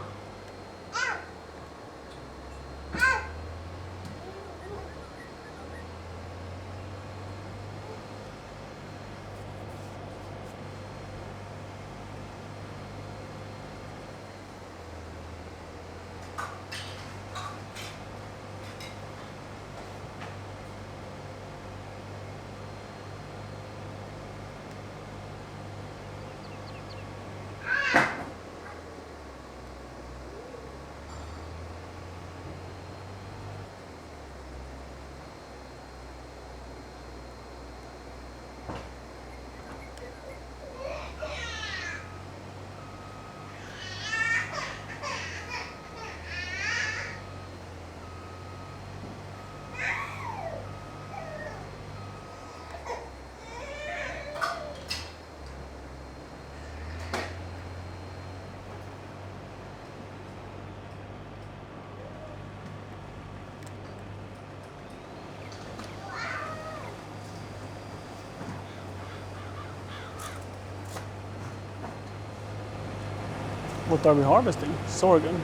[SPEAKER 2] What are we harvesting? Sorghum.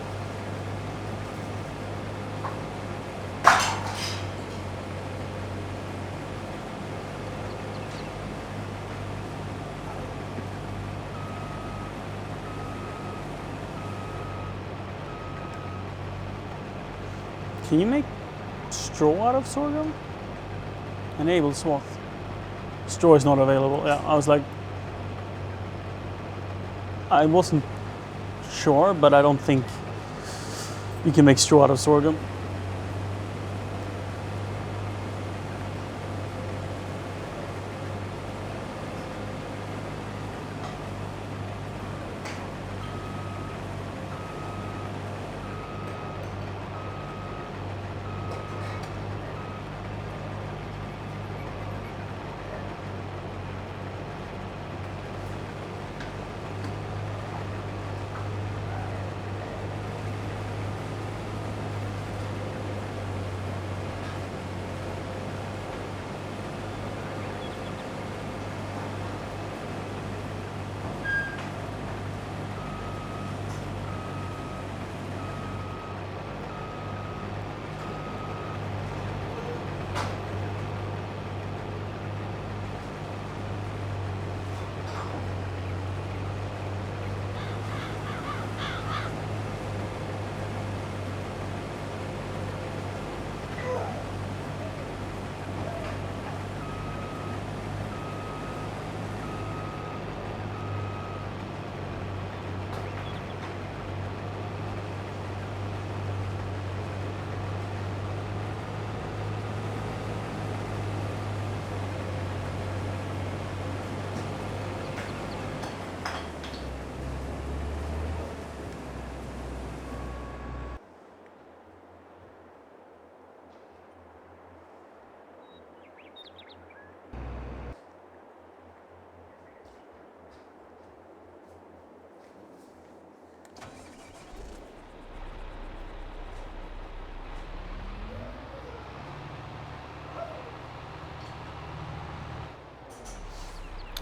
[SPEAKER 2] Can you make straw out of sorghum? Enable swath. Straw is not available. Yeah, I was like, I wasn't sure, but I don't think you can make straw out of sorghum.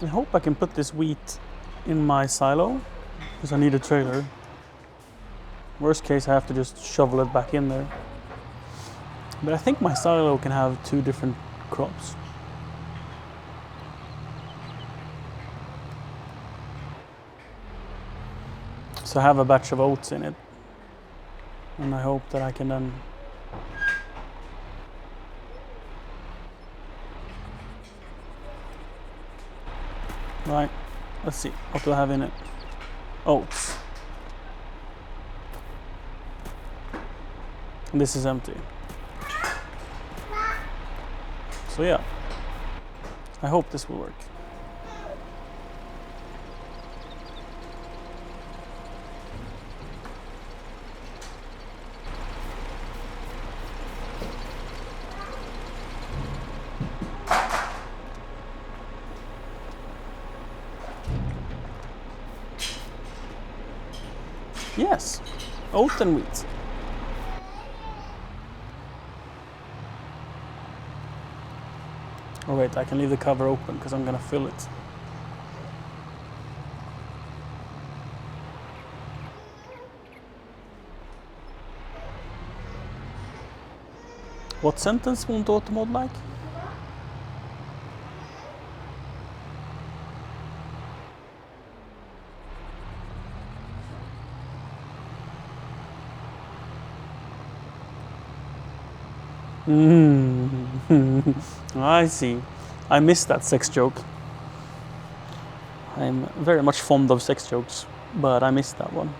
[SPEAKER 2] I hope I can put this wheat in my silo because I need a trailer. Worst case, I have to just shovel it back in there. But I think my silo can have 2 different crops. So I have a batch of oats in it. And I hope that I can then right, let's see, what do I have in it? Oats. And this is empty. So yeah, I hope this will work. Yes, oat and wheat. Oh wait, I can leave the cover open because I'm gonna fill it. What sentence won't automod like? I see. I missed that sex joke. I'm very much fond of sex jokes, but I missed that one.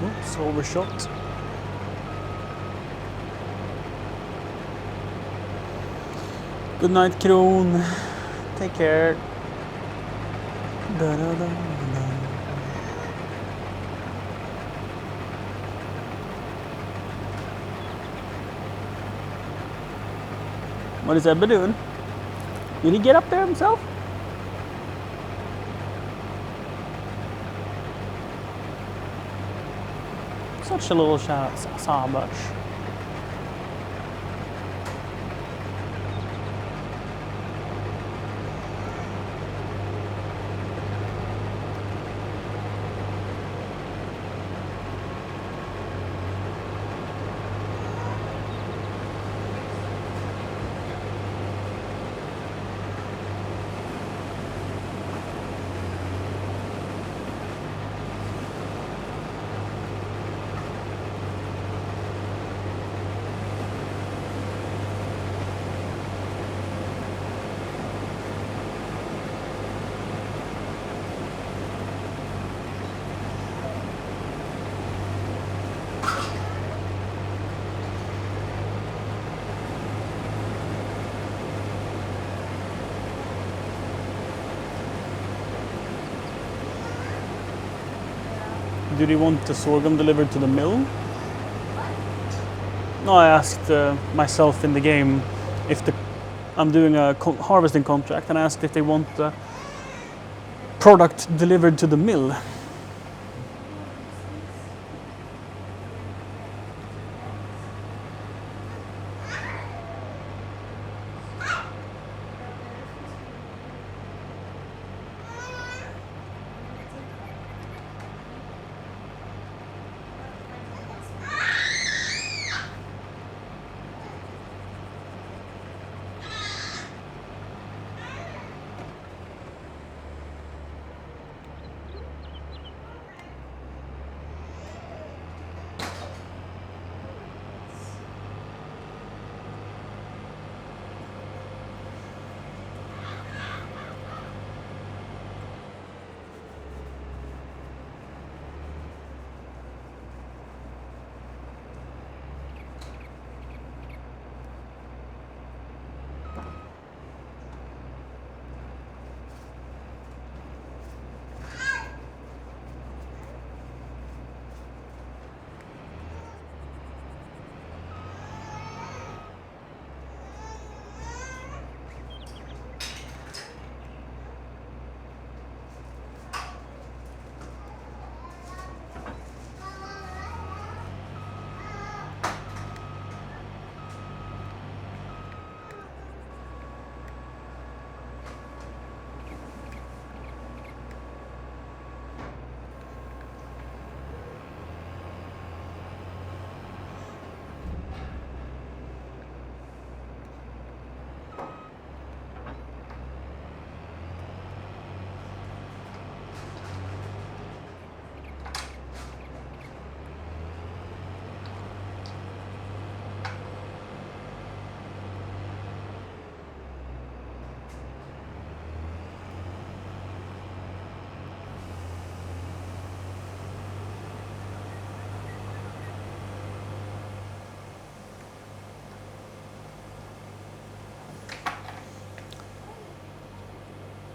[SPEAKER 2] Oops, overshot. Good night, Kron. Take care. Da-da-da-da. What is Ebba doing? Did he get up there himself? Such a little sawbush. Do you want the sorghum delivered to the mill? No, I asked myself in the game if I'm doing a harvesting contract, and I asked if they want the product delivered to the mill.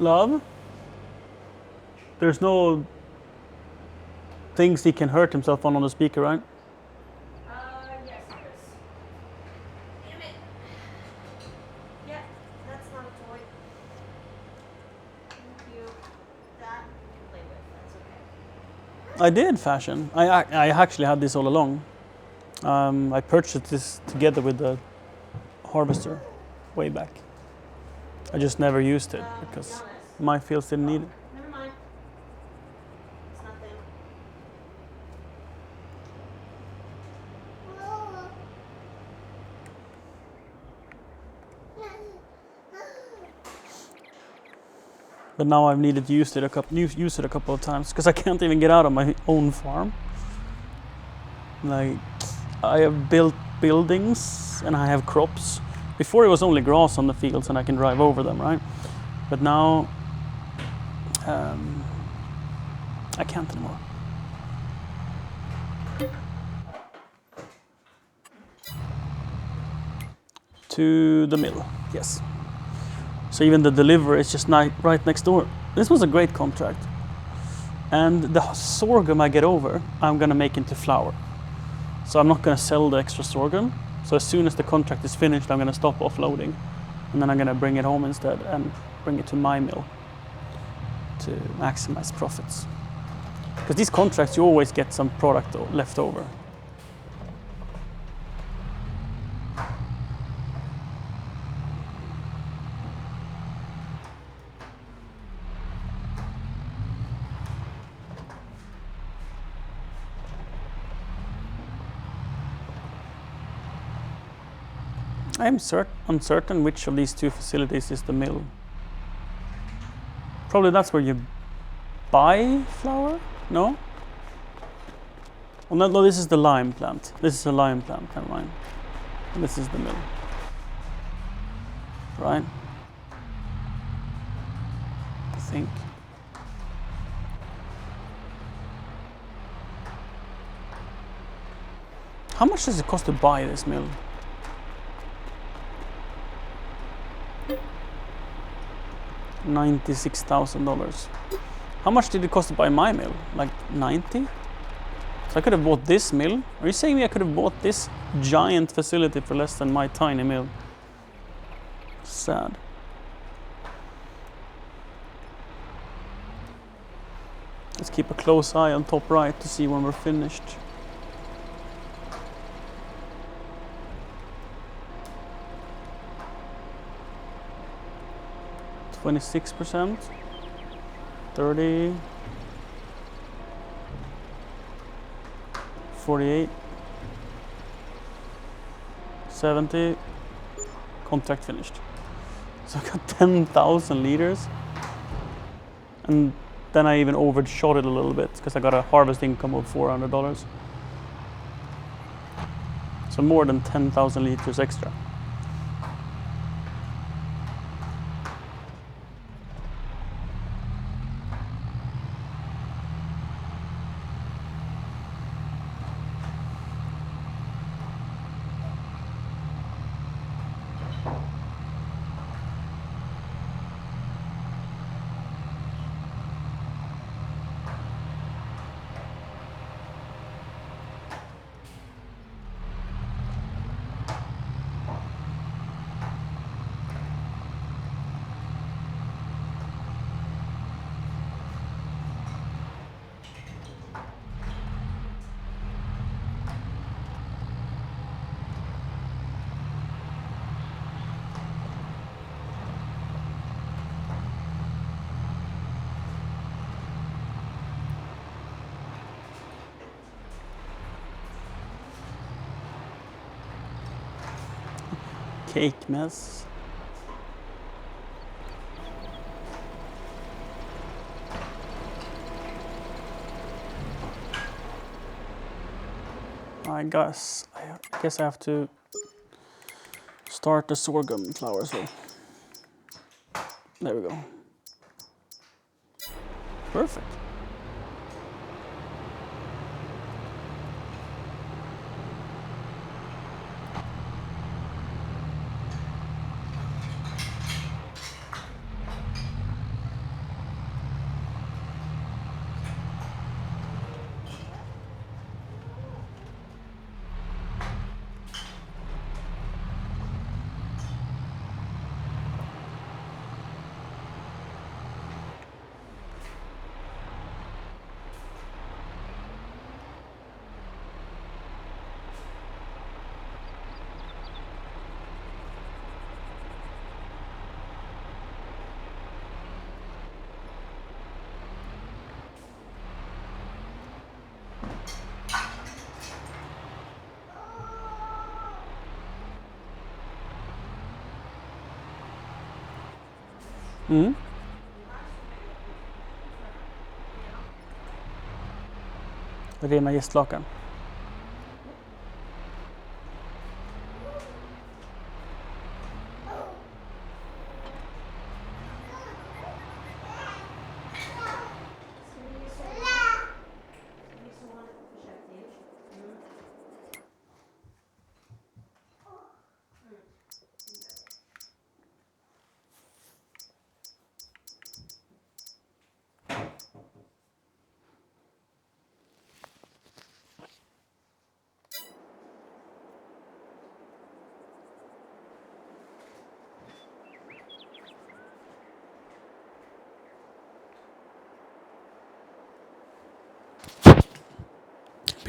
[SPEAKER 2] Love? There's no things he can hurt himself on the speaker, right?
[SPEAKER 3] Yes, there is. Damn it. Yeah, that's not a toy. Thank you. That you can play with. That's okay.
[SPEAKER 2] I did fashion. I actually had this all along. I purchased this together with the harvester way back. I just never used it because my fields didn't need it.
[SPEAKER 3] Never mind. It's nothing.
[SPEAKER 2] But now I've needed to use it a couple of times because I can't even get out of my own farm. Like, I have built buildings and I have crops. Before it was only grass on the fields and I can drive over them, right? But now I can't anymore. to the mill. Yes. So even the delivery is just right next door. This was a great contract. And the sorghum I get over, I'm gonna make into flour. So I'm not gonna sell the extra sorghum. So as soon as the contract is finished, I'm gonna stop offloading. And then I'm gonna bring it home instead and bring it to my mill to maximize profits. Because these contracts, you always get some product left over. I am uncertain which of these two facilities is the mill. Probably that's where you buy flour? No? Well, no, this is the lime plant. This is a lime plant, never mind. And this is the mill. Right? I think. How much does it cost to buy this mill? $96,000. How much did it cost to buy my mill? Like 90? So I could have bought this mill. Are you saying me I could have bought this giant facility for less than my tiny mill? Sad. Let's keep a close eye on top right to see when we're finished. %, 30, 48, 70, contract finished. So I got 10,000 liters. And then I even overshot it a little bit because I got a harvest income of $400. So more than 10,000 liters extra. Cake mess. I guess I have to start the sorghum flour. So there we go. Perfect. Mm. Rena gästlakan.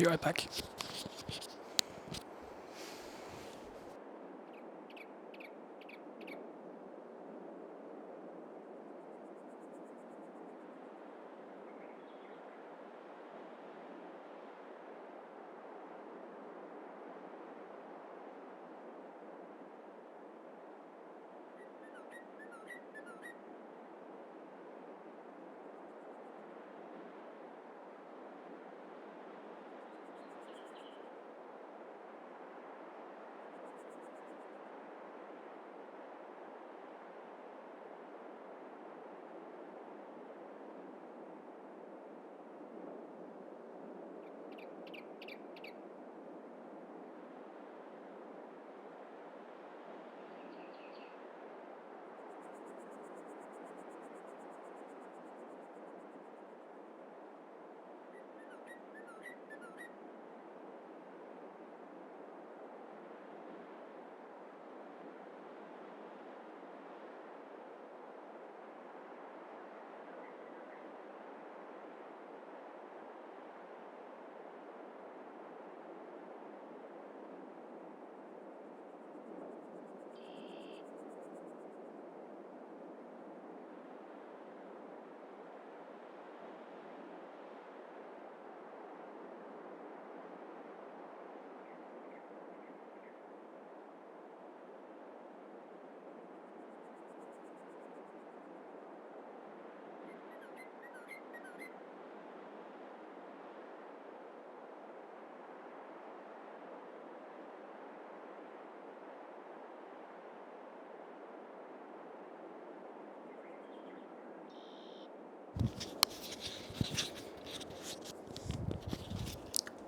[SPEAKER 2] Be right back.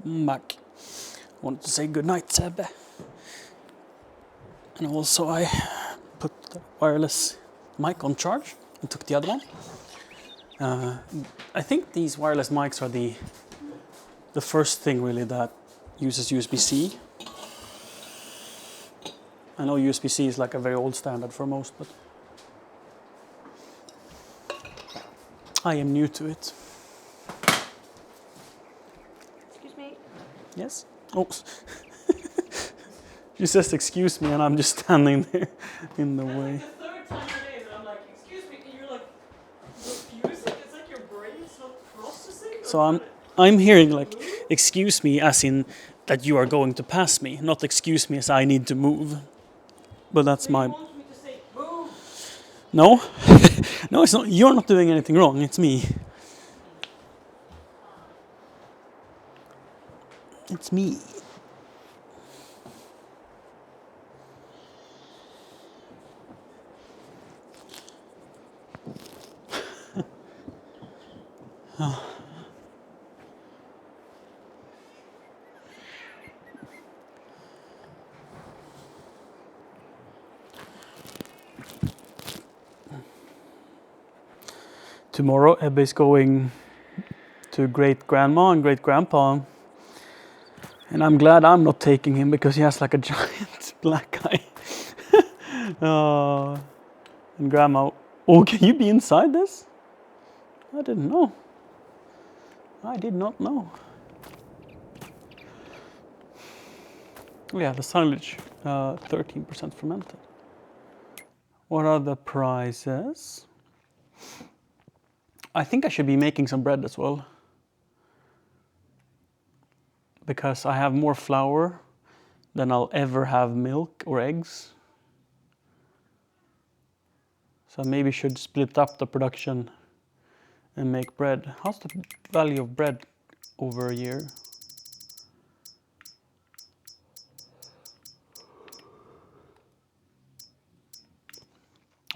[SPEAKER 2] Back. Wanted to say goodnight, Sebbe. And also I put the wireless mic on charge and took the other one. I think these wireless mics are the first thing really that uses USB-C. I know USB-C is like a very old standard for most, but I am new to it.
[SPEAKER 3] Excuse me.
[SPEAKER 2] Yes? Oh. She says excuse me and I'm just standing there in the way.
[SPEAKER 3] The third time today that I'm like, excuse me, and you're like refusing. It's like your brain's not processing.
[SPEAKER 2] So I'm hearing like excuse me as in that you are going to pass me, not excuse me as I need to move. But that's my...
[SPEAKER 3] You want me to say move?
[SPEAKER 2] No. No, it's not. You're not doing anything wrong. It's me. It's me. Tomorrow, Ebbe is going to great-grandma and great-grandpa. And I'm glad I'm not taking him because he has like a giant black eye. And grandma, oh, can you be inside this? I didn't know. I did not know. Oh yeah, the silage, 13% fermented. What are the prices? I think I should be making some bread as well. Because I have more flour than I'll ever have milk or eggs. So I maybe should split up the production and make bread. How's the value of bread over a year?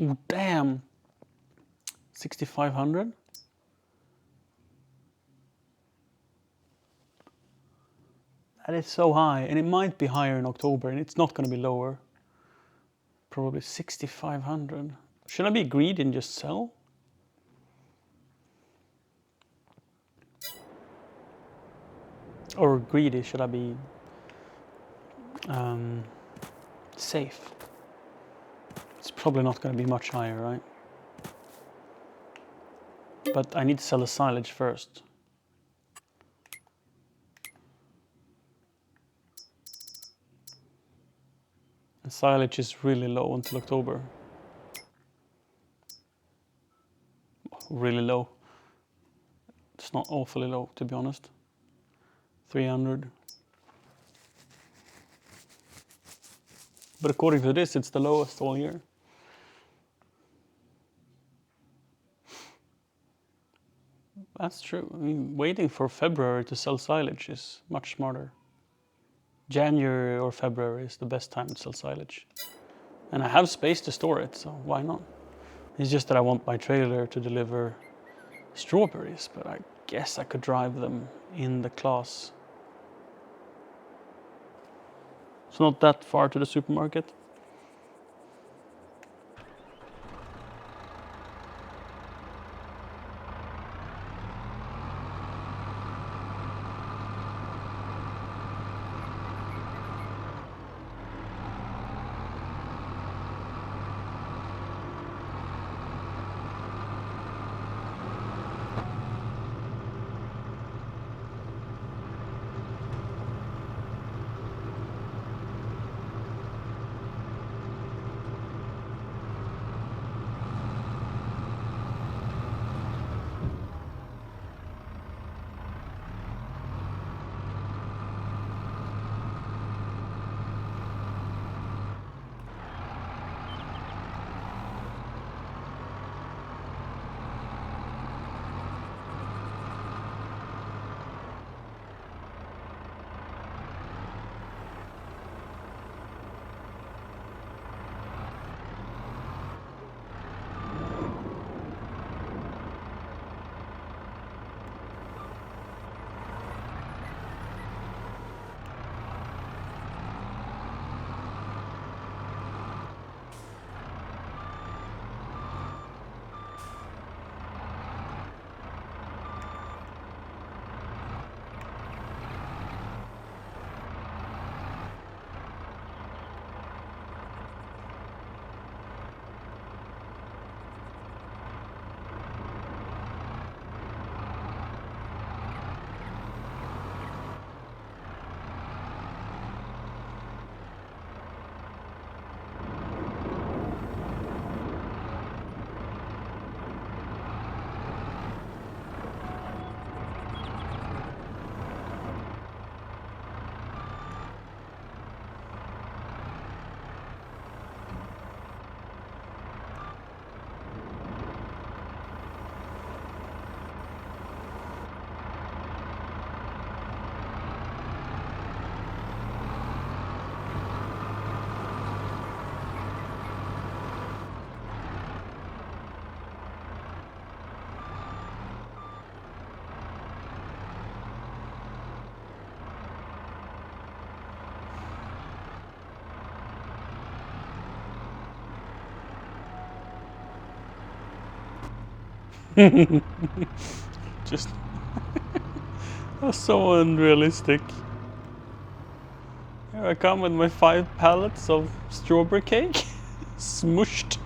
[SPEAKER 2] Oh, damn. 6,500? That is so high, and it might be higher in October, and it's not going to be lower. Probably 6,500. Should I be greedy and just sell? Or greedy, should I be safe? It's probably not going to be much higher, right? But I need to sell the silage first. The silage is really low until October. Really low. It's not awfully low, to be honest. 300. But according to this, it's the lowest all year. That's true. I mean, waiting for February to sell silage is much smarter. January or February is the best time to sell silage. And I have space to store it, so why not? It's just that I want my trailer to deliver strawberries, but I guess I could drive them in the class. It's not that far to the supermarket. Just that's so unrealistic. Here I come with my 5 pallets of strawberry cake. Smushed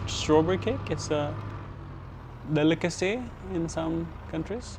[SPEAKER 2] strawberry cake. It's a delicacy in some countries.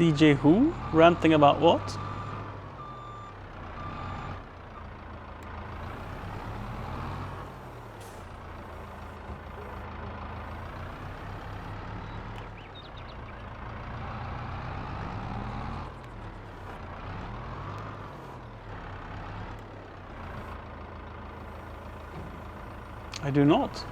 [SPEAKER 2] DJ who? Ranting about what? I do not.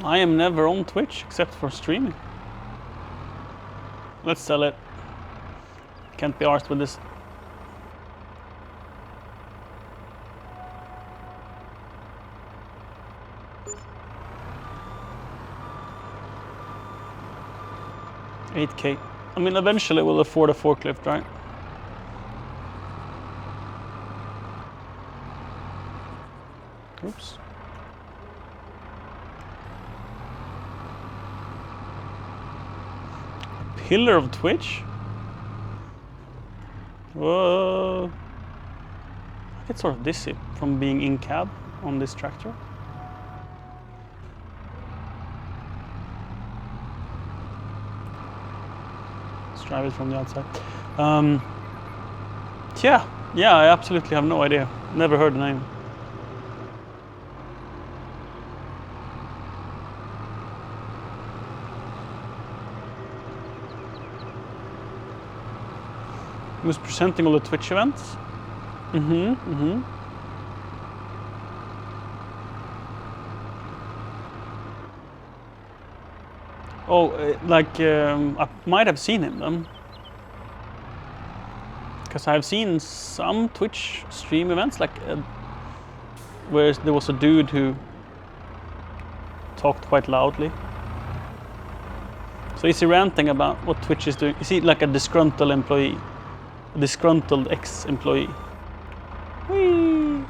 [SPEAKER 2] I am never on Twitch except for streaming. Let's sell it. Can't be arsed with this. $8K. I mean, eventually we'll afford a forklift, right? Oops. Pillar of Twitch? Whoa. I get sort of dizzy from being in cab on this tractor. Let's drive it from the outside. Yeah, I absolutely have no idea. Never heard the name. He was presenting all the Twitch events. Oh, I might have seen him then. Because I've seen some Twitch stream events, like where there was a dude who talked quite loudly. So is he ranting about what Twitch is doing? Is he like a disgruntled employee? A disgruntled ex-employee? Whee!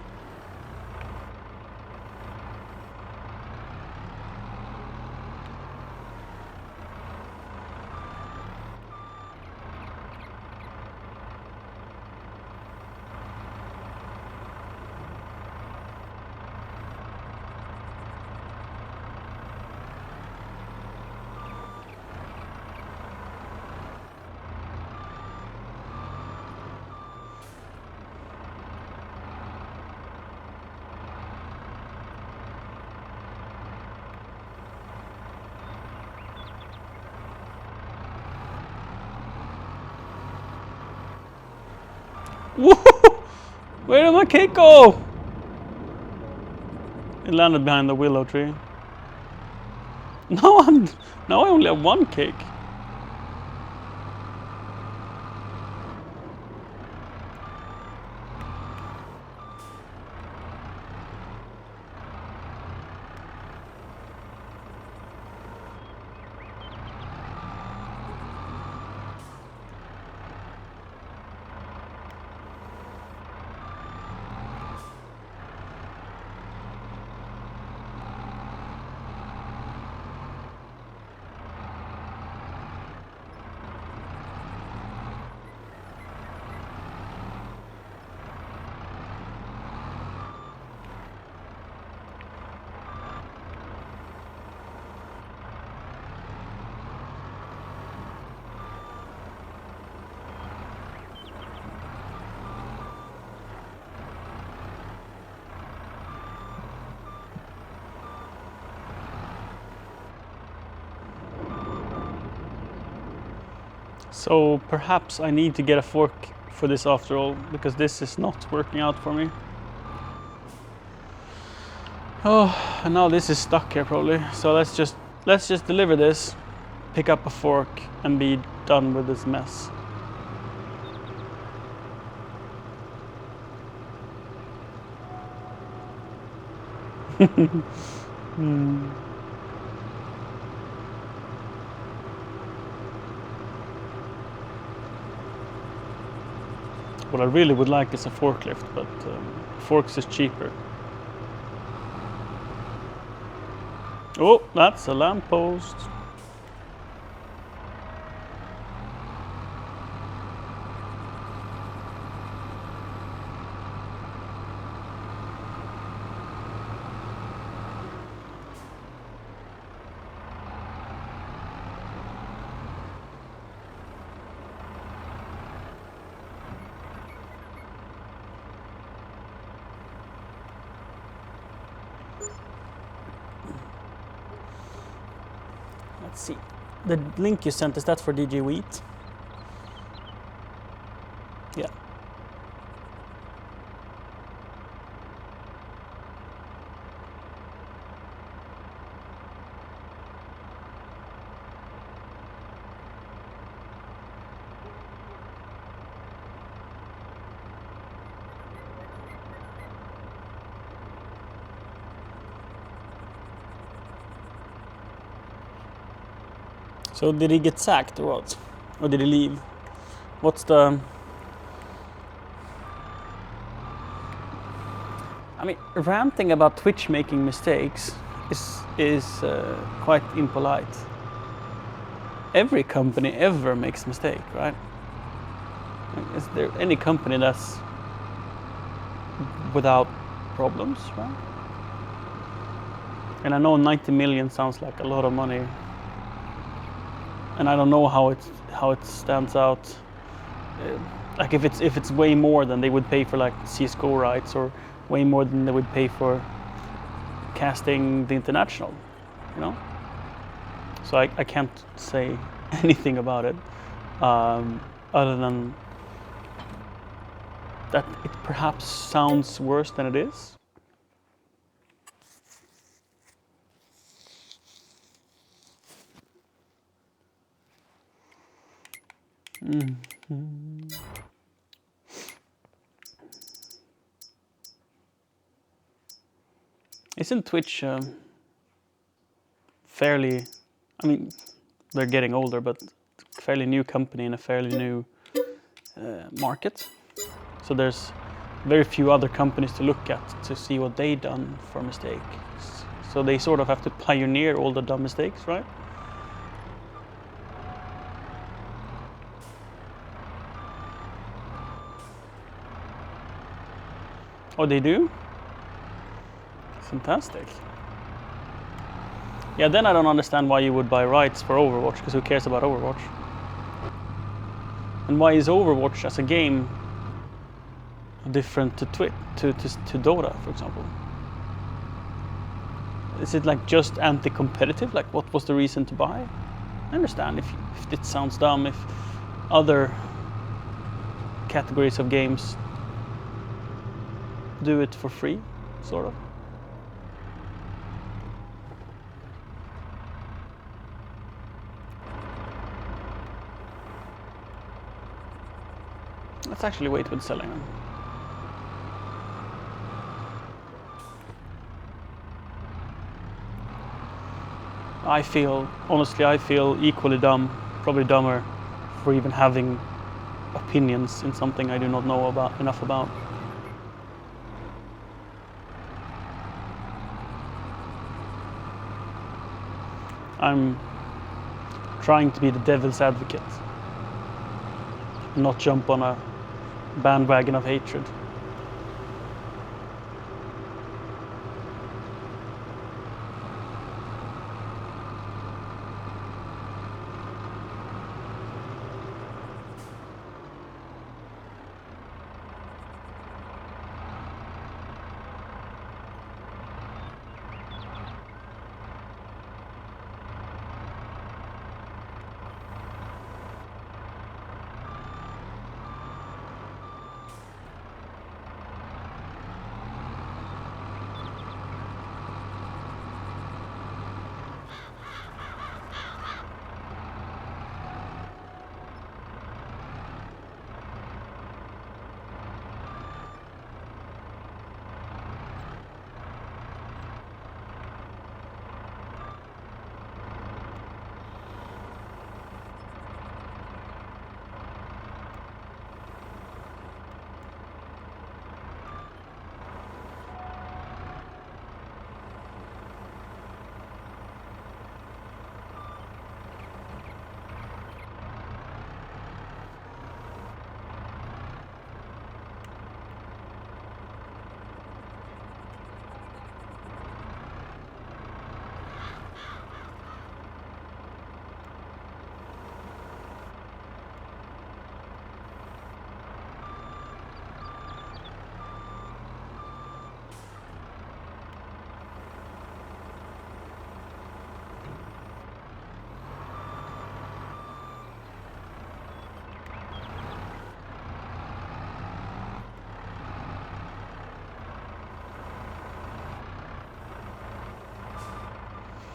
[SPEAKER 2] Whoa! Where did my cake go? It landed behind the willow tree. Now I only have one cake. So perhaps I need to get a fork for this after all, because this is not working out for me. Oh, and now this is stuck here probably. So let's just deliver this, pick up a fork, and be done with this mess. What I really would like is a forklift, but forks is cheaper. Oh, that's a lamppost. Let's see. The link you sent, is that for DJ Wheat? Yeah. So did he get sacked or what? Or did he leave? What's the... I mean, ranting about Twitch making mistakes is quite impolite. Every company ever makes mistake, right? Is there any company that's without problems, right? And I know 90 million sounds like a lot of money, and I don't know how it stands out. Like if it's way more than they would pay for like CS:GO rights, or way more than they would pay for casting the international, you know. So I can't say anything about it, other than that it perhaps sounds worse than it is. Mm-hmm. Isn't Twitch fairly, I mean, they're getting older, but fairly new company in a fairly new market. So there's very few other companies to look at to see what they done for mistakes. So they sort of have to pioneer all the dumb mistakes, right? Oh, they do? Fantastic. Yeah, then I don't understand why you would buy rights for Overwatch, because who cares about Overwatch? And why is Overwatch as a game different to Dota, for example? Is it like just anti-competitive? Like, what was the reason to buy? I understand if it sounds dumb, if other categories of games do it for free, sort of. Let's actually wait with selling them. Honestly, I feel equally dumb, probably dumber, for even having opinions in something I do not know enough about. I'm trying to be the devil's advocate, not jump on a bandwagon of hatred.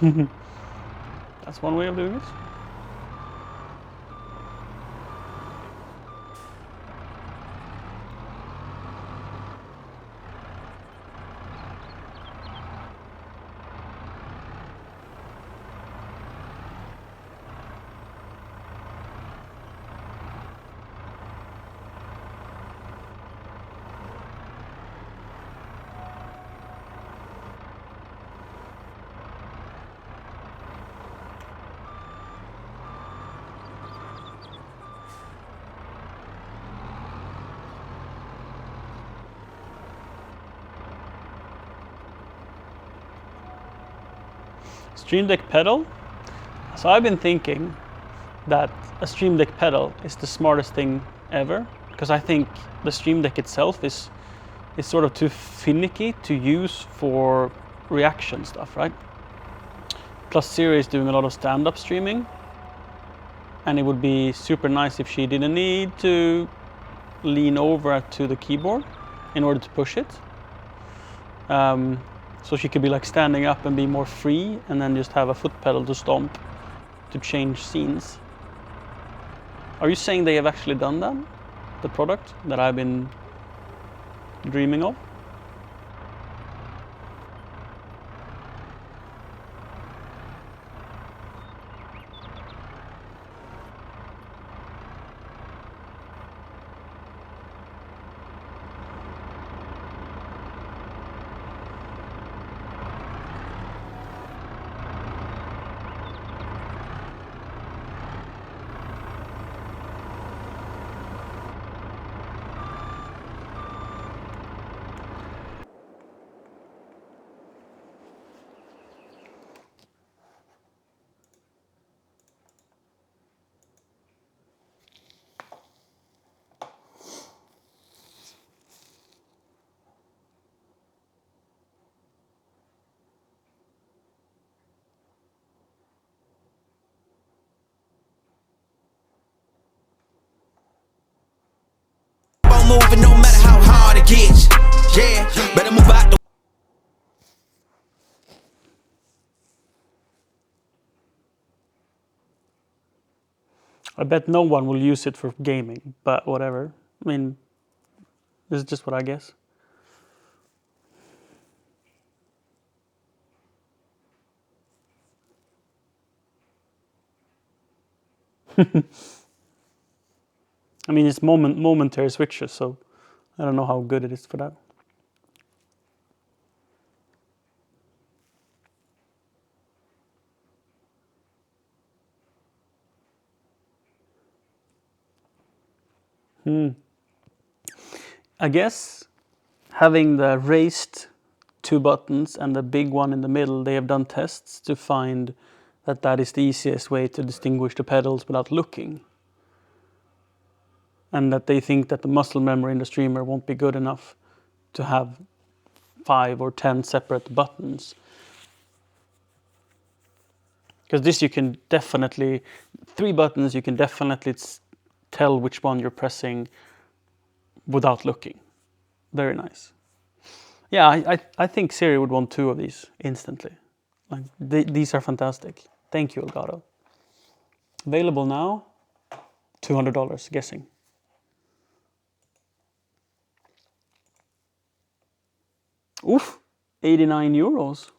[SPEAKER 2] That's one way of doing it. Stream Deck pedal. So I've been thinking that a Stream Deck pedal is the smartest thing ever, because I think the Stream Deck itself is sort of too finicky to use for reaction stuff, right? Plus Siri is doing a lot of stand-up streaming, and it would be super nice if she didn't need to lean over to the keyboard in order to push it. So she could be like standing up and be more free, and then just have a foot pedal to stomp to change scenes. Are you saying they have actually done that? The product that I've been dreaming of?
[SPEAKER 5] Moving no matter how hard it gets. Yeah, better move out the
[SPEAKER 2] I bet no one will use it for gaming, but whatever. I mean, this is just what I guess. I mean, it's momentary switches, so I don't know how good it is for that. I guess having the raised two buttons and the big one in the middle, they have done tests to find that that is the easiest way to distinguish the pedals without looking. And that they think that the muscle memory in the streamer won't be good enough to have 5 or 10 separate buttons. Because this you can definitely, 3 buttons, you can definitely tell which one you're pressing without looking. Very nice. Yeah, I think Siri would want 2 of these instantly. Like these are fantastic. Thank you, Elgato. Available now, $200, guessing. Oof, 89 euros.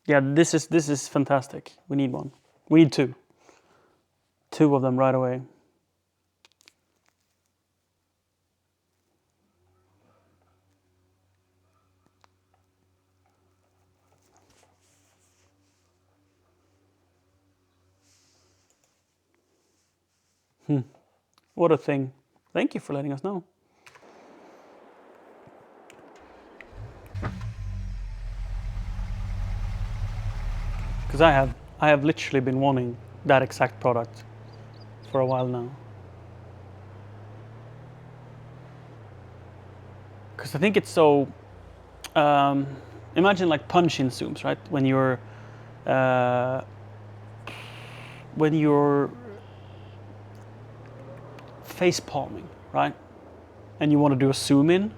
[SPEAKER 2] Yeah, this is fantastic. We need one. We need 2. 2 of them right away. What a thing. Thank you for letting us know. Because I have literally been wanting that exact product for a while now. Because I think it's so. Imagine like punch-in zooms, right? When you're face palming, right? And you want to do a zoom in.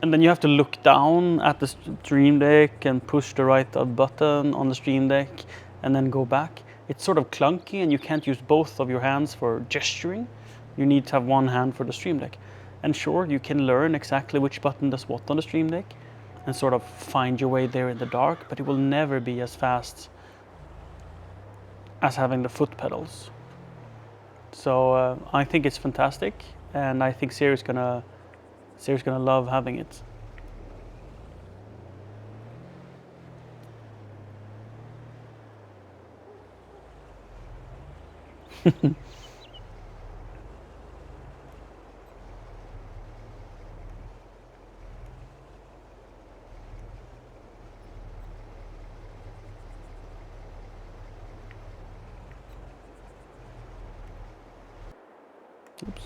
[SPEAKER 2] and then you have to look down at the stream deck and push the right button on the stream deck and then go back. It's sort of clunky and you can't use both of your hands for gesturing. You need to have one hand for the stream deck. And sure, you can learn exactly which button does what on the stream deck and sort of find your way there in the dark, but it will never be as fast as having the foot pedals. So I think it's fantastic, and I think Siri's gonna love having it. Oops.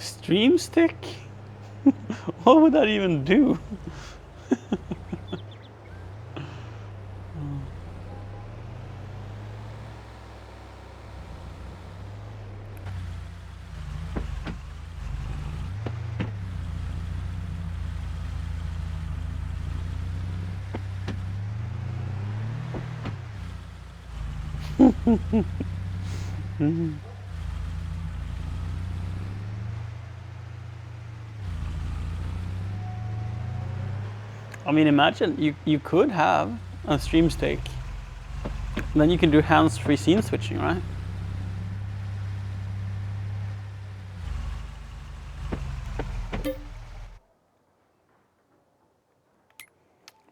[SPEAKER 2] Stream stick? What would that even do? I mean, imagine you could have a stream stick, and then you can do hands-free scene switching, right?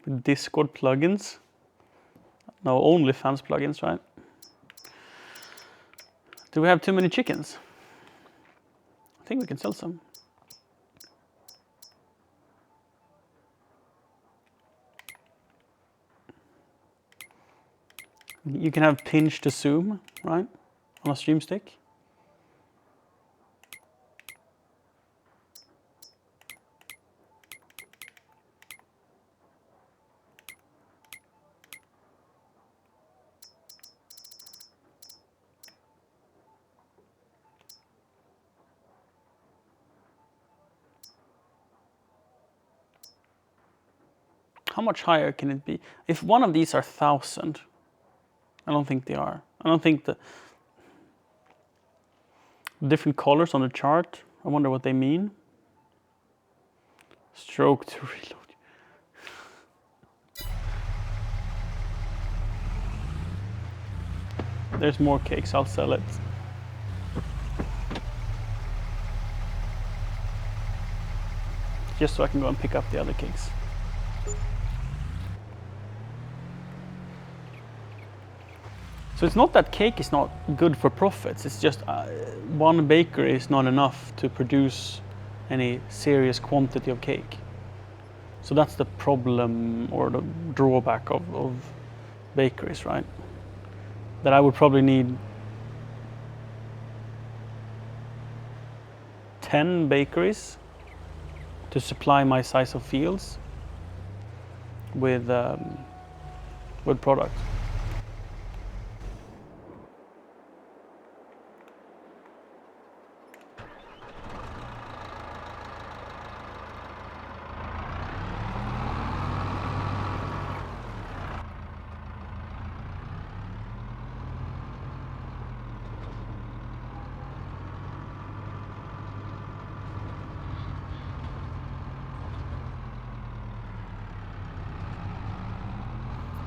[SPEAKER 2] With Discord plugins. No, OnlyFans plugins, right? Do we have too many chickens? I think we can sell some. You can have pinch to zoom, right? On a stream stick. How much higher can it be? If one of these are 1,000, I don't think they are. I don't think the different colors on the chart, I wonder what they mean. Stroke to reload. There's more cakes, I'll sell it. Just so I can go and pick up the other cakes. So it's not that cake is not good for profits, it's just one bakery is not enough to produce any serious quantity of cake. So that's the problem or the drawback of bakeries, right? That I would probably need 10 bakeries to supply my size of fields, with product.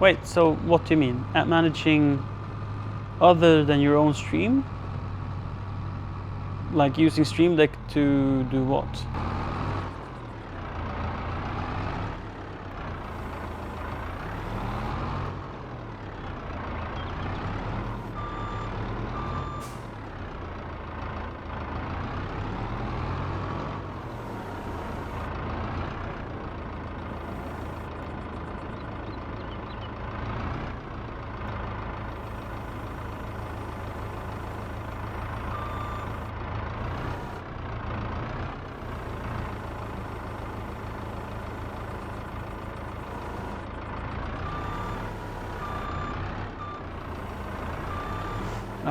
[SPEAKER 2] Wait, so what do you mean? At managing other than your own stream? Like using Stream Deck to do what?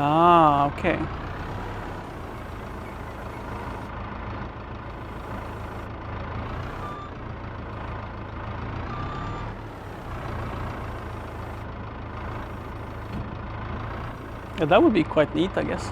[SPEAKER 2] Ah, okay. Yeah, that would be quite neat, I guess.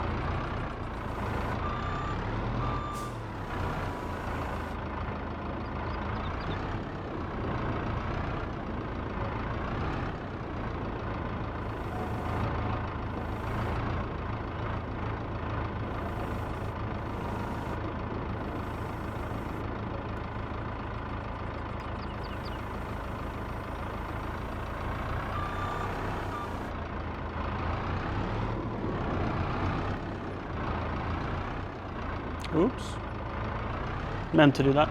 [SPEAKER 2] Oops. Meant to do that.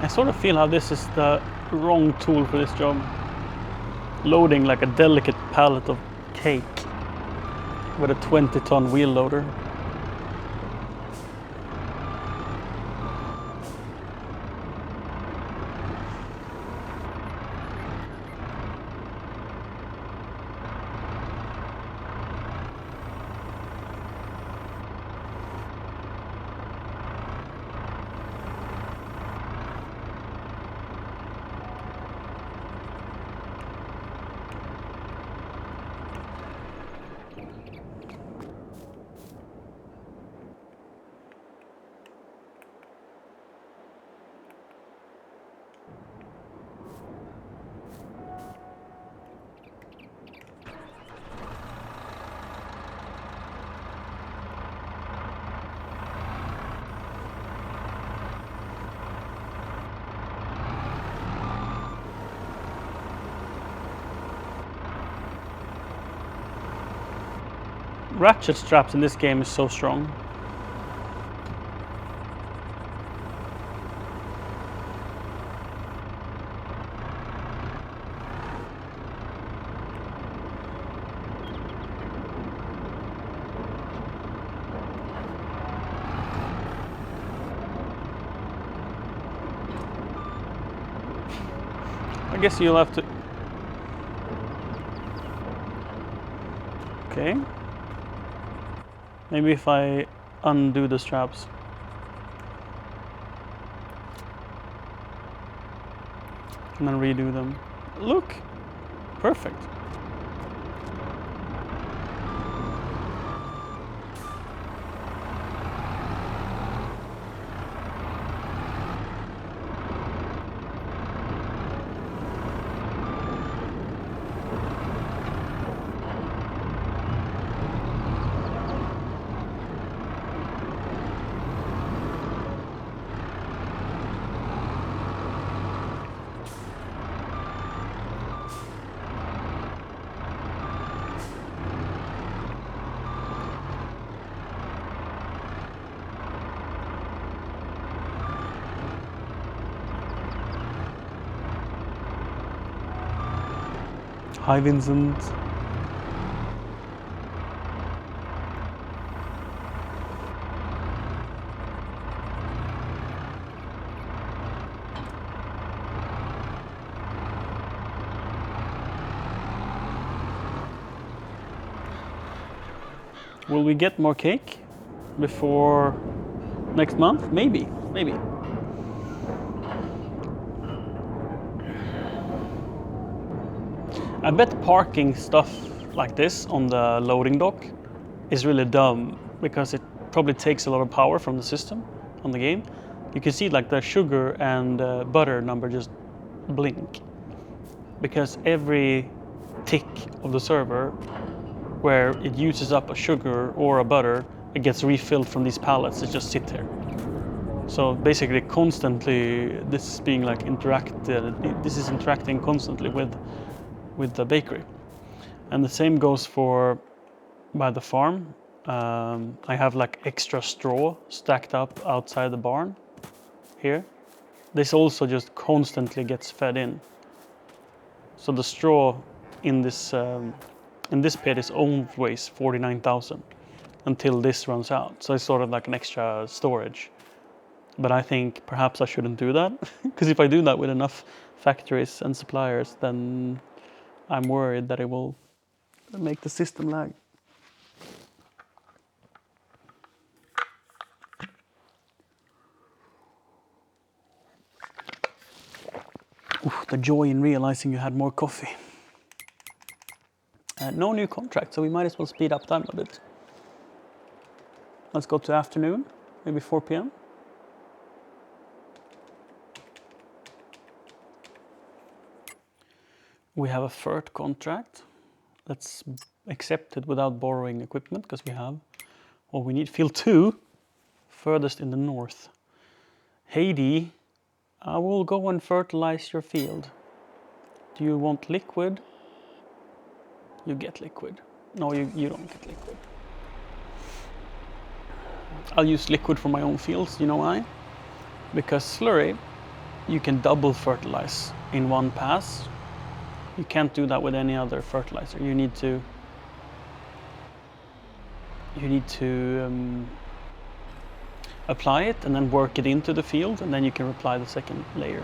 [SPEAKER 2] I sort of feel how this is the wrong tool for this job. Loading like a delicate pallet of cake with a 20-ton wheel loader. Ratchet straps in this game is so strong. I guess you'll have to... Okay. Maybe if I undo the straps. And then redo them. Look! Perfect. Hi, Vincent. Will we get more cake before next month? Maybe, maybe. I bet parking stuff like this on the loading dock is really dumb because it probably takes a lot of power from the system on the game. You can see like the sugar and butter number just blink because every tick of the server where it uses up a sugar or a butter, it gets refilled from these pallets that just sit there. So basically constantly this is being like this is interacting constantly with the bakery. And the same goes for by the farm. I have like extra straw stacked up outside the barn here. This also just constantly gets fed in. So the straw in this pit is always 49,000 until this runs out. So it's sort of like an extra storage. But I think perhaps I shouldn't do that because if I do that with enough factories and suppliers, then I'm worried that it will make the system lag. Oof, the joy in realizing you had more coffee. No new contract, so we might as well speed up time a bit. Let's go to afternoon, maybe 4 p.m. We have a FERT contract. Let's accept it without borrowing equipment because we have what we need. Field 2, furthest in the north. Heidi, I will go and fertilize your field. Do you want liquid? You get liquid. No, you don't get liquid. I'll use liquid for my own fields. You know why? Because slurry, you can double fertilize in one pass. You can't do that with any other fertilizer. You need to apply it and then work it into the field, and then you can apply the second layer.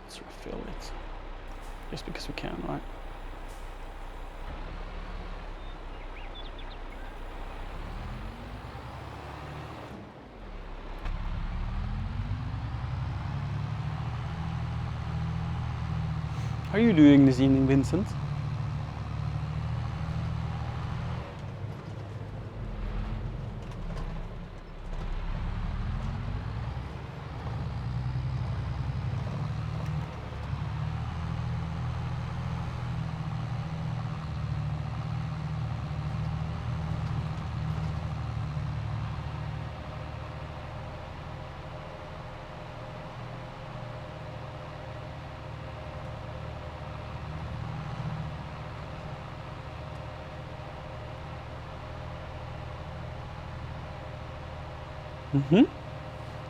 [SPEAKER 2] Let's refill it. Just because we can, right? How are you doing this evening, Vincent?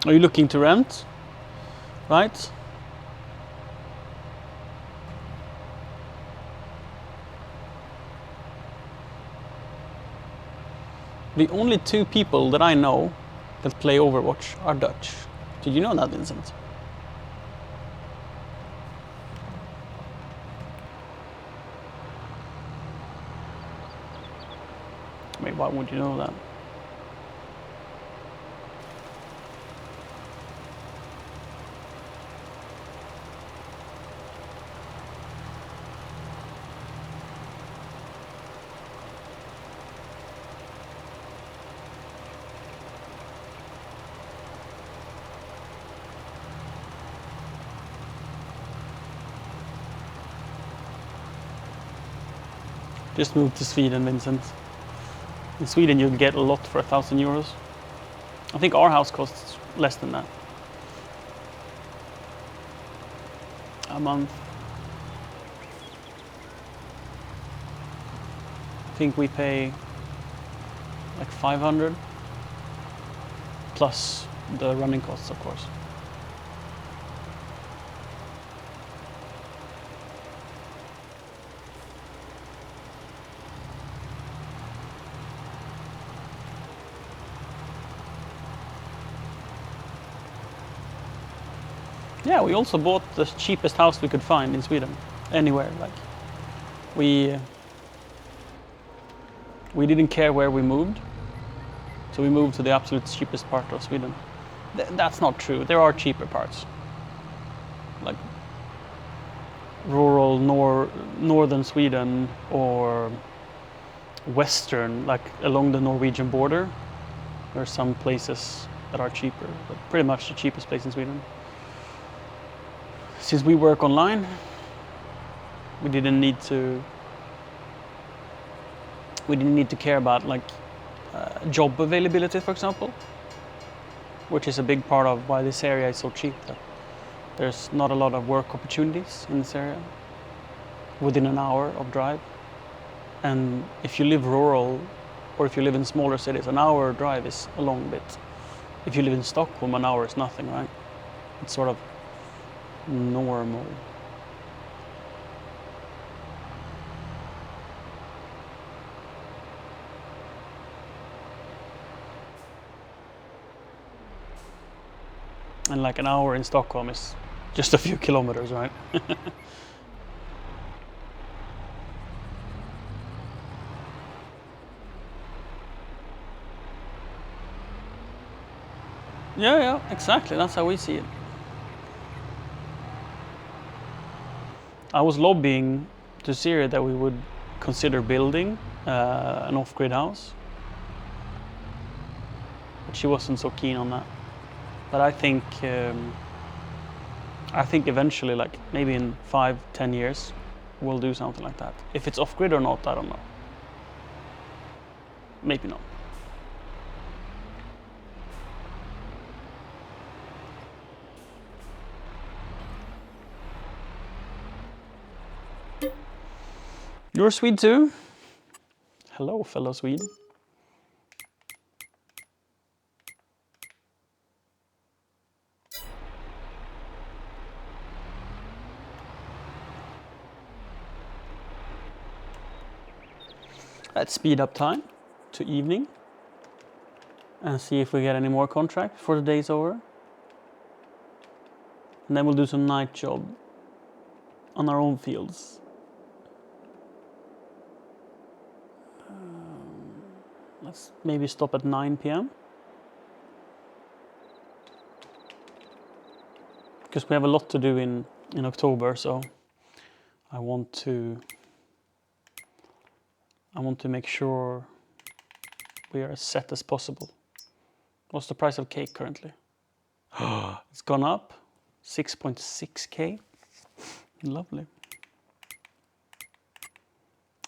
[SPEAKER 2] Are you looking to rent? Right? The only two people that I know that play Overwatch are Dutch. Did you know that, Vincent? Wait, why would you know that? Just move to Sweden, Vincent. In Sweden you get a lot for 1,000 euros. I think our house costs less than that. A month. I think we pay like 500 plus the running costs, of course. Yeah, we also bought the cheapest house we could find in Sweden, anywhere. Like, we didn't care where we moved, so we moved to the absolute cheapest part of Sweden. That's not true. There are cheaper parts, like rural northern Sweden or western, like along the Norwegian border. There are some places that are cheaper, but pretty much the cheapest place in Sweden. Since we work online, we didn't need to care about like job availability, for example, which is a big part of why this area is so cheap. That there's not a lot of work opportunities in this area within an hour of drive. And if you live rural or if you live in smaller cities, an hour drive is a long bit. If you live in Stockholm, an hour is nothing, right? It's sort of normal. And like an hour in Stockholm is just a few kilometers, right? Yeah, exactly. That's how we see it. I was lobbying to Syria that we would consider building an off-grid house, but she wasn't so keen on that. But I think eventually, like maybe in 5-10 years, we'll do something like that. If it's off-grid or not, I don't know. Maybe not. You're Swede too? Hello, fellow Swede. Let's speed up time to evening and see if we get any more contracts before the day's over. And then we'll do some night job on our own fields. Let's maybe stop at 9 p.m. Because we have a lot to do in October, so I want to make sure we are as set as possible. What's the price of cake currently? It's gone up, 6.6k. Lovely.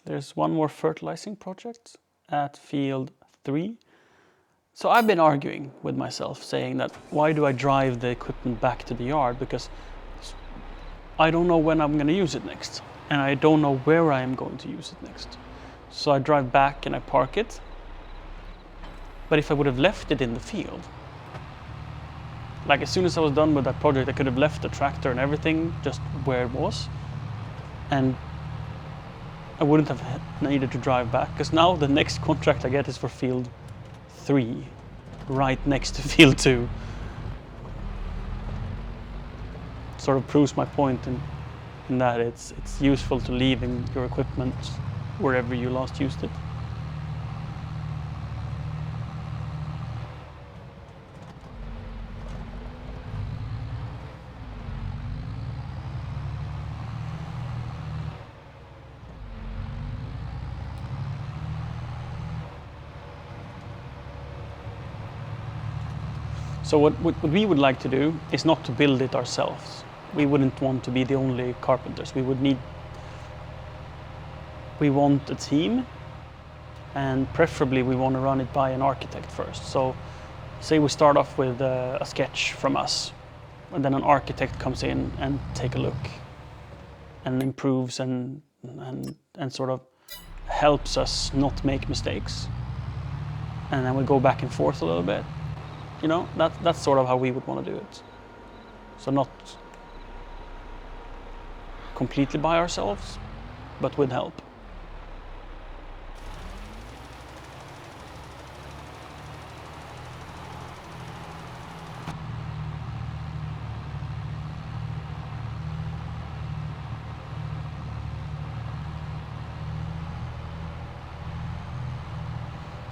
[SPEAKER 2] There's one more fertilizing project at field 3. So I've been arguing with myself, saying that why do I drive the equipment back to the yard? Because I don't know when I'm going to use it next, and I don't know where I am going to use it next. So I drive back and I park it. But if I would have left it in the field, like as soon as I was done with that project, I could have left the tractor and everything just where it was, and I wouldn't have needed to drive back, because now the next contract I get is for field 3, right next to field 2. Sort of proves my point in that it's useful to leaving your equipment wherever you last used it. So what we would like to do is not to build it ourselves. We wouldn't want to be the only carpenters. We want a team, and preferably we want to run it by an architect first. So say we start off with a sketch from us, and then an architect comes in and take a look and improves and sort of helps us not make mistakes. And then we go back and forth a little bit. You know, that's sort of how we would want to do it. So not completely by ourselves, but with help.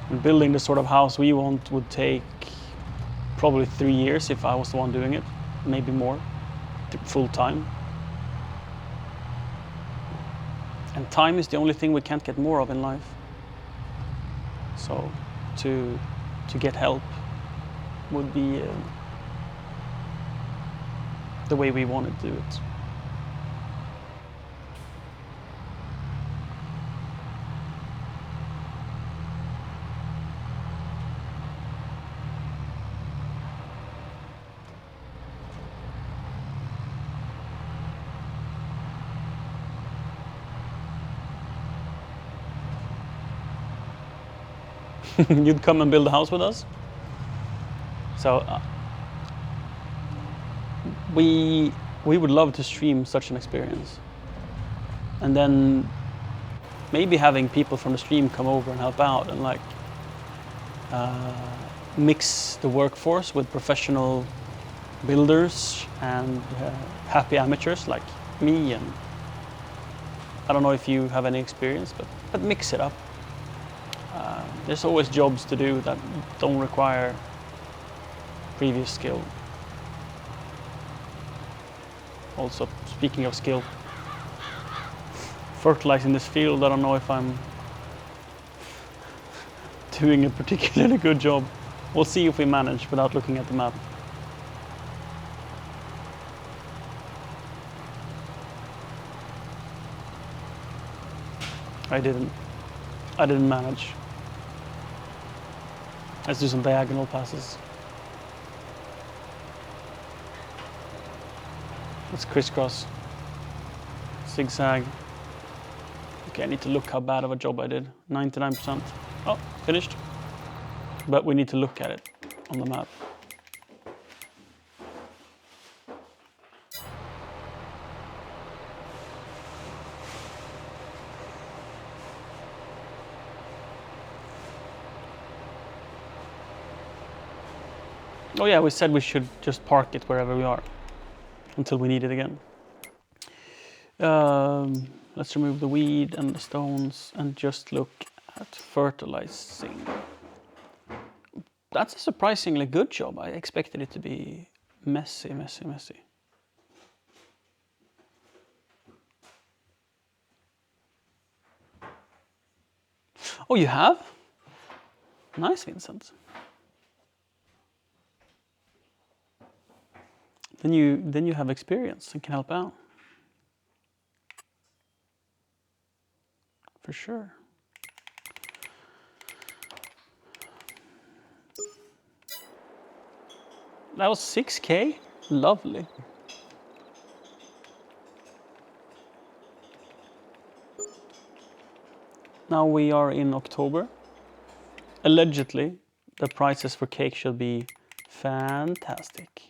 [SPEAKER 2] And building the sort of house we want would take probably 3 years if I was the one doing it, maybe more, full time. And time is the only thing we can't get more of in life. So to get help would be the way we want to do it. You'd come and build a house with us? So we would love to stream such an experience. And then maybe having people from the stream come over and help out and like mix the workforce with professional builders and happy amateurs like me. And I don't know if you have any experience, but mix it up. There's always jobs to do that don't require previous skill. Also, speaking of skill, fertilizing this field, I don't know if I'm doing a particularly good job. We'll see if we manage without looking at the map. I didn't manage. Let's do some diagonal passes. Let's crisscross. Zigzag. Okay, I need to look how bad of a job I did. 99%. Oh, finished. But we need to look at it on the map. Oh yeah, we said we should just park it wherever we are until we need it again. Let's remove the weed and the stones and just look at fertilizing. That's a surprisingly good job. I expected it to be messy, messy, messy. Oh, you have? Nice, Vincent. Then you have experience and can help out. For sure. That was 6K? Lovely. Now we are in October. Allegedly, the prices for cake should be fantastic.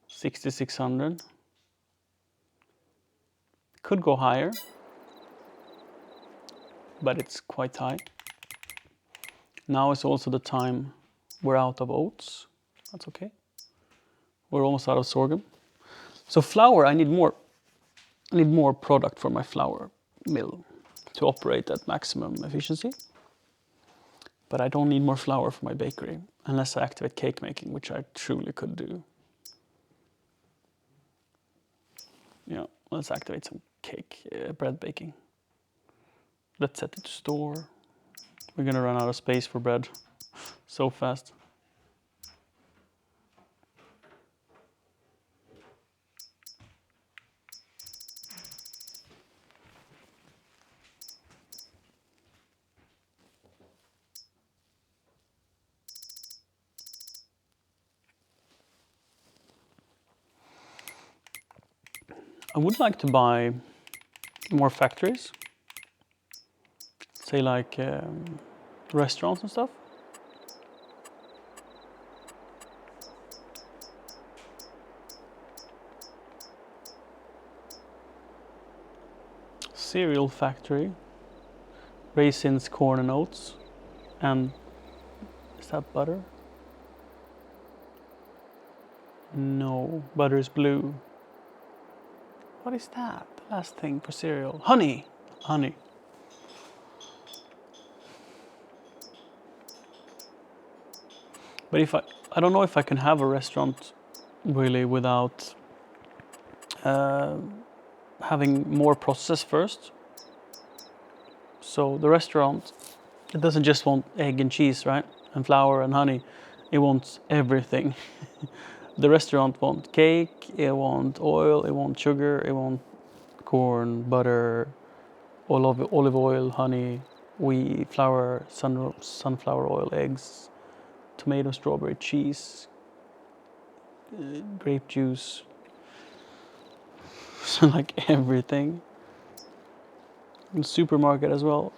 [SPEAKER 2] 6,600. Could go higher, but it's quite high. Now is also the time we're out of oats. That's okay. We're almost out of sorghum. So flour, I need more product for my flour mill to operate at maximum efficiency. But I don't need more flour for my bakery unless I activate cake making, which I truly could do. Yeah, let's activate some cake, bread baking. Let's set it to store. We're gonna run out of space for bread so fast. I would like to buy more factories, say like restaurants and stuff. Cereal factory, raisins, corn and oats, and is that butter? No, butter is blue. What is that? The last thing for cereal. Honey. Honey. But I don't know if I can have a restaurant really without having more process first. So the restaurant, it doesn't just want egg and cheese, right? And flour and honey. It wants everything. The restaurant wants cake, it wants oil, it wants sugar, it wants corn, butter, olive oil, honey, wheat, flour, sunflower oil, eggs, tomato, strawberry, cheese, grape juice. So like everything. In the supermarket as well.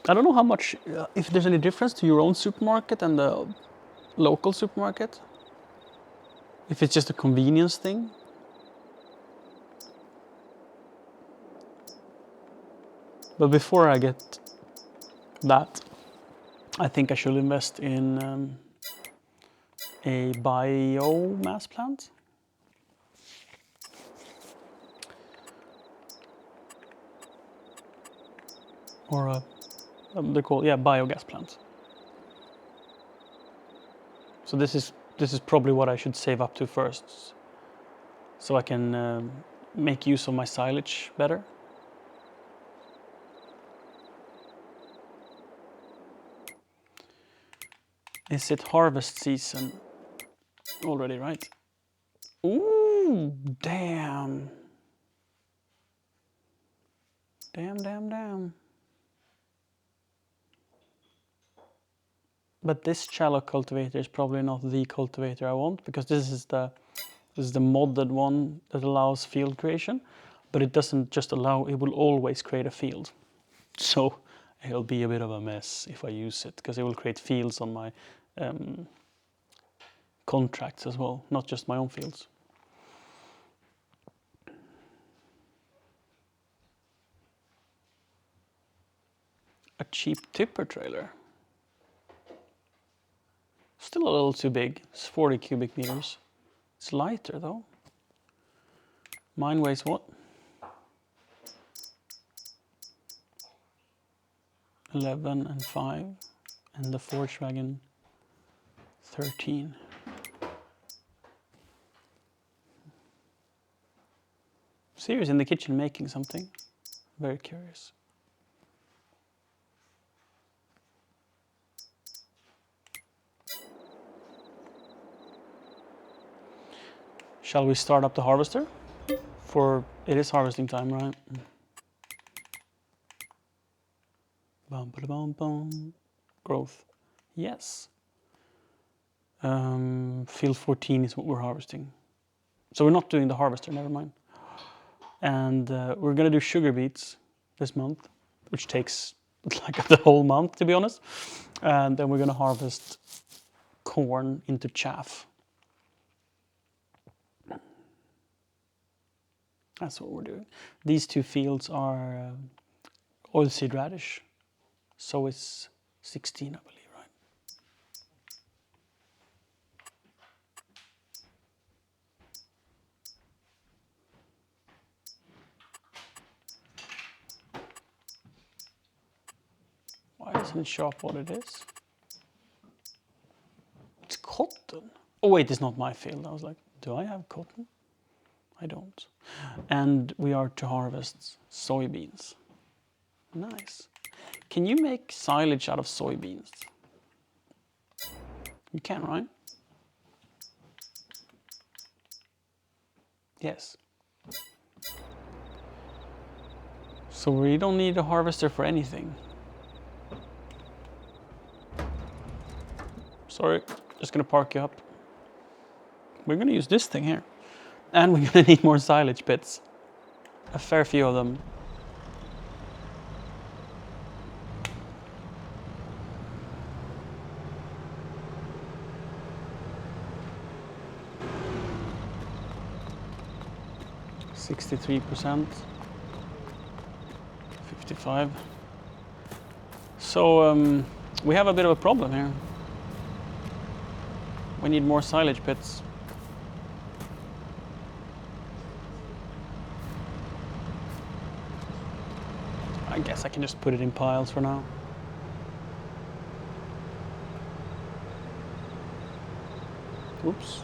[SPEAKER 2] I don't know how much, if there's any difference to your own supermarket and the local supermarket. If it's just a convenience thing. But before I get that, I think I should invest in a biomass plant. Or a, they're called, biogas plants. So this is probably what I should save up to first, so I can make use of my silage better. Is it harvest season already, right? Ooh, damn. Damn. But this shallow cultivator is probably not the cultivator I want, because this is the modded one that allows field creation, but it doesn't just allow, it will always create a field. So it'll be a bit of a mess if I use it, because it will create fields on my contracts as well, not just my own fields. A cheap tipper trailer. Still a little too big. It's 40 cubic meters. It's lighter though. Mine weighs what? 11 and 5. And the Volkswagen 13. Siri's in the kitchen making something. Very curious. Shall we start up the harvester? It is harvesting time, right? Bum, ba-da-bum, bum. Growth. Yes. Field 14 is what we're harvesting. So we're not doing the harvester, never mind. And we're gonna do sugar beets this month, which takes like the whole month, to be honest. And then we're gonna harvest corn into chaff. That's what we're doing. These two fields are oilseed radish. So it's 16, I believe, right? Why doesn't it show up what it is? It's cotton. Oh wait, it's not my field. I was like, do I have cotton? I don't. And we are to harvest soybeans. Nice. Can you make silage out of soybeans? You can, right? Yes. So we don't need a harvester for anything. Sorry, just gonna park you up. We're gonna use this thing here. And we're gonna need more silage pits. A fair few of them. %, 55. So we have a bit of a problem here. We need more silage pits. I guess I can just put it in piles for now. Oops.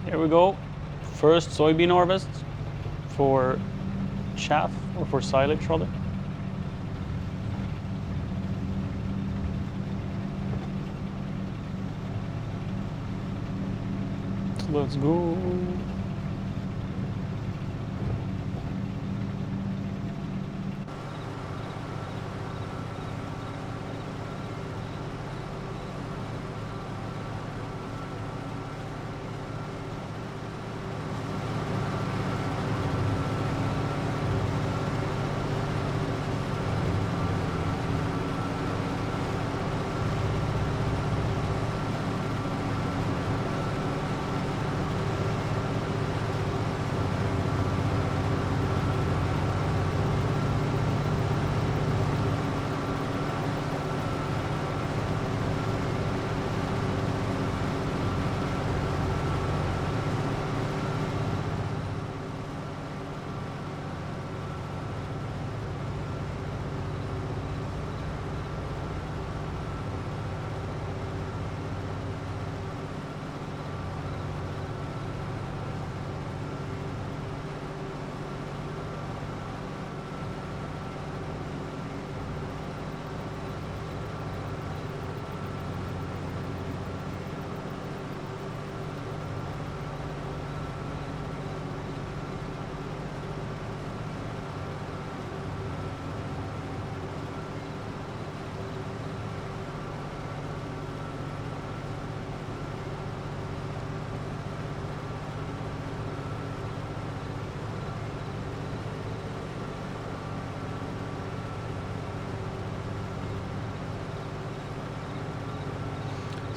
[SPEAKER 2] Here we go. First soybean harvest for chaff, or for silage rather. Let's go.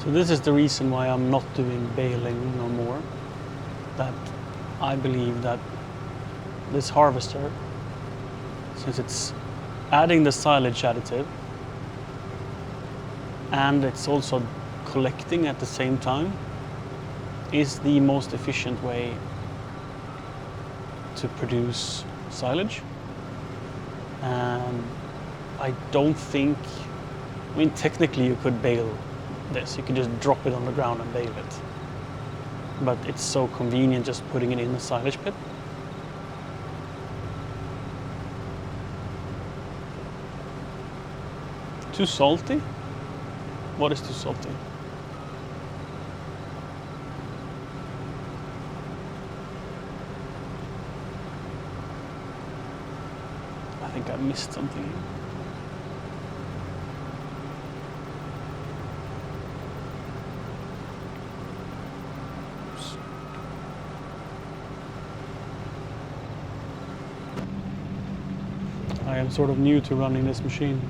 [SPEAKER 2] So this is the reason why I'm not doing baling no more. That I believe that this harvester, since it's adding the silage additive and it's also collecting at the same time, is the most efficient way to produce silage. And I don't think, I mean, technically you could bale this. You can just drop it on the ground and bale it. But it's so convenient just putting it in the silage pit. Too salty? What is too salty? I think I missed something here. I am sort of new to running this machine.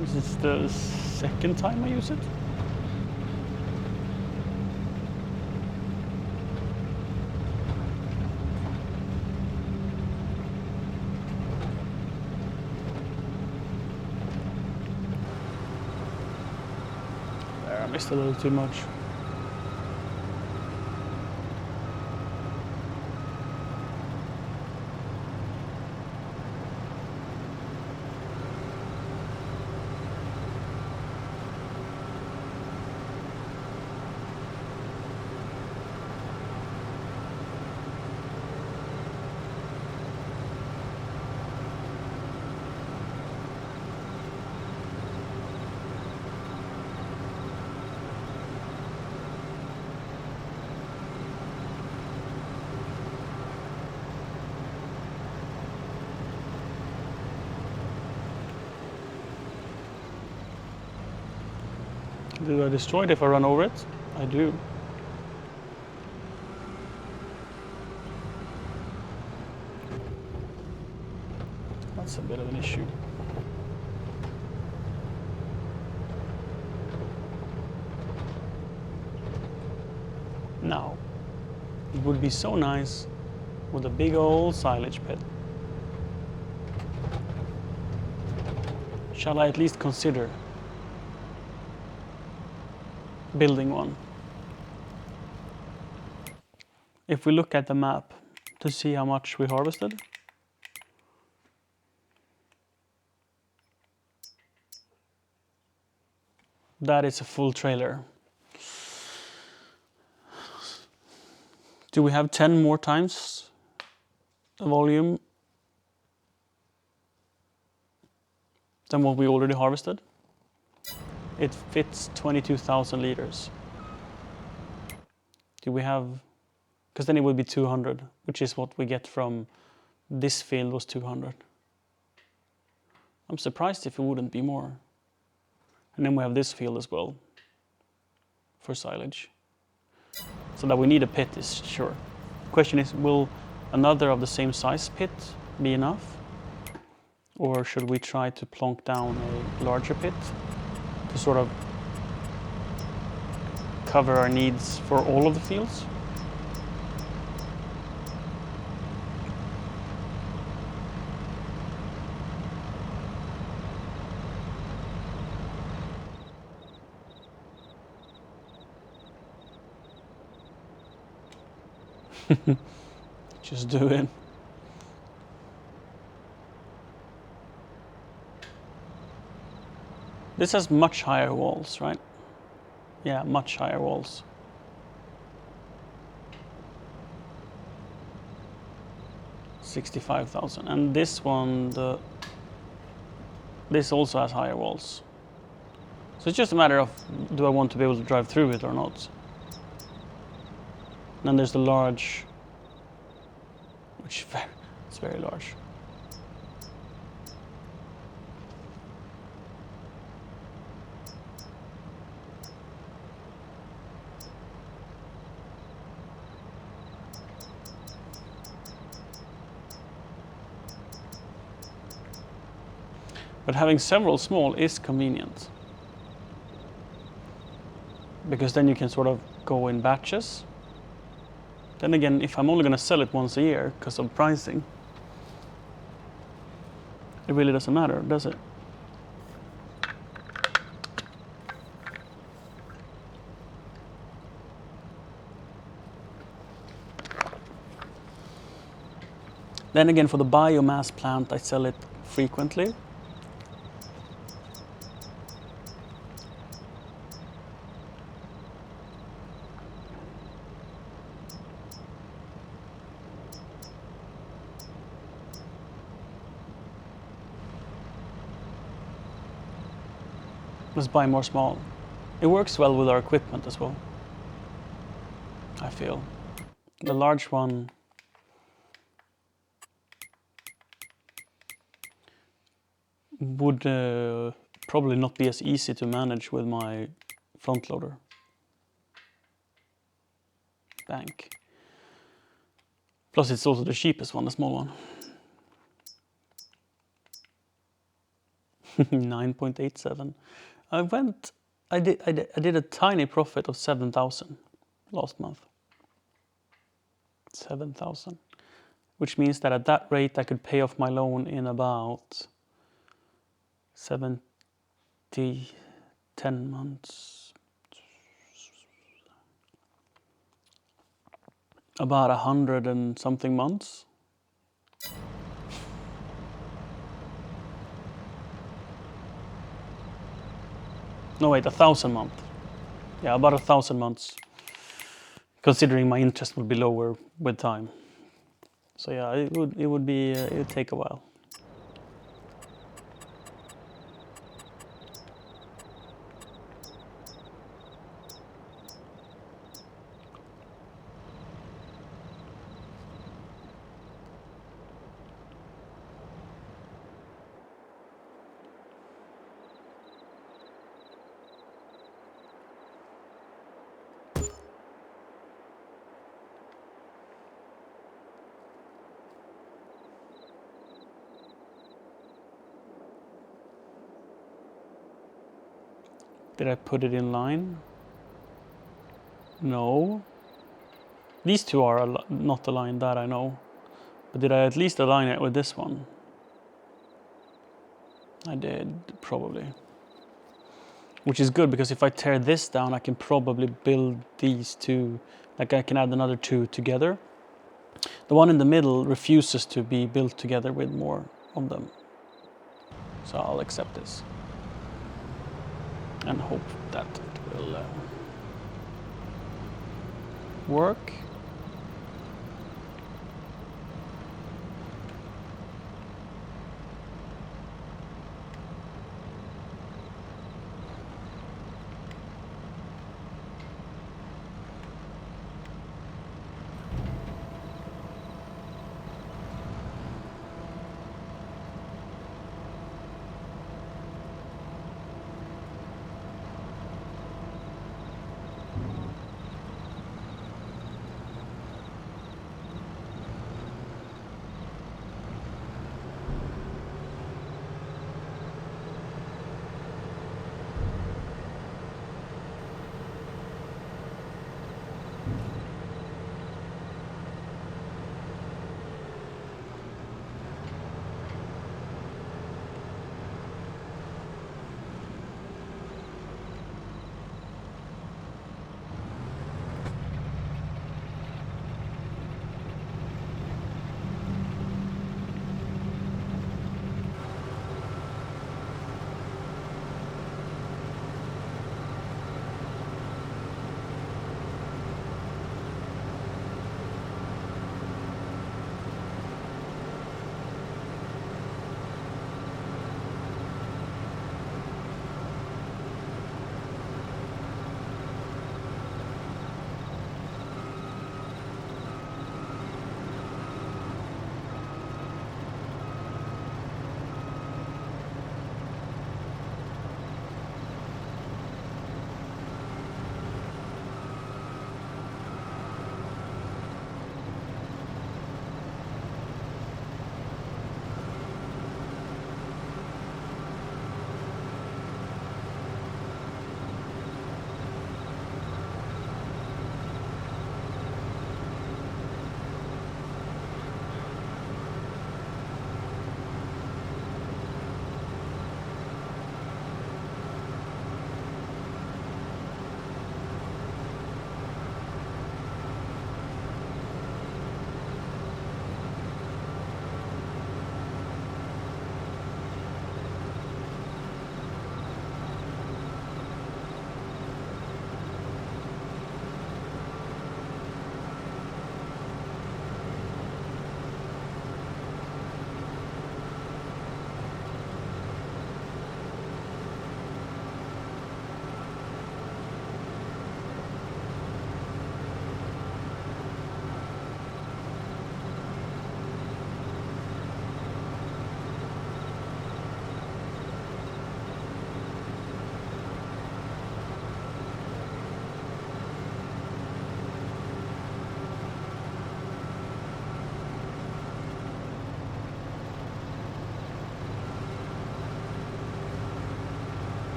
[SPEAKER 2] This is the second time I use it. There, I missed a little too much. Do I destroy it if I run over it? I do. That's a bit of an issue. Now. be so nice with a big old silage pit. Shall I at least consider building one? If we look at the map to see how much we harvested, that is a full trailer. Do we have 10 more times the volume than what we already harvested? It fits 22,000 liters. Do we have, because then it would be 200, which is what we get from this field was 200. I'm surprised if it wouldn't be more. And then we have this field as well for silage. So that we need a pit is sure. Question is, will another of the same size pit be enough? Or should we try to plonk down a larger pit to sort of cover our needs for all of the fields? Just do it. This has much higher walls, right? Yeah, much higher walls. $65,000. And this one, this also has higher walls. So it's just a matter of, do I want to be able to drive through it or not? And then there's the large, which it's very large. But having several small is convenient, because then you can sort of go in batches. Then again, if I'm only going to sell it once a year because of pricing, it really doesn't matter, does it? Then again, for the biomass plant, I sell it frequently. Let's buy more small. It works well with our equipment as well, I feel. The large one would probably not be as easy to manage with my front loader bank. Plus it's also the cheapest one, the small one. 9.87. I did a tiny profit of 7,000 last month. 7,000, which means that at that rate I could pay off my loan in about 10 months. About 100 and something months. No, wait, 1,000 months. Yeah, about 1,000 months. Considering my interest would be lower with time. So yeah, it would take a while. Did I put it in line? No. These two are not aligned, that I know. But did I at least align it with this one? I did, probably. Which is good, because if I tear this down, I can probably build these two. Like I can add another two together. The one in the middle refuses to be built together with more of them. So I'll accept this. And hope that it will work.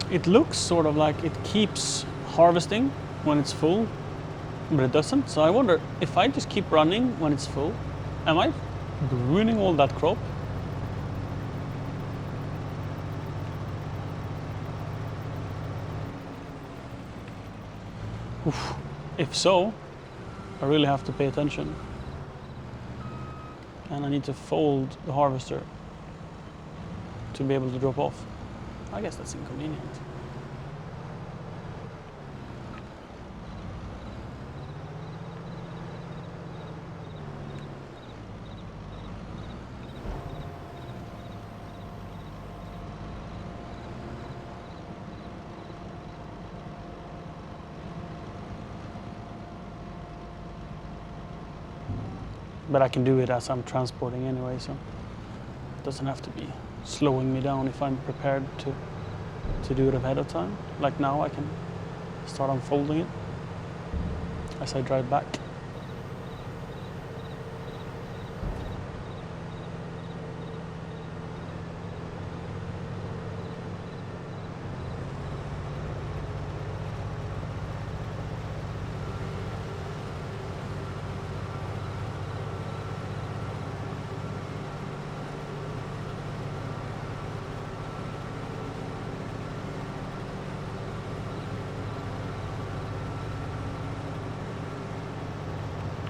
[SPEAKER 2] It looks sort of like it keeps harvesting when it's full, but it doesn't. So I wonder if I just keep running when it's full, am I ruining all that crop? Oof. If so, I really have to pay attention. And I need to fold the harvester to be able to drop off. I guess that's inconvenient. But I can do it as I'm transporting anyway, so it doesn't have to be slowing me down if I'm prepared to do it ahead of time. Like now I can start unfolding it as I drive back.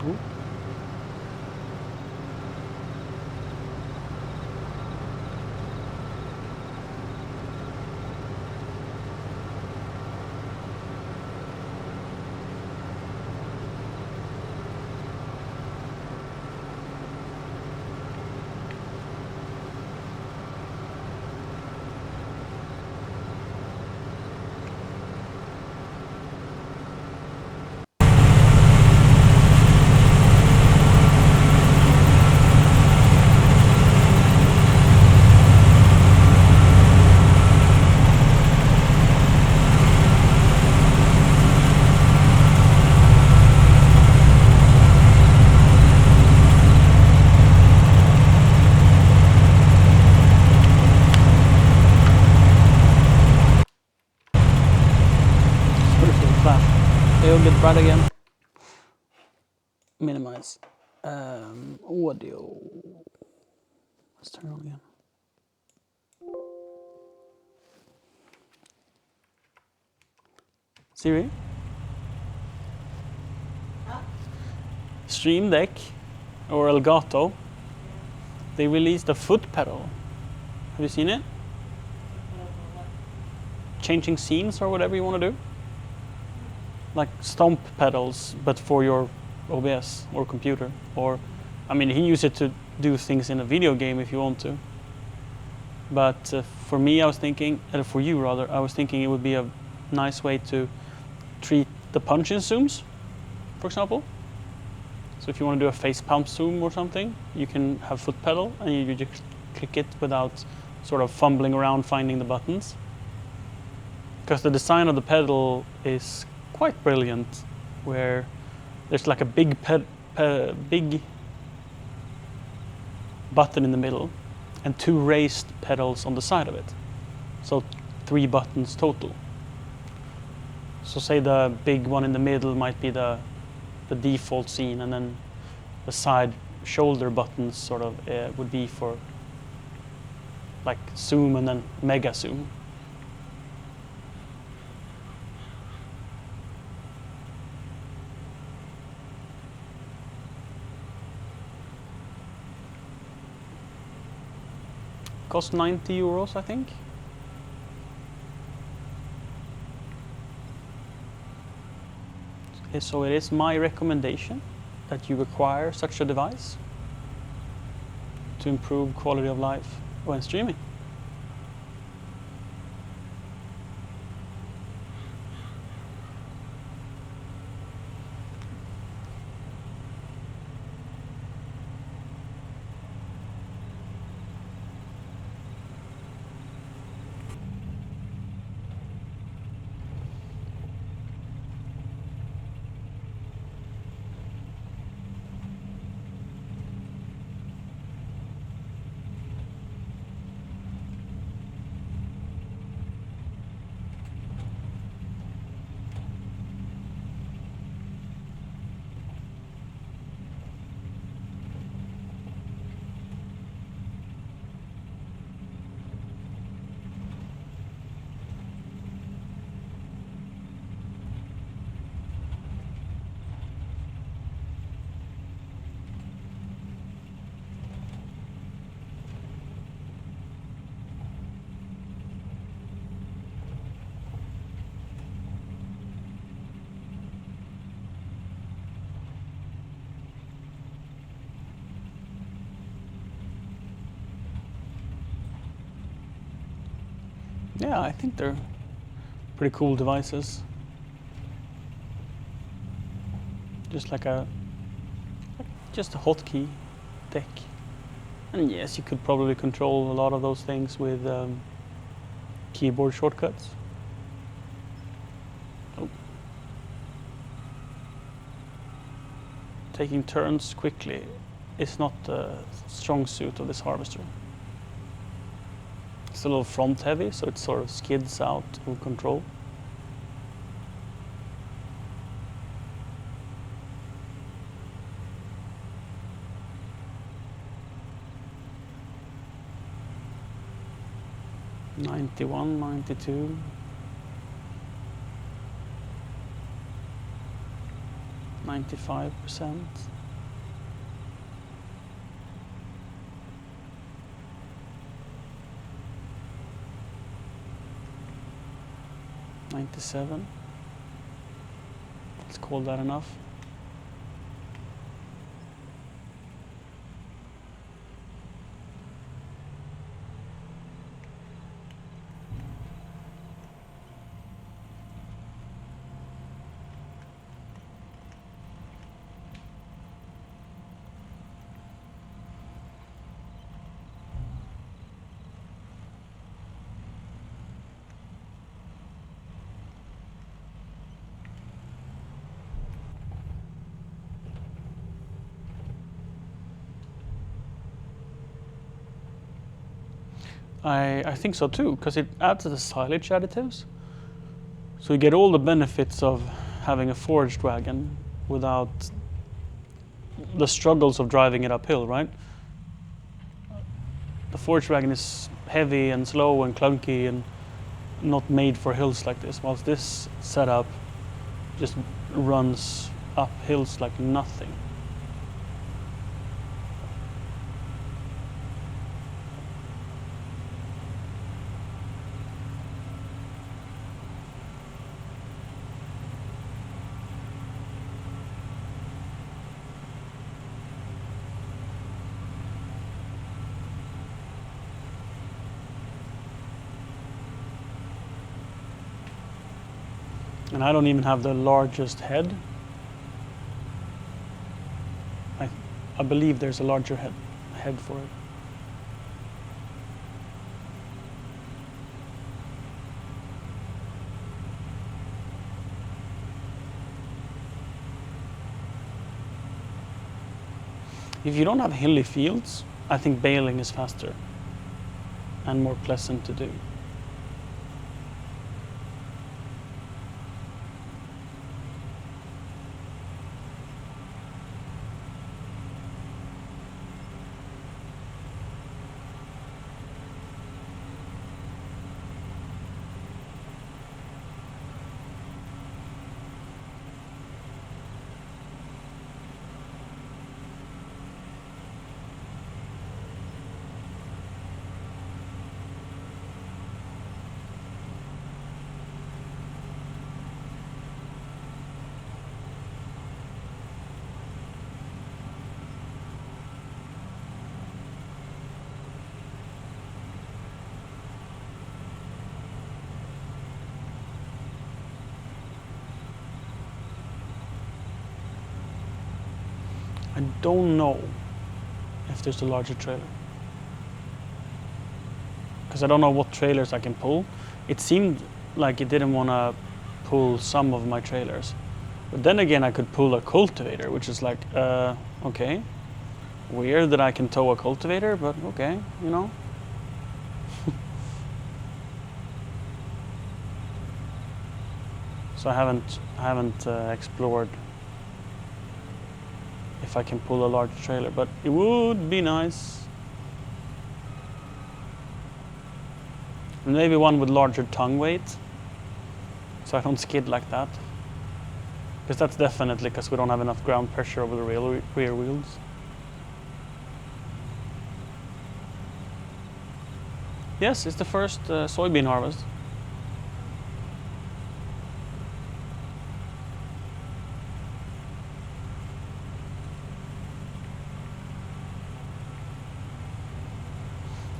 [SPEAKER 2] Ooh. You'll get bright again. Minimize. Audio. Let's turn it on again. Siri?
[SPEAKER 3] Huh?
[SPEAKER 2] Stream Deck or Elgato, they released a foot pedal. Have you seen it? Changing scenes or whatever you want to do. Like stomp pedals, but for your OBS or computer. Or, I mean, you can use it to do things in a video game if you want to. But for me, I was thinking, for you rather, I was thinking it would be a nice way to treat the punch-in zooms, for example. So if you want to do a face pump zoom or something, you can have foot pedal and you just click it without sort of fumbling around finding the buttons. Because the design of the pedal is quite brilliant, where there's like a big big button in the middle and 2 raised pedals on the side of it. So 3 buttons total. So say the big one in the middle might be the default scene, and then the side shoulder buttons sort of would be for like zoom and then mega zoom. Cost 90 euros, I think. So it is my recommendation that you acquire such a device to improve quality of life when streaming. Yeah, I think they're pretty cool devices. Just like just a hotkey deck. And yes, you could probably control a lot of those things with keyboard shortcuts. Oh. Taking turns quickly is not the strong suit of this harvester. It's a little front heavy, so it sort of skids out of control. '91, '92. 95%. '97. Let's call that enough. I think so too, because it adds the silage additives. So you get all the benefits of having a forged wagon without the struggles of driving it uphill, right? The forged wagon is heavy and slow and clunky and not made for hills like this, whilst this setup just runs up hills like nothing. And I don't even have the largest head. I believe there's a larger head for it. If you don't have hilly fields, I think baling is faster and more pleasant to do. I don't know if there's a larger trailer, because I don't know what trailers I can pull. It seemed like it didn't want to pull some of my trailers, but then again I could pull a cultivator, which is like, okay, weird that I can tow a cultivator, but okay, you know. So I haven't explored if I can pull a large trailer, but it would be nice. And maybe one with larger tongue weight, so I don't skid like that. Because that's definitely because we don't have enough ground pressure over the rear wheels. Yes, it's the first soybean harvest.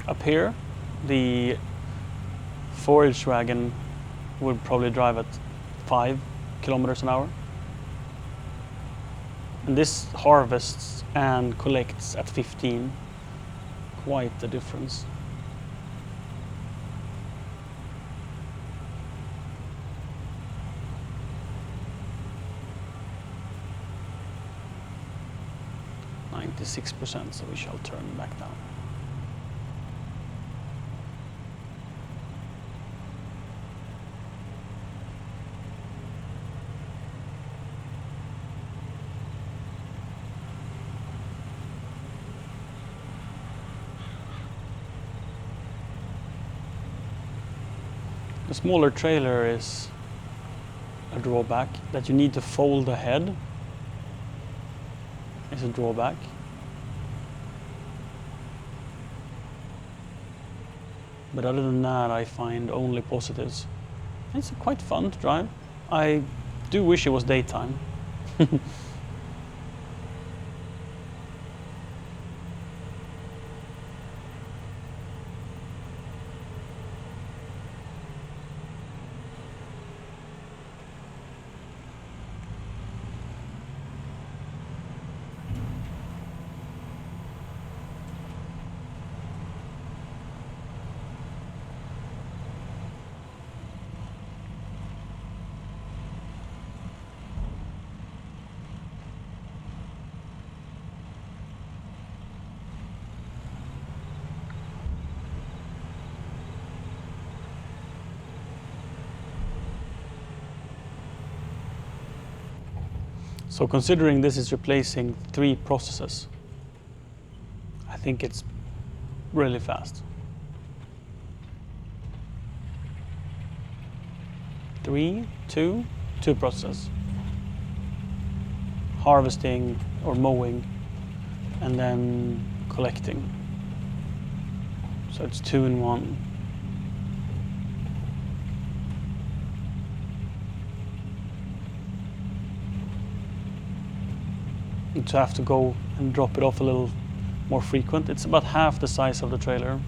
[SPEAKER 2] Up here, the forage wagon would probably drive at 5 kilometers an hour. And this harvests and collects at 15. Quite the difference. %, so we shall turn back down. The smaller trailer is a drawback. That you need to fold ahead is a drawback. But other than that, I find only positives. It's quite fun to drive. I do wish it was daytime. So considering this is replacing 3 processes, I think it's really fast. 3, 2 processes. Harvesting or mowing and then collecting. So it's 2 in 1. To have to go and drop it off a little more frequent. It's about half the size of the trailer.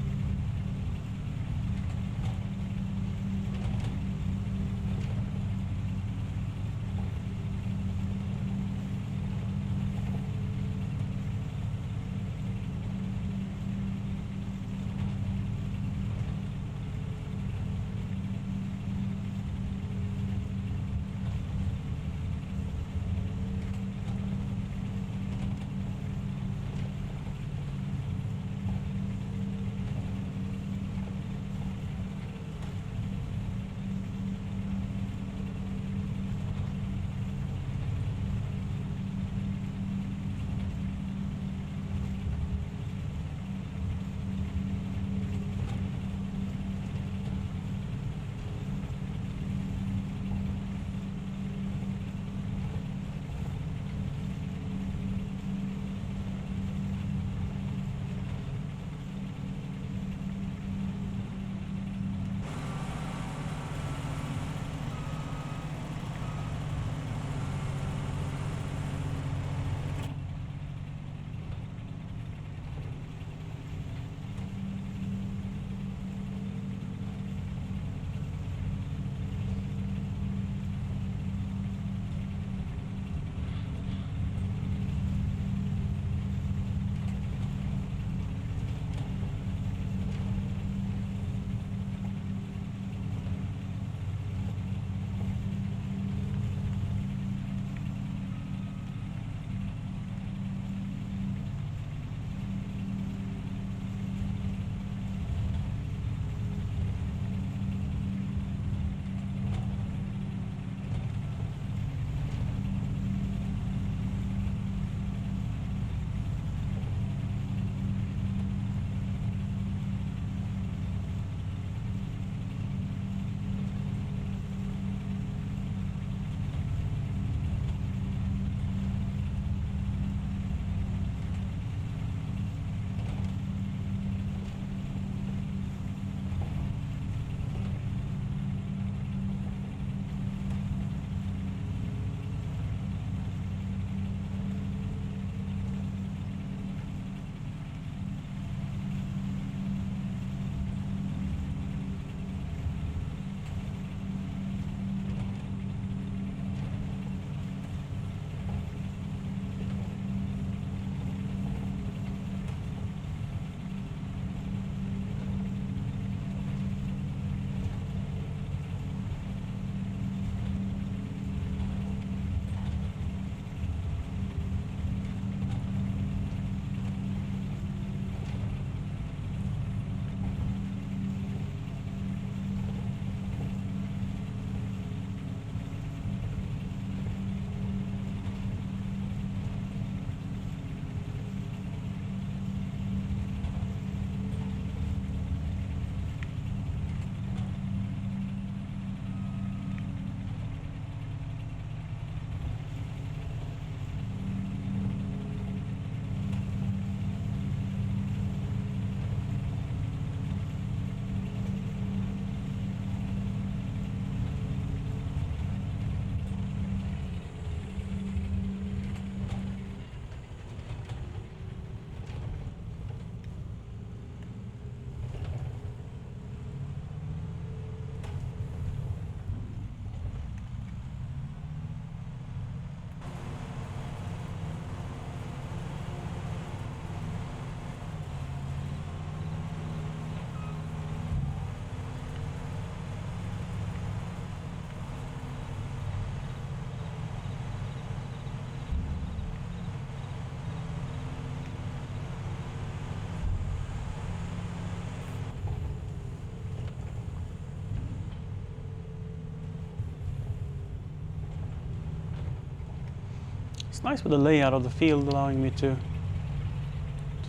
[SPEAKER 2] It's nice with the layout of the field, allowing me to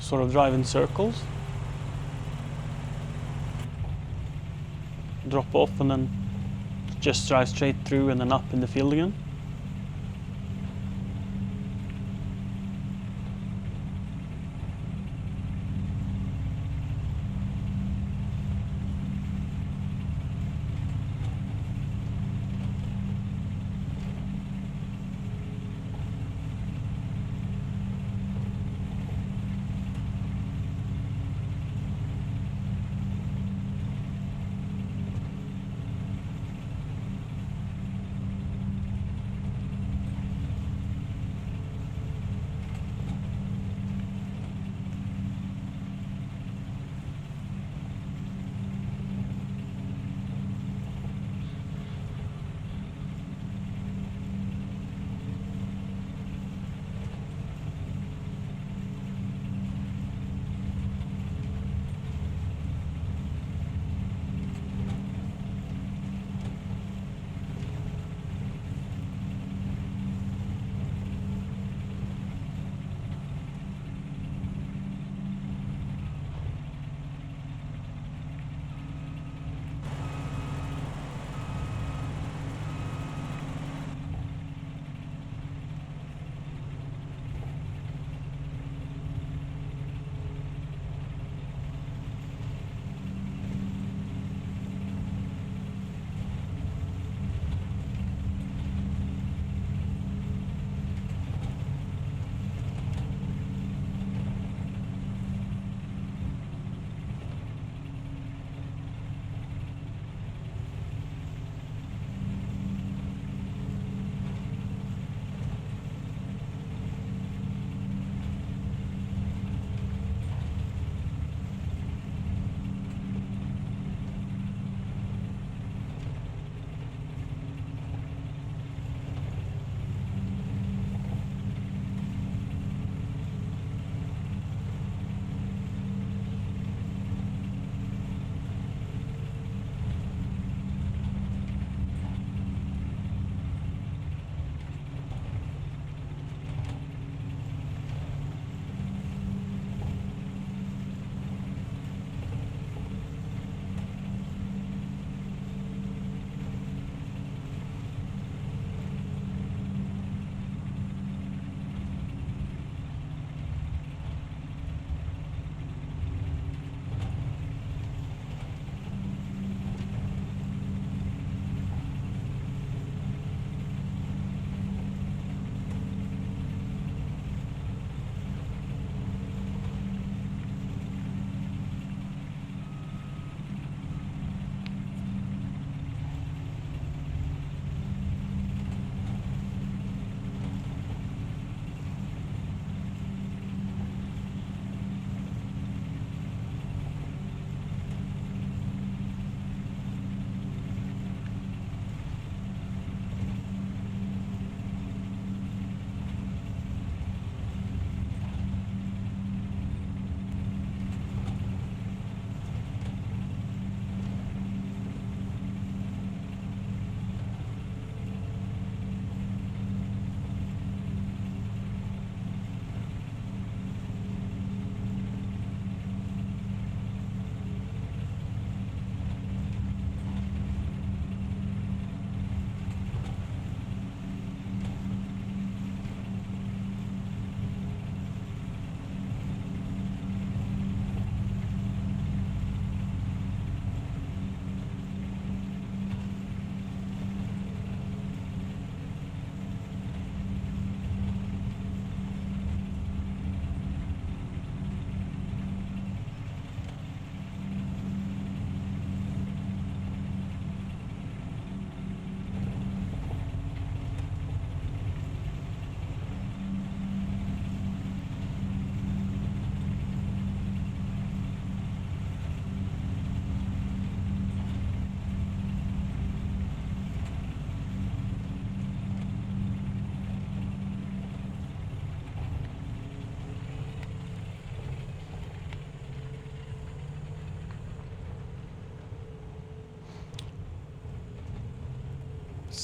[SPEAKER 2] sort of drive in circles. Drop off and then just drive straight through and then up in the field again.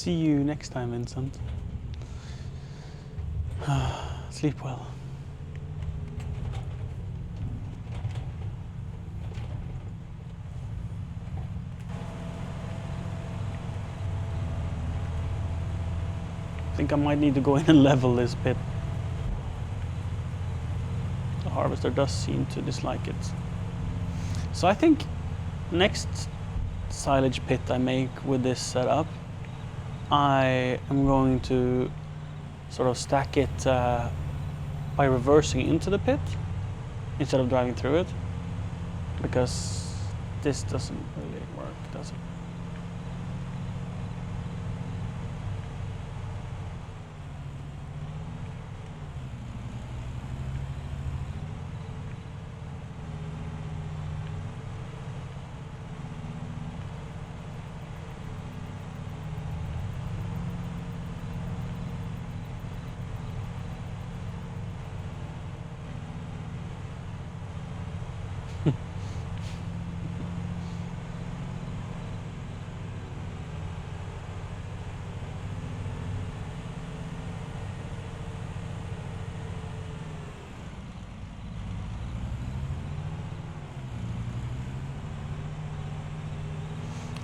[SPEAKER 2] See you next time, Vincent. Sleep well. I think I might need to go in and level this pit. The harvester does seem to dislike it. So I think next silage pit I make with this setup, I am going to sort of stack it by reversing into the pit instead of driving through it, because this doesn't really work, does it?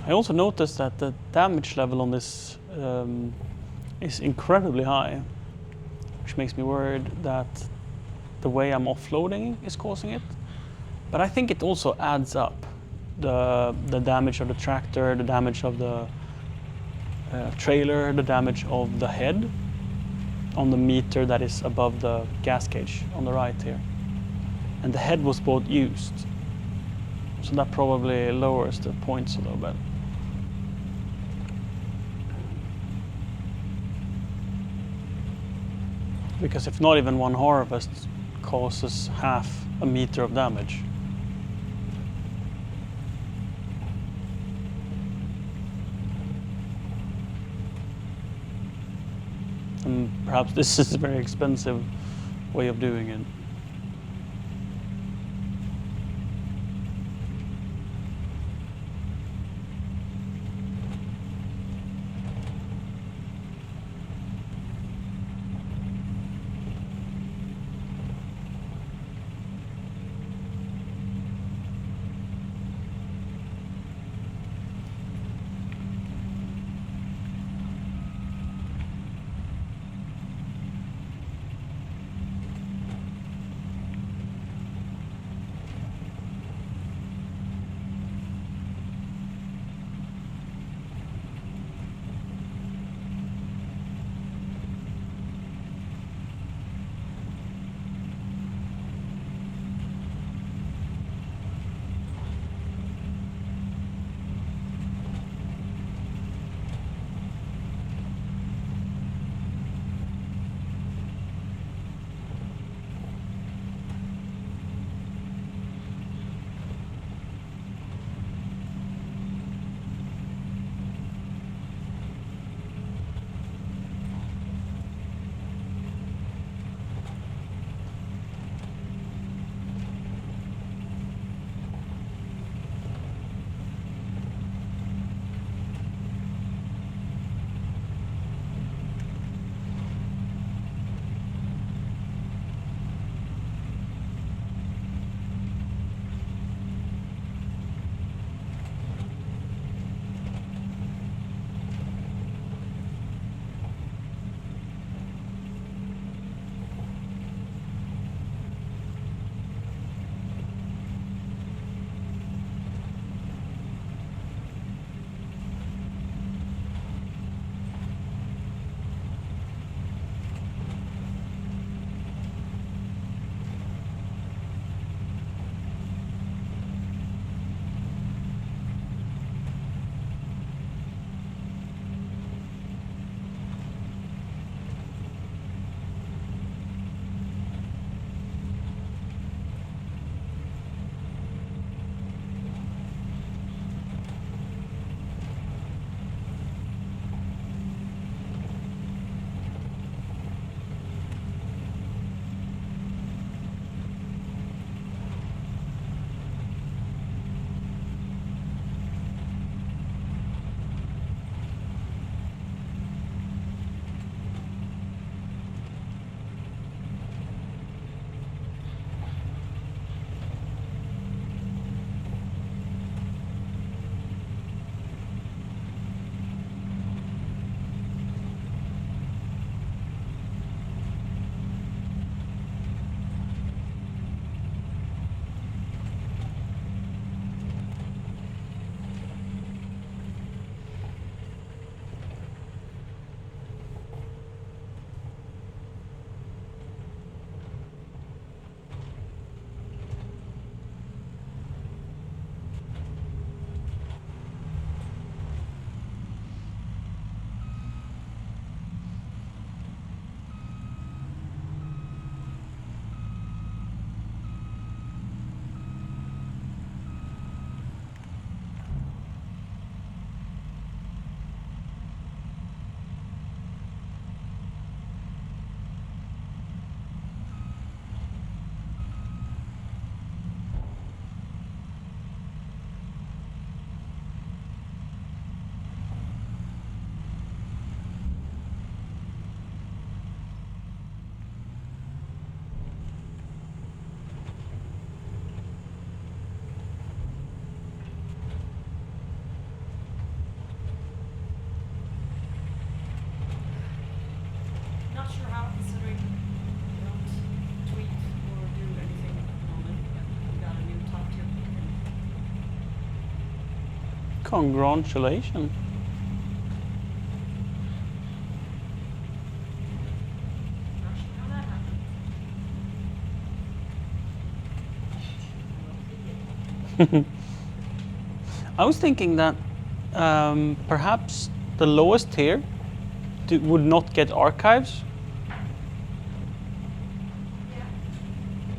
[SPEAKER 2] I also noticed that the damage level on this is incredibly high, which makes me worried that the way I'm offloading is causing it. But I think it also adds up. The damage of the tractor, the damage of the trailer, the damage of the head on the meter that is above the gas gauge on the right here. And the head was both used, so that probably lowers the points a little bit. Because if not even one harvest causes half a meter of damage. And perhaps this is a very expensive way of doing it. Congratulations.
[SPEAKER 3] Gosh, how that happened?
[SPEAKER 2] I was thinking that perhaps the lowest tier would not get archives.
[SPEAKER 3] Yeah.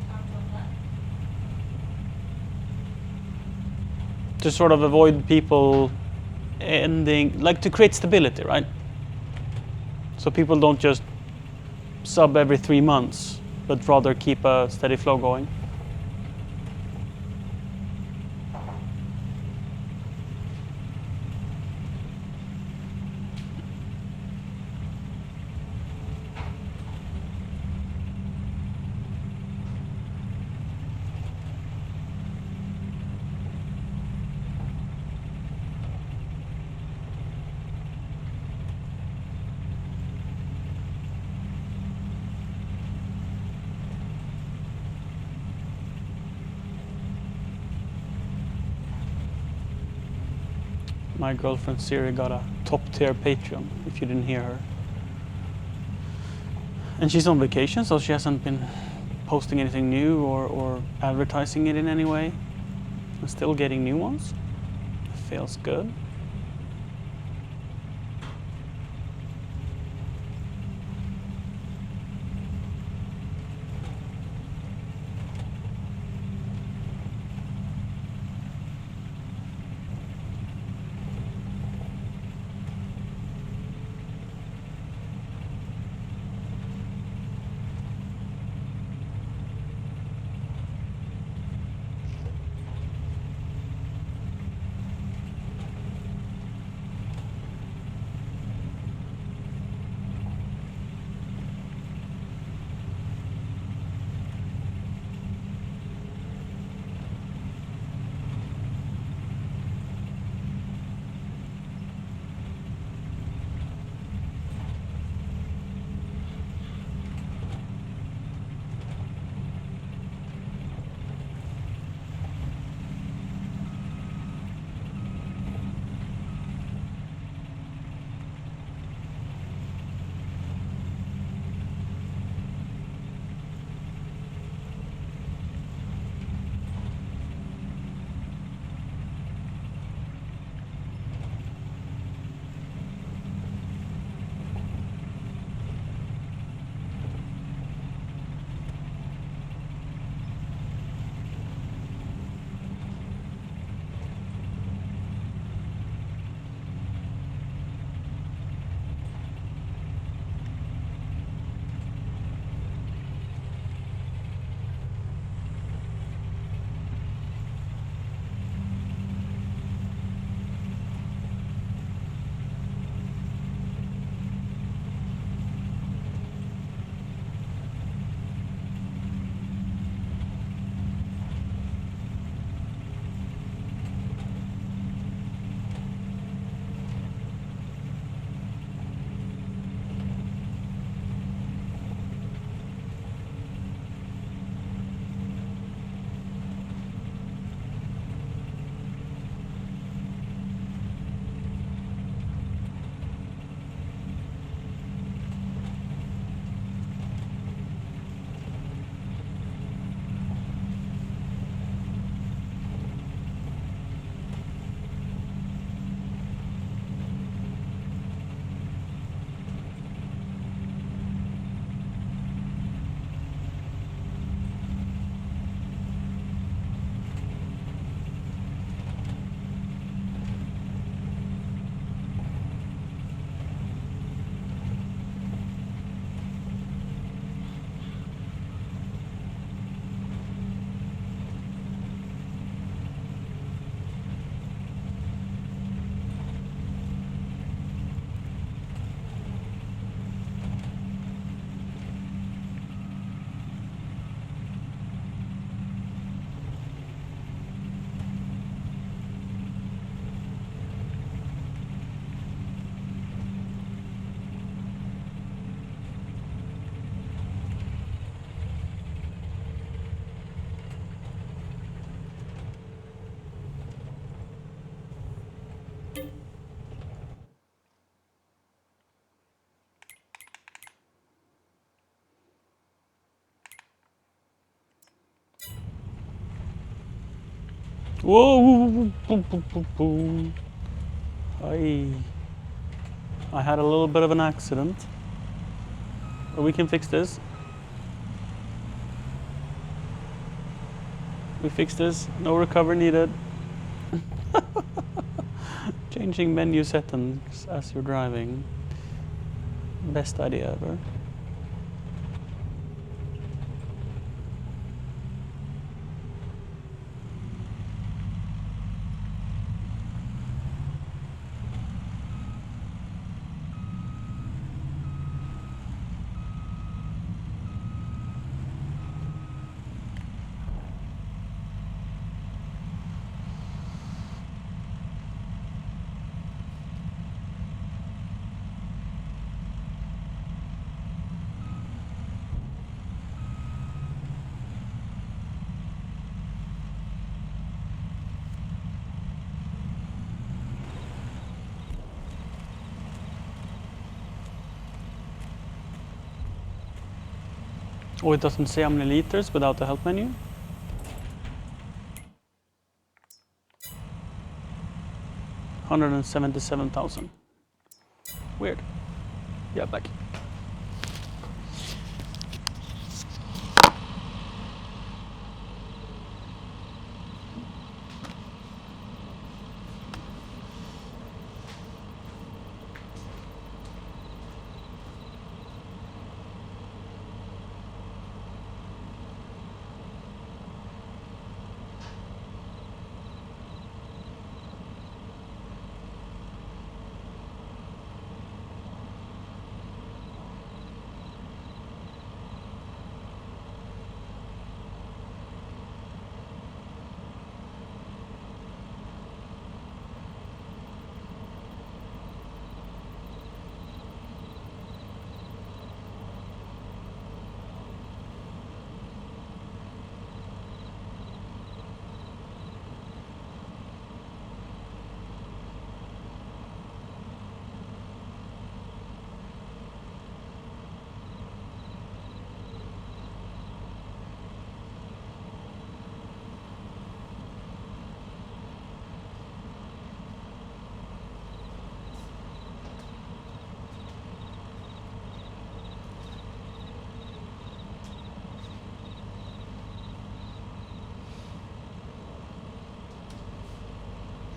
[SPEAKER 3] Sounds like that.
[SPEAKER 2] To sort of avoid people ending, like to create stability, right? So people don't just sub every 3 months, but rather keep a steady flow going. My girlfriend Siri got a top tier Patreon, if you didn't hear her. And she's on vacation, so she hasn't been posting anything new or advertising it in any way. I'm still getting new ones. It feels good. Whoa! I had a little bit of an accident. But we can fix this. We fixed this. No recovery needed. Changing menu settings as you're driving. Best idea ever. Oh, it doesn't say how many liters without the help menu? $177,000. Weird. Yeah, back.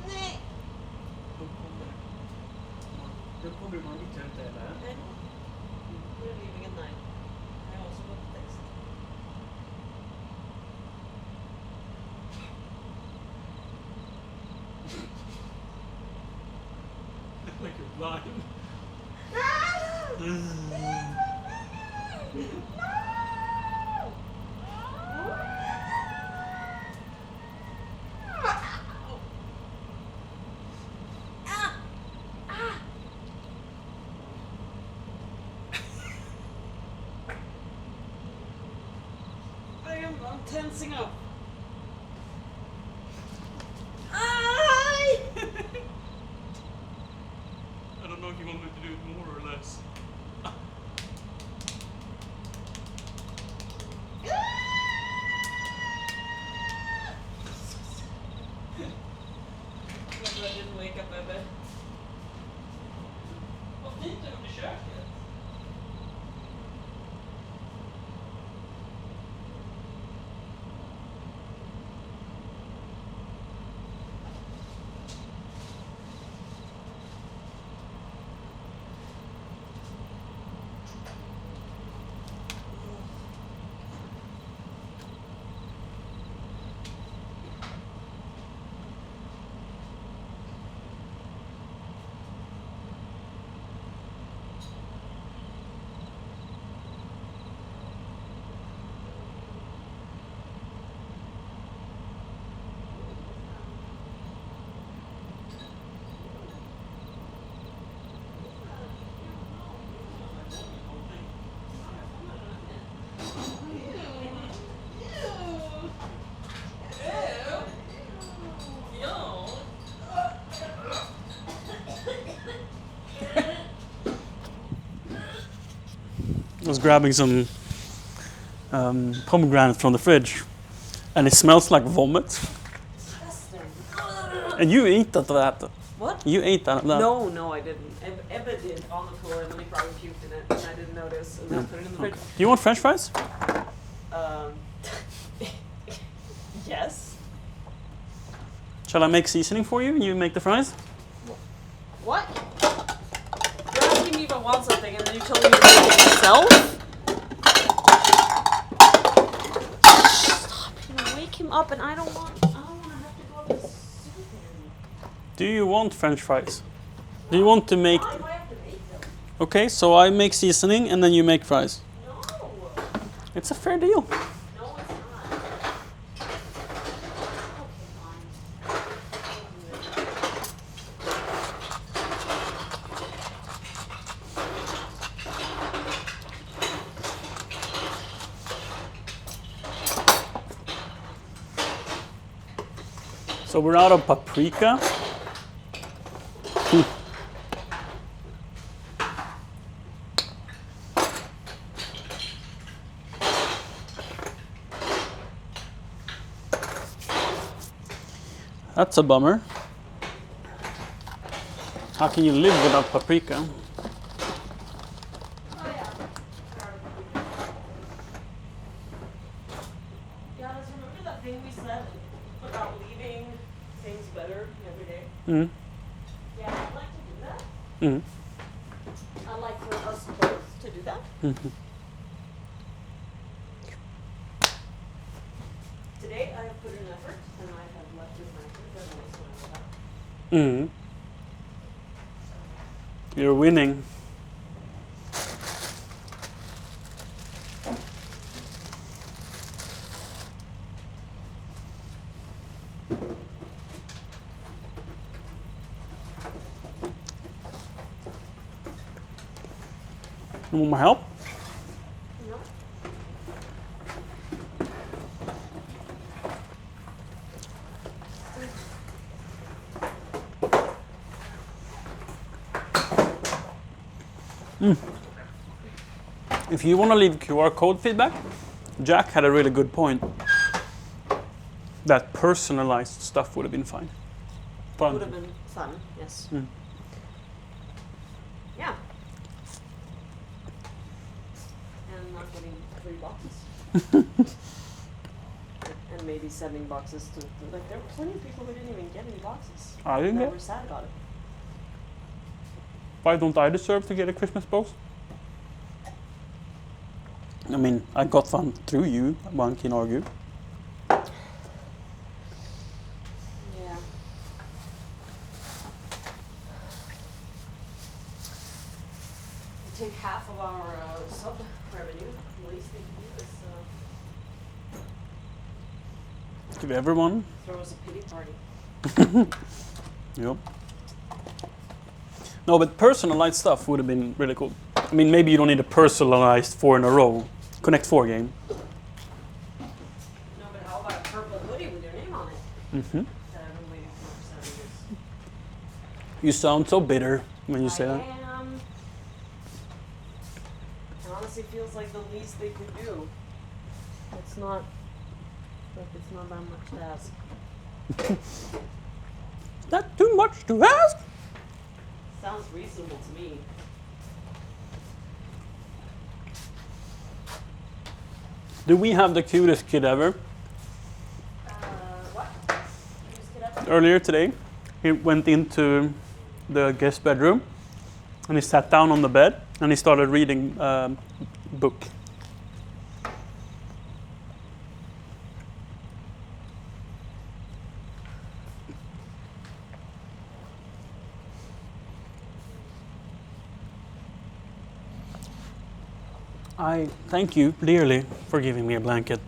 [SPEAKER 3] Nej. We're leaving at 9. I also got the text.
[SPEAKER 2] Like you're blind.
[SPEAKER 3] I'm tensing up.
[SPEAKER 2] I don't know if you want me to do it more or less.
[SPEAKER 3] I didn't wake up my bed. Vad fint du gjorde i köket.
[SPEAKER 2] I was grabbing some pomegranate from the fridge, and it smells like vomit.
[SPEAKER 3] Disgusting.
[SPEAKER 2] And you ate out of that.
[SPEAKER 3] What?
[SPEAKER 2] You ate out of that.
[SPEAKER 3] No, I didn't. Ebba did on the floor, and then he probably puked in it, and I didn't notice, and I put it in the fridge.
[SPEAKER 2] Do you want French fries?
[SPEAKER 3] Yes.
[SPEAKER 2] Shall I make seasoning for you and you make the fries?
[SPEAKER 3] What? You're asking me if I want something, and then you told me to make it yourself? Stop! You're gonna wake him up, and I don't want to have to go to the soup.
[SPEAKER 2] Do you want French fries? Do you want to make...
[SPEAKER 3] Why do I have to make them?
[SPEAKER 2] Okay, so I make seasoning and then you make fries.
[SPEAKER 3] No.
[SPEAKER 2] It's a fair deal.
[SPEAKER 3] No, it's not. Okay, fine.
[SPEAKER 2] So we're out of paprika. That's a bummer. How can you live without paprika?
[SPEAKER 3] Oh yeah. Yeah, let's remember that thing we said about leaving things better every day.
[SPEAKER 2] Mm.
[SPEAKER 3] Yeah, I'd like to do that.
[SPEAKER 2] Mm.
[SPEAKER 3] I'd like for us both to do that.
[SPEAKER 2] Mm-hmm.
[SPEAKER 3] Today I have put in effort, and I have left with my effort, and also that.
[SPEAKER 2] Mm. You're winning. You want my help?
[SPEAKER 3] No?
[SPEAKER 2] If you want to leave QR code feedback, Jack had a really good point. That personalized stuff would have been fine. Fun.
[SPEAKER 3] Would have been fun, yes.
[SPEAKER 2] Mm.
[SPEAKER 3] Yeah. And not getting 3 boxes. And maybe sending boxes to like there were plenty of people who didn't even get any boxes.
[SPEAKER 2] I didn't
[SPEAKER 3] And
[SPEAKER 2] get.
[SPEAKER 3] were sad about it.
[SPEAKER 2] Why don't I deserve to get a Christmas box? I mean, I got one through you, one can argue.
[SPEAKER 3] Yeah. To take half of our sub revenue, the least they can do is
[SPEAKER 2] Give everyone.
[SPEAKER 3] throw us a pity party.
[SPEAKER 2] Yep. No, but personalized stuff would have been really cool. I mean, maybe you don't need a personalized 4 in a row Connect 4 game.
[SPEAKER 3] No, but how about a purple hoodie with your name on it?
[SPEAKER 2] Mm-hmm.
[SPEAKER 3] That I've been waiting for 7 years.
[SPEAKER 2] You sound so bitter when you say
[SPEAKER 3] I
[SPEAKER 2] that.
[SPEAKER 3] am. It honestly feels like the least they could do. It's not that much to ask.
[SPEAKER 2] Is that too much to ask?
[SPEAKER 3] Sounds reasonable to me.
[SPEAKER 2] Do we have the cutest kid ever?
[SPEAKER 3] What? Just get up.
[SPEAKER 2] Earlier today, he went into the guest bedroom and he sat down on the bed and he started reading a book. I thank you dearly for giving me a blanket.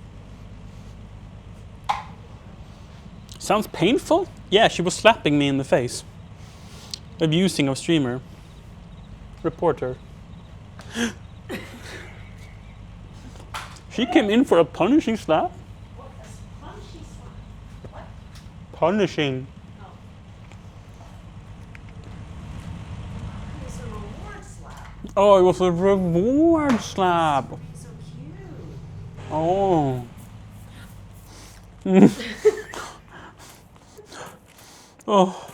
[SPEAKER 2] Sounds painful? Yeah, she was slapping me in the face. Abusing a streamer. Reporter. She came in for a punishing slap?
[SPEAKER 3] What? A punchy slap? What?
[SPEAKER 2] Punishing.
[SPEAKER 3] Oh. It was a reward slap.
[SPEAKER 2] Oh, it was a reward slap.
[SPEAKER 3] Being so cute.
[SPEAKER 2] Oh. Oh.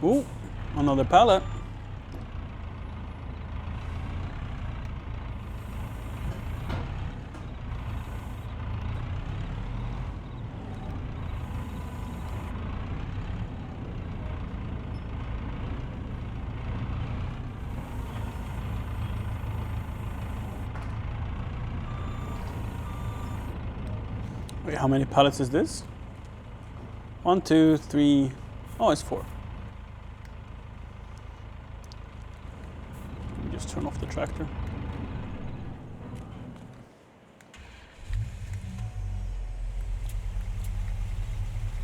[SPEAKER 2] Ooh, another pallet. Wait, how many pallets is this? 1, 2, 3. Oh, it's 4. Let me just turn off the tractor.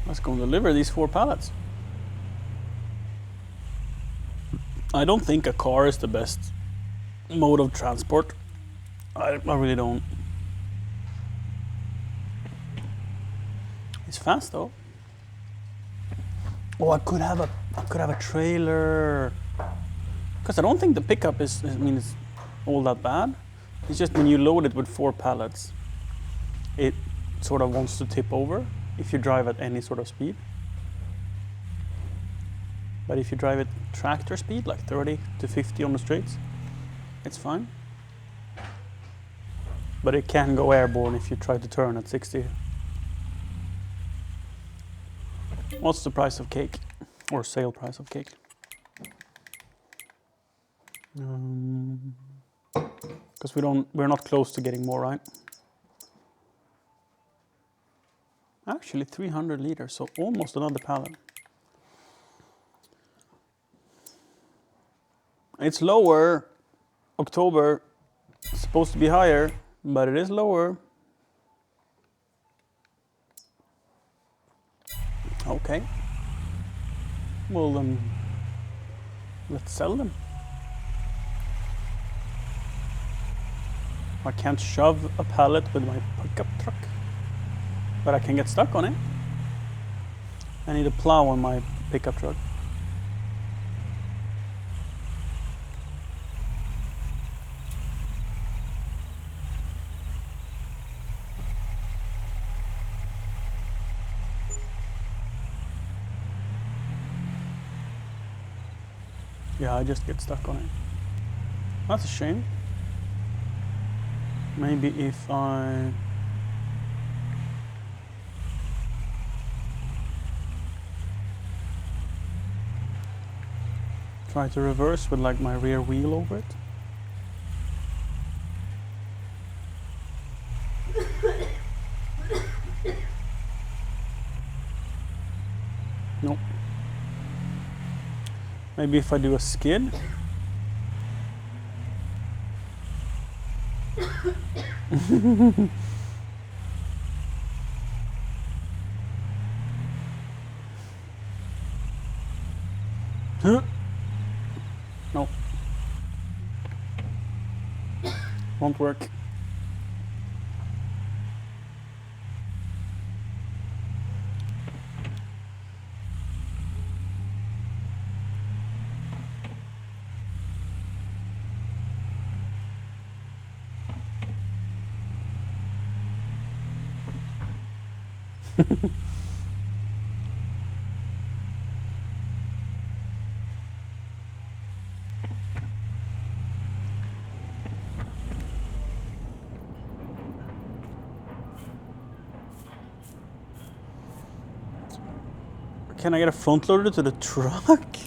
[SPEAKER 2] Let's go and deliver these 4 pallets. I don't think a car is the best mode of transport. I really don't. It's fast though. Oh, I could have a trailer. Because I don't think the pickup is all that bad. It's just when you load it with 4 pallets, it sort of wants to tip over if you drive at any sort of speed. But if you drive at tractor speed, like 30 to 50 on the straights, it's fine. But it can go airborne if you try to turn at 60. What's the price of cake? Or sale price of cake? Because we're not close to getting more, right? Actually 300 liters, so almost another pallet. It's lower. October, it's supposed to be higher, but it is lower. Okay. Well then, let's sell them. I can't shove a pallet with my pickup truck, but I can get stuck on it. I need a plow on my pickup truck. Yeah, I just get stuck on it. That's a shame. Maybe if I try to reverse with like my rear wheel over it. Nope. Maybe if I do a skid. Nope. Won't work. Can I get a front loader to the truck?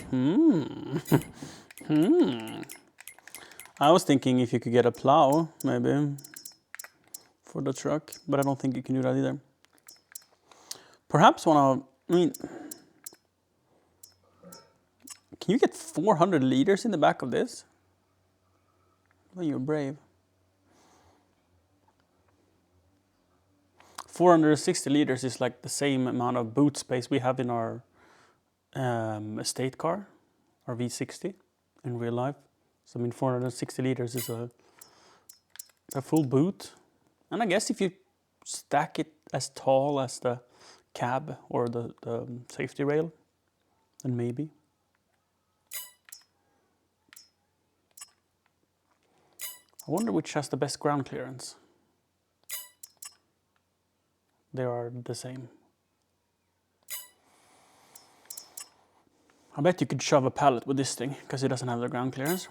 [SPEAKER 2] I was thinking if you could get a plow, maybe, for the truck, but I don't think you can do that either. Perhaps can you get 400 liters in the back of this? Well, you're brave. 460 liters is like the same amount of boot space we have in our estate car or V60 in real life. So I mean 460 liters is a full boot. And I guess if you stack it as tall as the cab or the safety rail, then maybe. I wonder which has the best ground clearance. They are the same. I bet you could shove a pallet with this thing because it doesn't have the ground clearance.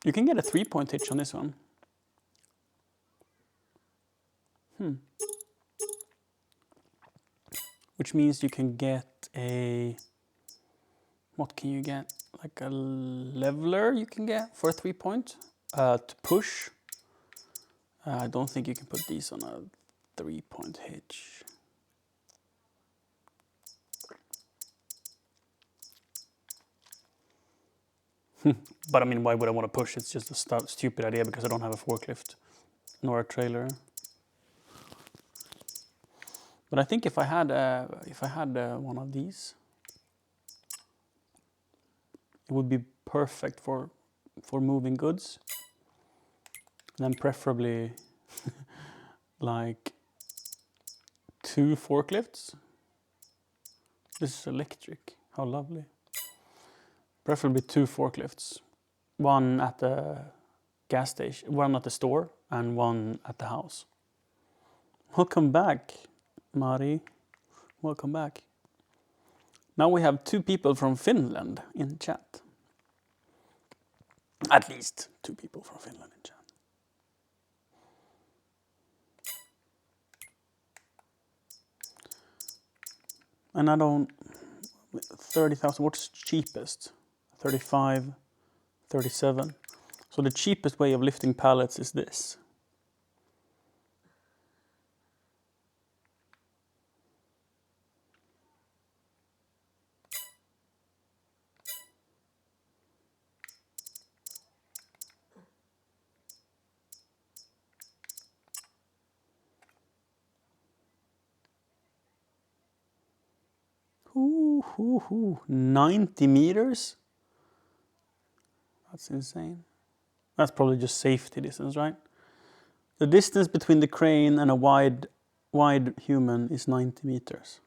[SPEAKER 2] You can get a 3-point hitch on this one. Which means you can get a... What can you get? Like a leveler you can get for a 3-point to push. I don't think you can put these on a 3-point hitch. But I mean, why would I want to push? It's just a stupid idea because I don't have a forklift nor a trailer. But I think if I had one of these, it would be perfect for moving goods. Then preferably like 2 forklifts. This is electric. How lovely. Preferably 2 forklifts. One at the gas station, one at the store, and one at the house. Welcome back, Mari. Welcome back. Now we have 2 people from Finland in chat. At least 2 people from Finland in chat. And I don't... 30,000, what's cheapest? 35, 37. So the cheapest way of lifting pallets is this. Ooh, 90 meters? That's insane. That's probably just safety distance, right? The distance between the crane and a wide human is 90 meters.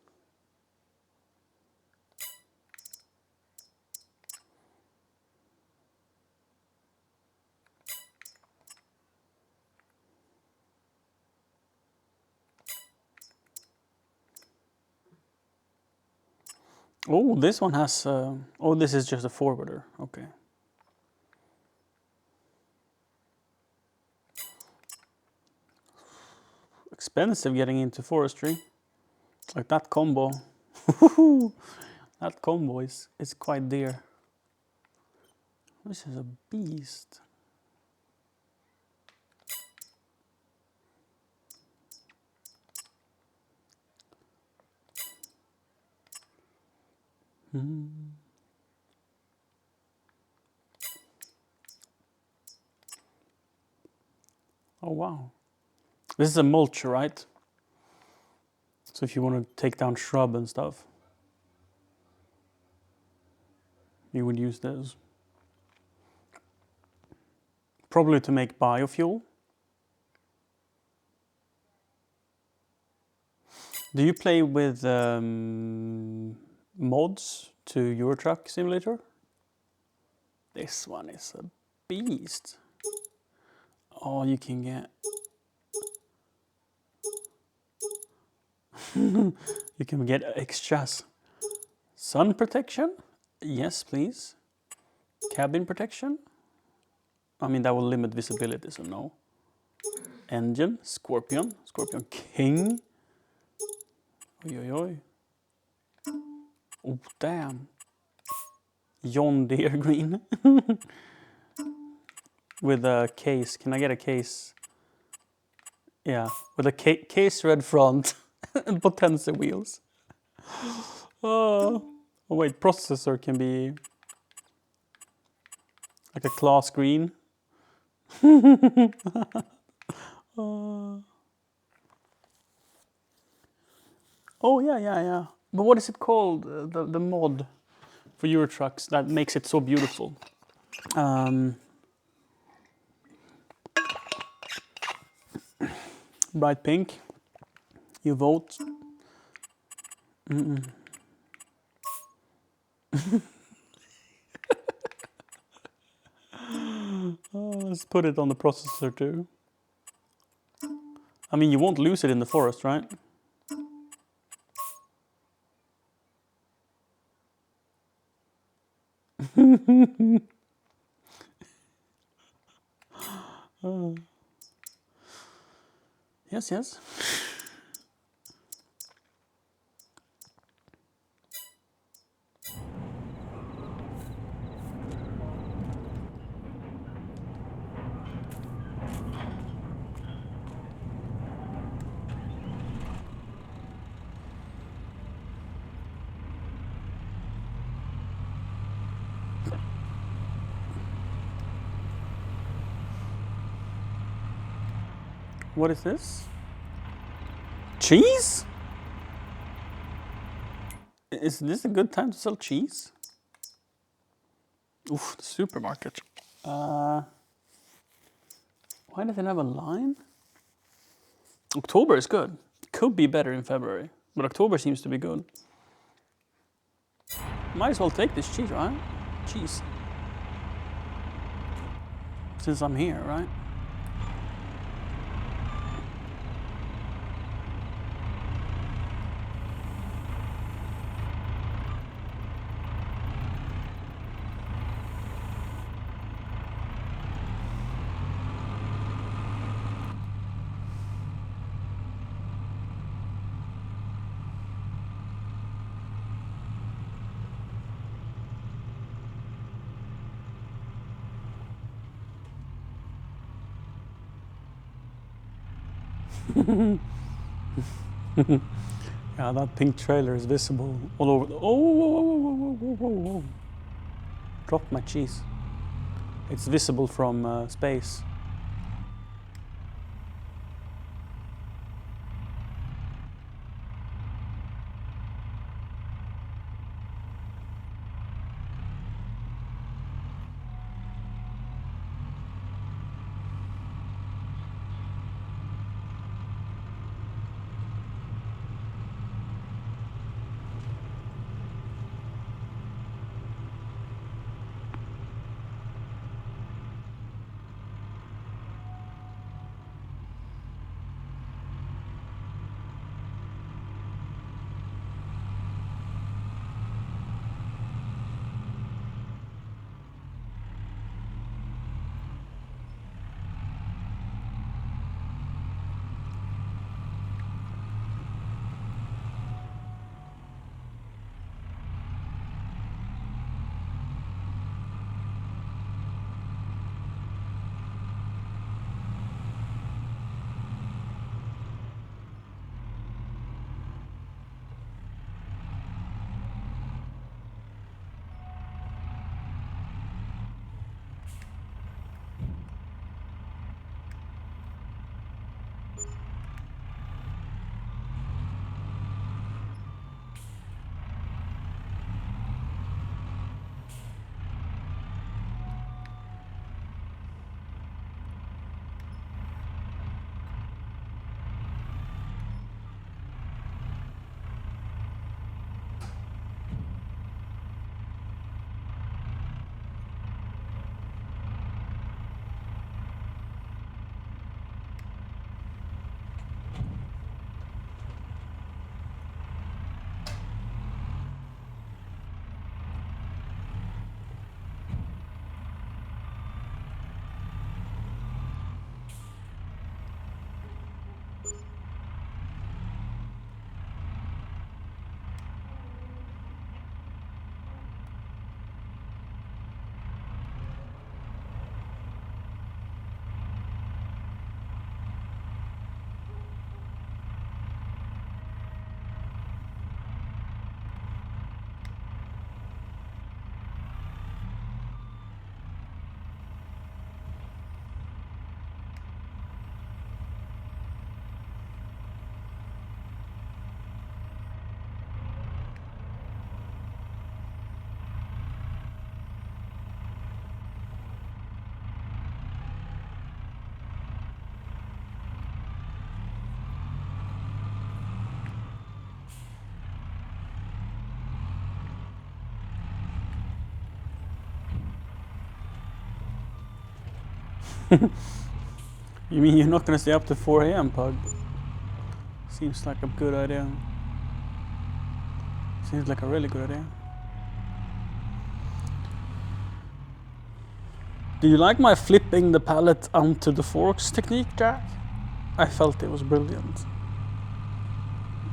[SPEAKER 2] Oh, this one has... oh, this is just a forwarder. Okay. Expensive getting into forestry. Like that combo. That combo is quite dear. This is a beast. Oh wow. This is a mulcher, right? So if you want to take down shrub and stuff, you would use this. Probably to make biofuel. Do you play with mods to Euro Truck Simulator? This one is a beast. Oh, you can get... you can get extras. Sun protection? Yes, please. Cabin protection? I mean, that will limit visibility, so no. Engine, Scorpion King. Oi, oi, oi. Oh, damn. John Deere green. With a case. Can I get a case? Yeah, with a case red front and Potenza wheels. Oh wait, processor can be like a class green. Oh yeah. But what is it called? The mod for Euro trucks that makes it so beautiful. Bright pink. You vote. Let's put it on the processor too. I mean, you won't lose it in the forest, right? Yes. What is this? Cheese? Is this a good time to sell cheese? Oof, the supermarket. Why does it have a line? October is good. Could be better in February, but October seems to be good. Might as well take this cheese, right? Cheese. Since I'm here, right? Yeah, that pink trailer is visible all over. Whoa. Dropped my cheese. It's visible from space. You mean you're not gonna stay up to 4 a.m., Pug? Seems like a good idea. Seems like a really good idea. Do you like my flipping the pallet onto the forks technique, Jack? I felt it was brilliant.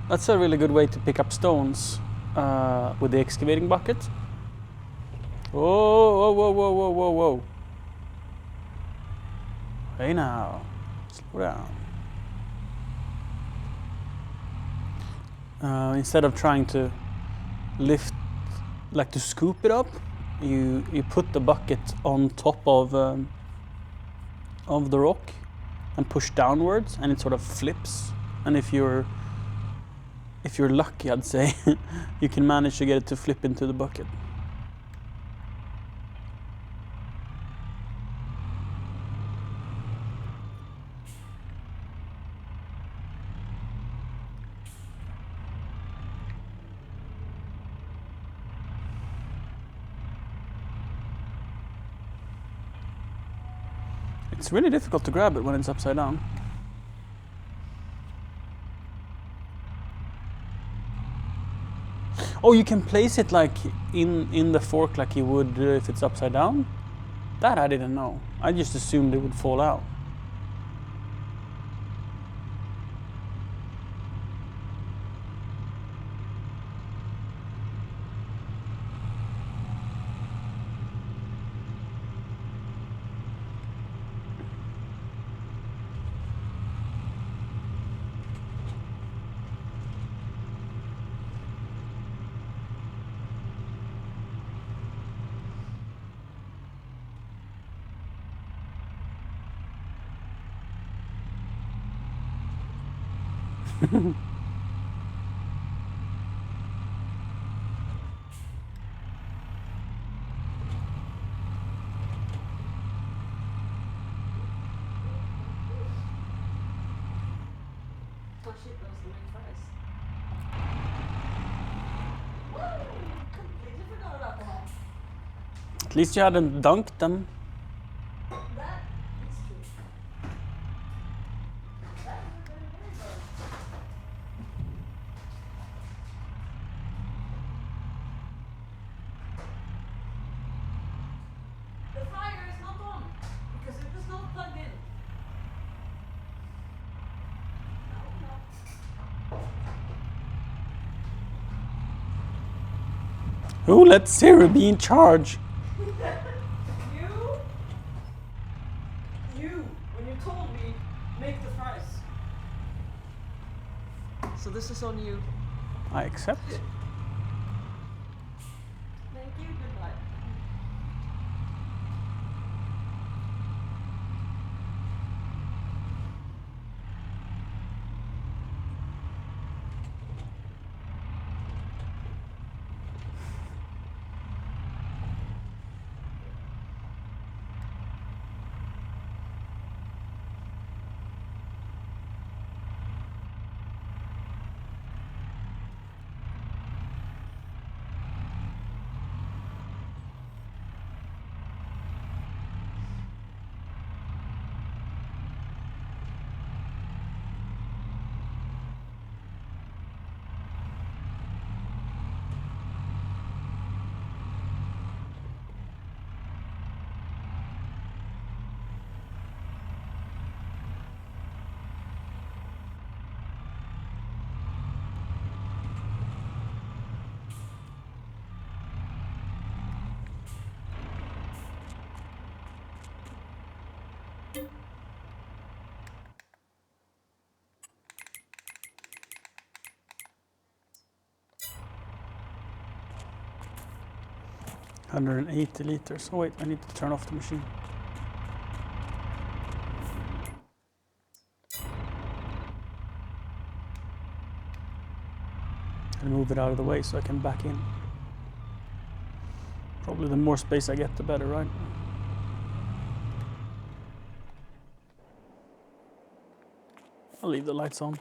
[SPEAKER 2] That's a really good way to pick up stones with the excavating bucket. Whoa, whoa, whoa, whoa, whoa, whoa. Hey now, slow down. Instead of trying to lift, like to scoop it up, you put the bucket on top of the rock and push downwards, and it sort of flips. And if you're lucky, I'd say, you can manage to get it to flip into the bucket. It's really difficult to grab it when it's upside down. Oh, you can place it like in the fork like you would if it's upside down? That I didn't know. I just assumed it would fall out.
[SPEAKER 3] Oh shit, those are my fries. Woo! Completely forgot about that.
[SPEAKER 2] At least you hadn't dunked them.
[SPEAKER 3] That is true. That is very, very good. The fryer is not on because it is not plugged in.
[SPEAKER 2] Who let Sarah be in charge?
[SPEAKER 3] You, when you told me, make the fries. So this is on you.
[SPEAKER 2] I accept.
[SPEAKER 3] Thank you, goodbye.
[SPEAKER 2] $180. Oh wait, I need to turn off the machine. And move it out of the way so I can back in. Probably the more space I get, the better, right? I'll leave the lights on.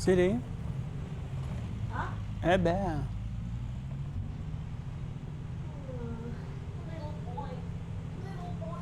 [SPEAKER 2] Siri.
[SPEAKER 3] Huh?
[SPEAKER 2] Ebbe.
[SPEAKER 3] Little boy. Little boy.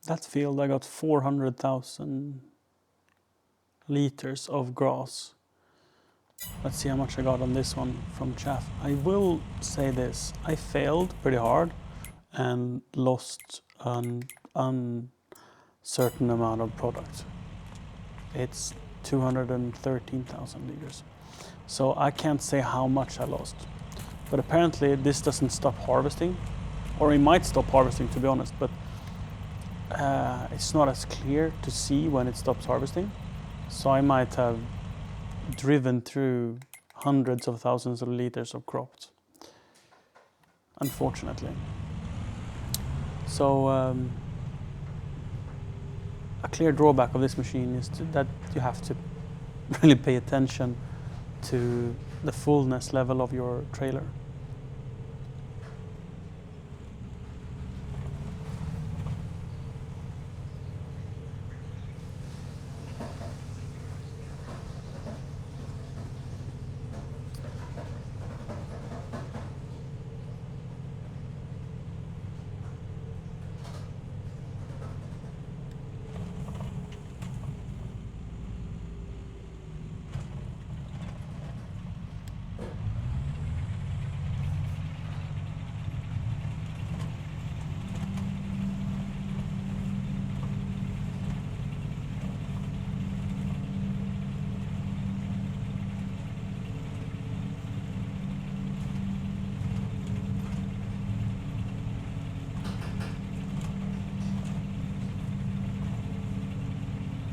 [SPEAKER 2] That field I got 400,000 liters of grass. Let's see how much I got on this one from chaff. I will say this, I failed pretty hard and lost an uncertain amount of product. It's 213,000 liters. So I can't say how much I lost. But apparently this doesn't stop harvesting, or it might stop harvesting, to be honest, but it's not as clear to see when it stops harvesting. So I might have driven through hundreds of thousands of liters of crops, unfortunately. So a clear drawback of this machine is that you have to really pay attention to the fullness level of your trailer.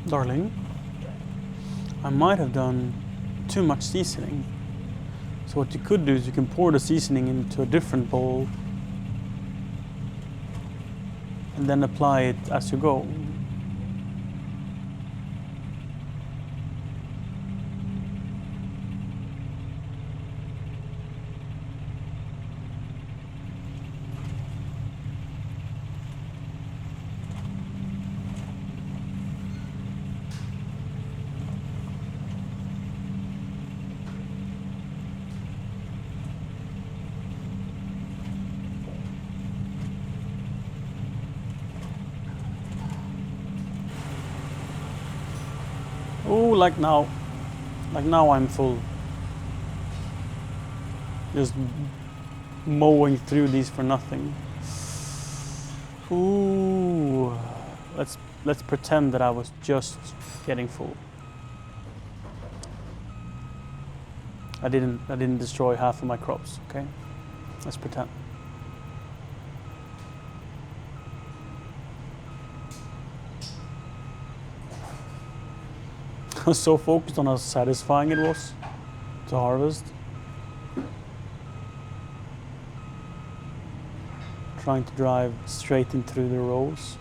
[SPEAKER 2] Darling, I might have done too much seasoning. So what you could do is you can pour the seasoning into a different bowl and then apply it as you go. Oh, like now I'm full. Just mowing through these for nothing. Ooh, let's pretend that I was just getting full. I didn't destroy half of my crops, okay? Let's pretend. I was so focused on how satisfying it was to harvest. Trying to drive straight in through the rows.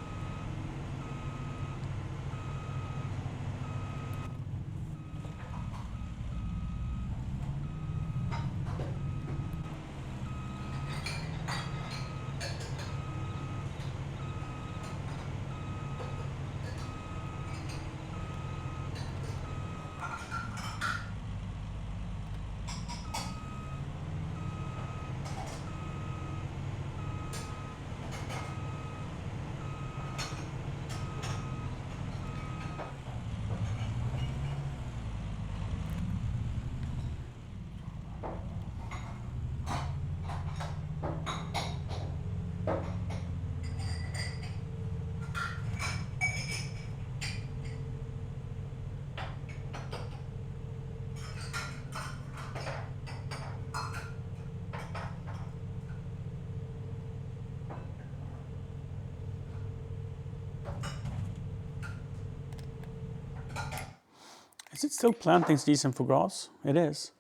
[SPEAKER 2] Is it still planting season for grass? It is.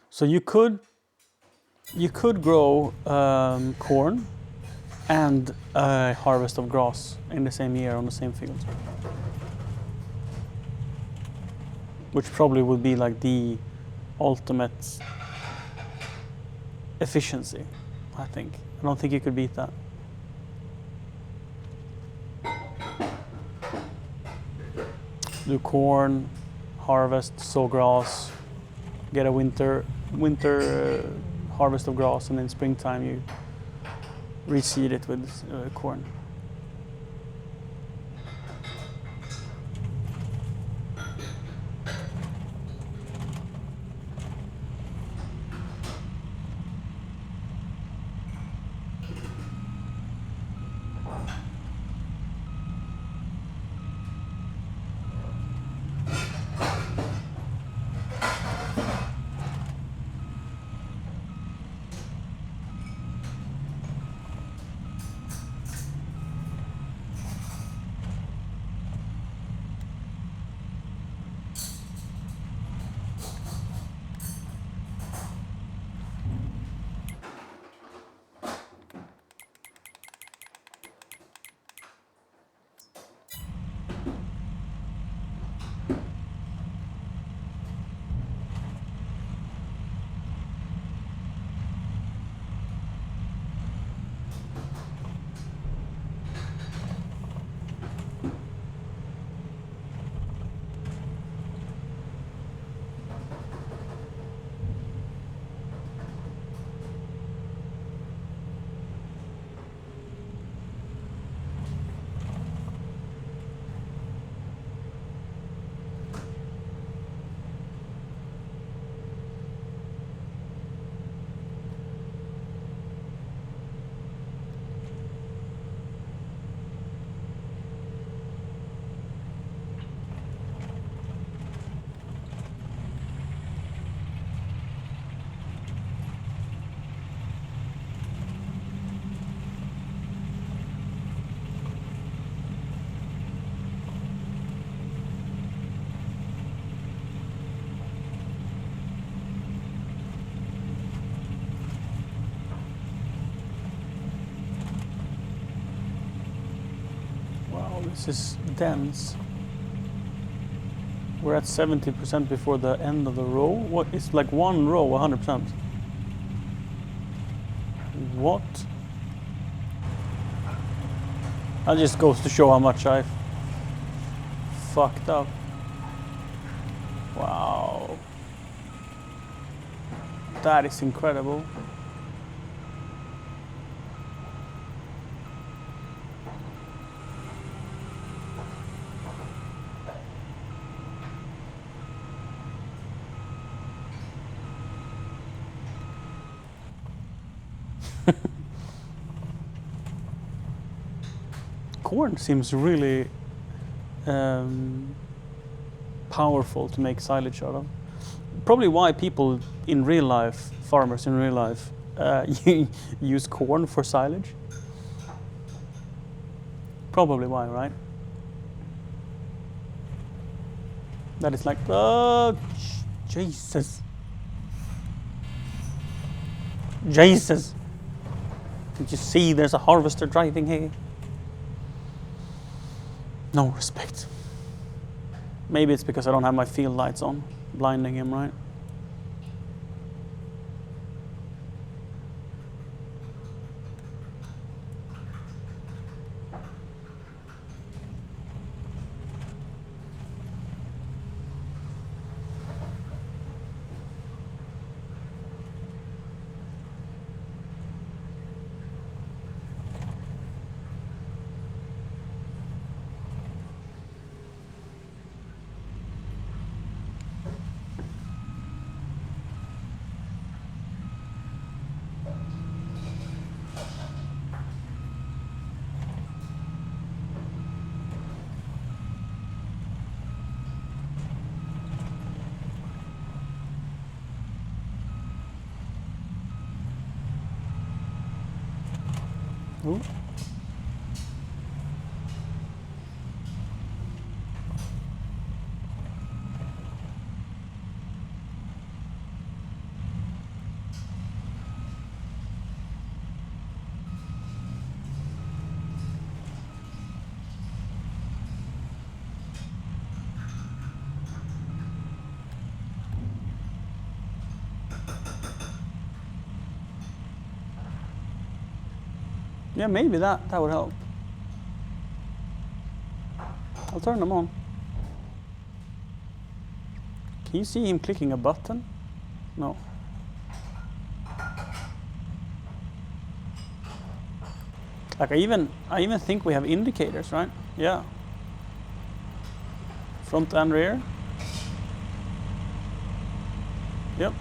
[SPEAKER 2] So you could grow corn and a harvest of grass in the same year on the same field. Which probably would be like the ultimate efficiency, I think. I don't think you could beat that. Do corn, harvest, sow grass, get a winter harvest of grass, and in springtime you reseed it with corn. Wow, this is dense. We're at 70% before the end of the row. What? It's like one row, 100%. What? That just goes to show how much I've fucked up. Wow. That is incredible. Corn seems really powerful to make silage out of. Probably why people in real life, farmers in real life, use corn for silage. Probably why, right? That is like, oh, Jesus. Jesus. Did you see there's a harvester driving here? No respect. Maybe it's because I don't have my field lights on, blinding him, right? Ooh. Yeah, maybe that would help. I'll turn them on. Can you see him clicking a button? No. Like I even think we have indicators, right? Yeah. Front and rear. Yep.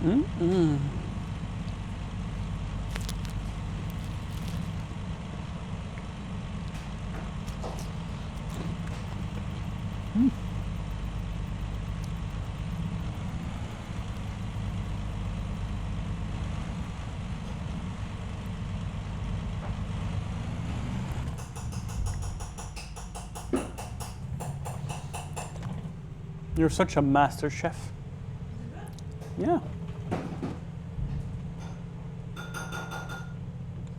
[SPEAKER 2] Mm-mm. You're such a master chef. Yeah.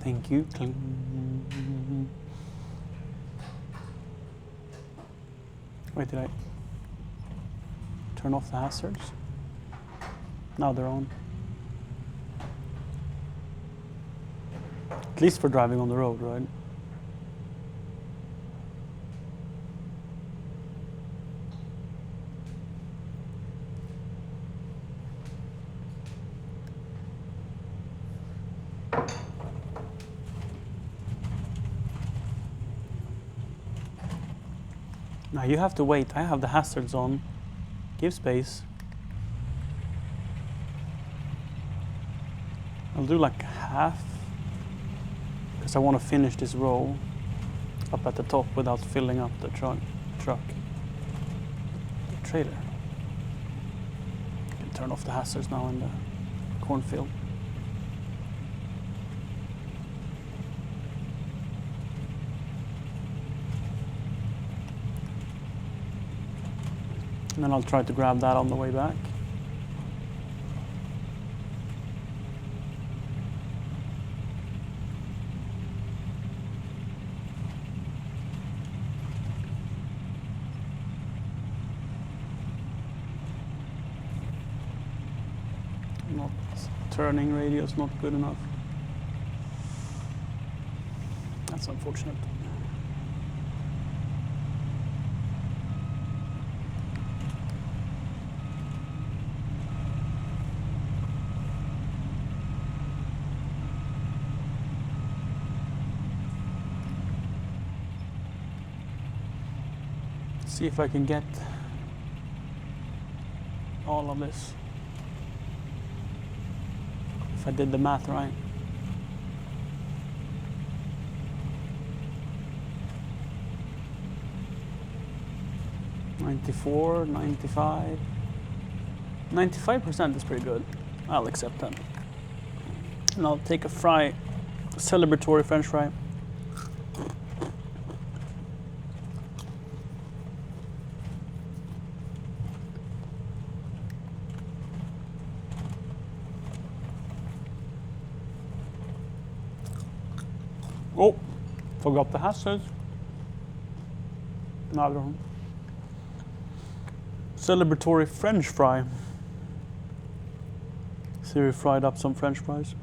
[SPEAKER 2] Thank you. Wait, did I turn off the hazards? Now they're on. At least for driving on the road, right? Now you have to wait. I have the hazards on. Give space. I'll do like half because I want to finish this row up at the top without filling up the truck, the trailer. I can turn off the hazards now in the cornfield. And then I'll try to grab that on the way back. Not turning radius not good enough. That's unfortunate. See if I can get all of this. If I did the math right. $94, $95. 95% is pretty good. I'll accept that. And I'll take a fry, celebratory French fry. Oh, forgot the hazards. Another one. Celebratory French fry. Siri fried up some French fries.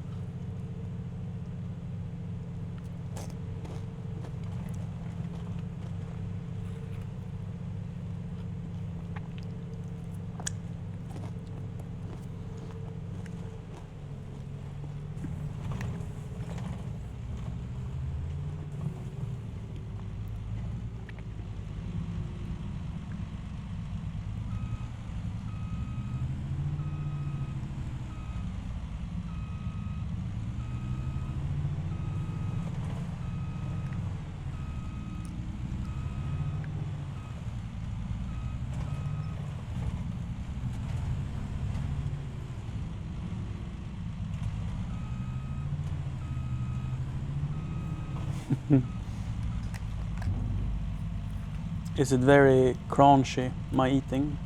[SPEAKER 2] Is it very crunchy, my eating?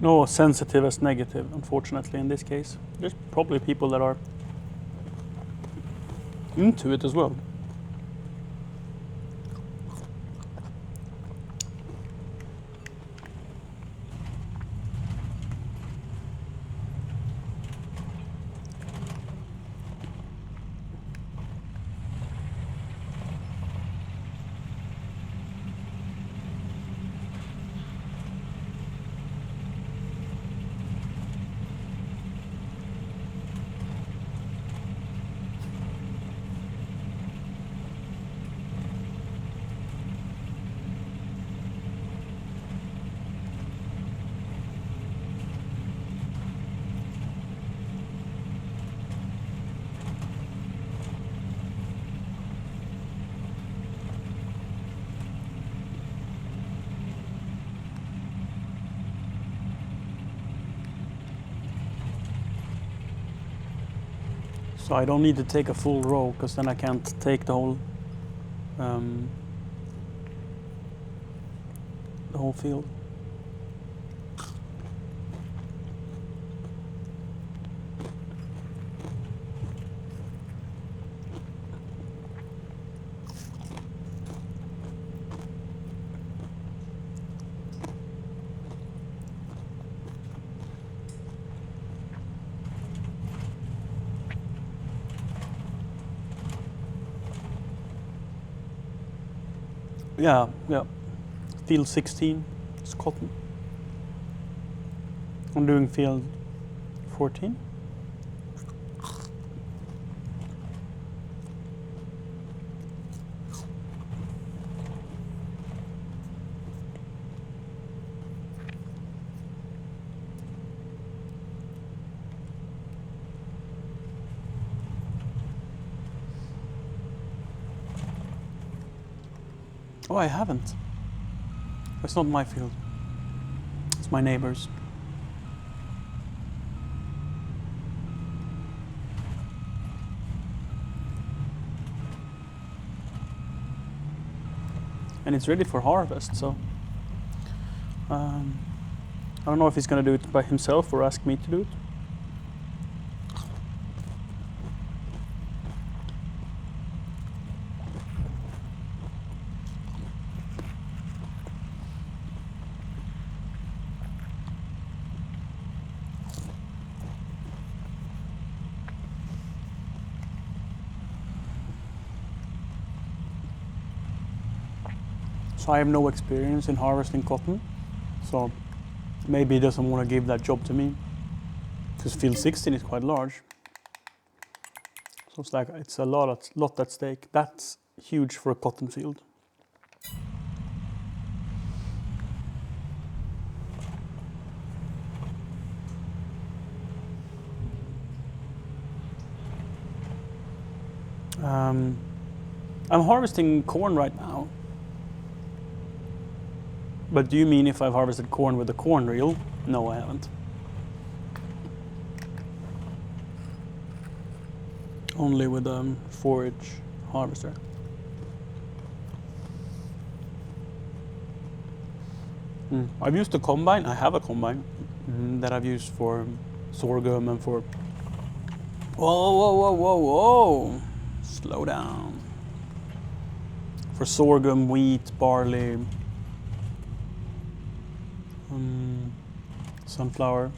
[SPEAKER 2] No sensitive as negative, unfortunately, in this case. There's probably people that are into it as well. So I don't need to take a full row, because then I can't take the whole field. Yeah. Field 16 is cotton. I'm doing field 14. Oh, I haven't. It's not my field. It's my neighbor's. And it's ready for harvest, so I don't know if he's gonna do it by himself or ask me to do it. So I have no experience in harvesting cotton, so maybe he doesn't want to give that job to me, because field 16 is quite large. So it's like it's a lot at stake. That's huge for a cotton field. I'm harvesting corn right now. But do you mean if I've harvested corn with a corn reel? No, I haven't. Only with a forage harvester. I've used a combine. I have a combine that I've used for sorghum and for... Whoa, whoa, whoa, whoa, whoa! Slow down. For sorghum, wheat, barley, sunflower.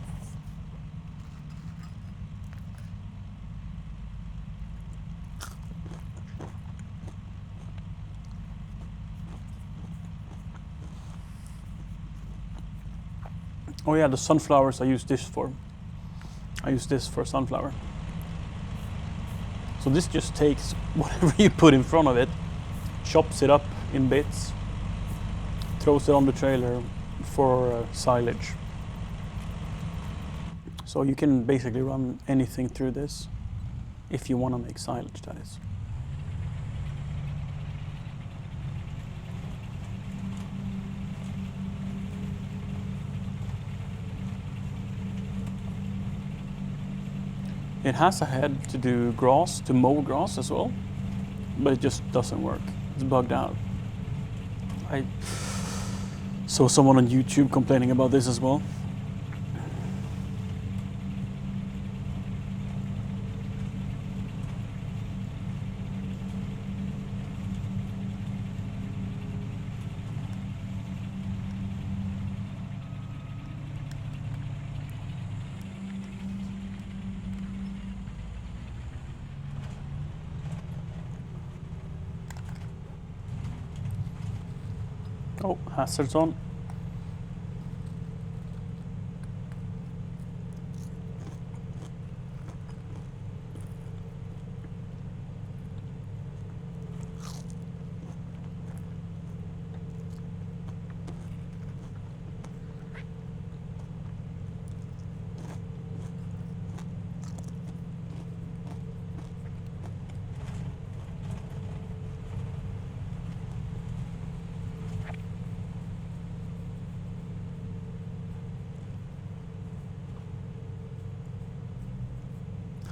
[SPEAKER 2] Oh yeah, the sunflowers I use this for. I use this for sunflower. So this just takes whatever you put in front of it, chops it up in bits, throws it on the trailer for silage. So you can basically run anything through this if you want to make silage, that is. It has a head to do grass, to mow grass as well, but it just doesn't work. It's bugged out. I saw someone on YouTube complaining about this as well. Oh, hazards on.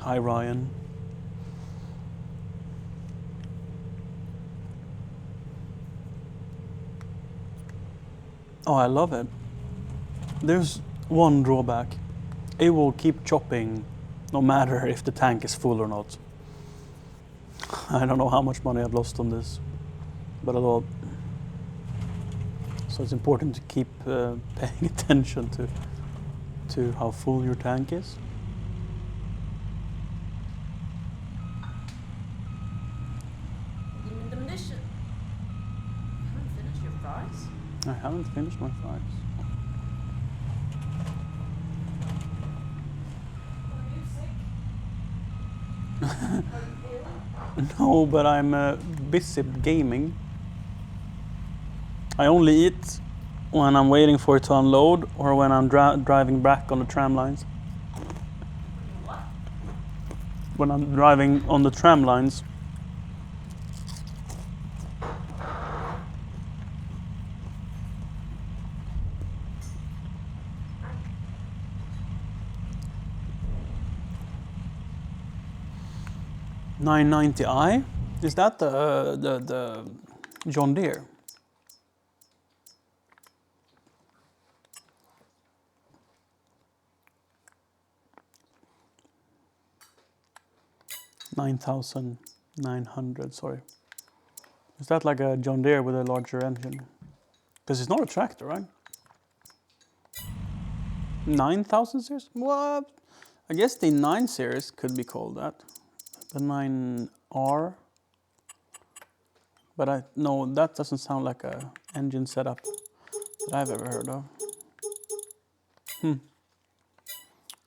[SPEAKER 2] Hi, Ryan. Oh, I love it. There's one drawback. It will keep chopping no matter if the tank is full or not. I don't know how much money I've lost on this, but a lot. So it's important to keep paying attention to how full your tank is. I haven't finished my fries.
[SPEAKER 3] Are you ill?
[SPEAKER 2] No, but I'm busy gaming. I only eat when I'm waiting for it to unload or when I'm driving back on the tram lines.
[SPEAKER 3] What?
[SPEAKER 2] When I'm driving on the tram lines. 990i? Is that the John Deere? $9,900, sorry. Is that like a John Deere with a larger engine? Because it's not a tractor, right? 9,000 series? What? I guess the 9 series could be called that. The 9R. But no, that doesn't sound like a engine setup that I've ever heard of.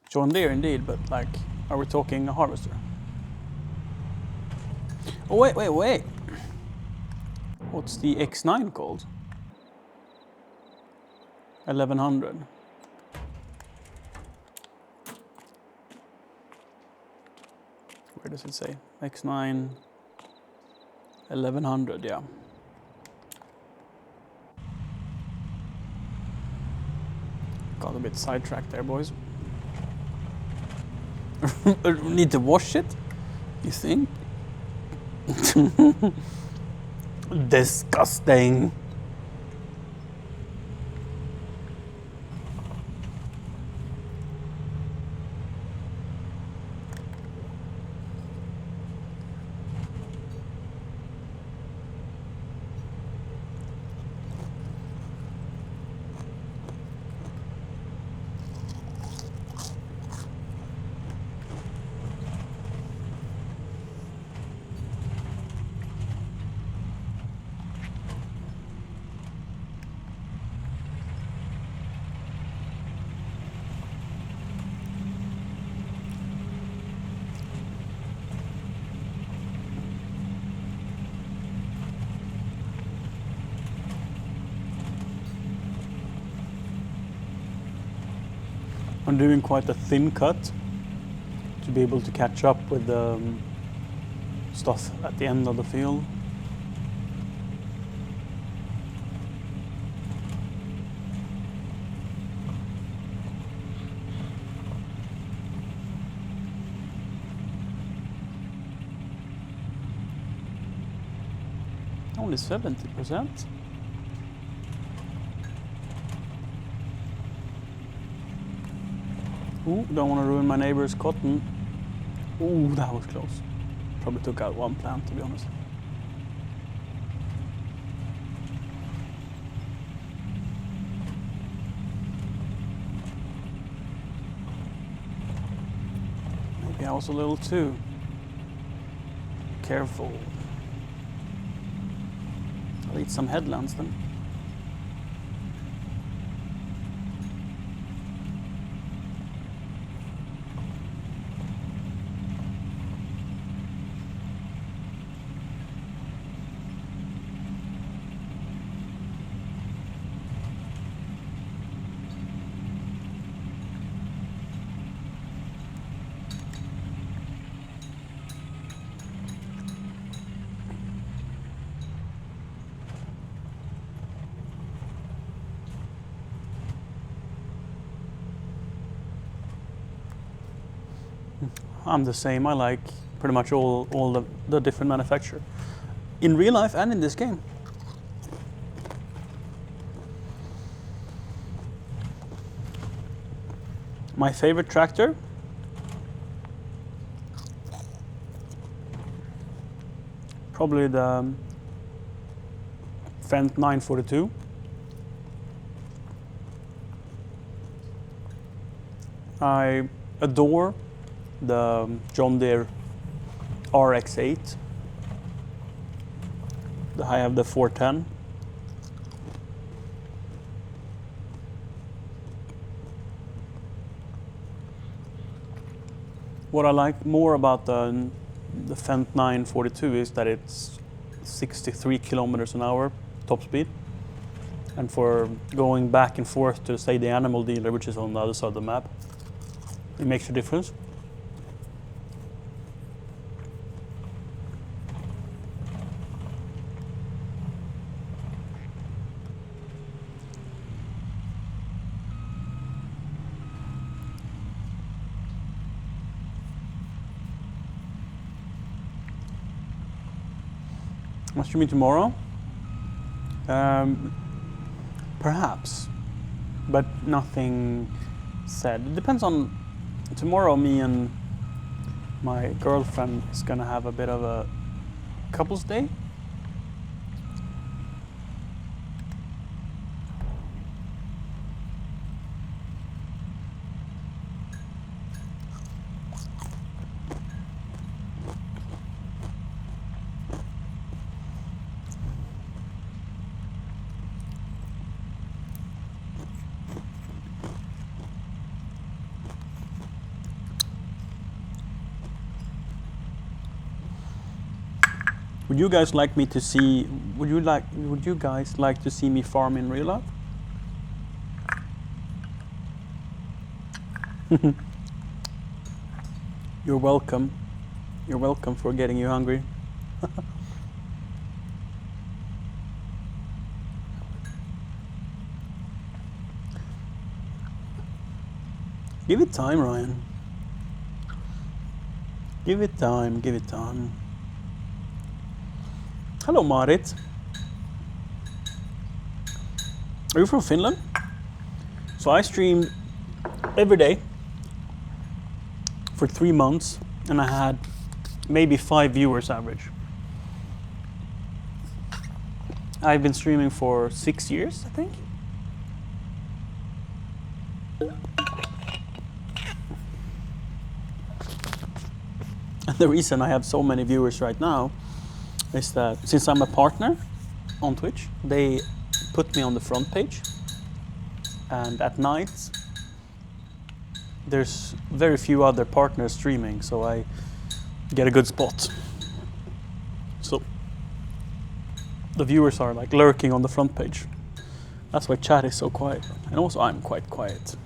[SPEAKER 2] John Deere indeed, but like, are we talking a harvester? Oh, wait. What's the X9 called? 1100. Where does it say? X9 1100, yeah. Got a bit sidetracked there, boys. Need to wash it? You think? Disgusting. I'm doing quite a thin cut to be able to catch up with the stuff at the end of the field. Only 70%. Ooh, don't want to ruin my neighbor's cotton. Ooh, that was close. Probably took out one plant, to be honest. Maybe I was a little too careful. I'll eat some headlands then. I'm the same. I like pretty much all the different manufacturer in real life and in this game. My favorite tractor, probably the Fent 942. I adore the John Deere RX-8. I have the 410. What I like more about the Fent 942 is that it's 63 kilometers an hour top speed. And for going back and forth to, say, the animal dealer, which is on the other side of the map, it makes a difference. I'm streaming tomorrow. Perhaps, but nothing said. It depends on tomorrow. Me and my girlfriend is gonna have a bit of a couples day. Would you guys like me to see? Would you guys like to see me farm in real life? You're welcome. You're welcome for getting you hungry. Give it time, Ryan. Give it time. Give it time. Hello, Marit. Are you from Finland? So I streamed every day for 3 months, and I had maybe 5 viewers average. I've been streaming for 6 years, I think. And the reason I have so many viewers right now is that since I'm a partner on Twitch, they put me on the front page, and at night there's very few other partners streaming, so I get a good spot. So the viewers are like lurking on the front page. That's why chat is so quiet, and also I'm quite quiet.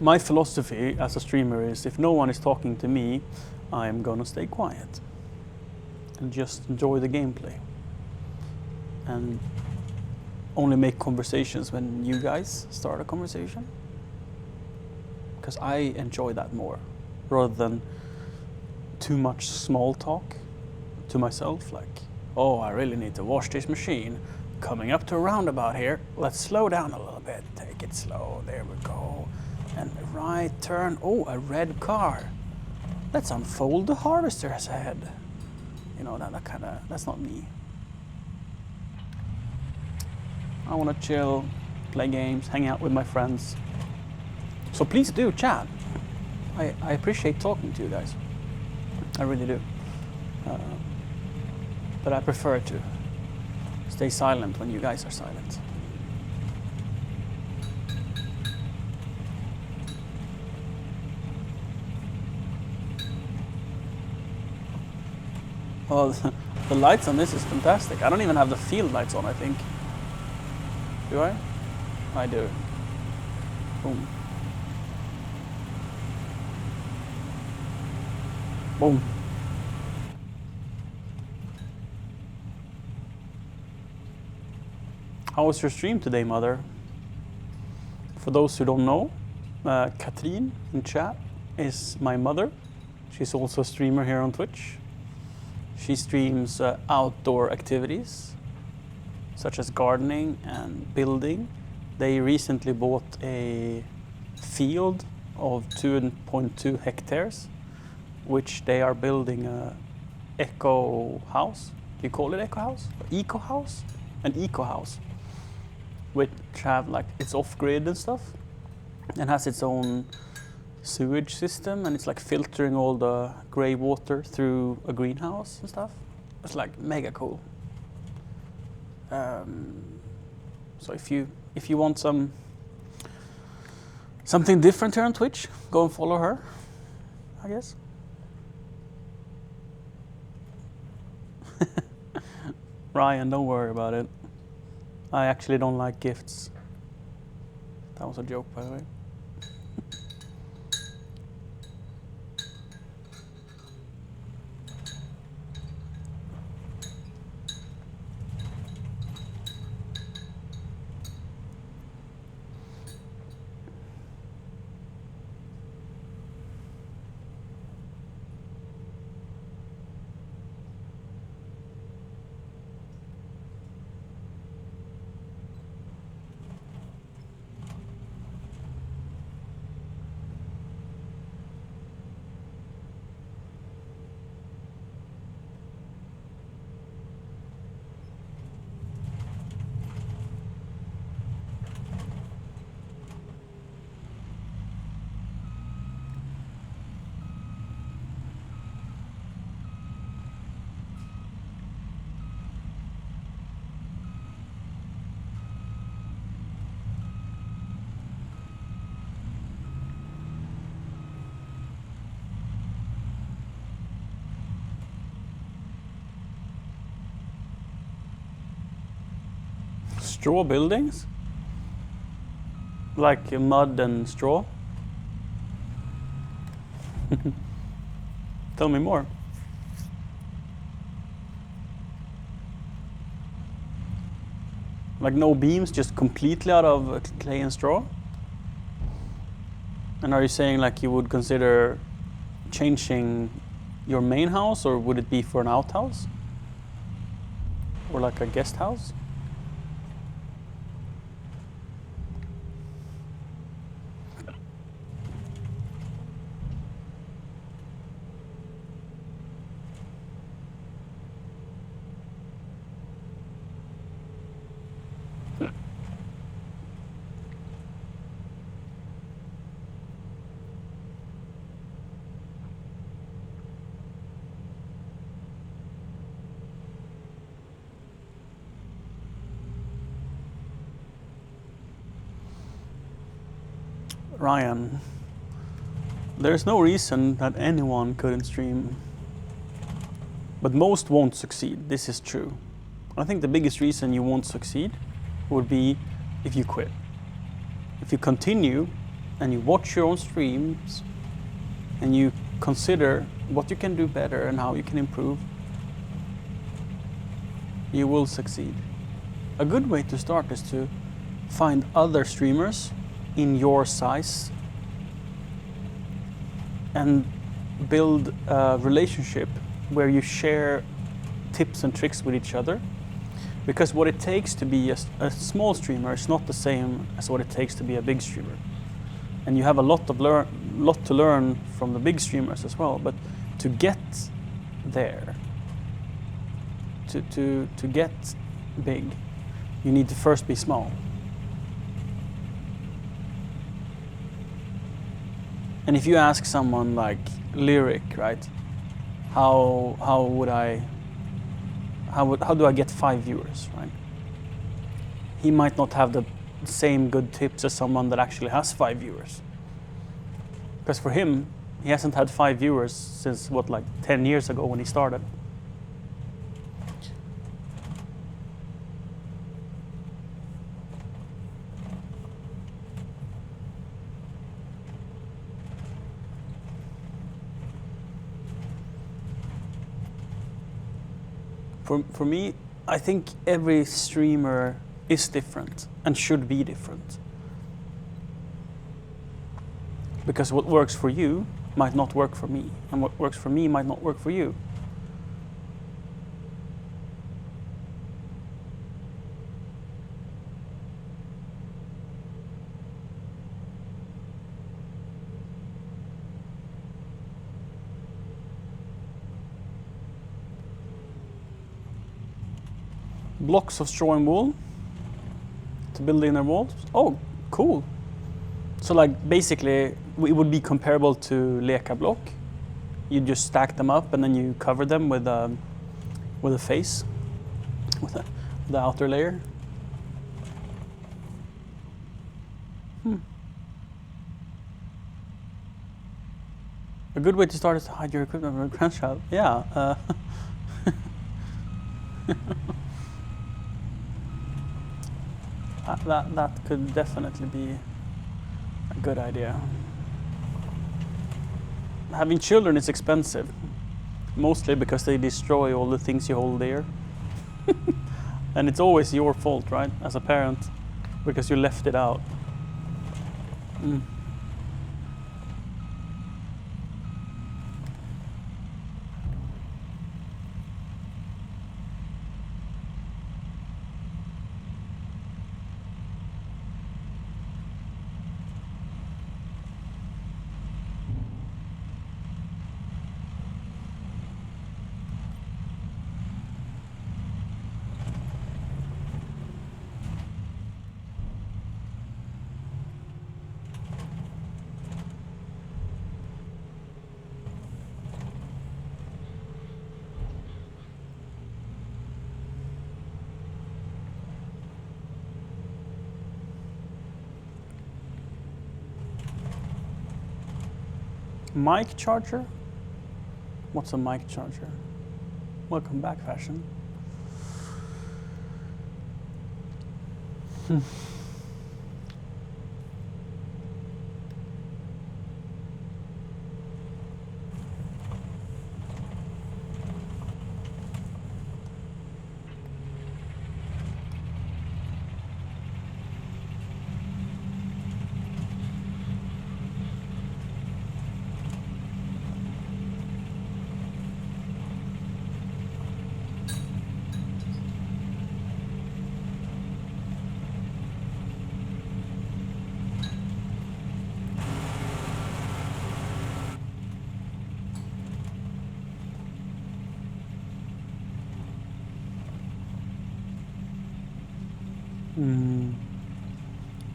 [SPEAKER 2] My philosophy as a streamer is if no one is talking to me, I'm gonna stay quiet and just enjoy the gameplay and only make conversations when you guys start a conversation, because I enjoy that more rather than too much small talk to myself, like, oh, I really need to wash this machine, coming up to a roundabout here, let's slow down a little bit, take it slow, there we go, and right turn, oh, a red car, let's unfold the harvesters ahead. You know, that kind of, that's not me. I want to chill, play games, hang out with my friends. So please do chat. I appreciate talking to you guys. I really do. But I prefer to stay silent when you guys are silent. Oh, the lights on this is fantastic. I don't even have the field lights on, I think. Do I? I do. Boom. Boom. How was your stream today, Mother? For those who don't know, Katrin in chat is my mother. She's also a streamer here on Twitch. She streams outdoor activities, such as gardening and building. They recently bought a field of 2.2 hectares, which they are building a eco house. Do you call it eco house? Eco house? An eco house, which have like, it's off grid and stuff, and has its own sewage system, and it's like filtering all the grey water through a greenhouse and stuff. It's like mega cool. So if you want something different here on Twitch, go and follow her, I guess. Ryan, don't worry about it. I actually don't like gifts. That was a joke, by the way. Straw buildings? Like mud and straw? Tell me more. Like no beams, just completely out of clay and straw? And are you saying like you would consider changing your main house, or would it be for an outhouse? Or like a guest house? Ryan, there's no reason that anyone couldn't stream, but most won't succeed. This is true. I think the biggest reason you won't succeed would be if you quit. If you continue and you watch your own streams and you consider what you can do better and how you can improve, you will succeed. A good way to start is to find other streamers in your size and build a relationship where you share tips and tricks with each other, because what it takes to be a small streamer is not the same as what it takes to be a big streamer, and you have a lot to learn from the big streamers as well. But to get there, to get big, you need to first be small. And if you ask someone like Lyric, right, how do I get 5 viewers, right? He might not have the same good tips as someone that actually has 5 viewers. Because for him, he hasn't had 5 viewers since what, like 10 years ago when he started. For me, I think every streamer is different and should be different. Because what works for you might not work for me, and what works for me might not work for you. Blocks of straw and wool to build the inner walls. Oh, cool. So like basically it would be comparable to Leka block. You just stack them up and then you cover them with a face, with the outer layer. A good way to start is to hide your equipment from a grandchild. Yeah. That could definitely be a good idea. Having children is expensive, mostly because they destroy all the things you hold dear. And it's always your fault, right, as a parent, because you left it out. Mic charger? What's a mic charger? Welcome back, Fashion.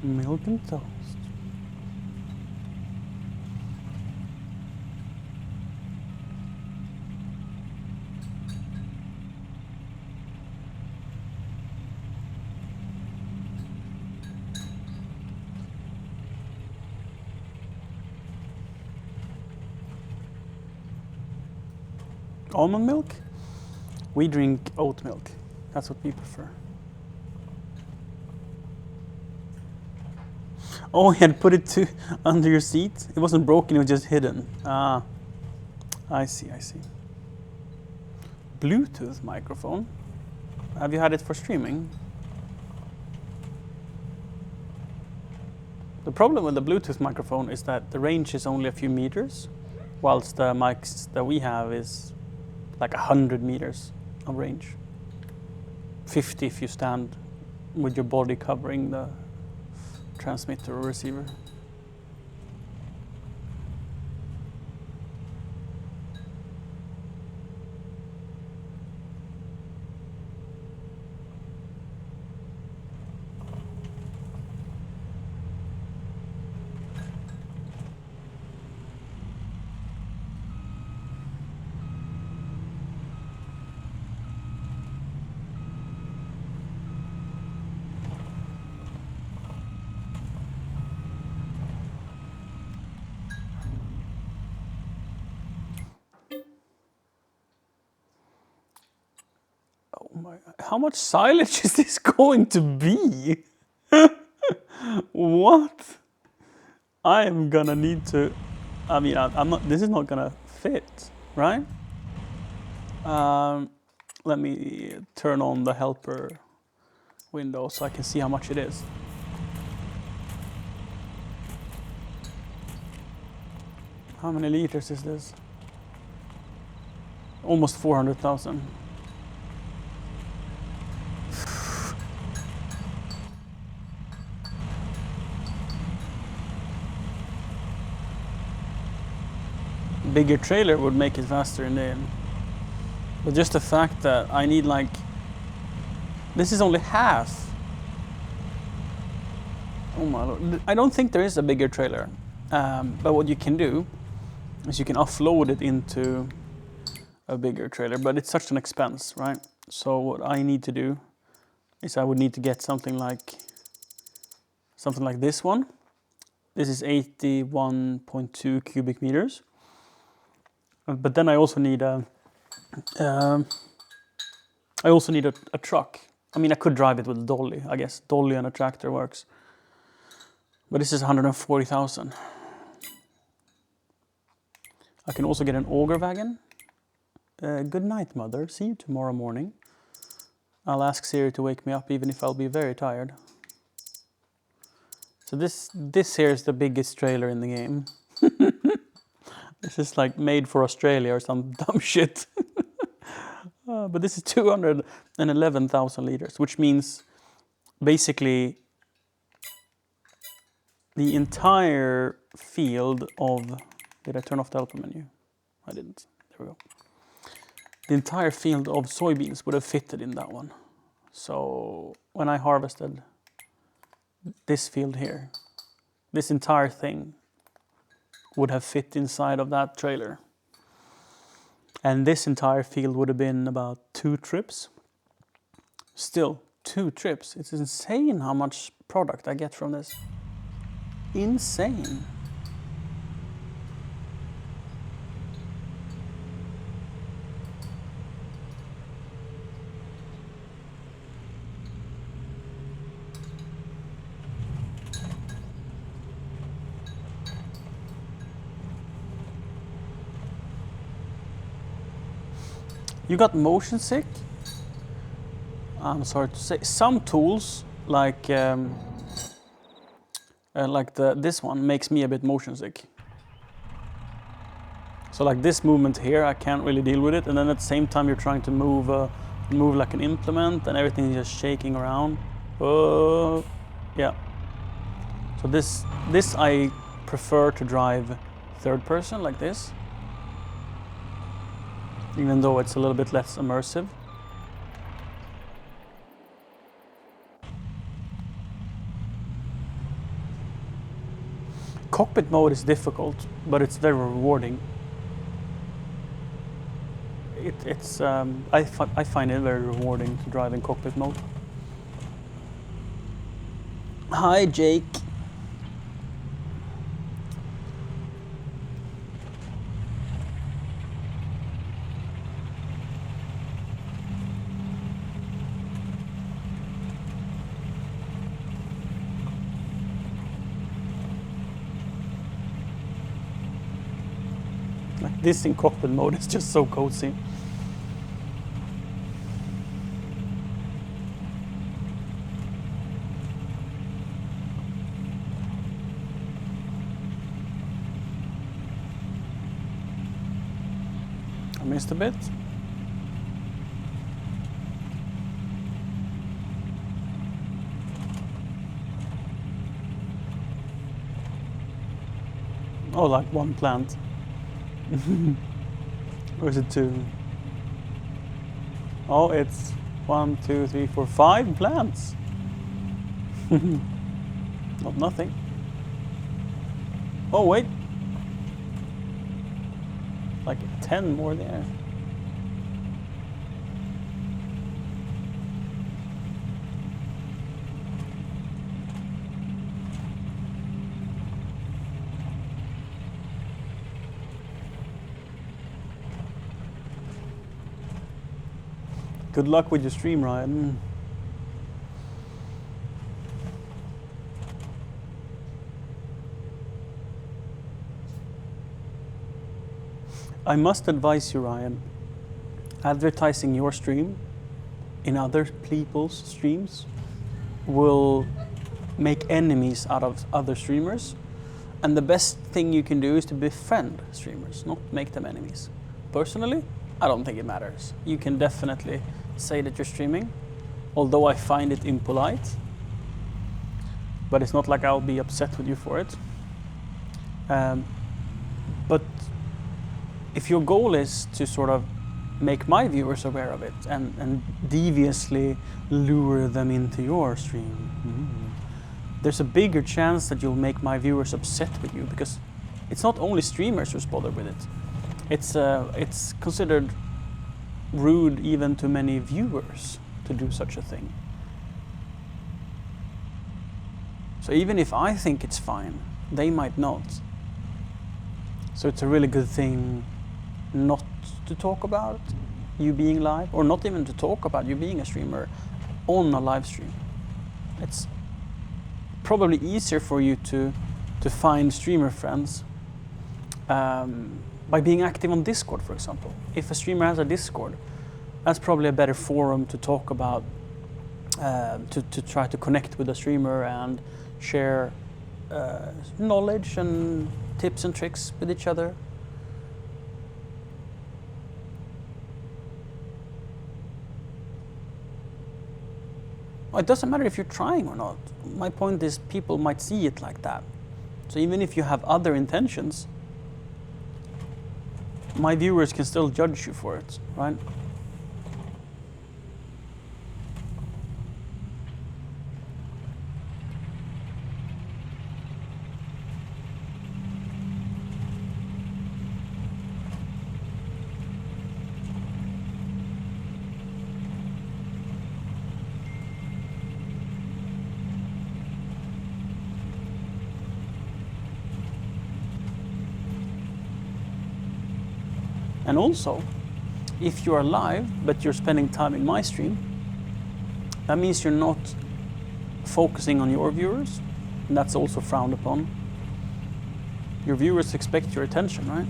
[SPEAKER 2] Milk and toast. Almond milk? We drink oat milk. That's what we prefer. Oh, he had put it under your seat? It wasn't broken, it was just hidden. Ah, I see, I see. Bluetooth microphone. Have you had it for streaming? The problem with the Bluetooth microphone is that the range is only a few meters, whilst the mics that we have is like 100 meters of range. 50 if you stand with your body covering the transmitter or receiver. Oh my, how much silage is this going to be? What? I am gonna need to, I mean, I'm not, this is not gonna fit, right? Let me turn on the helper window so I can see how much it is. How many liters is this? Almost 400,000. Bigger trailer would make it faster in the end. But just the fact that I need like, this is only half. Oh my lord, I don't think there is a bigger trailer. But what you can do is you can offload it into a bigger trailer, but it's such an expense, right? So what I need to do is I would need to get something like this one. This is 81.2 cubic meters. But then I also need a truck. I mean, I could drive it with a dolly, I guess. Dolly on a tractor works. But this is 140,000. I can also get an auger wagon. Good night, mother. See you tomorrow morning. I'll ask Siri to wake me up even if I'll be very tired. So this here is the biggest trailer in the game. This is like made for Australia or some dumb shit. But this is 211,000 liters, which means basically the entire field of... Did I turn off the helper menu? I didn't. There we go. The entire field of soybeans would have fitted in that one. So when I harvested this field here, this entire thing would have fit inside of that trailer. And this entire field would have been about 2 trips. Still, 2 trips. It's insane how much product I get from this. Insane. you got motion sick. I'm sorry to say, some tools like this one makes me a bit motion sick. So like this movement here, I can't really deal with it, and then at the same time you're trying to move like an implement, and everything is just shaking around. Yeah. So this I prefer to drive third person like this, even though it's a little bit less immersive. Cockpit mode is difficult, but it's very rewarding. I find it very rewarding to drive in cockpit mode. Hi, Jake. Like this in cockpit mode is just so cozy. I missed a bit. Oh, like one plant. Or is it two? Oh, it's 1, 2, 3, 4, 5 plants. Not nothing. Oh, wait. Like 10 more there. Good luck with your stream, Ryan. I must advise you, Ryan, advertising your stream in other people's streams will make enemies out of other streamers. And the best thing you can do is to befriend streamers, not make them enemies. Personally, I don't think it matters. You can definitely say that you're streaming, although I find it impolite. But it's not like I'll be upset with you for it. But if your goal is to sort of make my viewers aware of it and deviously lure them into your stream, there's a bigger chance that you'll make my viewers upset with you, because it's not only streamers who's bothered with it. It's considered rude even to many viewers to do such a thing. So even if I think it's fine, they might not. So it's a really good thing not to talk about you being live, or not even to talk about you being a streamer on a live stream. It's probably easier for you to find streamer friends by being active on Discord, for example. If a streamer has a Discord, that's probably a better forum to talk about, to try to connect with a streamer and share knowledge and tips and tricks with each other. It doesn't matter if you're trying or not. My point is, people might see it like that. So even if you have other intentions, my viewers can still judge you for it, right? And also, if you are live, but you're spending time in my stream, that means you're not focusing on your viewers, and that's also frowned upon. Your viewers expect your attention, right?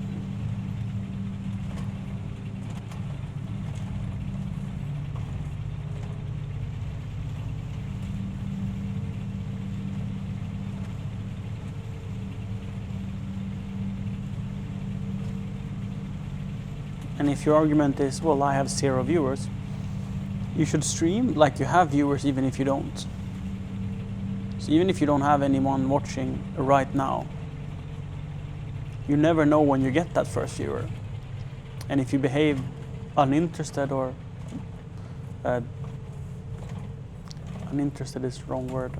[SPEAKER 2] And if your argument is, well, I have 0 viewers, you should stream like you have viewers even if you don't. So even if you don't have anyone watching right now, you never know when you get that first viewer. And if you behave uninterested or uninterested is the wrong word.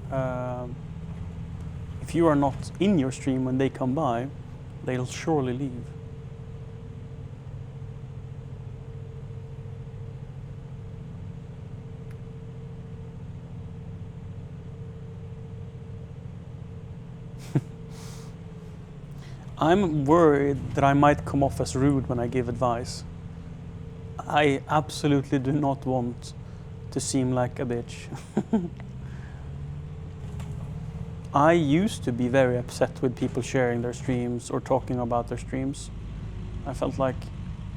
[SPEAKER 2] If you are not in your stream when they come by, they'll surely leave. I'm worried that I might come off as rude when I give advice. I absolutely do not want to seem like a bitch. I used to be very upset with people sharing their streams or talking about their streams. I felt like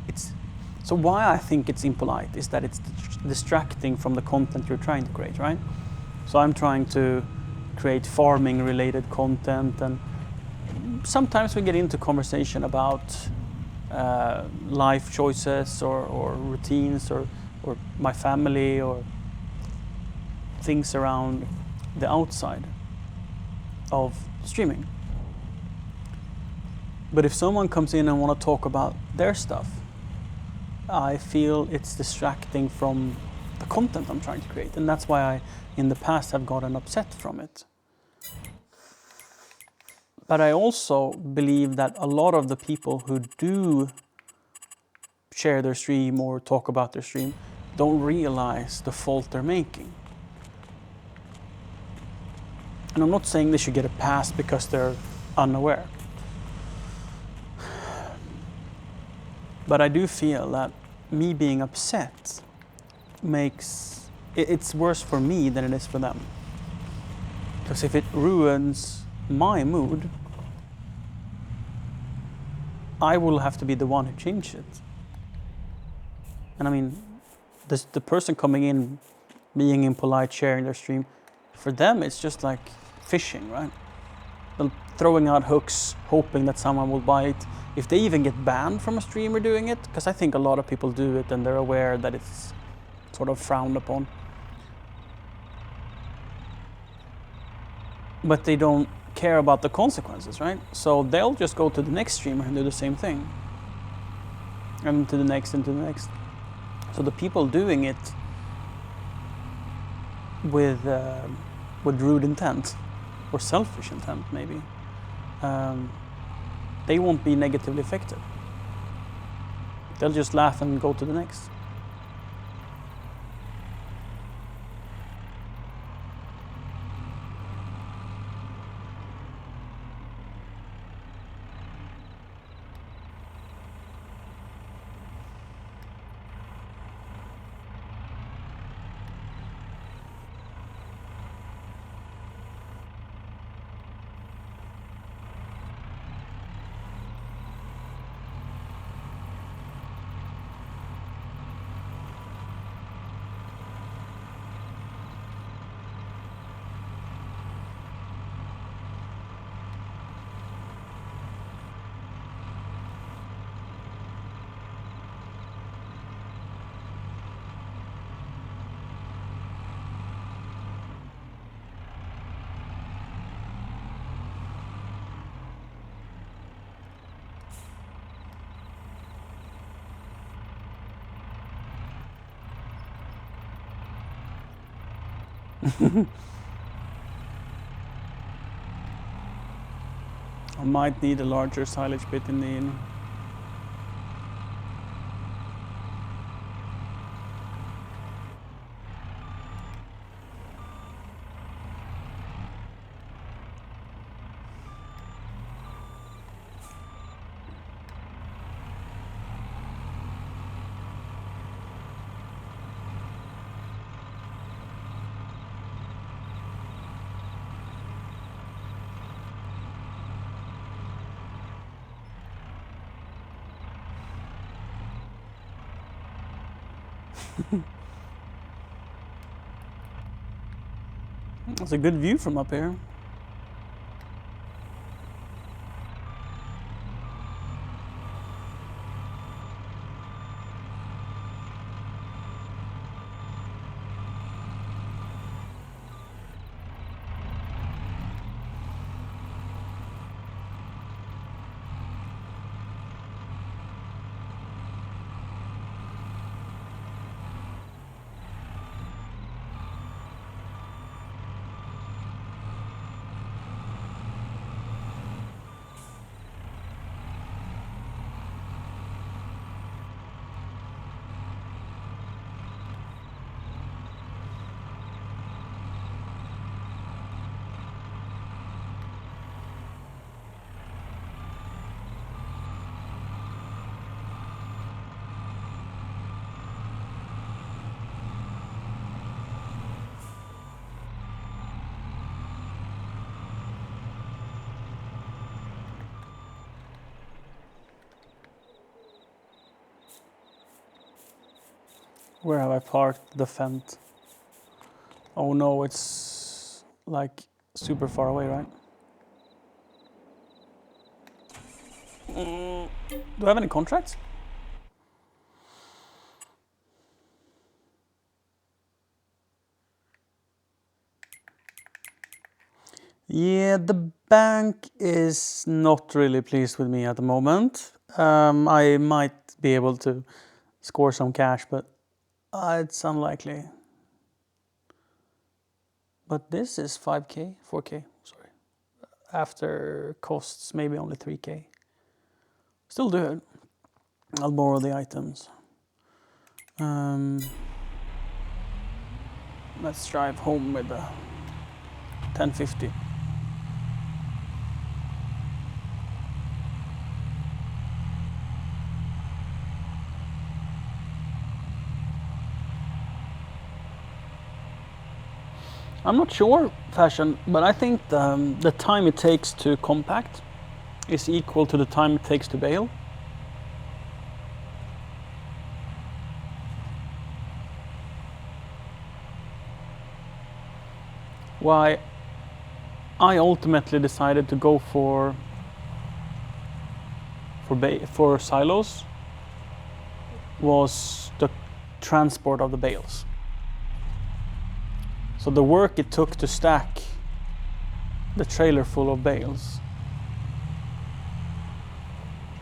[SPEAKER 2] it's... So why I think it's impolite is that it's distracting from the content you're trying to create, right? So I'm trying to create farming related content, and sometimes we get into conversation about life choices or routines or my family or things around the outside of streaming. But if someone comes in and want to talk about their stuff, I feel it's distracting from the content I'm trying to create, and that's why I in the past have gotten upset from it. But I also believe that a lot of the people who do share their stream or talk about their stream don't realize the fault they're making. And I'm not saying they should get a pass because they're unaware. But I do feel that me being upset makes it's worse for me than it is for them. Because if it ruins my mood, I will have to be the one who changes it. And I mean, the person coming in, being impolite, sharing their stream, for them it's just like fishing, right? They're throwing out hooks, hoping that someone will bite. If they even get banned from a streamer doing it, because I think a lot of people do it and they're aware that it's sort of frowned upon. But they don't care about the consequences, right? So they'll just go to the next streamer and do the same thing. And to the next and to the next. So the people doing it with rude intent, or selfish intent maybe, they won't be negatively affected. They'll just laugh and go to the next. I might need a larger silage bit in the inn. It's a good view from up here. Where have I parked the Fent? Oh no, it's like super far away, right? Do I have any contracts? Yeah, the bank is not really pleased with me at the moment. I might be able to score some cash, but it's unlikely. But this is 5k, 4k, sorry. After costs, maybe only 3k. Still do it. I'll borrow the items. Let's drive home with the 1050. I'm not sure, Fashion, but I think the time it takes to compact is equal to the time it takes to bale. Why I ultimately decided to go for silos was the transport of the bales. So the work it took to stack the trailer full of bales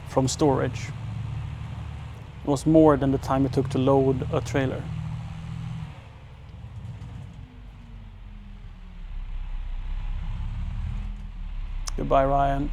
[SPEAKER 2] from storage was more than the time it took to load a trailer. Goodbye, Ryan.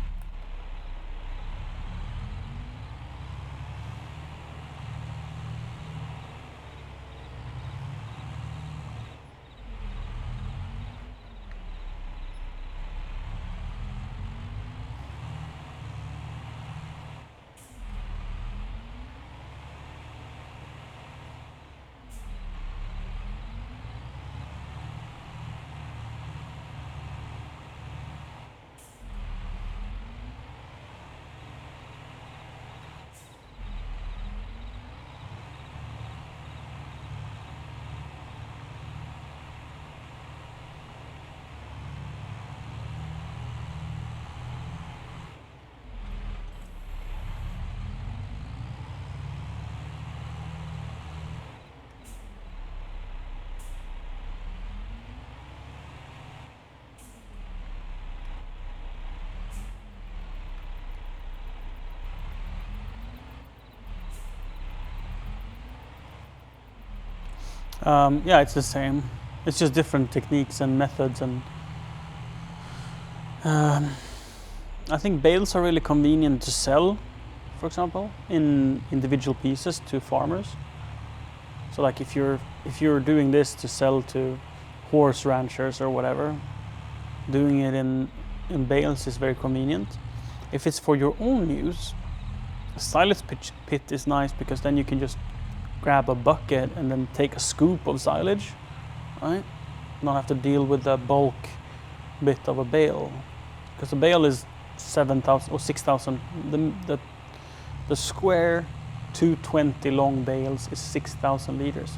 [SPEAKER 2] Yeah, it's the same. It's just different techniques and methods, and I think bales are really convenient to sell, for example, in individual pieces to farmers. So like if you're doing this to sell to horse ranchers or whatever, doing it in bales is very convenient. If it's for your own use, a silage pit is nice because then you can just grab a bucket and then take a scoop of silage, right? Not have to deal with the bulk bit of a bale, because the bale is 7,000 or 6,000. The square 220 long bales is 6,000 liters,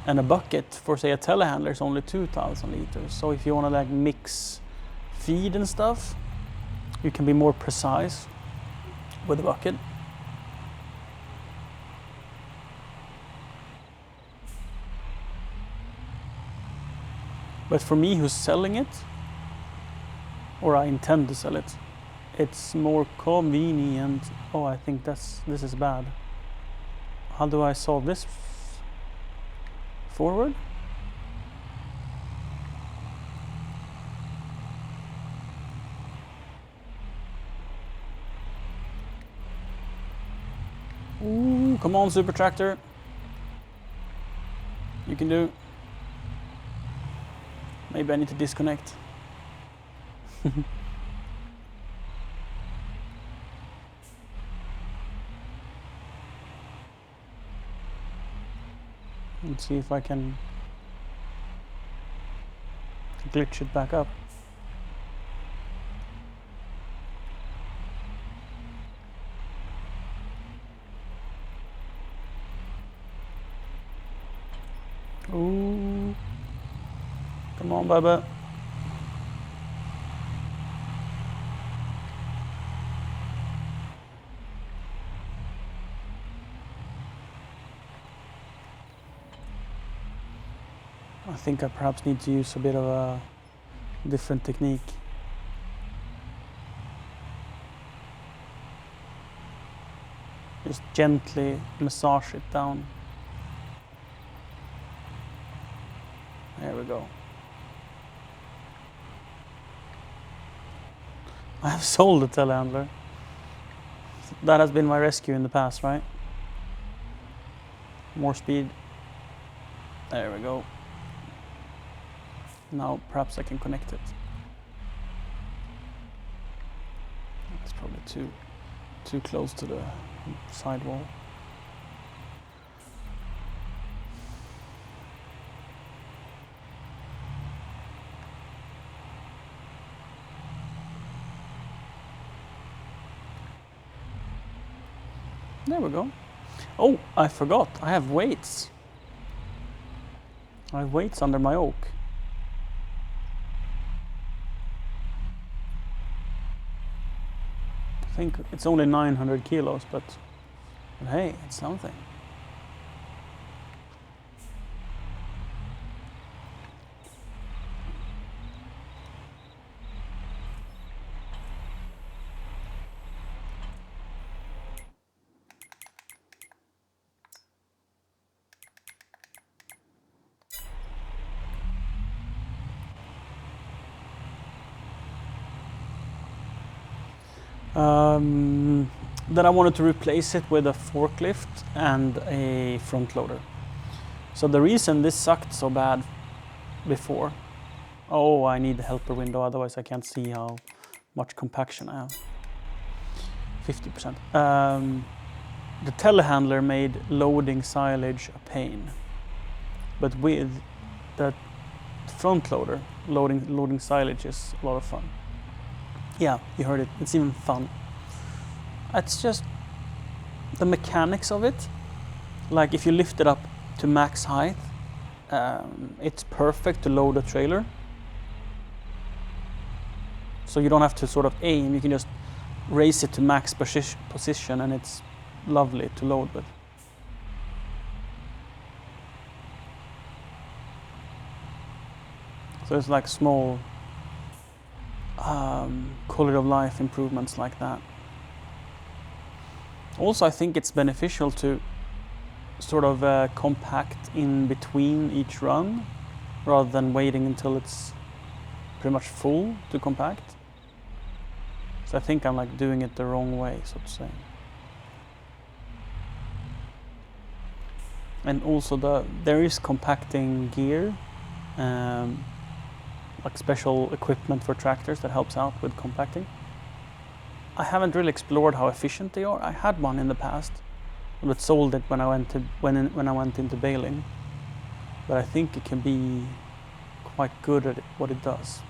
[SPEAKER 2] and a bucket for say a telehandler is only 2,000 liters. So if you want to like mix feed and stuff, you can be more precise with a bucket. But for me, who's selling it, or I intend to sell it, it's more convenient. Oh, I think this is bad. How do I solve this? Forward? Ooh, come on, Super Tractor. You can do. Maybe I need to disconnect. Let's see if I can glitch it back up. Ooh. Come on, Bubba. I think I perhaps need to use a bit of a different technique. Just gently massage it down. There we go. I have sold the telehandler. That has been my rescue in the past, right? More speed. There we go. Now perhaps I can connect it. It's probably too close to the sidewall. There we go. Oh, I forgot. I have weights. I have weights under my oak. I think it's only 900 kilos, but hey, it's something. Then I wanted to replace it with a forklift and a front loader. So the reason this sucked so bad before, oh, I need the helper window, otherwise I can't see how much compaction I have. 50%. The telehandler made loading silage a pain, but with the front loader, loading silage is a lot of fun. Yeah, you heard it. It's even fun. It's just the mechanics of it. Like if you lift it up to max height, it's perfect to load a trailer. So you don't have to sort of aim. You can just raise it to max position, and it's lovely to load with. So it's like small quality of life improvements like that. Also, I think it's beneficial to sort of compact in between each run rather than waiting until it's pretty much full to compact. So I think I'm like doing it the wrong way, so to say. And also there is compacting gear, like special equipment for tractors that helps out with compacting. I haven't really explored how efficient they are. I had one in the past, but sold it when I went into baling. But I think it can be quite good at what it does.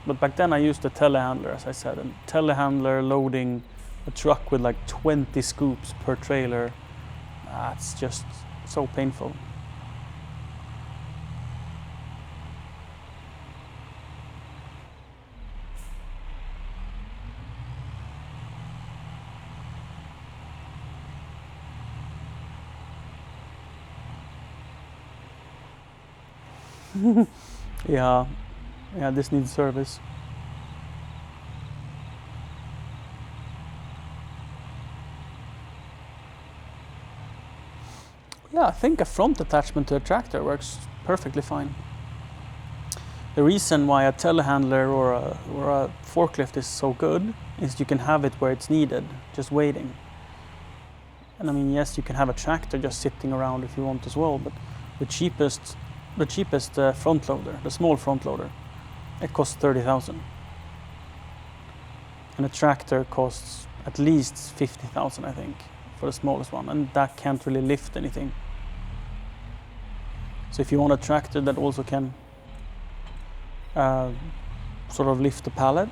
[SPEAKER 2] But back then I used the telehandler, as I said, and telehandler loading a truck with like 20 scoops per trailer. That's just so painful. Yeah, this needs service. Yeah, I think a front attachment to a tractor works perfectly fine. The reason why a telehandler or a forklift is so good is you can have it where it's needed, just waiting. And I mean, yes, you can have a tractor just sitting around if you want as well, but the cheapest front loader, the small front loader, it costs 30,000. And a tractor costs at least 50,000, I think, for the smallest one, and that can't really lift anything. So if you want a tractor that also can sort of lift the pallet.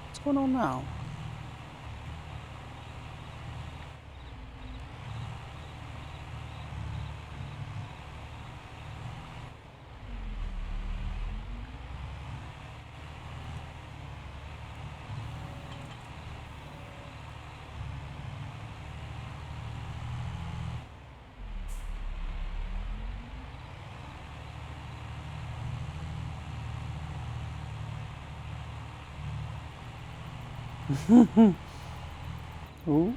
[SPEAKER 2] What's going on now? Ooh.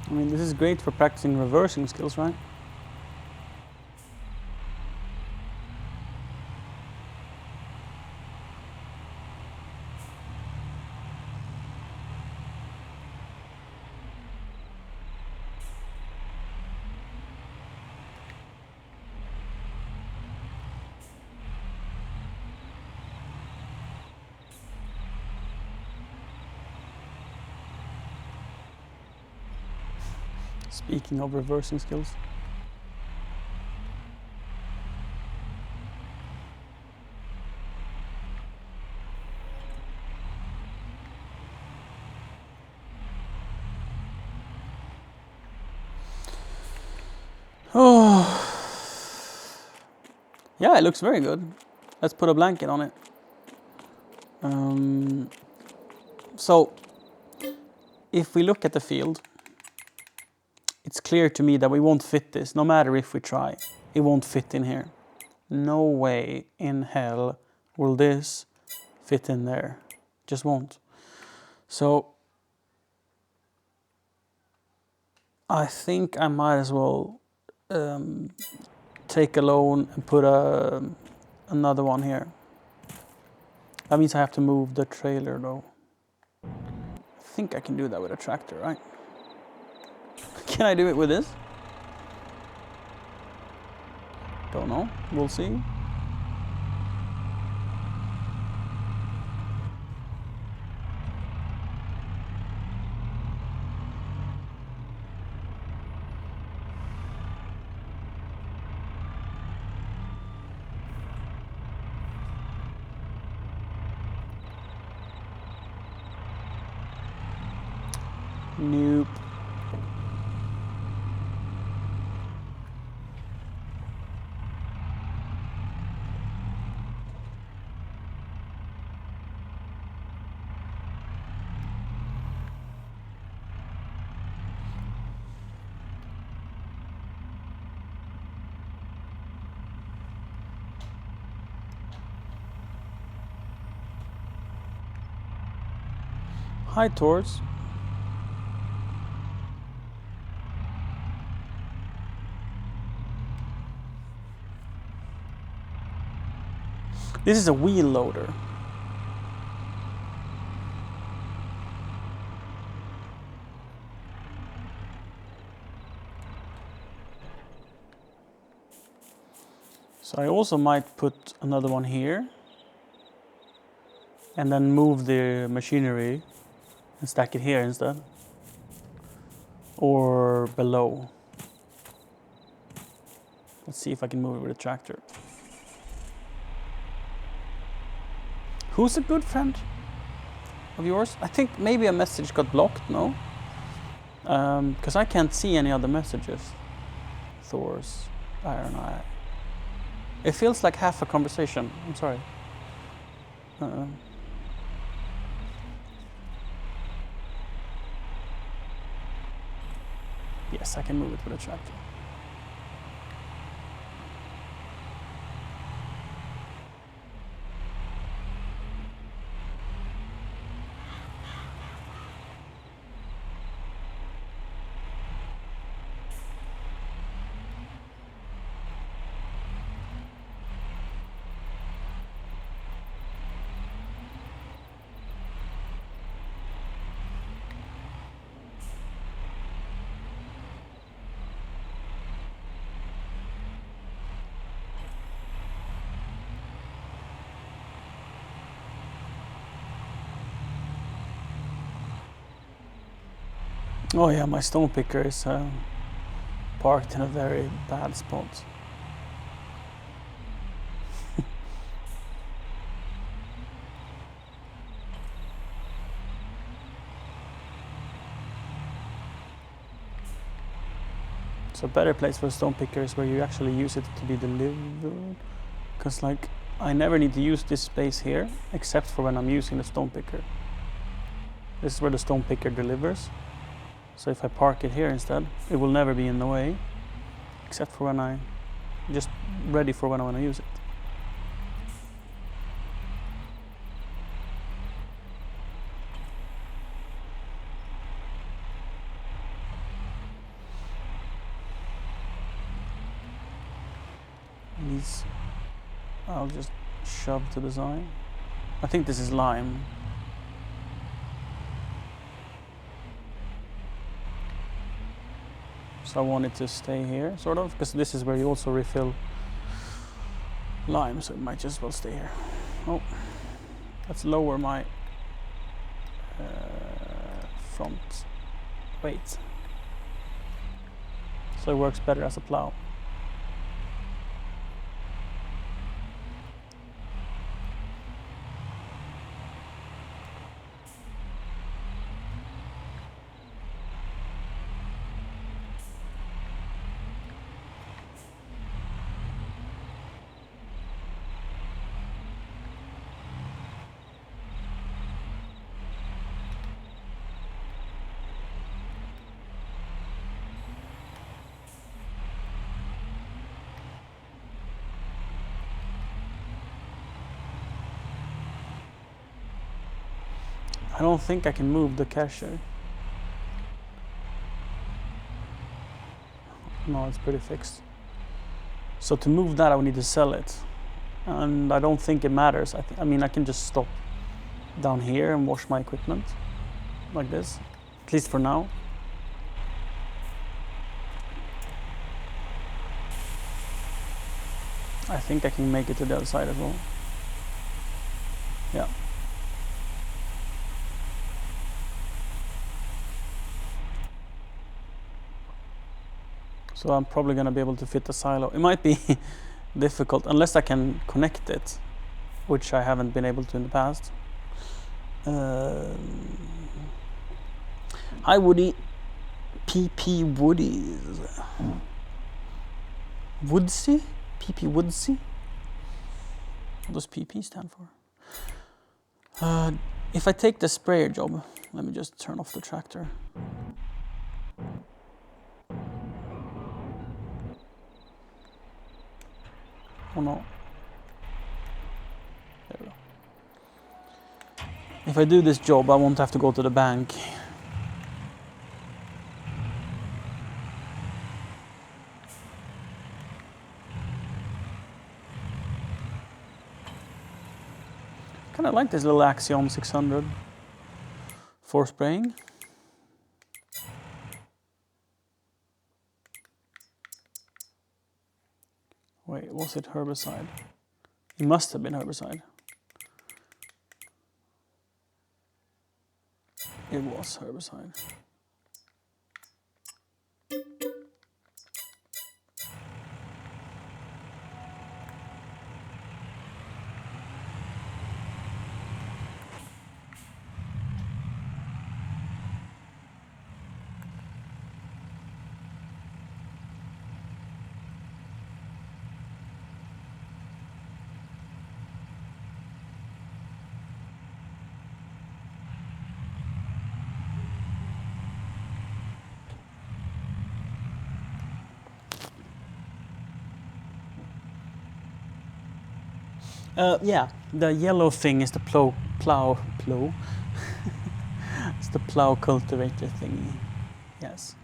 [SPEAKER 2] I mean, this is great for practicing reversing skills, right? Speaking of reversing skills. Oh, yeah, it looks very good. Let's put a blanket on it. So, if we look at the field, it's clear to me that we won't fit this, no matter if we try. It won't fit in here. No way in hell will this fit in there. Just won't. So, I think I might as well take a loan and put another one here. That means I have to move the trailer though. I think I can do that with a tractor, right? Can I do it with this? Don't know. We'll see. Nope. Hi, Tours. This is a wheel loader. So I also might put another one here and then move the machinery and stack it here instead, or below. Let's see if I can move it with a tractor. Who's a good friend of yours? I think maybe a message got blocked, no? Because I can't see any other messages. Thor's Iron Eye. It feels like half a conversation. I'm sorry. Yes, I can move it with a tractor. Oh yeah, my stone picker is parked in a very bad spot. So a better place for a stone picker is where you actually use it to be delivered. Because like, I never need to use this space here, except for when I'm using the stone picker. This is where the stone picker delivers. So if I park it here instead, it will never be in the way, except for when I, just ready for when I want to use it. These, I'll just shove to the side. I think this is lime. So I want it to stay here, sort of, because this is where you also refill lime, so it might just as well stay here. Oh, let's lower my front weight, so it works better as a plow. I don't think I can move the cashier. No, it's pretty fixed. So to move that, I would need to sell it. And I don't think it matters. I mean, I can just stop down here and wash my equipment like this, at least for now. I think I can make it to the other side as well. Yeah. So I'm probably going to be able to fit the silo. It might be difficult unless I can connect it, which I haven't been able to in the past. Hi Woody. PP Woodies. Woodsy? PP Woodsy? What does PP stand for? If I take the sprayer job, let me just turn off the tractor. Oh no. There we go. If I do this job, I won't have to go to the bank. Kind of like this little Axiom 600 for spraying. Wait, was it herbicide? It must have been herbicide. It was herbicide. Yeah, the yellow thing is the plow. It's the plow cultivator thingy. Yes.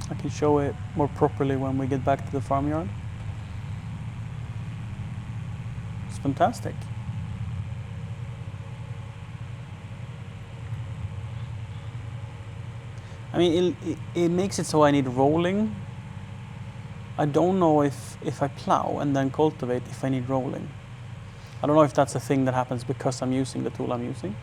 [SPEAKER 2] I can show it more properly when we get back to the farmyard. It's fantastic. I mean, it makes it so I need rolling. I don't know if I plow and then cultivate if I need rolling. I don't know if that's a thing that happens because I'm using the tool I'm using.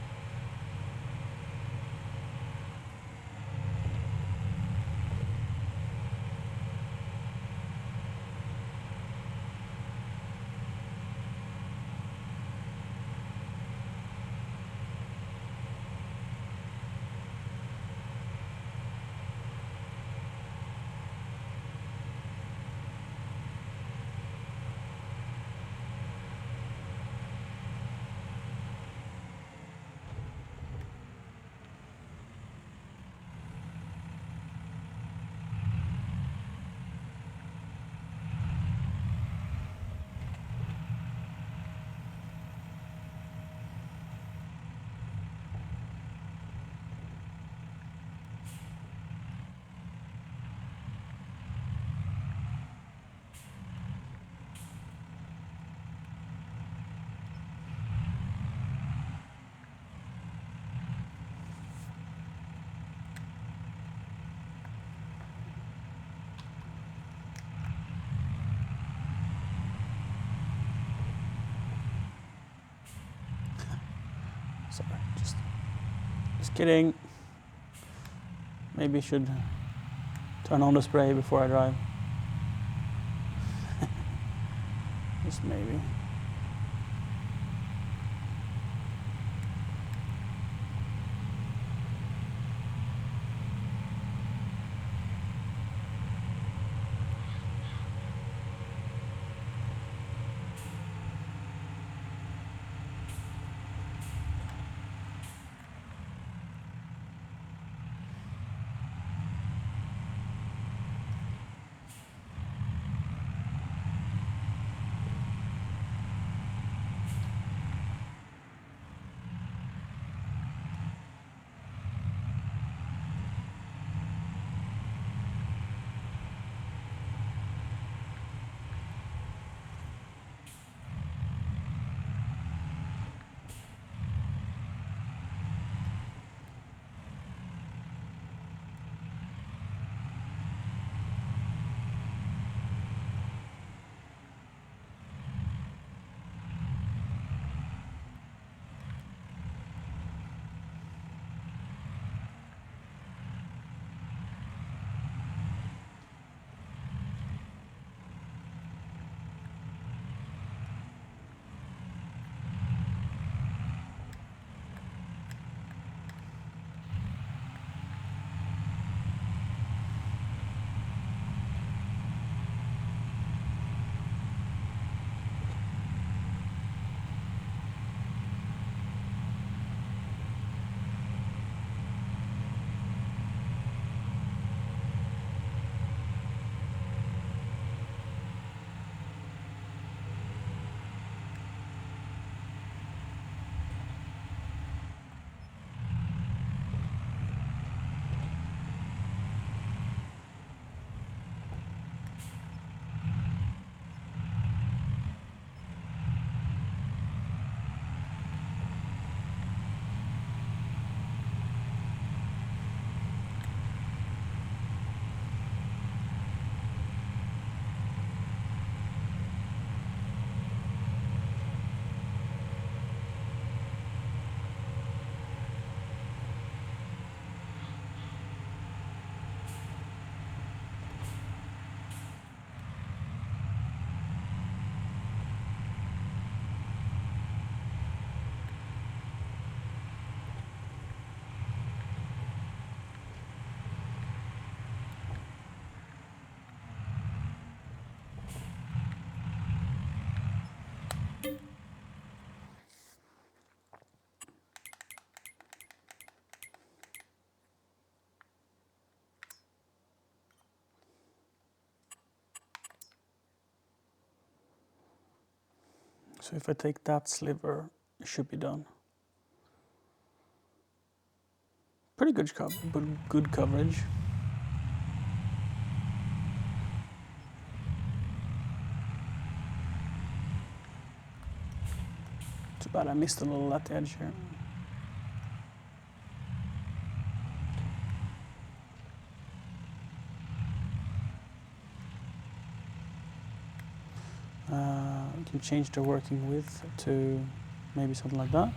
[SPEAKER 2] Sorry, just kidding. Maybe I should turn on the spray before I drive. Just maybe. So if I take that sliver, it should be done. Pretty good coverage. Too bad I missed a little at the edge here. We can change the working width to maybe something like that.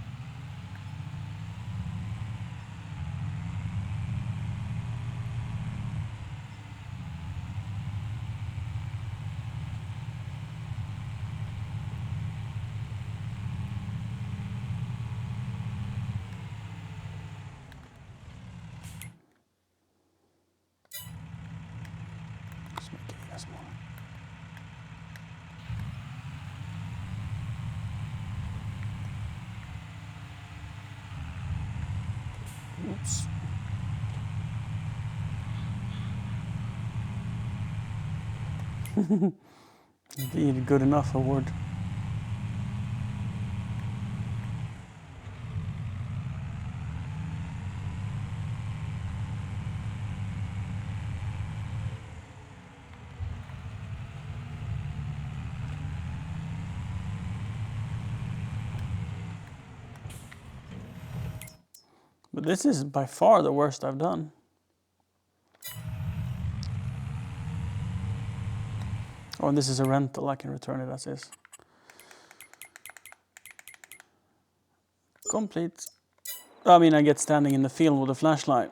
[SPEAKER 2] Just make it even smaller. Oops. Indeed, good enough award. But this is by far the worst I've done. Oh, and this is a rental, I can return it as is. Complete. I mean, I get standing in the field with a flashlight.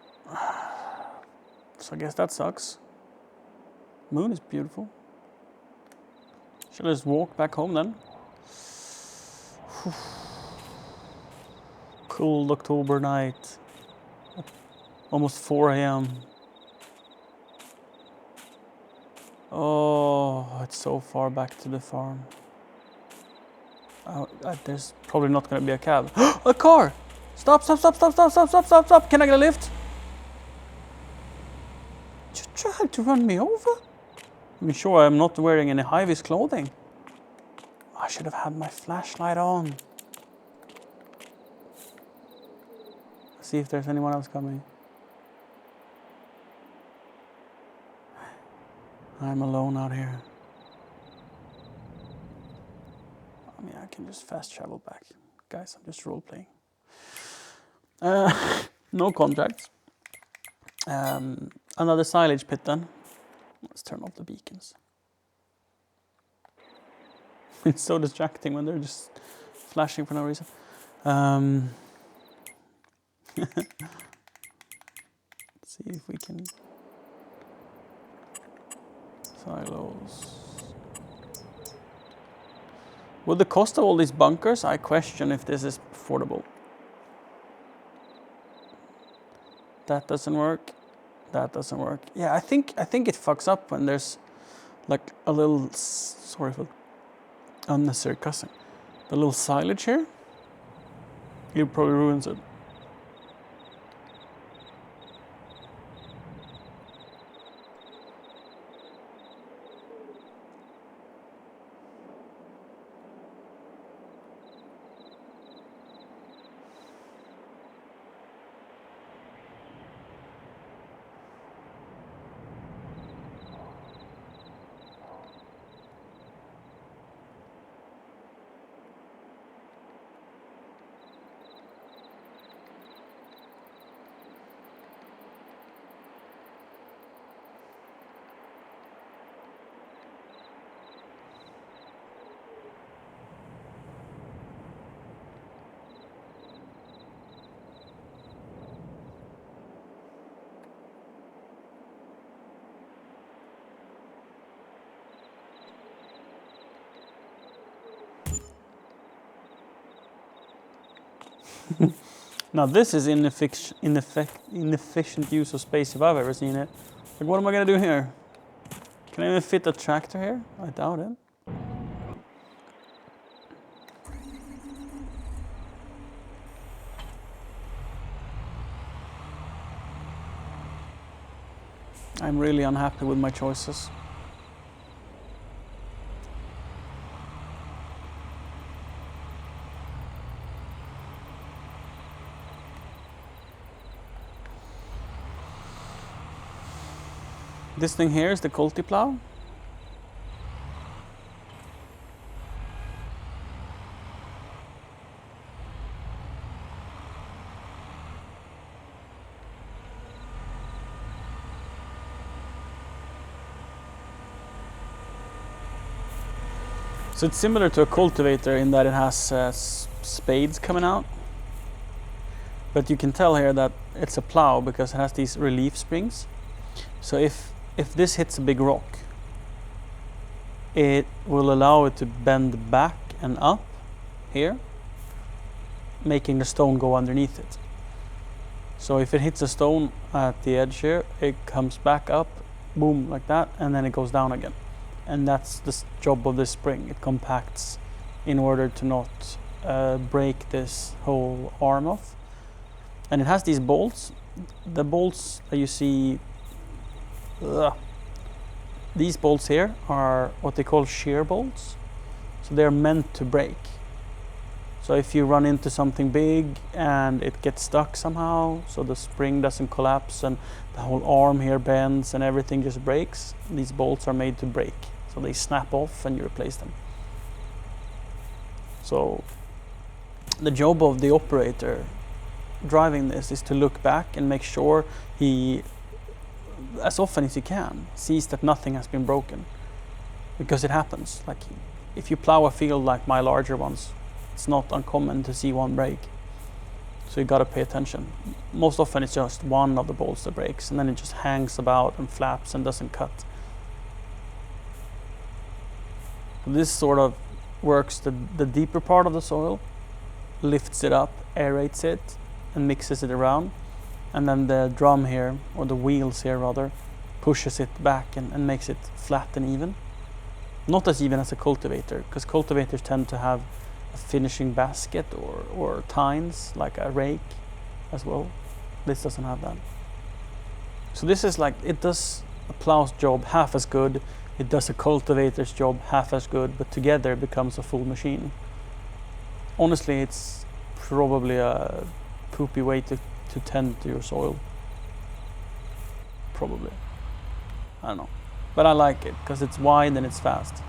[SPEAKER 2] So I guess that sucks. Moon is beautiful. Shall I just walk back home then? Cold October night. Almost 4 a.m. Oh, it's so far back to the farm. There's probably not going to be a cab. A car! Stop, stop, stop, stop, stop, stop, stop, stop, stop. Can I get a lift? You tried to run me over? I mean, sure, I'm not wearing any high-vis clothing. I should have had my flashlight on. See if there's anyone else coming. I'm alone out here. I mean, I can just fast travel back. Guys, I'm just role-playing. No contracts. Another silage pit then. Let's turn off the beacons. It's so distracting when they're just flashing for no reason. Let's see if we can... Silos. With the cost of all these bunkers, I question if this is affordable. That doesn't work. That doesn't work. Yeah, I think it fucks up when there's like a little, sorry for unnecessary cussing. The little silage here, it probably ruins it. Now this is inefficient use of space if I've ever seen it. Like, what am I gonna do here? Can I even fit a tractor here? I doubt it. I'm really unhappy with my choices. This thing here is the culti plow. So it's similar to a cultivator in that it has spades coming out. But you can tell here that it's a plow because it has these relief springs. So if this hits a big rock, it will allow it to bend back and up here, making the stone go underneath it. So if it hits a stone at the edge here, it comes back up, boom, like that, and then it goes down again. And that's the job of this spring. It compacts in order to not break this whole arm off. And it has these bolts. The bolts that you see, these bolts here are what they call shear bolts. So they're meant to break. So if you run into something big and it gets stuck somehow, so the spring doesn't collapse and the whole arm here bends and everything just breaks, these bolts are made to break. So they snap off and you replace them. So the job of the operator driving this is to look back and make sure he, as often as he can, sees that nothing has been broken. Because it happens. Like if you plow a field like my larger ones, it's not uncommon to see one break. So you gotta pay attention. Most often it's just one of the bolts that breaks and then it just hangs about and flaps and doesn't cut. This sort of works the deeper part of the soil, lifts it up, aerates it, and mixes it around. And then the drum here, or the wheels here rather, pushes it back and makes it flat and even. Not as even as a cultivator, because cultivators tend to have a finishing basket or tines, like a rake as well. This doesn't have that. So this is like, it does a plow's job half as good, it does a cultivator's job half as good, but together it becomes a full machine. Honestly, it's probably a poopy way to tend to your soil. Probably. I don't know. But I like it, because it's wide and it's fast.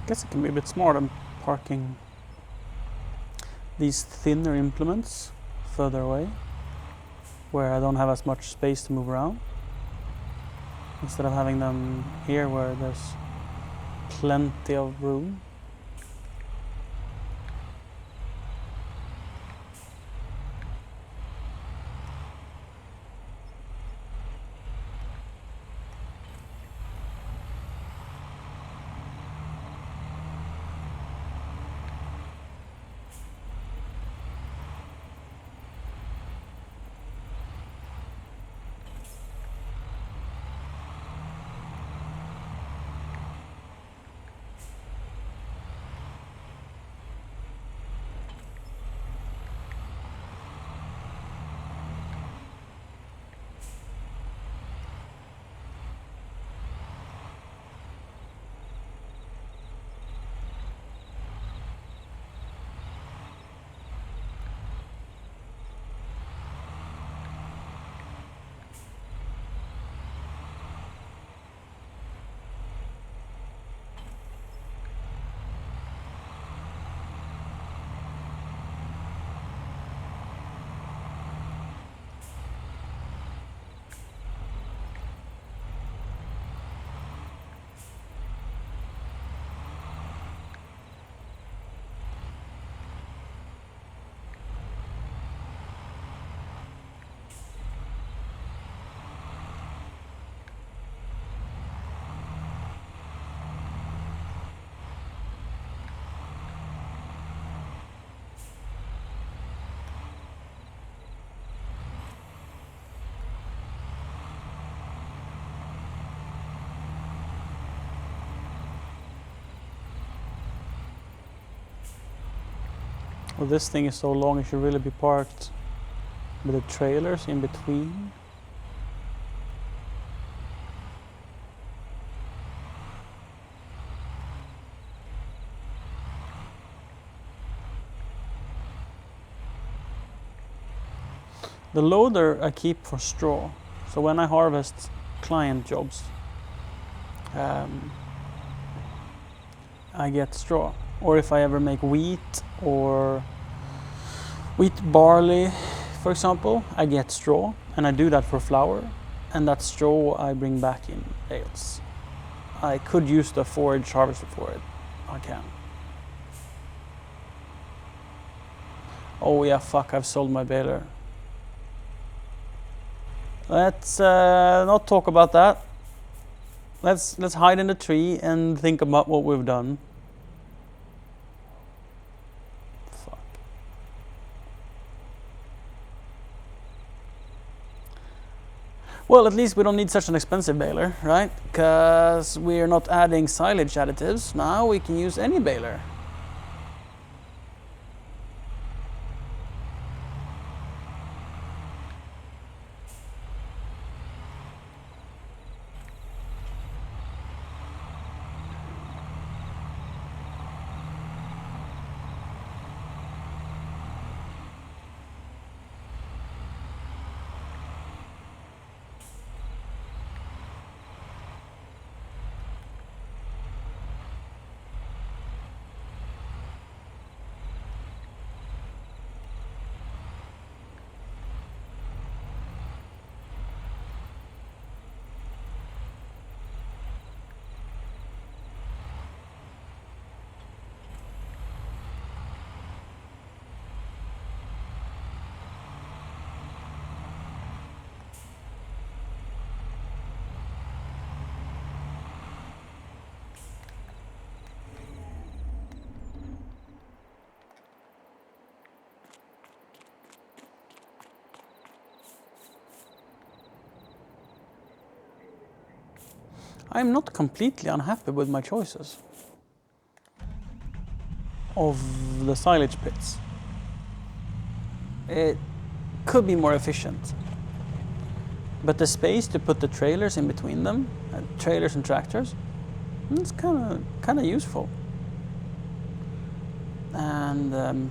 [SPEAKER 2] guess it can be a bit smart on parking these thinner implements further away, where I don't have as much space to move around, instead of having them here where there's plenty of room. Well, this thing is so long, it should really be parked with the trailers in between. The loader I keep for straw, so when I harvest client jobs, I get straw. Or if I ever make wheat or wheat barley, for example, I get straw, and I do that for flour, and that straw I bring back in bales. I could use the forage harvester for it. I can. Oh yeah, fuck, I've sold my baler. Let's not talk about that. Let's hide in the tree and think about what we've done. Fuck. Well, at least we don't need such an expensive baler, right? Because we're not adding silage additives. Now we can use any baler. I'm not completely unhappy with my choices of the silage pits. It could be more efficient, but the space to put the trailers in between them, trailers and tractors, it's kind of useful. And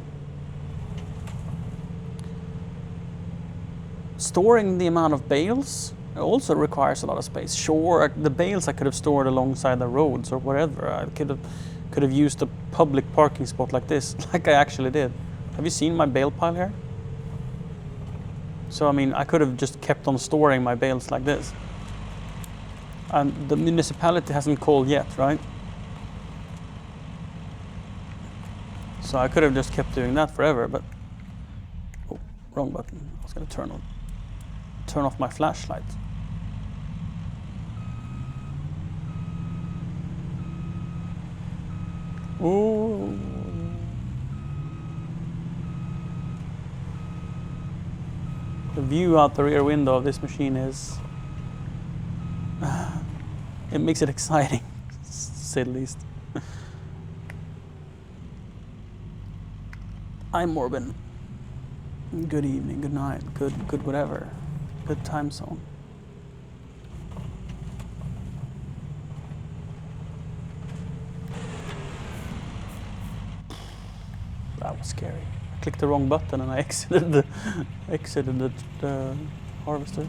[SPEAKER 2] storing the amount of bales also requires a lot of space. Sure, the bales I could have stored alongside the roads or whatever. I could could have used a public parking spot like this, like I actually did. Have you seen my bale pile here? So I mean, I could have just kept on storing my bales like this. And the municipality hasn't called yet, right? So I could have just kept doing that forever, but oh, wrong button. I was gonna turn off my flashlight. Ooh. The view out the rear window of this machine is it makes it exciting, to say the least. Hi Morbin. Good evening, good night, good whatever. Good time zone. That was scary. I clicked the wrong button and I exited the harvester.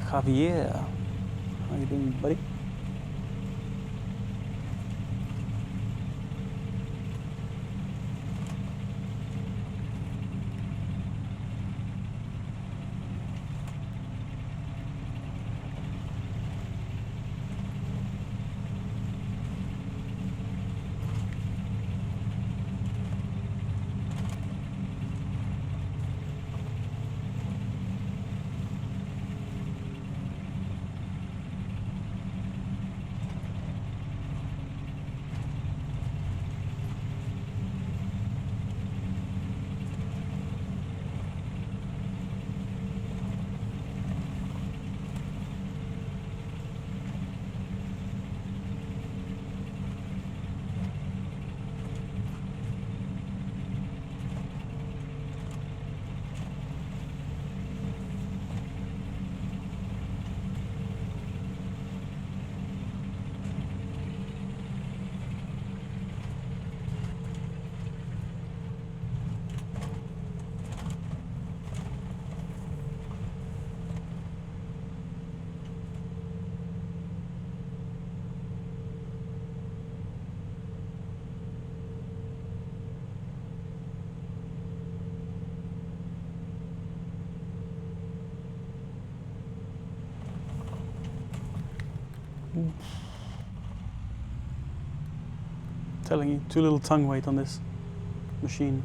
[SPEAKER 2] Javier, how you doing, buddy? Telling you, too little tongue weight on this machine.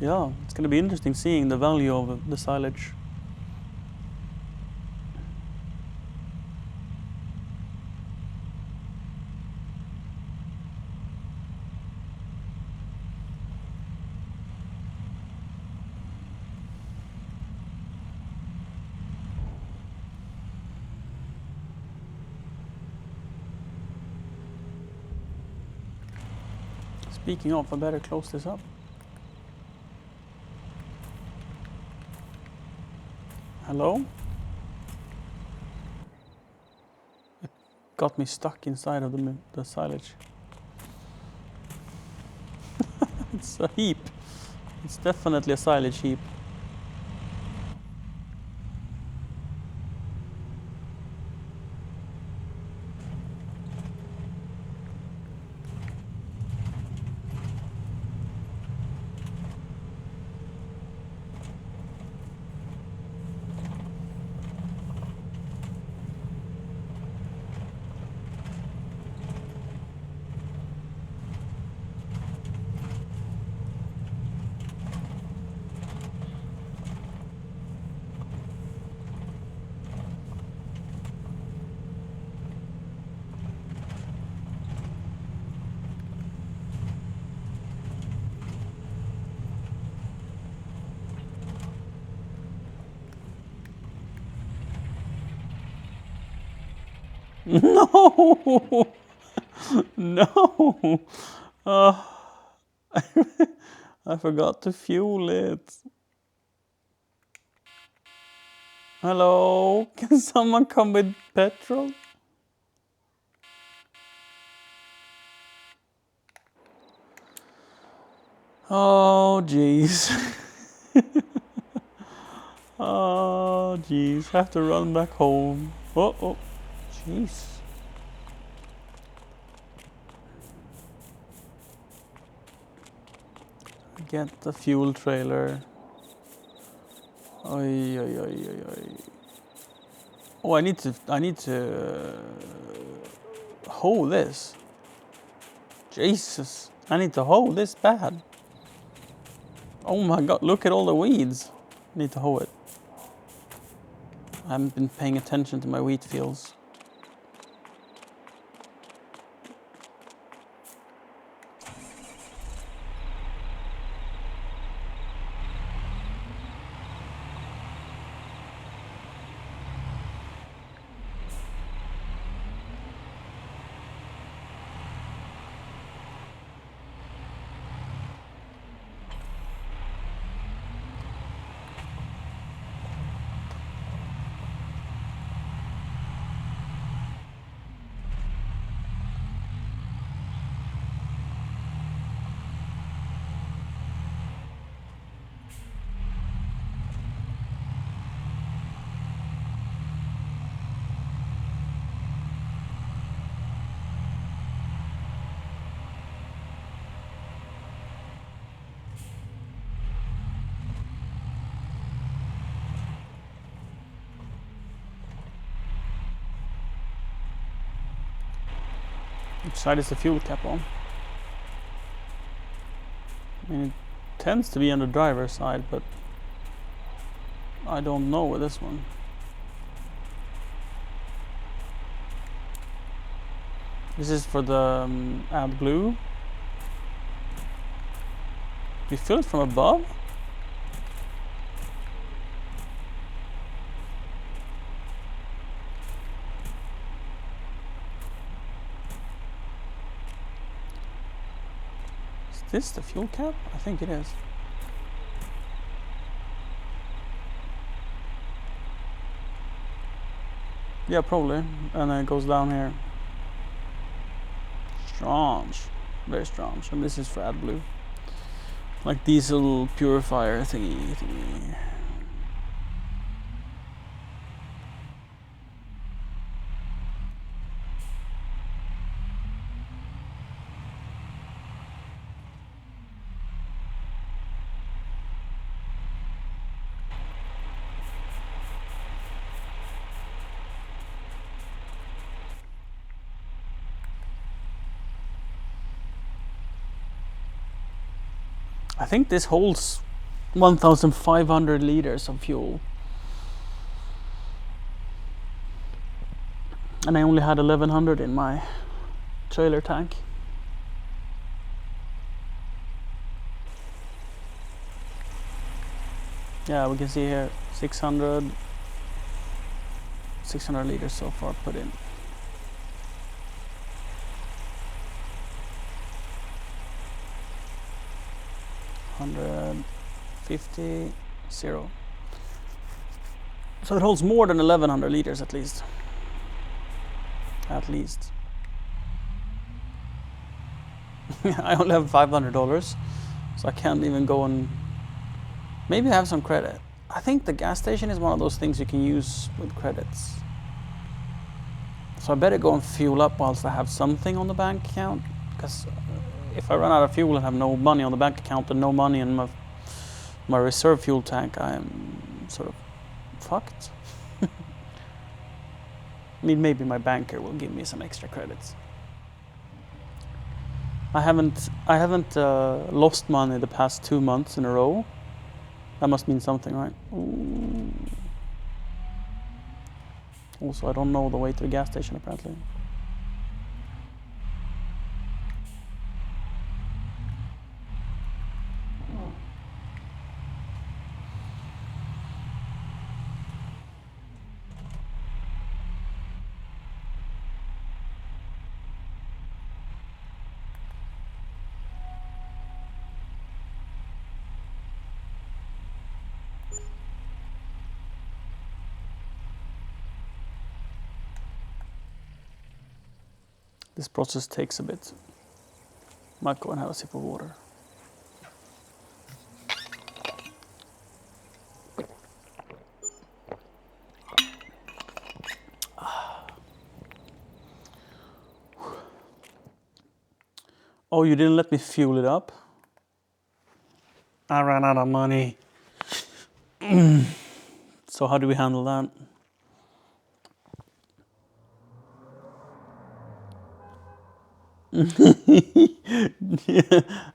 [SPEAKER 2] Yeah, it's going to be interesting seeing the value of the silage. Speaking of, I better close this up. Hello? It got me stuck inside of the silage. It's a heap. It's definitely a silage heap. No! No! I forgot to fuel it. Hello? Can someone come with petrol? Oh, jeez. Oh, jeez. Have to run back home. Oh, jeez. Get the fuel trailer. Oi, oi, oi, oi, oi. Oh, I need to hoe this. Jesus, I need to hoe this bad. Oh my god, look at all the weeds. I need to hoe it. I haven't been paying attention to my wheat fields. Which side is the fuel cap on? I mean, it tends to be on the driver's side, but I don't know with this one. This is for the AdBlue. We fill it from above? Is this the fuel cap? I think it is. Yeah, probably. And then it goes down here. Strange. Very strange. And this is for AdBlue. Like diesel purifier thingy. I think this holds 1,500 liters of fuel. And I only had 1,100 in my trailer tank. Yeah, we can see here 600 liters so far put in. 150, 0. So it holds more than 1100 liters at least. At least. I only have $500, so I can't even go and maybe have some credit. I think the gas station is one of those things you can use with credits. So I better go and fuel up whilst I have something on the bank account, because if I run out of fuel and have no money on the bank account and no money in my reserve fuel tank, I'm sort of fucked. I mean, maybe my banker will give me some extra credits. I haven't lost money the past 2 months in a row. That must mean something, right? Ooh. Also, I don't know the way to the gas station apparently. This process takes a bit. Might go and have a sip of water. Oh, you didn't let me fuel it up? I ran out of money. So how do we handle that?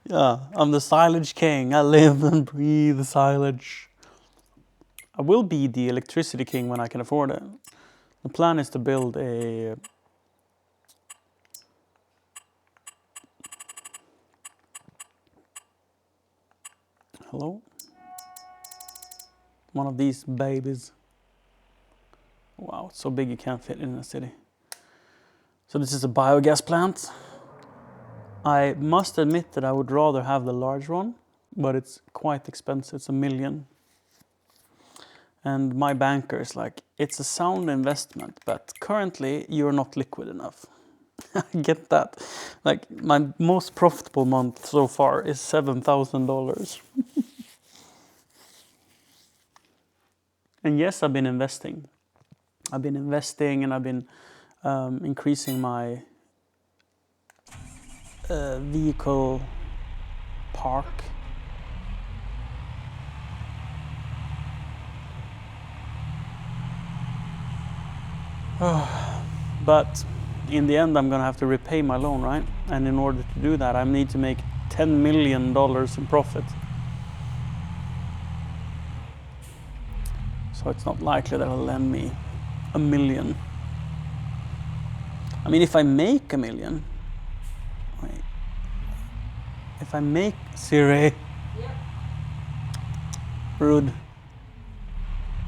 [SPEAKER 2] Yeah, I'm the silage king. I live and breathe the silage. I will be the electricity king when I can afford it. The plan is to build a hello? One of these babies. Wow, it's so big you can't fit it in a city. So this is a biogas plant. I must admit that I would rather have the large one, but it's quite expensive. It's $1 million. And my banker is like, it's a sound investment, but currently you're not liquid enough. I get that. Like, my most profitable month so far is $7,000. And yes, I've been investing. I've been investing and I've been increasing my vehicle park. But in the end, I'm gonna have to repay my loan, right? And in order to do that, I need to make $10 million in profit. So it's not likely that he'll lend me $1 million. I mean, if I make $1 million, wait, if I make Siri,
[SPEAKER 3] Yep.
[SPEAKER 2] rude.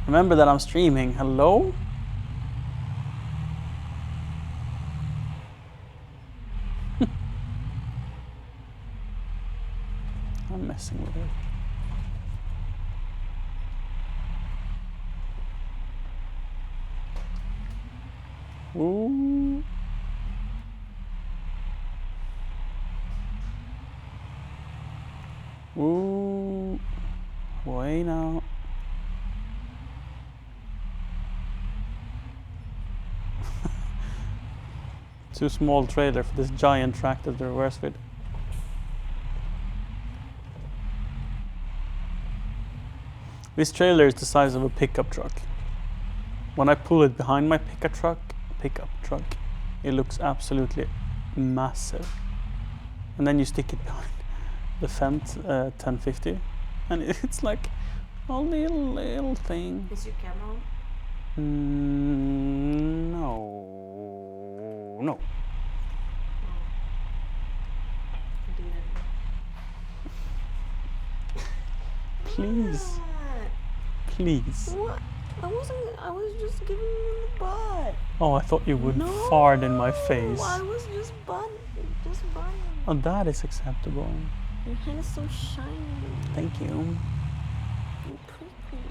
[SPEAKER 2] Remember that I'm streaming. Hello? I'm messing with it. Ooh. Ooh. Way now. Too small trailer for this giant tractor to reverse with. This trailer is the size of a pickup truck. When I pull it behind my pickup truck, it looks absolutely massive. And then you stick it behind the Fent 1050, and it's like a little thing.
[SPEAKER 3] Is your camera on?
[SPEAKER 2] No.
[SPEAKER 3] Do that.
[SPEAKER 2] Please. Please.
[SPEAKER 3] What? I was just giving you the butt.
[SPEAKER 2] Oh, I thought you would
[SPEAKER 3] No,
[SPEAKER 2] fart in my face.
[SPEAKER 3] I was just bun.
[SPEAKER 2] Oh, that is acceptable.
[SPEAKER 3] Your hand is so shiny.
[SPEAKER 2] Thank you.
[SPEAKER 3] And pretty.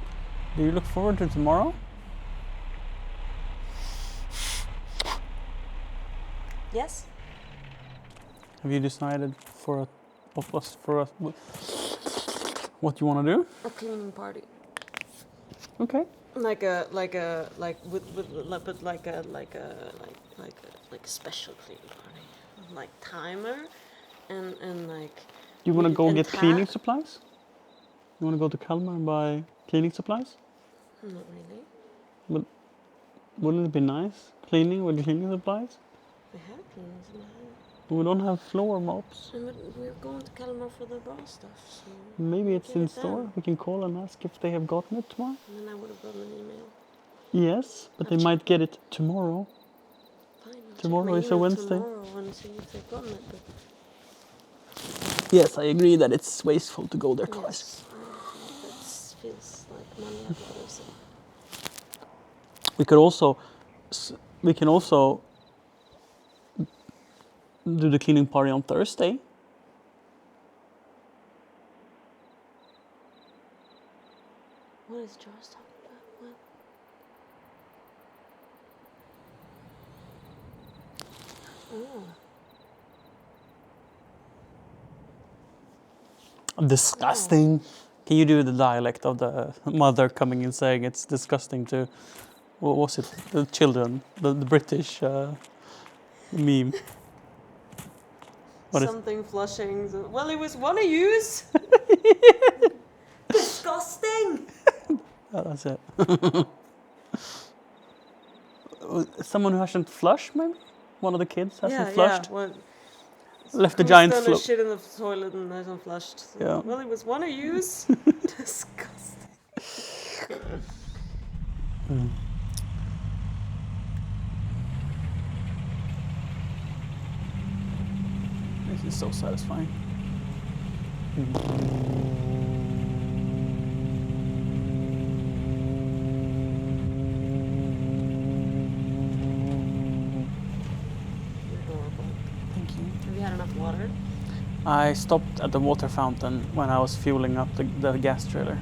[SPEAKER 2] Do you look forward to tomorrow?
[SPEAKER 3] Yes.
[SPEAKER 2] Have you decided what you want to do?
[SPEAKER 3] A cleaning party.
[SPEAKER 2] Okay.
[SPEAKER 3] Like a special cleaning party. Like timer and like.
[SPEAKER 2] You want to go
[SPEAKER 3] and
[SPEAKER 2] get cleaning supplies? You want to go to Kalmar and buy cleaning supplies?
[SPEAKER 3] Not really.
[SPEAKER 2] Wouldn't it be nice cleaning with cleaning supplies?
[SPEAKER 3] We have cleaning supplies.
[SPEAKER 2] We don't have floor mops.
[SPEAKER 3] And we're going to Kalmar for the bra stuff, so.
[SPEAKER 2] Maybe it's
[SPEAKER 3] get
[SPEAKER 2] in
[SPEAKER 3] it
[SPEAKER 2] store.
[SPEAKER 3] done.
[SPEAKER 2] We can call and ask if they have gotten it tomorrow.
[SPEAKER 3] And then I would have gotten an email.
[SPEAKER 2] Yes, but they might get it tomorrow.
[SPEAKER 3] Fine. I'll check
[SPEAKER 2] Tomorrow
[SPEAKER 3] my
[SPEAKER 2] is a
[SPEAKER 3] email
[SPEAKER 2] Wednesday.
[SPEAKER 3] Tomorrow and see if they've gotten it. But
[SPEAKER 2] Yes, I agree that it's wasteful to go there twice.
[SPEAKER 3] yes, that feels like money I'd rather save.
[SPEAKER 2] We can also do the cleaning party on Thursday.
[SPEAKER 3] What is Josh talking about? What? Oh.
[SPEAKER 2] Disgusting. Can you do the dialect of the mother coming in saying it's disgusting to, what was it, the children, the British meme? What is
[SPEAKER 3] Something flushing. Well, it was one of yous. Disgusting.
[SPEAKER 2] Oh, that's it. Someone who hasn't flushed, maybe? One of the kids hasn't flushed?
[SPEAKER 3] Yeah. Well,
[SPEAKER 2] Left a
[SPEAKER 3] who's
[SPEAKER 2] giant
[SPEAKER 3] done a
[SPEAKER 2] flow.
[SPEAKER 3] shit in the toilet and hasn't flushed. So,
[SPEAKER 2] Yeah.
[SPEAKER 3] Well, it was one of yous. Disgusting.
[SPEAKER 2] This is so satisfying.
[SPEAKER 3] Adorable.
[SPEAKER 2] Thank you.
[SPEAKER 3] Have you had enough water?
[SPEAKER 2] I stopped at the water fountain when I was fueling up the gas trailer.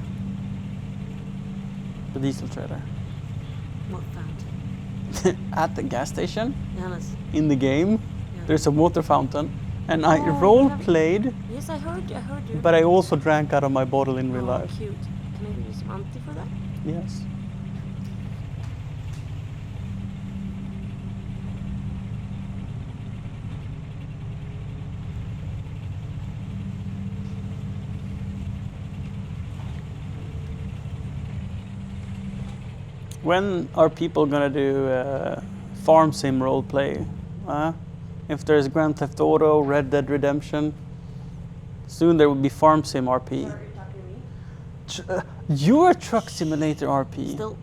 [SPEAKER 2] The diesel trailer.
[SPEAKER 3] What fountain?
[SPEAKER 2] At the gas station,
[SPEAKER 3] Johannes.
[SPEAKER 2] in the game,
[SPEAKER 3] Yeah.
[SPEAKER 2] there's a water fountain. And I
[SPEAKER 3] Oh, you
[SPEAKER 2] role
[SPEAKER 3] have-
[SPEAKER 2] played,
[SPEAKER 3] Yes, I heard you.
[SPEAKER 2] but I also drank out of my bottle in real
[SPEAKER 3] Oh,
[SPEAKER 2] life.
[SPEAKER 3] cute. Can I use some anti for that?
[SPEAKER 2] Yes. When are people gonna do farm sim roleplay? If there's Grand Theft Auto, Red Dead Redemption, soon there will be farm sim RP.
[SPEAKER 3] Sorry, you're talking to me.
[SPEAKER 2] You're a truck simulator RP.
[SPEAKER 3] Still.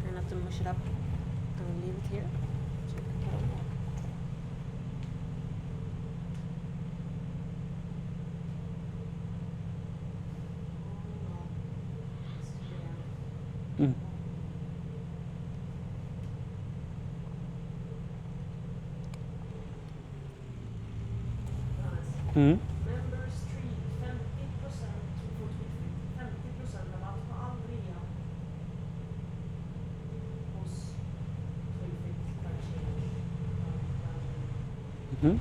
[SPEAKER 3] Try not to mush it up. I'm gonna leave it here. So you can put on more.
[SPEAKER 2] Mm. Mm.
[SPEAKER 3] Members treat 50% for 50% rabatt på all rea hos Twilfit
[SPEAKER 2] Mhm.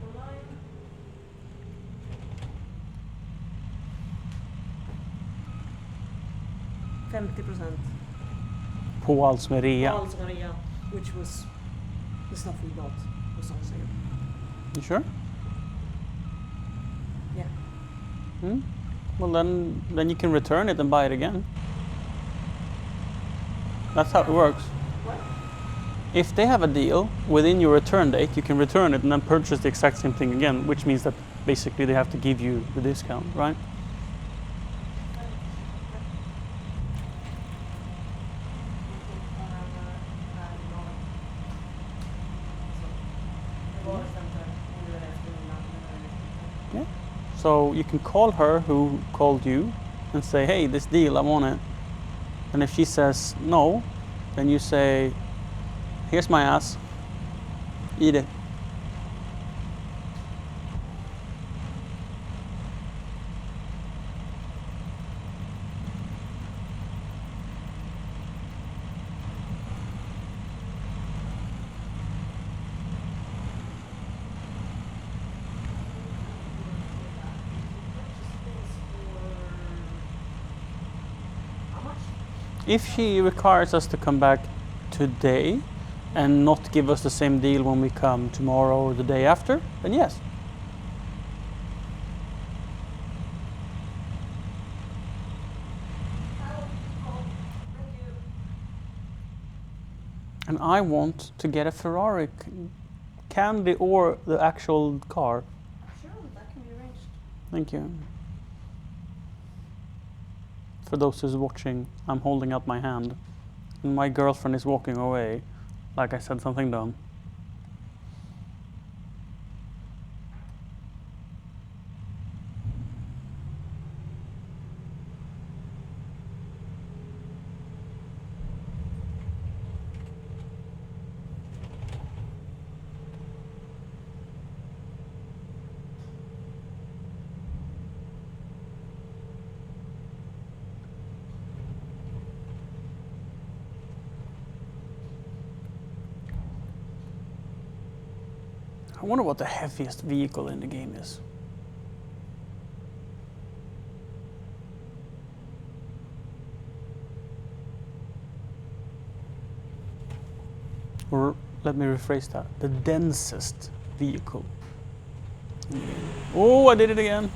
[SPEAKER 3] online.
[SPEAKER 2] På allt som är rea.
[SPEAKER 3] All som är rea, which was the stuff we bought was on sale.
[SPEAKER 2] You sure?
[SPEAKER 3] Yeah.
[SPEAKER 2] Mm. Well, then you can return it and buy it again. That's how it works.
[SPEAKER 3] What?
[SPEAKER 2] If they have a deal within your return date, you can return it and then purchase the exact same thing again, which means that basically they have to give you the discount, right? Yeah. So you can call her who called you and say, hey, this deal, I want it. And if she says no, then you say, here's my ass, eat it. If she requires us to come back today and not give us the same deal when we come tomorrow or the day after, then yes. And I want to get a Ferrari candy or the actual car.
[SPEAKER 3] Sure, that can be arranged.
[SPEAKER 2] Thank you. For those who's watching, I'm holding out my hand. And my girlfriend is walking away like I said something dumb. I wonder what the heaviest vehicle in the game is. Or let me rephrase that. The densest vehicle in the game. Oh, I did it again.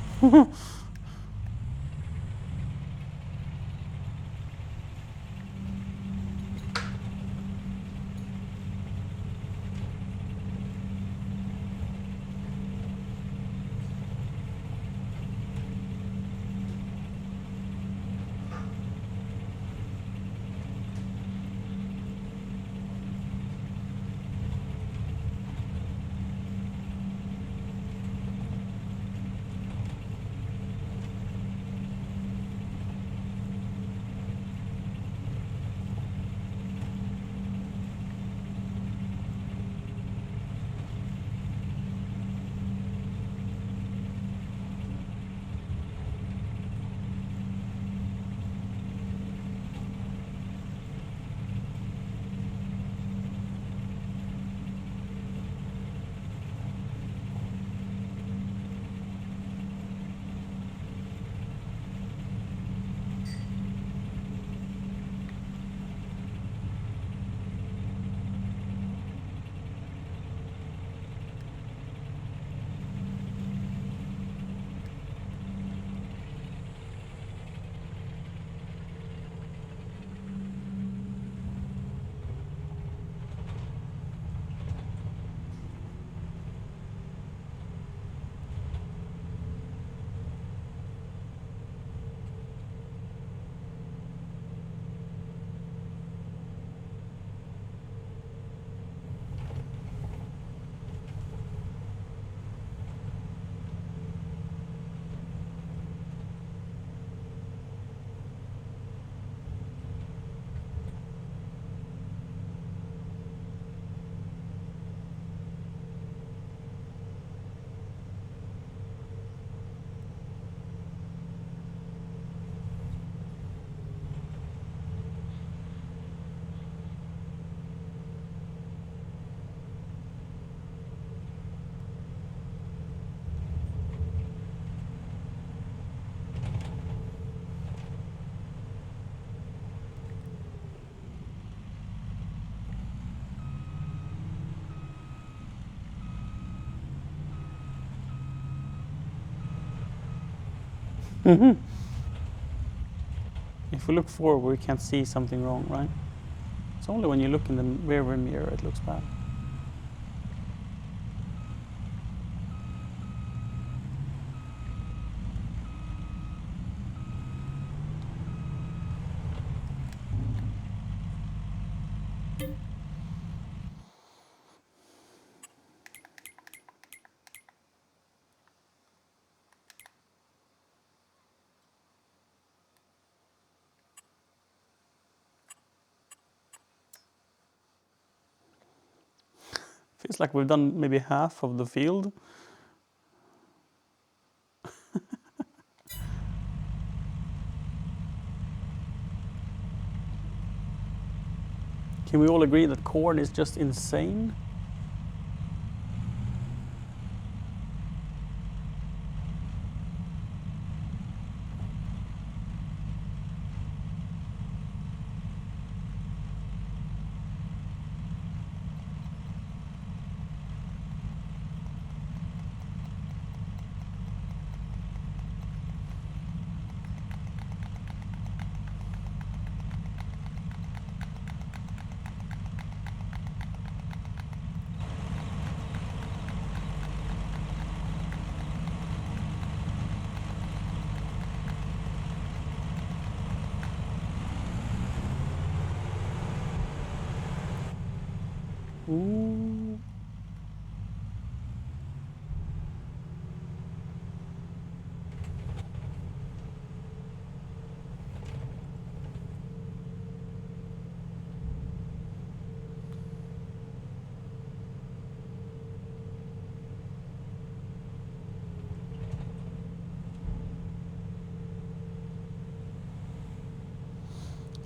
[SPEAKER 2] If we look forward, we can't see something wrong, right? It's only when you look in the rear view mirror it looks bad. Feels like we've done maybe half of the field. Can we all agree that corn is just insane? Ooh.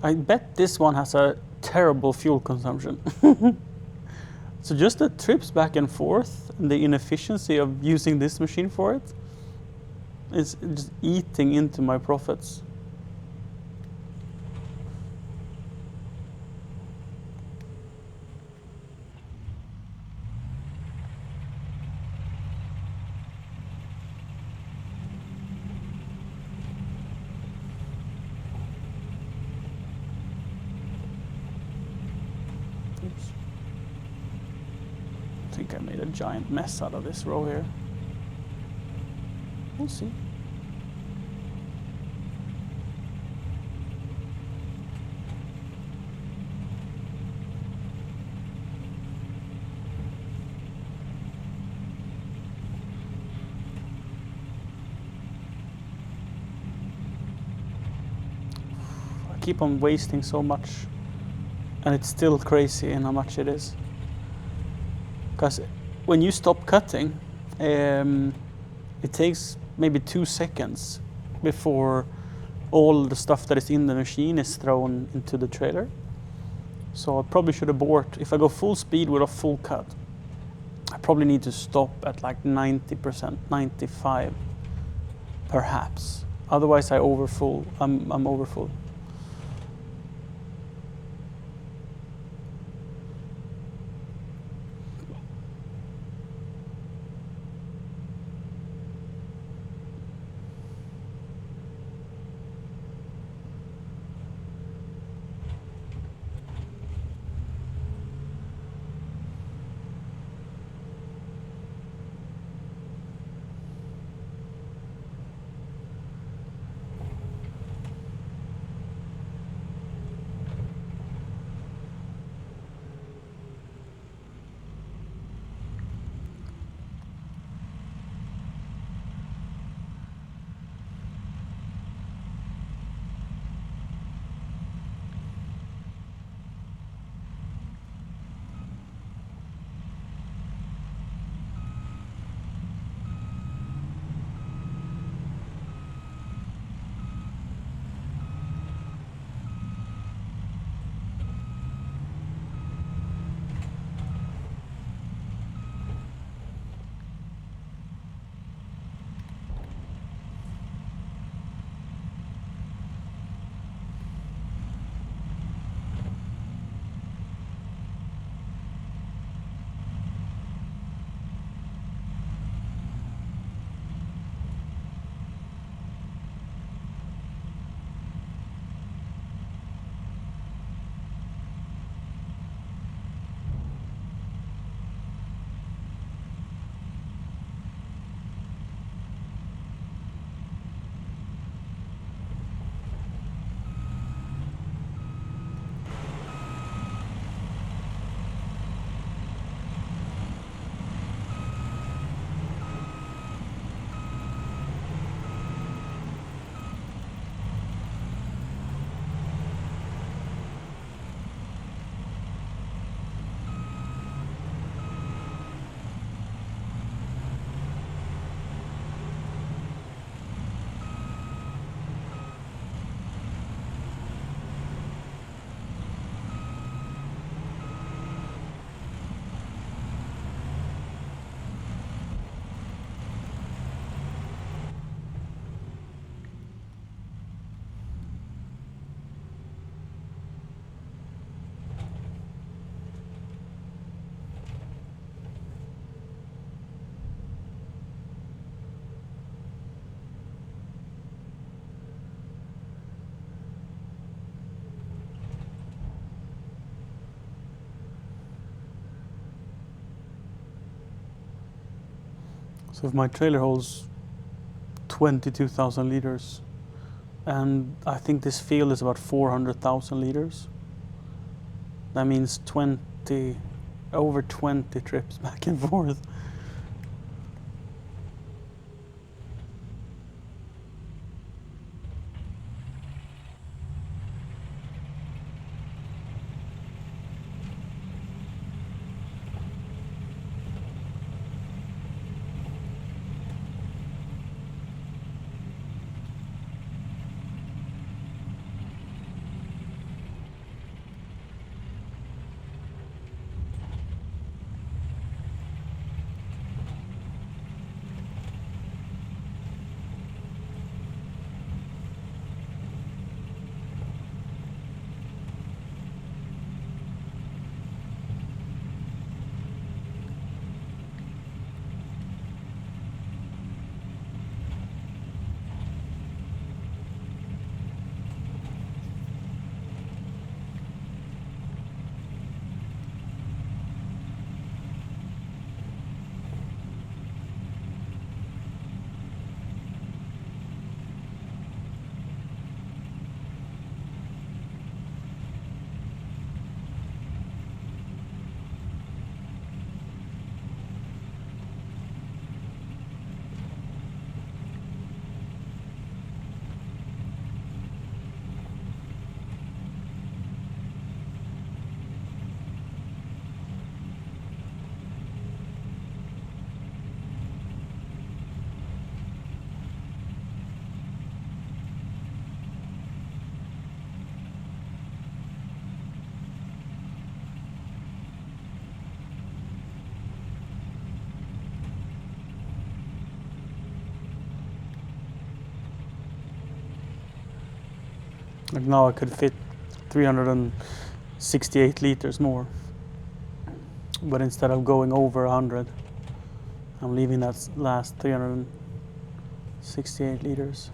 [SPEAKER 2] I bet this one has a terrible fuel consumption. So just the trips back and forth and the inefficiency of using this machine for it is just eating into my profits. Oops. I think I made a giant mess out of this row here. We'll see. I keep on wasting so much, and it's still crazy in how much it is. Because when you stop cutting, it takes maybe 2 seconds before all the stuff that is in the machine is thrown into the trailer. So I probably should abort. If I go full speed with a full cut, I probably need to stop at like 90%, 95, perhaps. Otherwise, I'm overfull. So if my trailer holds 22,000 liters, and I think this field is about 400,000 liters, that means 20 over 20 trips back and forth. Like now I could fit 368 liters more. But instead of going over 100, I'm leaving that last 368 liters.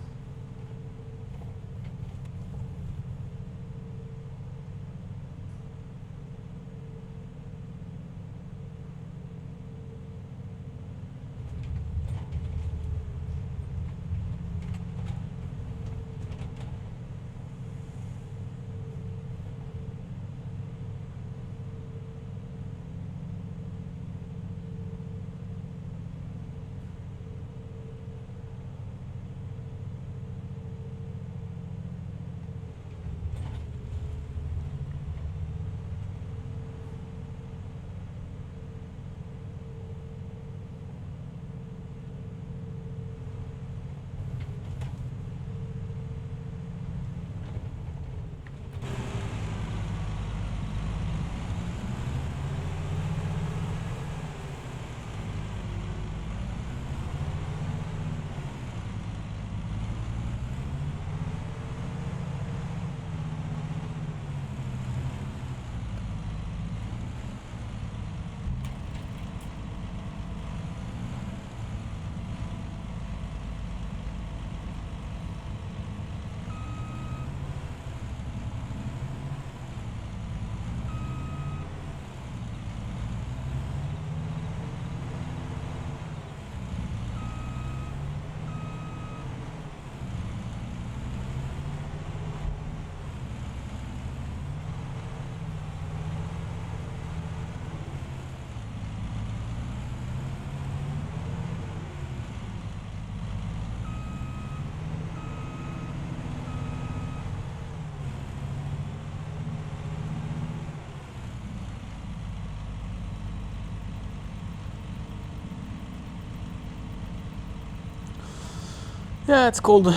[SPEAKER 2] Yeah, it's called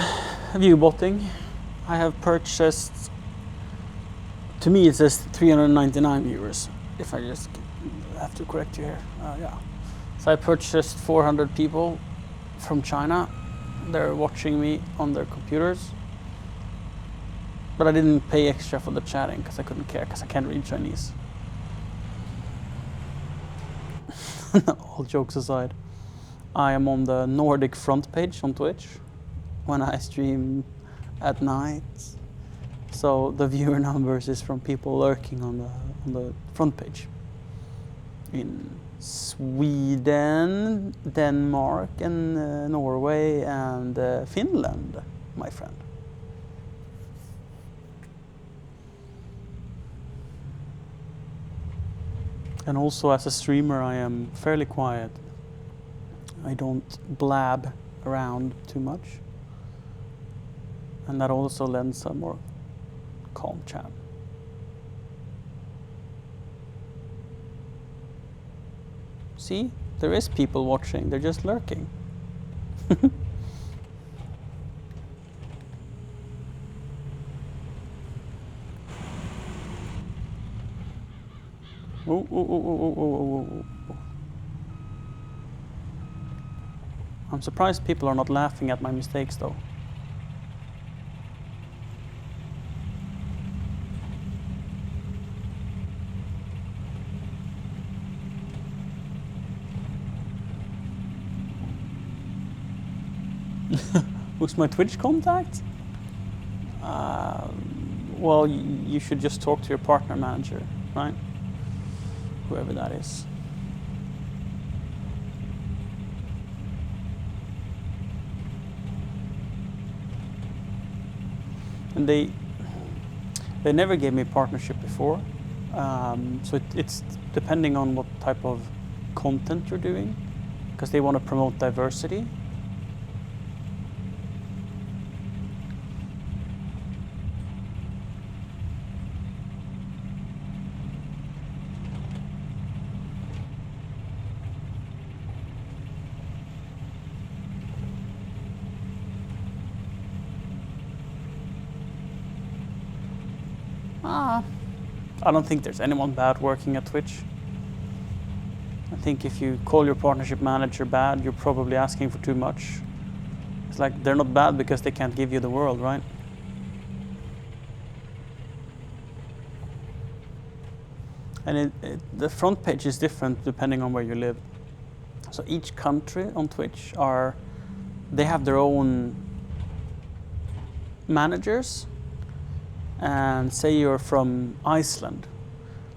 [SPEAKER 2] view botting. I have purchased, to me it says 399 viewers, if I just have to correct you here. Yeah. So I purchased 400 people from China. They're watching me on their computers. But I didn't pay extra for the chatting because I couldn't care, because I can't read Chinese. All jokes aside, I am on the Nordic front page on Twitch when I stream at night. So the viewer numbers is from people lurking on the front page. In Sweden, Denmark, and Norway, and Finland, my friend. And also as a streamer I am fairly quiet. I don't blab around too much. And that also lends a more calm chat. See, there is people watching, they're just lurking. Oh, oh, oh, oh, oh, oh, oh. I'm surprised people are not laughing at my mistakes though. Who's my Twitch contact? Well, you should just talk to your partner manager, right? Whoever that is. And they never gave me a partnership before, so it's depending on what type of content you're doing, because they want to promote diversity. I don't think there's anyone bad working at Twitch. I think if you call your partnership manager bad, you're probably asking for too much. It's like they're not bad because they can't give you the world, right? And the front page is different depending on where you live. So each country on Twitch they have their own managers. And say you're from Iceland,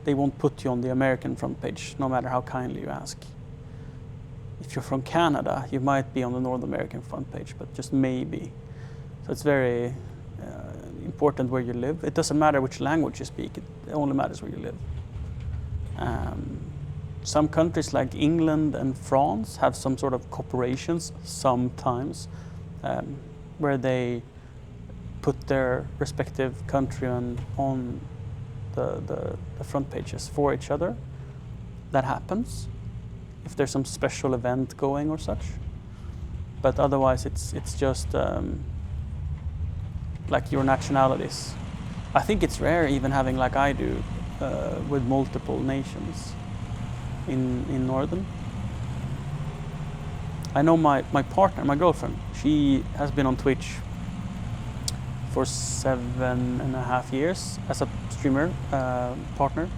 [SPEAKER 2] they won't put you on the American front page, no matter how kindly you ask. If you're from Canada, you might be on the North American front page, but just maybe. So it's very important where you live. It doesn't matter which language you speak, it only matters where you live. Some countries like England and France have some sort of corporations sometimes, where they put their respective country on the front pages for each other. That happens if there's some special event going or such. But otherwise it's just like your nationalities. I think it's rare even having like I do with multiple nations in Northern. I know my partner, my girlfriend, she has been on Twitch for 7.5 years as a streamer partner,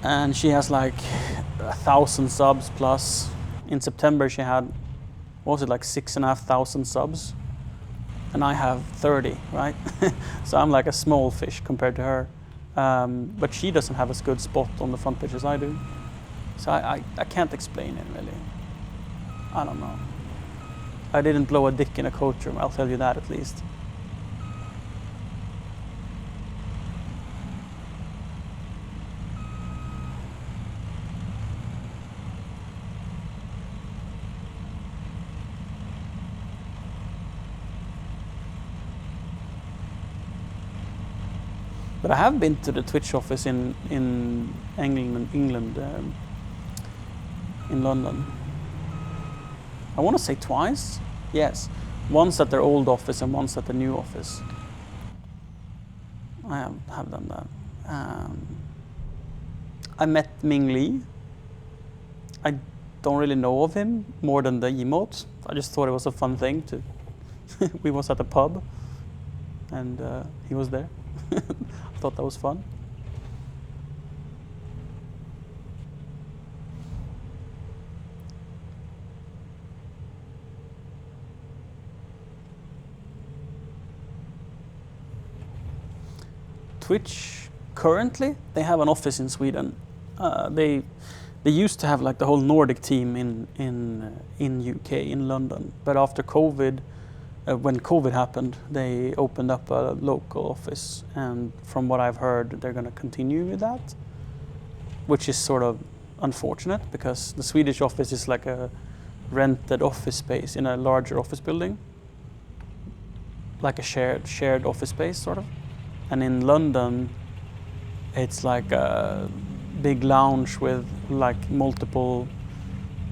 [SPEAKER 2] and she has like 1,000 subs plus. In September she had, what was it, like 6,500 subs, and I have 30, right? So I'm like a small fish compared to her, but she doesn't have as good spot on the front page as I do, so I can't explain it really. I don't know. I didn't blow a dick in a coach room, I'll tell you that at least. But I have been to the Twitch office in England, in London. I want to say twice. Yes, once at their old office and once at the new office. I have done that. I met Ming Lee. I don't really know of him more than the emotes. I just thought it was a fun thing to. We was at a pub, and he was there. I thought that was fun. Twitch currently they have an office in Sweden. They used to have like the whole Nordic team in UK in London, but after COVID, when COVID happened, they opened up a local office, and from what I've heard, they're going to continue with that. which is sort of unfortunate because the Swedish office is like a rented office space in a larger office building, like a shared office space sort of. And in London, it's like a big lounge with like multiple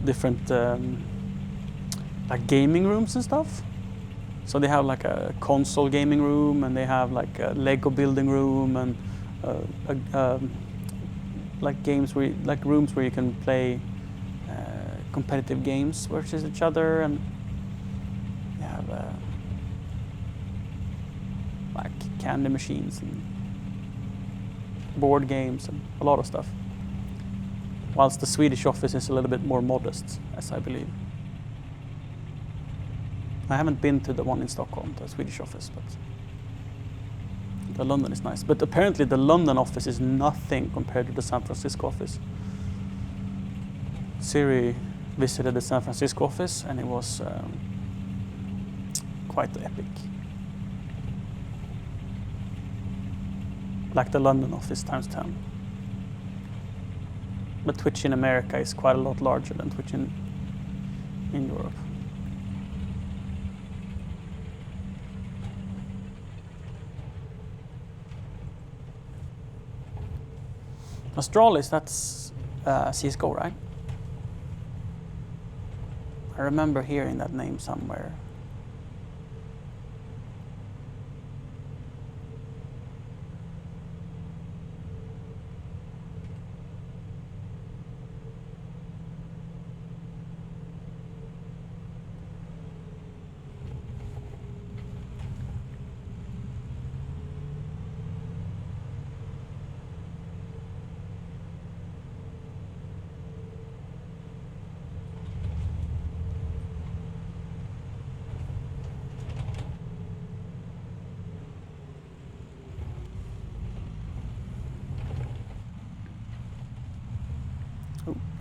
[SPEAKER 2] different like gaming rooms and stuff. So they have like a console gaming room, and they have like a Lego building room, and like games where like rooms where you can play competitive games versus each other, and you have like candy machines and board games and a lot of stuff. Whilst the Swedish office is a little bit more modest, as I believe. I haven't been to the one in Stockholm, the Swedish office, but the London is nice. But apparently the London office is nothing compared to the San Francisco office. Siri visited the San Francisco office, and it was quite epic. Like the London office times 10. But Twitch in America is quite a lot larger than Twitch in Europe. Astralis, that's CSGO, right? I remember hearing that name somewhere.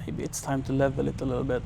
[SPEAKER 2] Maybe it's time to level it a little bit.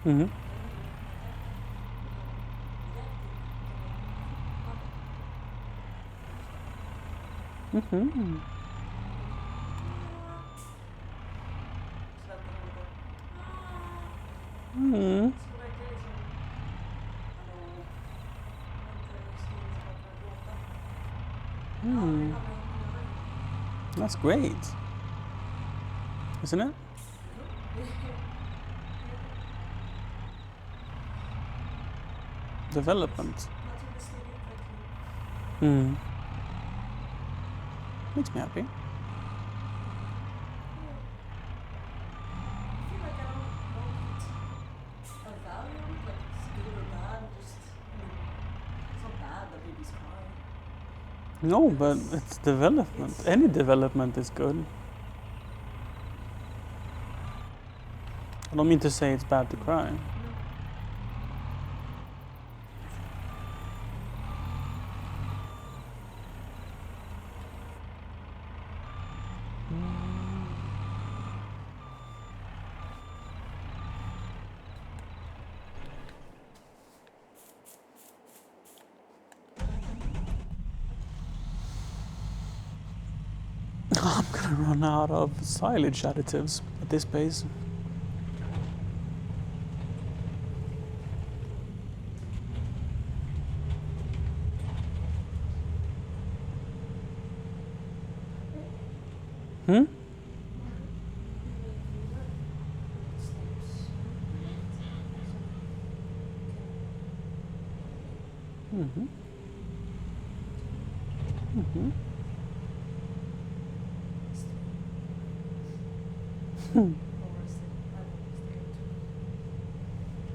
[SPEAKER 2] Mm-hmm. Mm-hmm. Mm. Mm. That's great, isn't it? Development. Mm. Makes me happy. No, but it's development. Any development is good. I don't mean to say it's bad to cry. I'm gonna run out of silage additives at this pace. Hmm? Mm-hmm. Mm-hmm.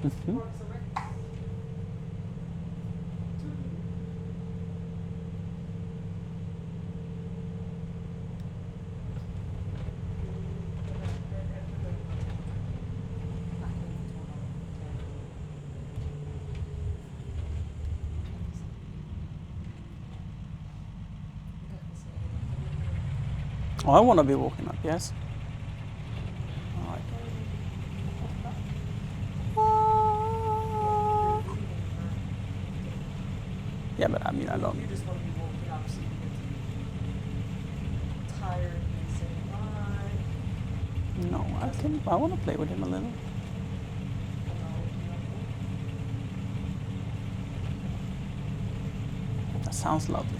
[SPEAKER 2] Mm-hmm. Oh, I want to be walking up, yes. All right. Yeah, but I mean, I don't.
[SPEAKER 3] You just want to be walking up so you get tired and say bye.
[SPEAKER 2] No, I want to play with him a little. That sounds lovely.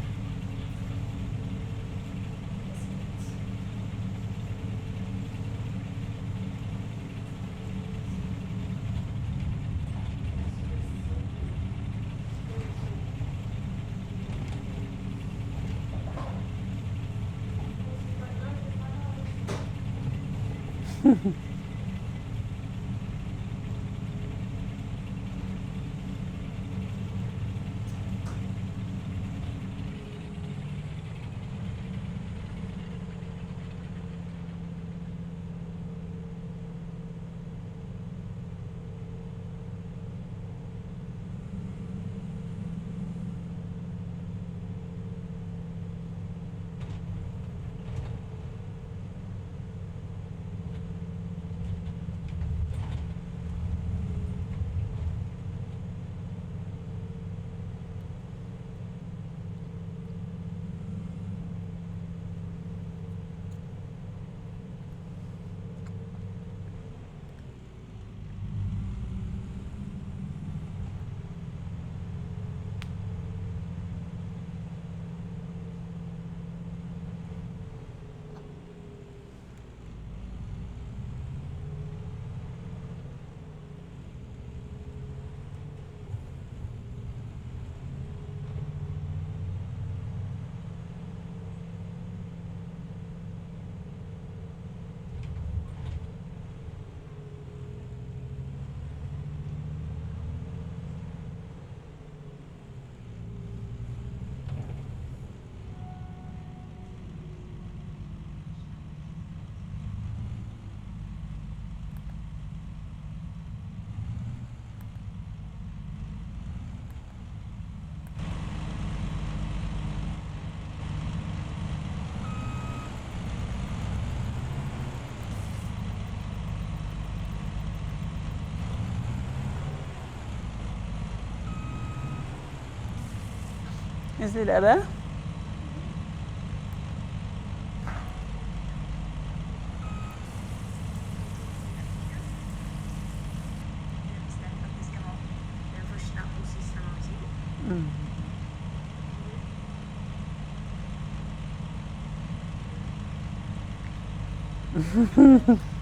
[SPEAKER 2] Is it Ebba?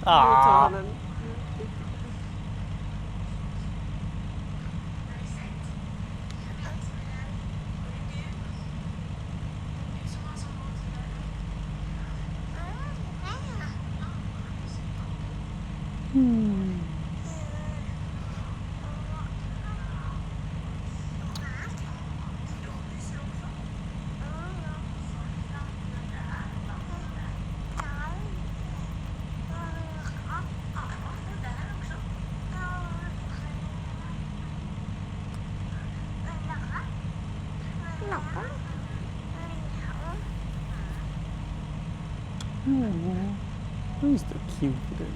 [SPEAKER 3] Ah.
[SPEAKER 2] Who's the cute little?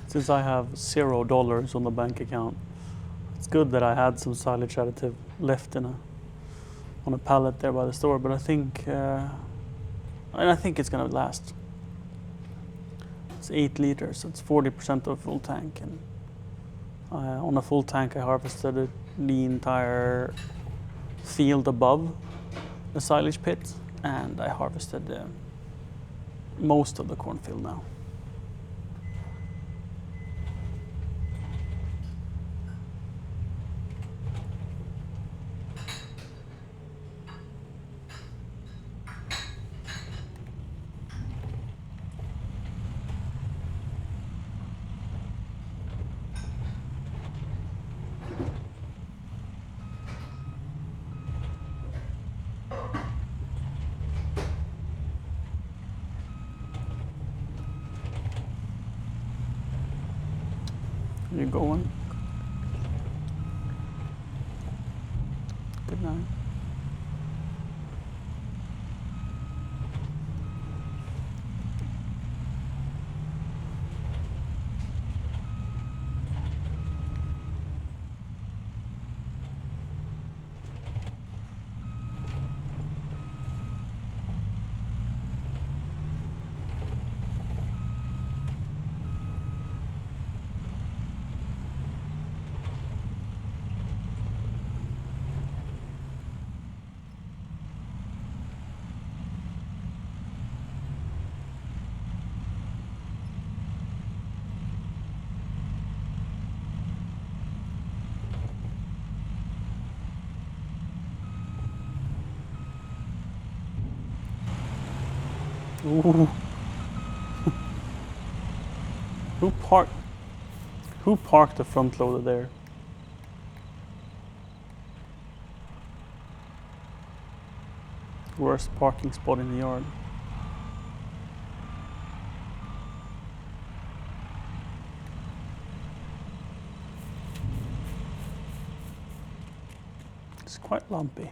[SPEAKER 2] Since I have $0 on the bank account, it's good that I had some silage additive left on a pallet there by the store. But I think it's gonna last. It's 8 liters. So it's 40% of a full tank, and on a full tank I harvested the entire field above the silage pit, and I harvested most of the cornfield now. You going? Good night. Ooh. Who parked the front loader there? Worst parking spot in the yard. It's quite lumpy.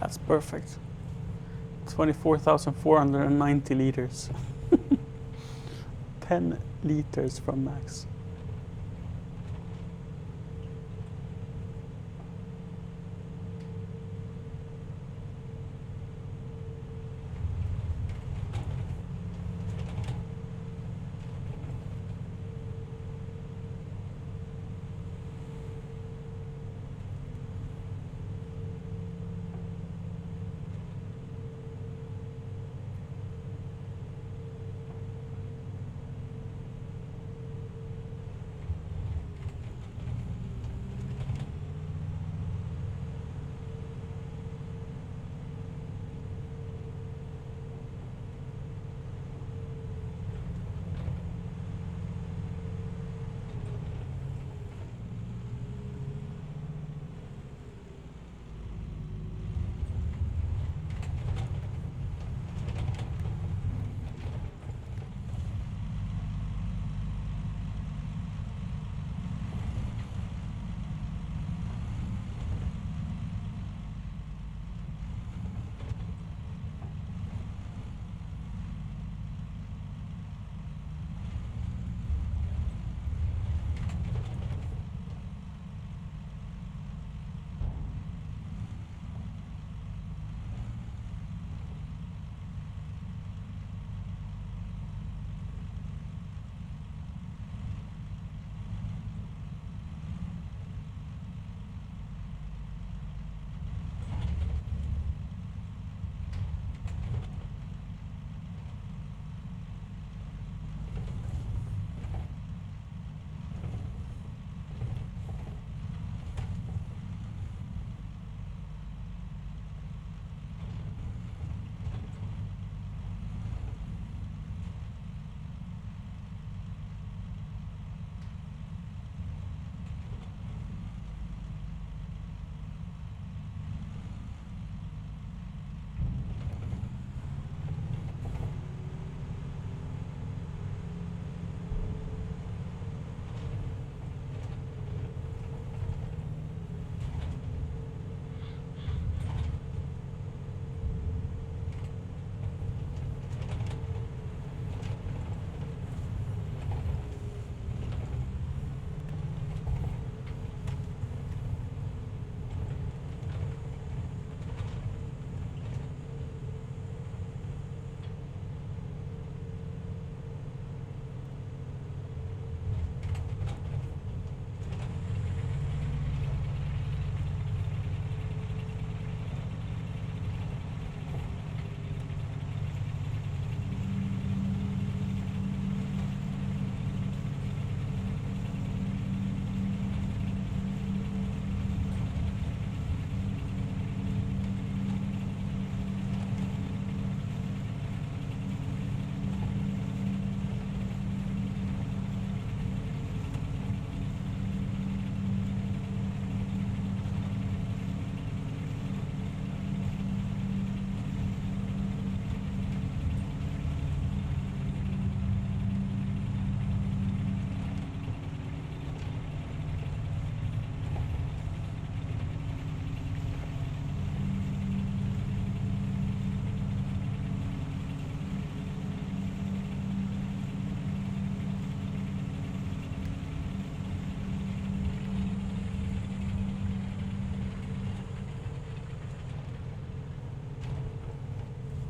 [SPEAKER 2] That's perfect. 24,490 liters. 10 liters from max.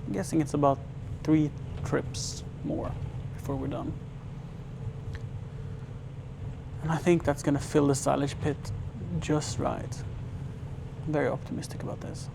[SPEAKER 2] I'm guessing it's about 3 trips more before we're done. And I think that's gonna fill the silage pit just right. I'm very optimistic about this.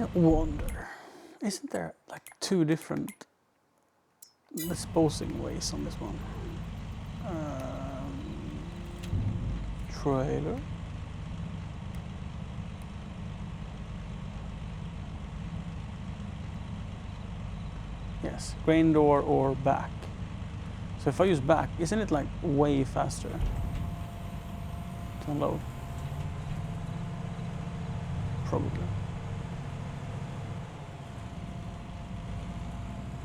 [SPEAKER 2] I wonder, isn't there like 2 different disposing ways on this one? Trailer. Yes, grain door or back. So if I use back, isn't it like way faster to unload? Probably.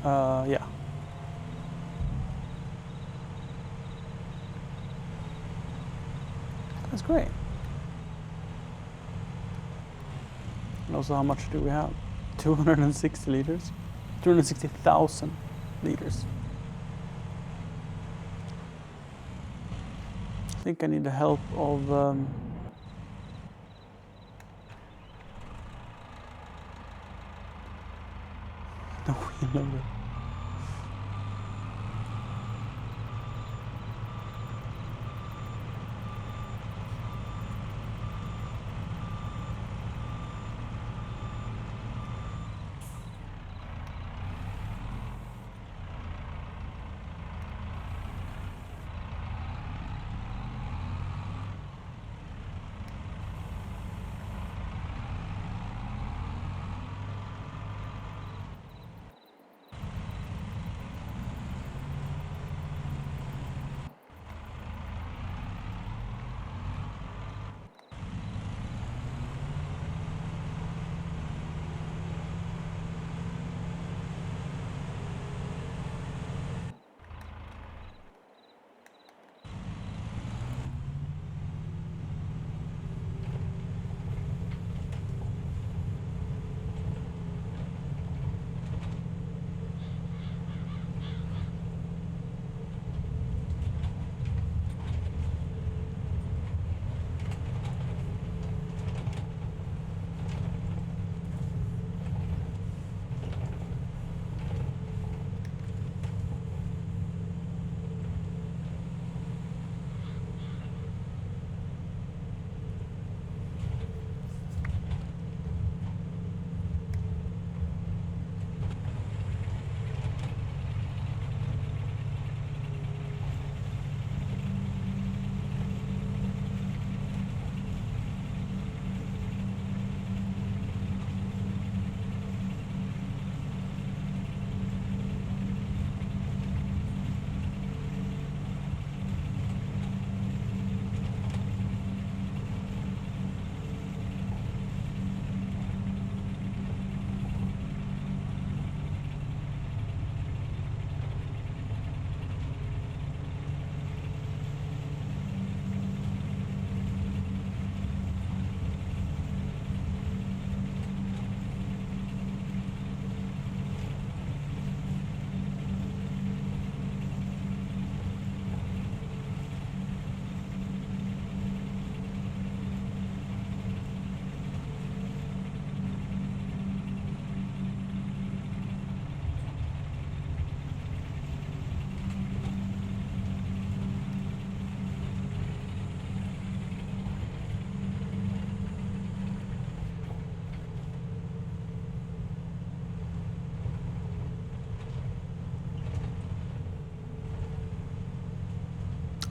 [SPEAKER 2] Yeah. That's great. And also, how much do we have? 260 liters? 260,000 liters. I think I need the help of the wheel loader.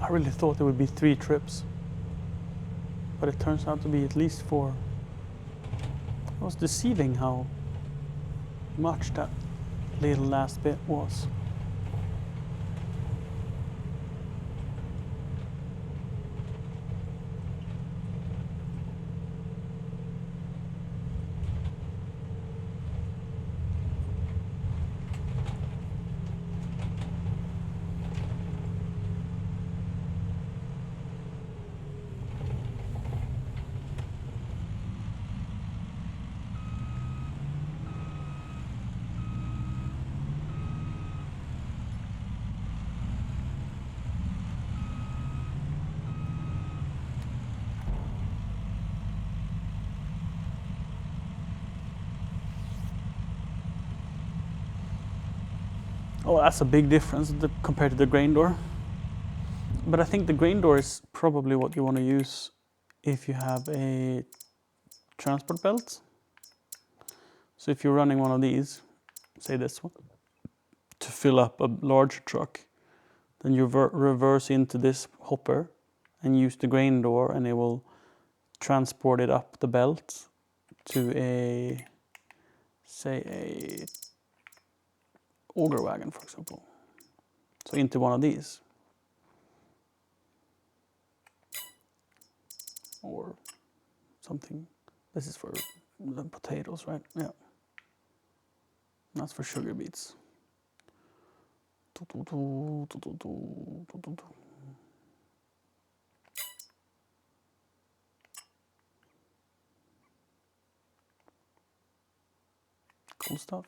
[SPEAKER 2] I really thought there would be 3 trips, but it turns out to be at least 4. It was deceiving how much that little last bit was. Oh, that's a big difference compared to the grain door. But I think the grain door is probably what you want to use if you have a transport belt. So if you're running one of these, say this one, to fill up a larger truck, then you reverse into this hopper and use the grain door, and it will transport it up the belt to a, say, a auger wagon, for example. So into one of these. Or something. This is for the potatoes, right? Yeah. That's for sugar beets. Cool stuff.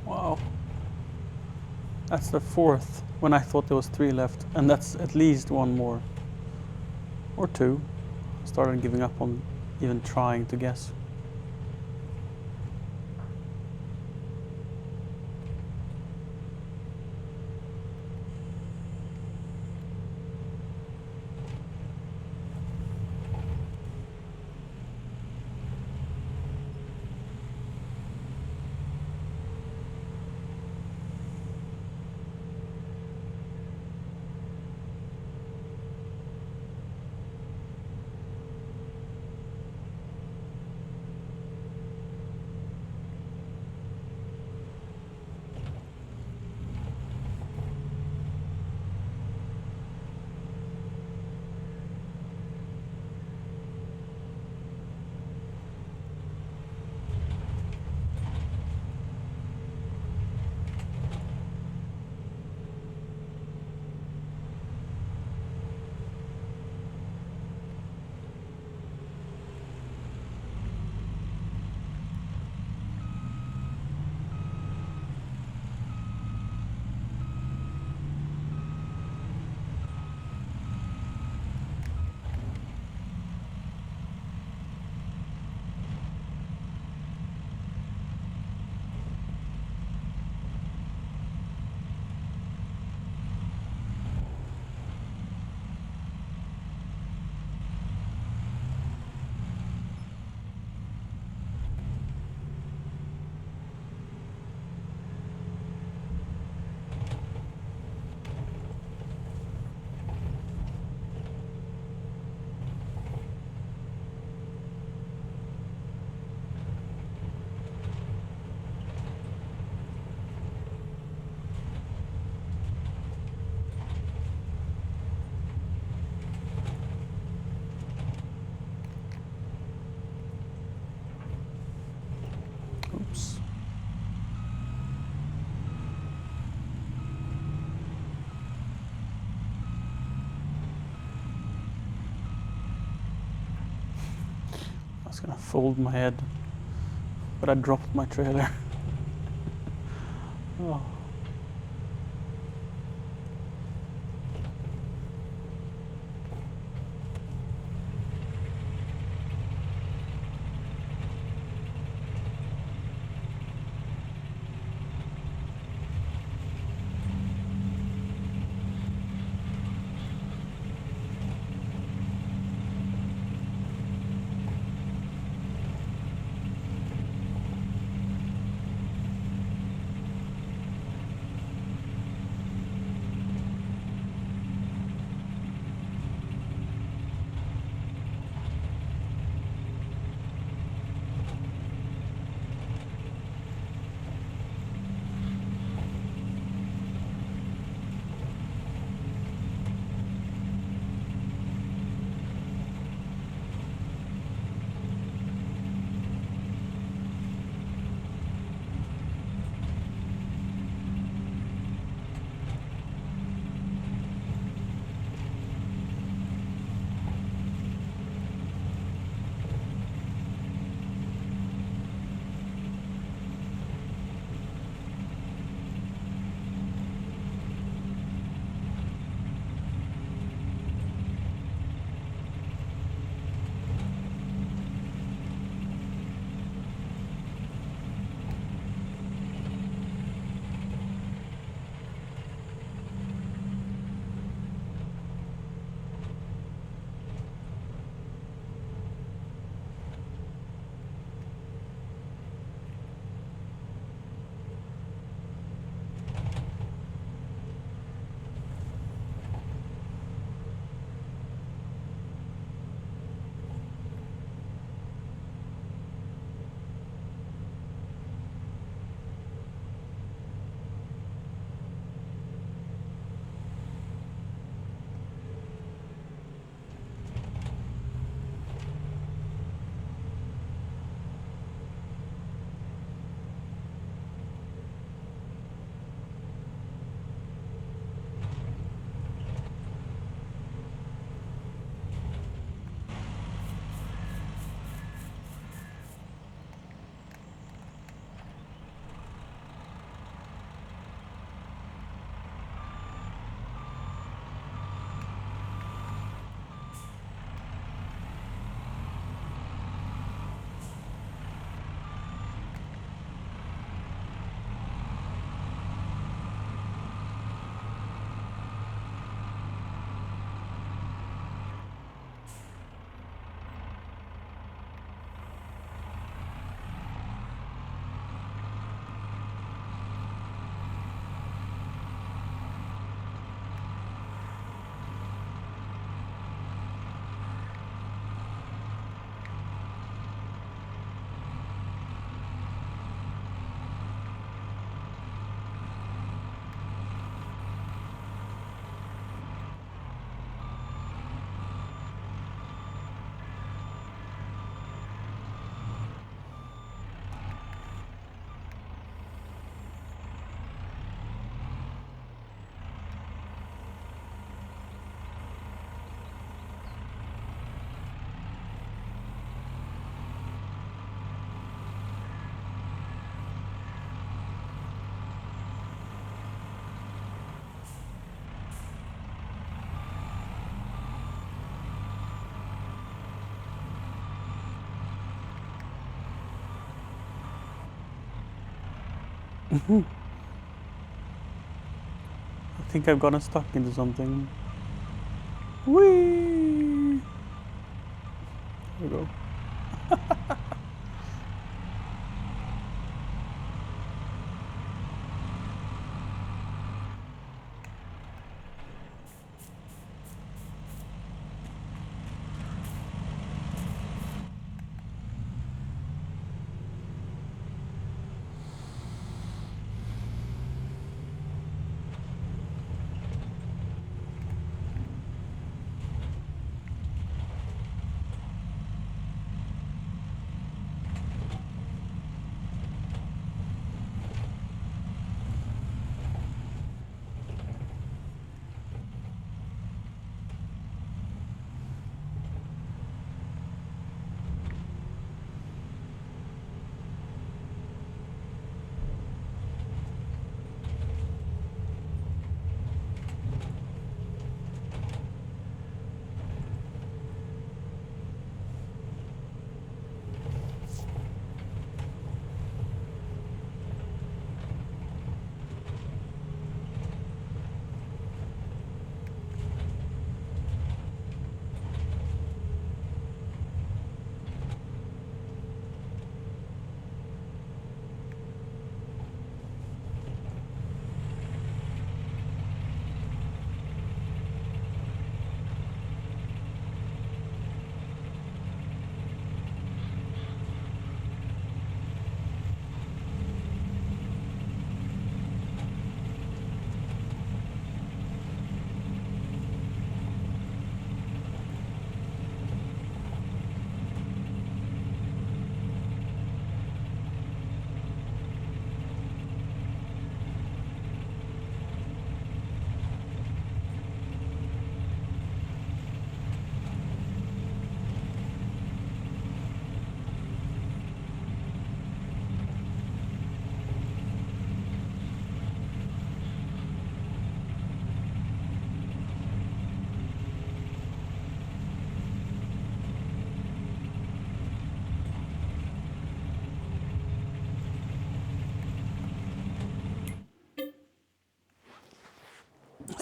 [SPEAKER 2] Wow. That's the fourth, when I thought there was 3 left, and that's at least 1 more. Or 2. Started giving up on even trying to guess. was gonna fold my head, but I dropped my trailer. Oh. I think I've gotten stuck into something. Whee! There we go.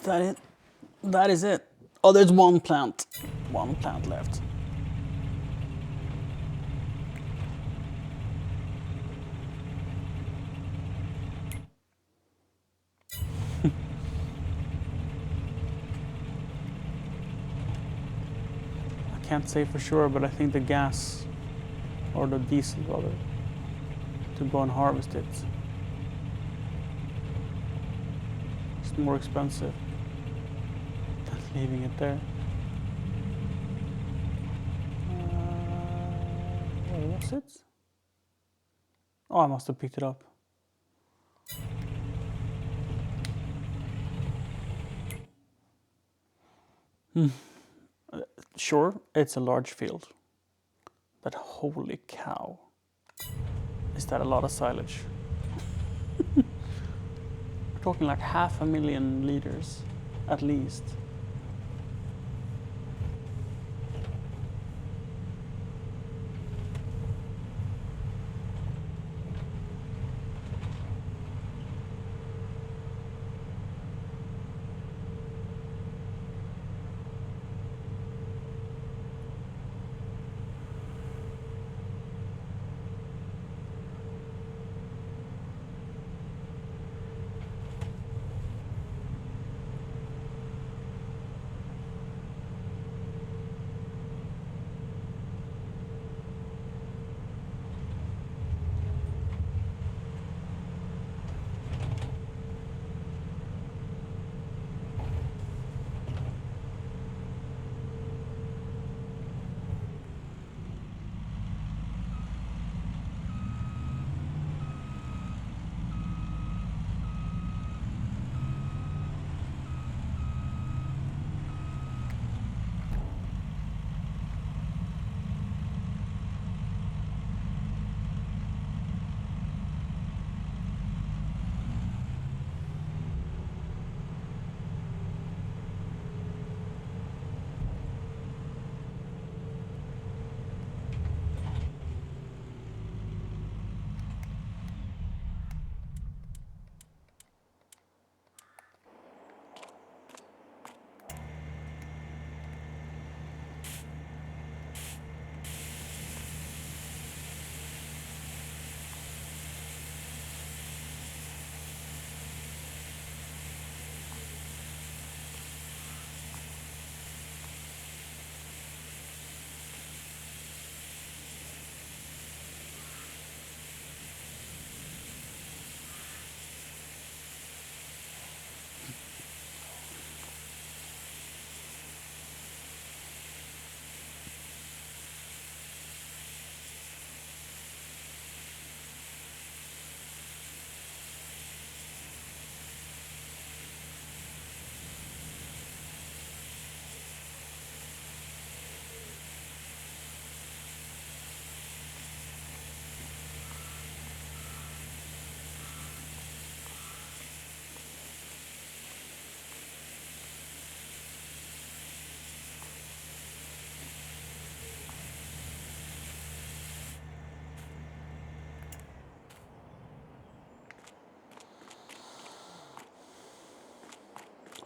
[SPEAKER 2] that it? That is it. Oh, there's one plant. One plant left. I can't say for sure, but I think the gas, or the diesel rather, to go and harvest it, it's more expensive than leaving it there. Where was it? Oh, I must have picked it up. Sure, it's a large field, but holy cow, is that a lot of silage? We're talking like 500,000 liters, at least.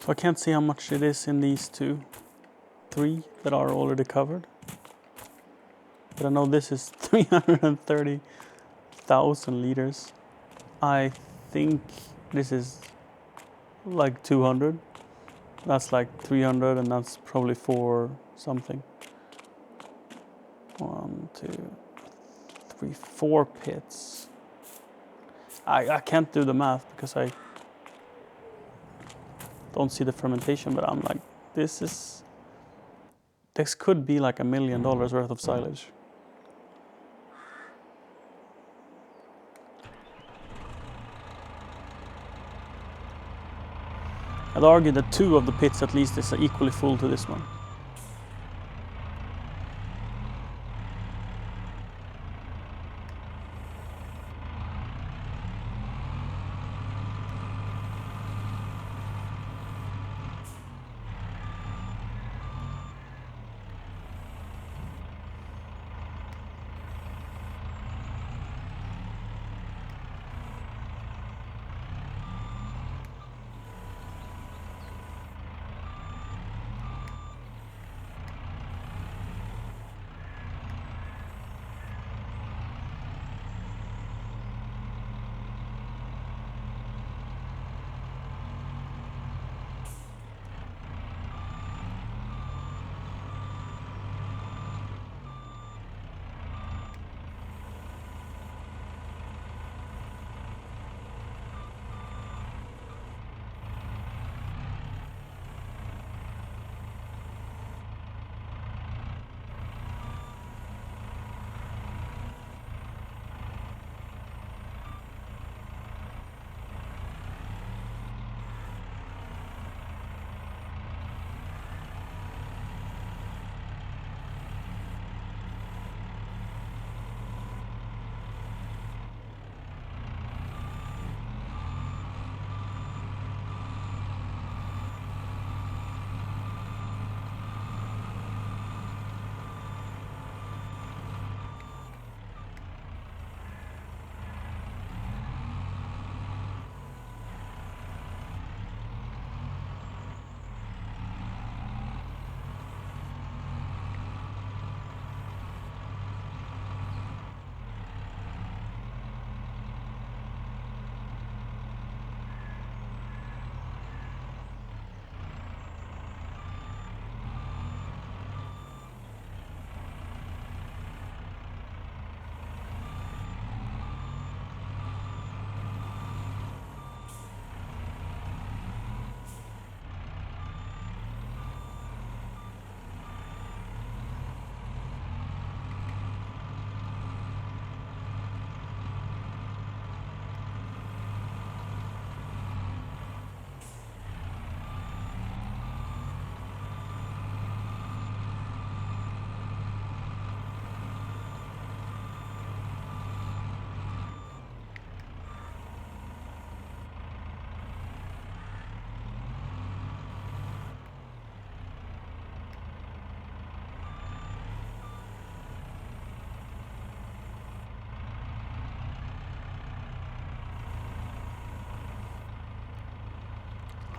[SPEAKER 2] So I can't see how much it is in these three that are already covered. But I know this is 330,000 liters. I think this is like 200. That's like 300, and that's probably 4 something. 1, 2, 3, 4 pits. I can't do the math because I don't see the fermentation, but I'm like, this could be like $1 million worth of silage. I'd argue that 2 of the pits at least is equally full to this one.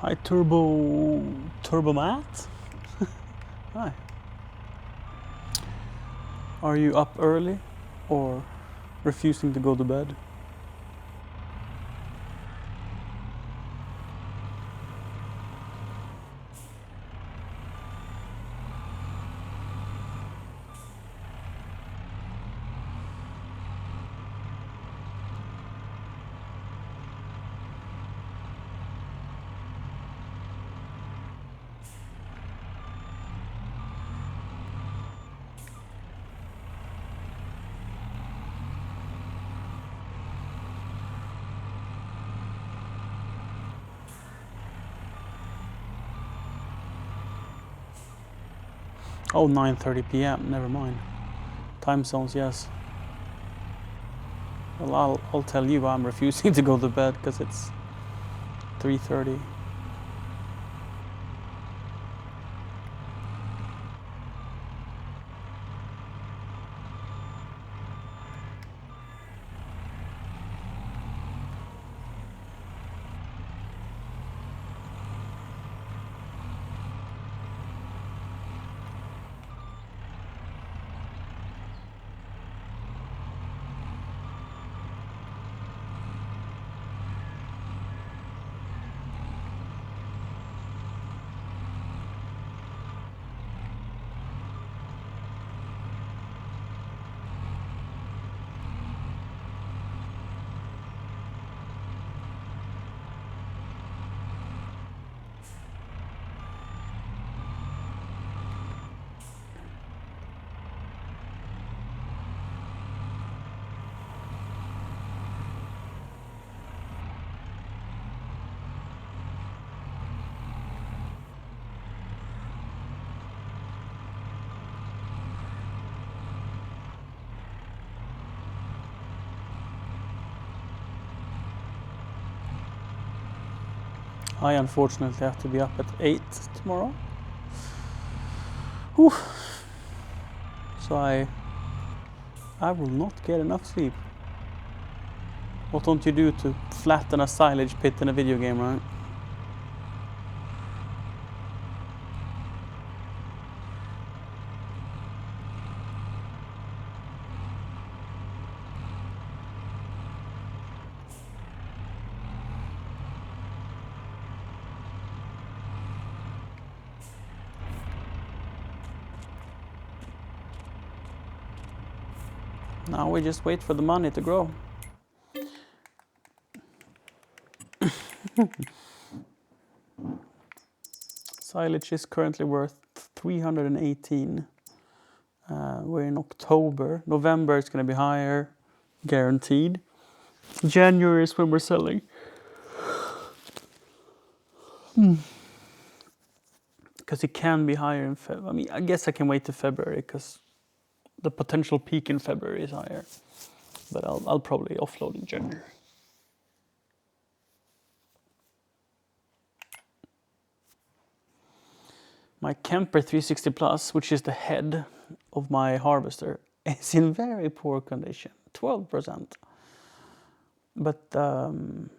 [SPEAKER 2] Hi, Turbomat. Hi. Are you up early or refusing to go to bed? Oh, 9:30 p.m. Never mind. Time zones, yes. Well, I'll tell you I'm refusing to go to bed because it's 3:30. I unfortunately have to be up at 8 tomorrow. Whew. So I will not get enough sleep. What don't you do to flatten a silage pit in a video game, right? Now we just wait for the money to grow. Silage is currently worth 318. We're in October. November is going to be higher, guaranteed. January is when we're selling. Because it can be higher in February. I mean, I guess I can wait to February because the potential peak in February is higher. But I'll probably offload in January. My Kemper 360 Plus, which is the head of my harvester, is in very poor condition, 12%. But on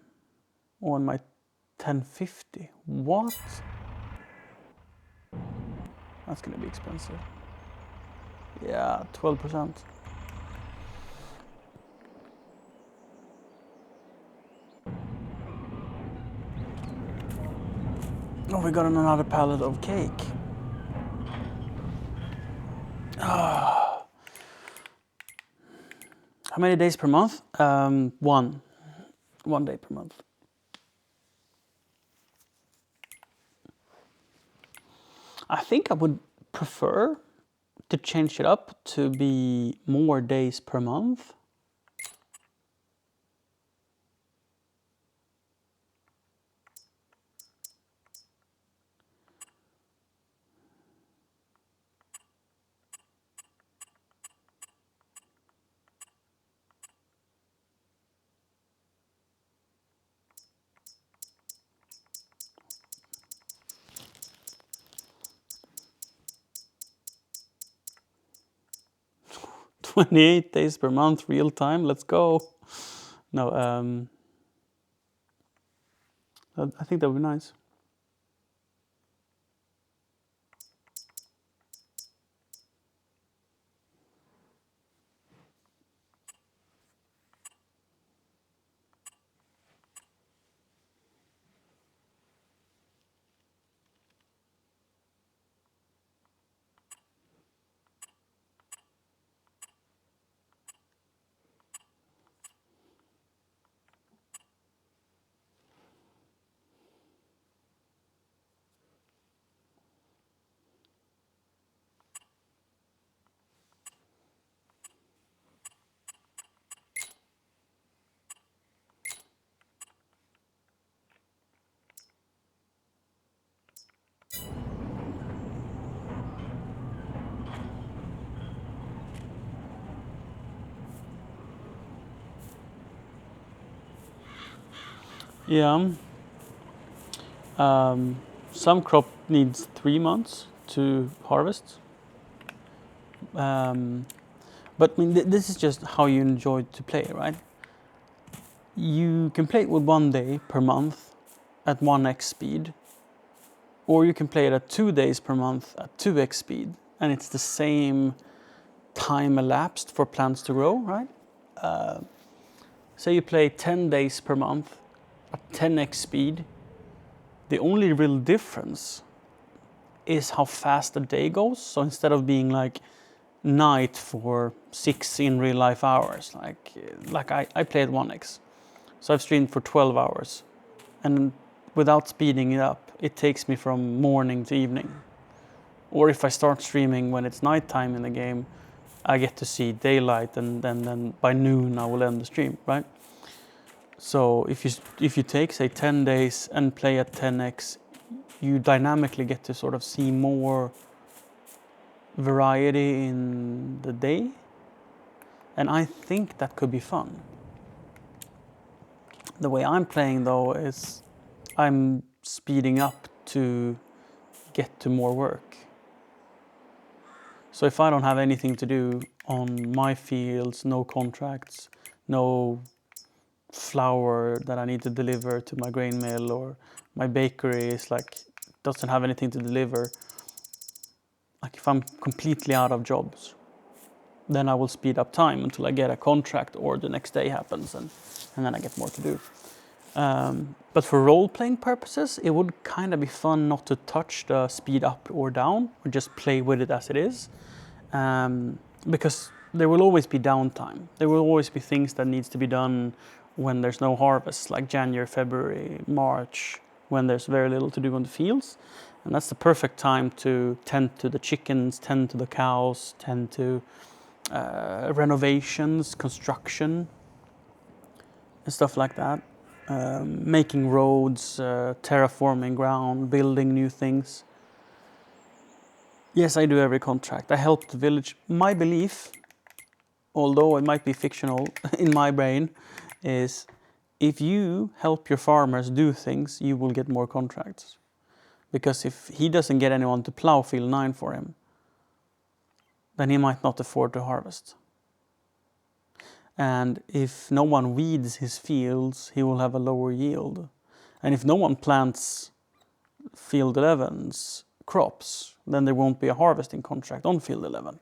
[SPEAKER 2] my 1050, what? That's gonna be expensive. Yeah, 12%. Oh, we got another pallet of cake. How many days per month? One. 1 day per month. I think I would prefer to change it up to be more days per month. "28 days per month, real time, let's go." No, I think that would be nice. Yeah. Some crop needs 3 months to harvest. But I mean, this is just how you enjoy to play, right? You can play it with 1 day per month at 1x speed, or you can play it at 2 days per month at 2x speed, and it's the same time elapsed for plants to grow, right? Say you play 10 days per month at 10x speed. The only real difference is how fast the day goes. So instead of being like night for 6 in real life hours, like I play at 1x. So I've streamed for 12 hours. And without speeding it up, it takes me from morning to evening. Or if I start streaming when it's nighttime in the game, I get to see daylight, and then by noon I will end the stream, right? So if you take, say, 10 days and play at 10x, you dynamically get to sort of see more variety in the day. And I think that could be fun. The way I'm playing, though, is I'm speeding up to get to more work. So if I don't have anything to do on my fields, no contracts, no flour that I need to deliver to my grain mill, or my bakery is like doesn't have anything to deliver, like if I'm completely out of jobs, then I will speed up time until I get a contract or the next day happens, and then I get more to do. But for role-playing purposes, it would kind of be fun not to touch the speed up or down, or just play with it as it is. Because there will always be downtime. There will always be things that needs to be done when there's no harvest, like January, February, March, when there's very little to do on the fields. And that's the perfect time to tend to the chickens, tend to the cows, tend to renovations, construction, and stuff like that. Making roads, terraforming ground, building new things. Yes, I do every contract. I help the village. My belief, although it might be fictional in my brain, is if you help your farmers do things, you will get more contracts. Because if he doesn't get anyone to plow field 9 for him, then he might not afford to harvest. And if no one weeds his fields, he will have a lower yield. And if no one plants field 11's crops, then there won't be a harvesting contract on field 11.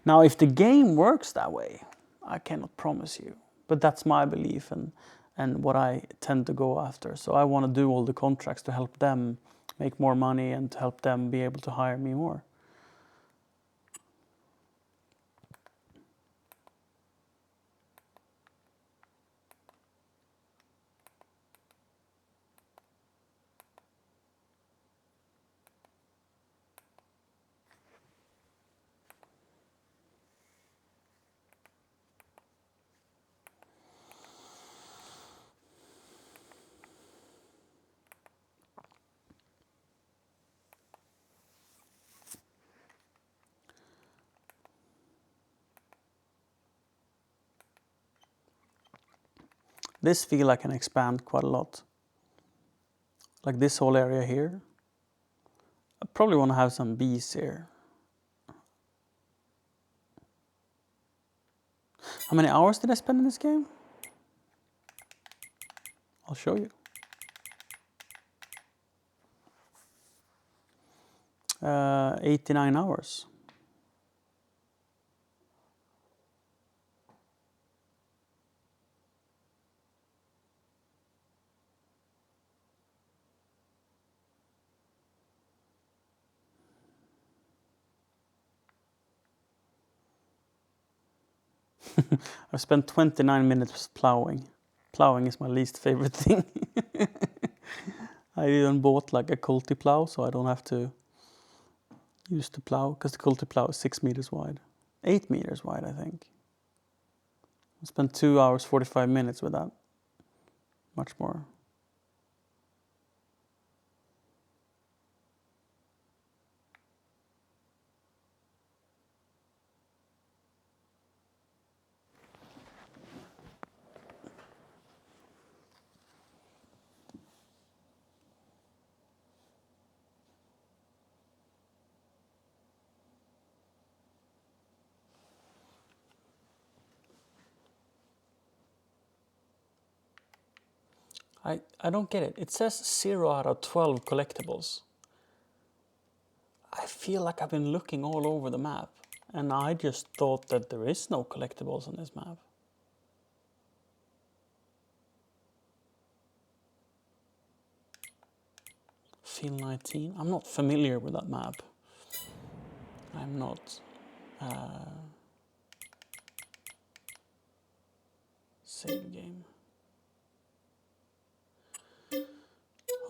[SPEAKER 2] Now, if the game works that way, I cannot promise you. But that's my belief and what I tend to go after. So I want to do all the contracts to help them make more money and to help them be able to hire me more. This field I can expand quite a lot. Like this whole area here. I probably want to have some bees here. How many hours did I spend in this game? I'll show you. 89 hours. I've spent 29 minutes plowing. Plowing is my least favorite thing. I even bought like a Colty plow, so I don't have to use the plow, because the Colty plow is 6 meters wide. 8 meters wide, I think. I spent 2 hours, 45 minutes with that. Much more. I don't get it. It says 0 out of 12 collectibles. I feel like I've been looking all over the map, and I just thought that there is no collectibles on this map. Field 19. I'm not familiar with that map. I'm not. Save game.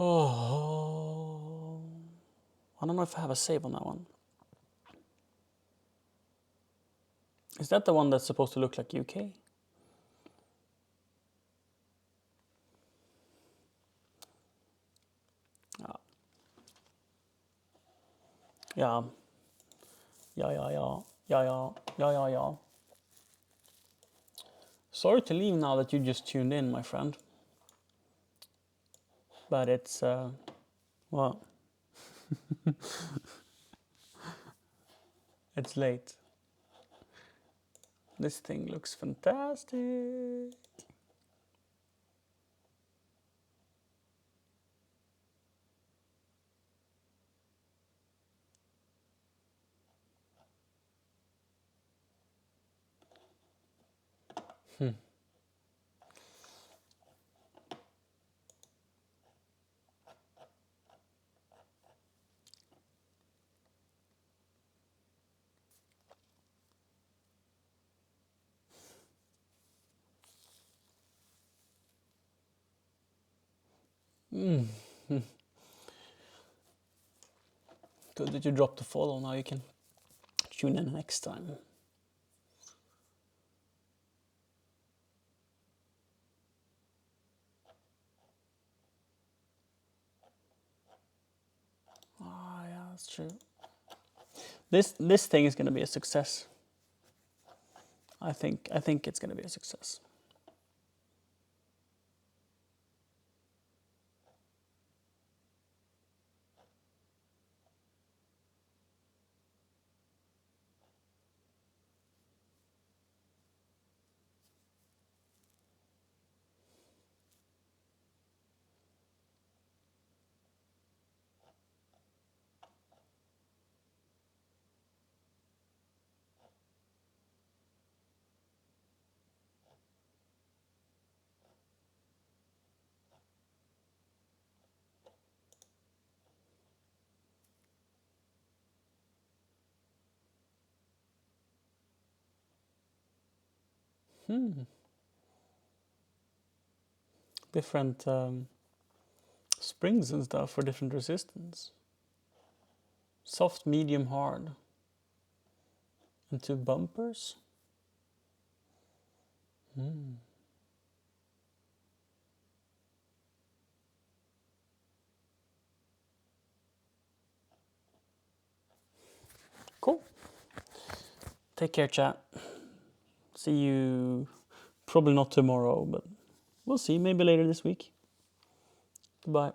[SPEAKER 2] Oh, I don't know if I have a save on that one. Is that the one that's supposed to look like UK? Yeah. Yeah. Sorry to leave now that you just tuned in, my friend. But it's, well, it's late. This thing looks fantastic. Good that you dropped the follow. Now you can tune in next time. Ah, yeah, that's true. This thing is going to be a success. I think it's going to be a success. Different springs and stuff for different resistance. Soft, medium, hard. And 2 bumpers. Cool. Take care, chat. See you probably not tomorrow, but we'll see. Maybe later this week. Goodbye.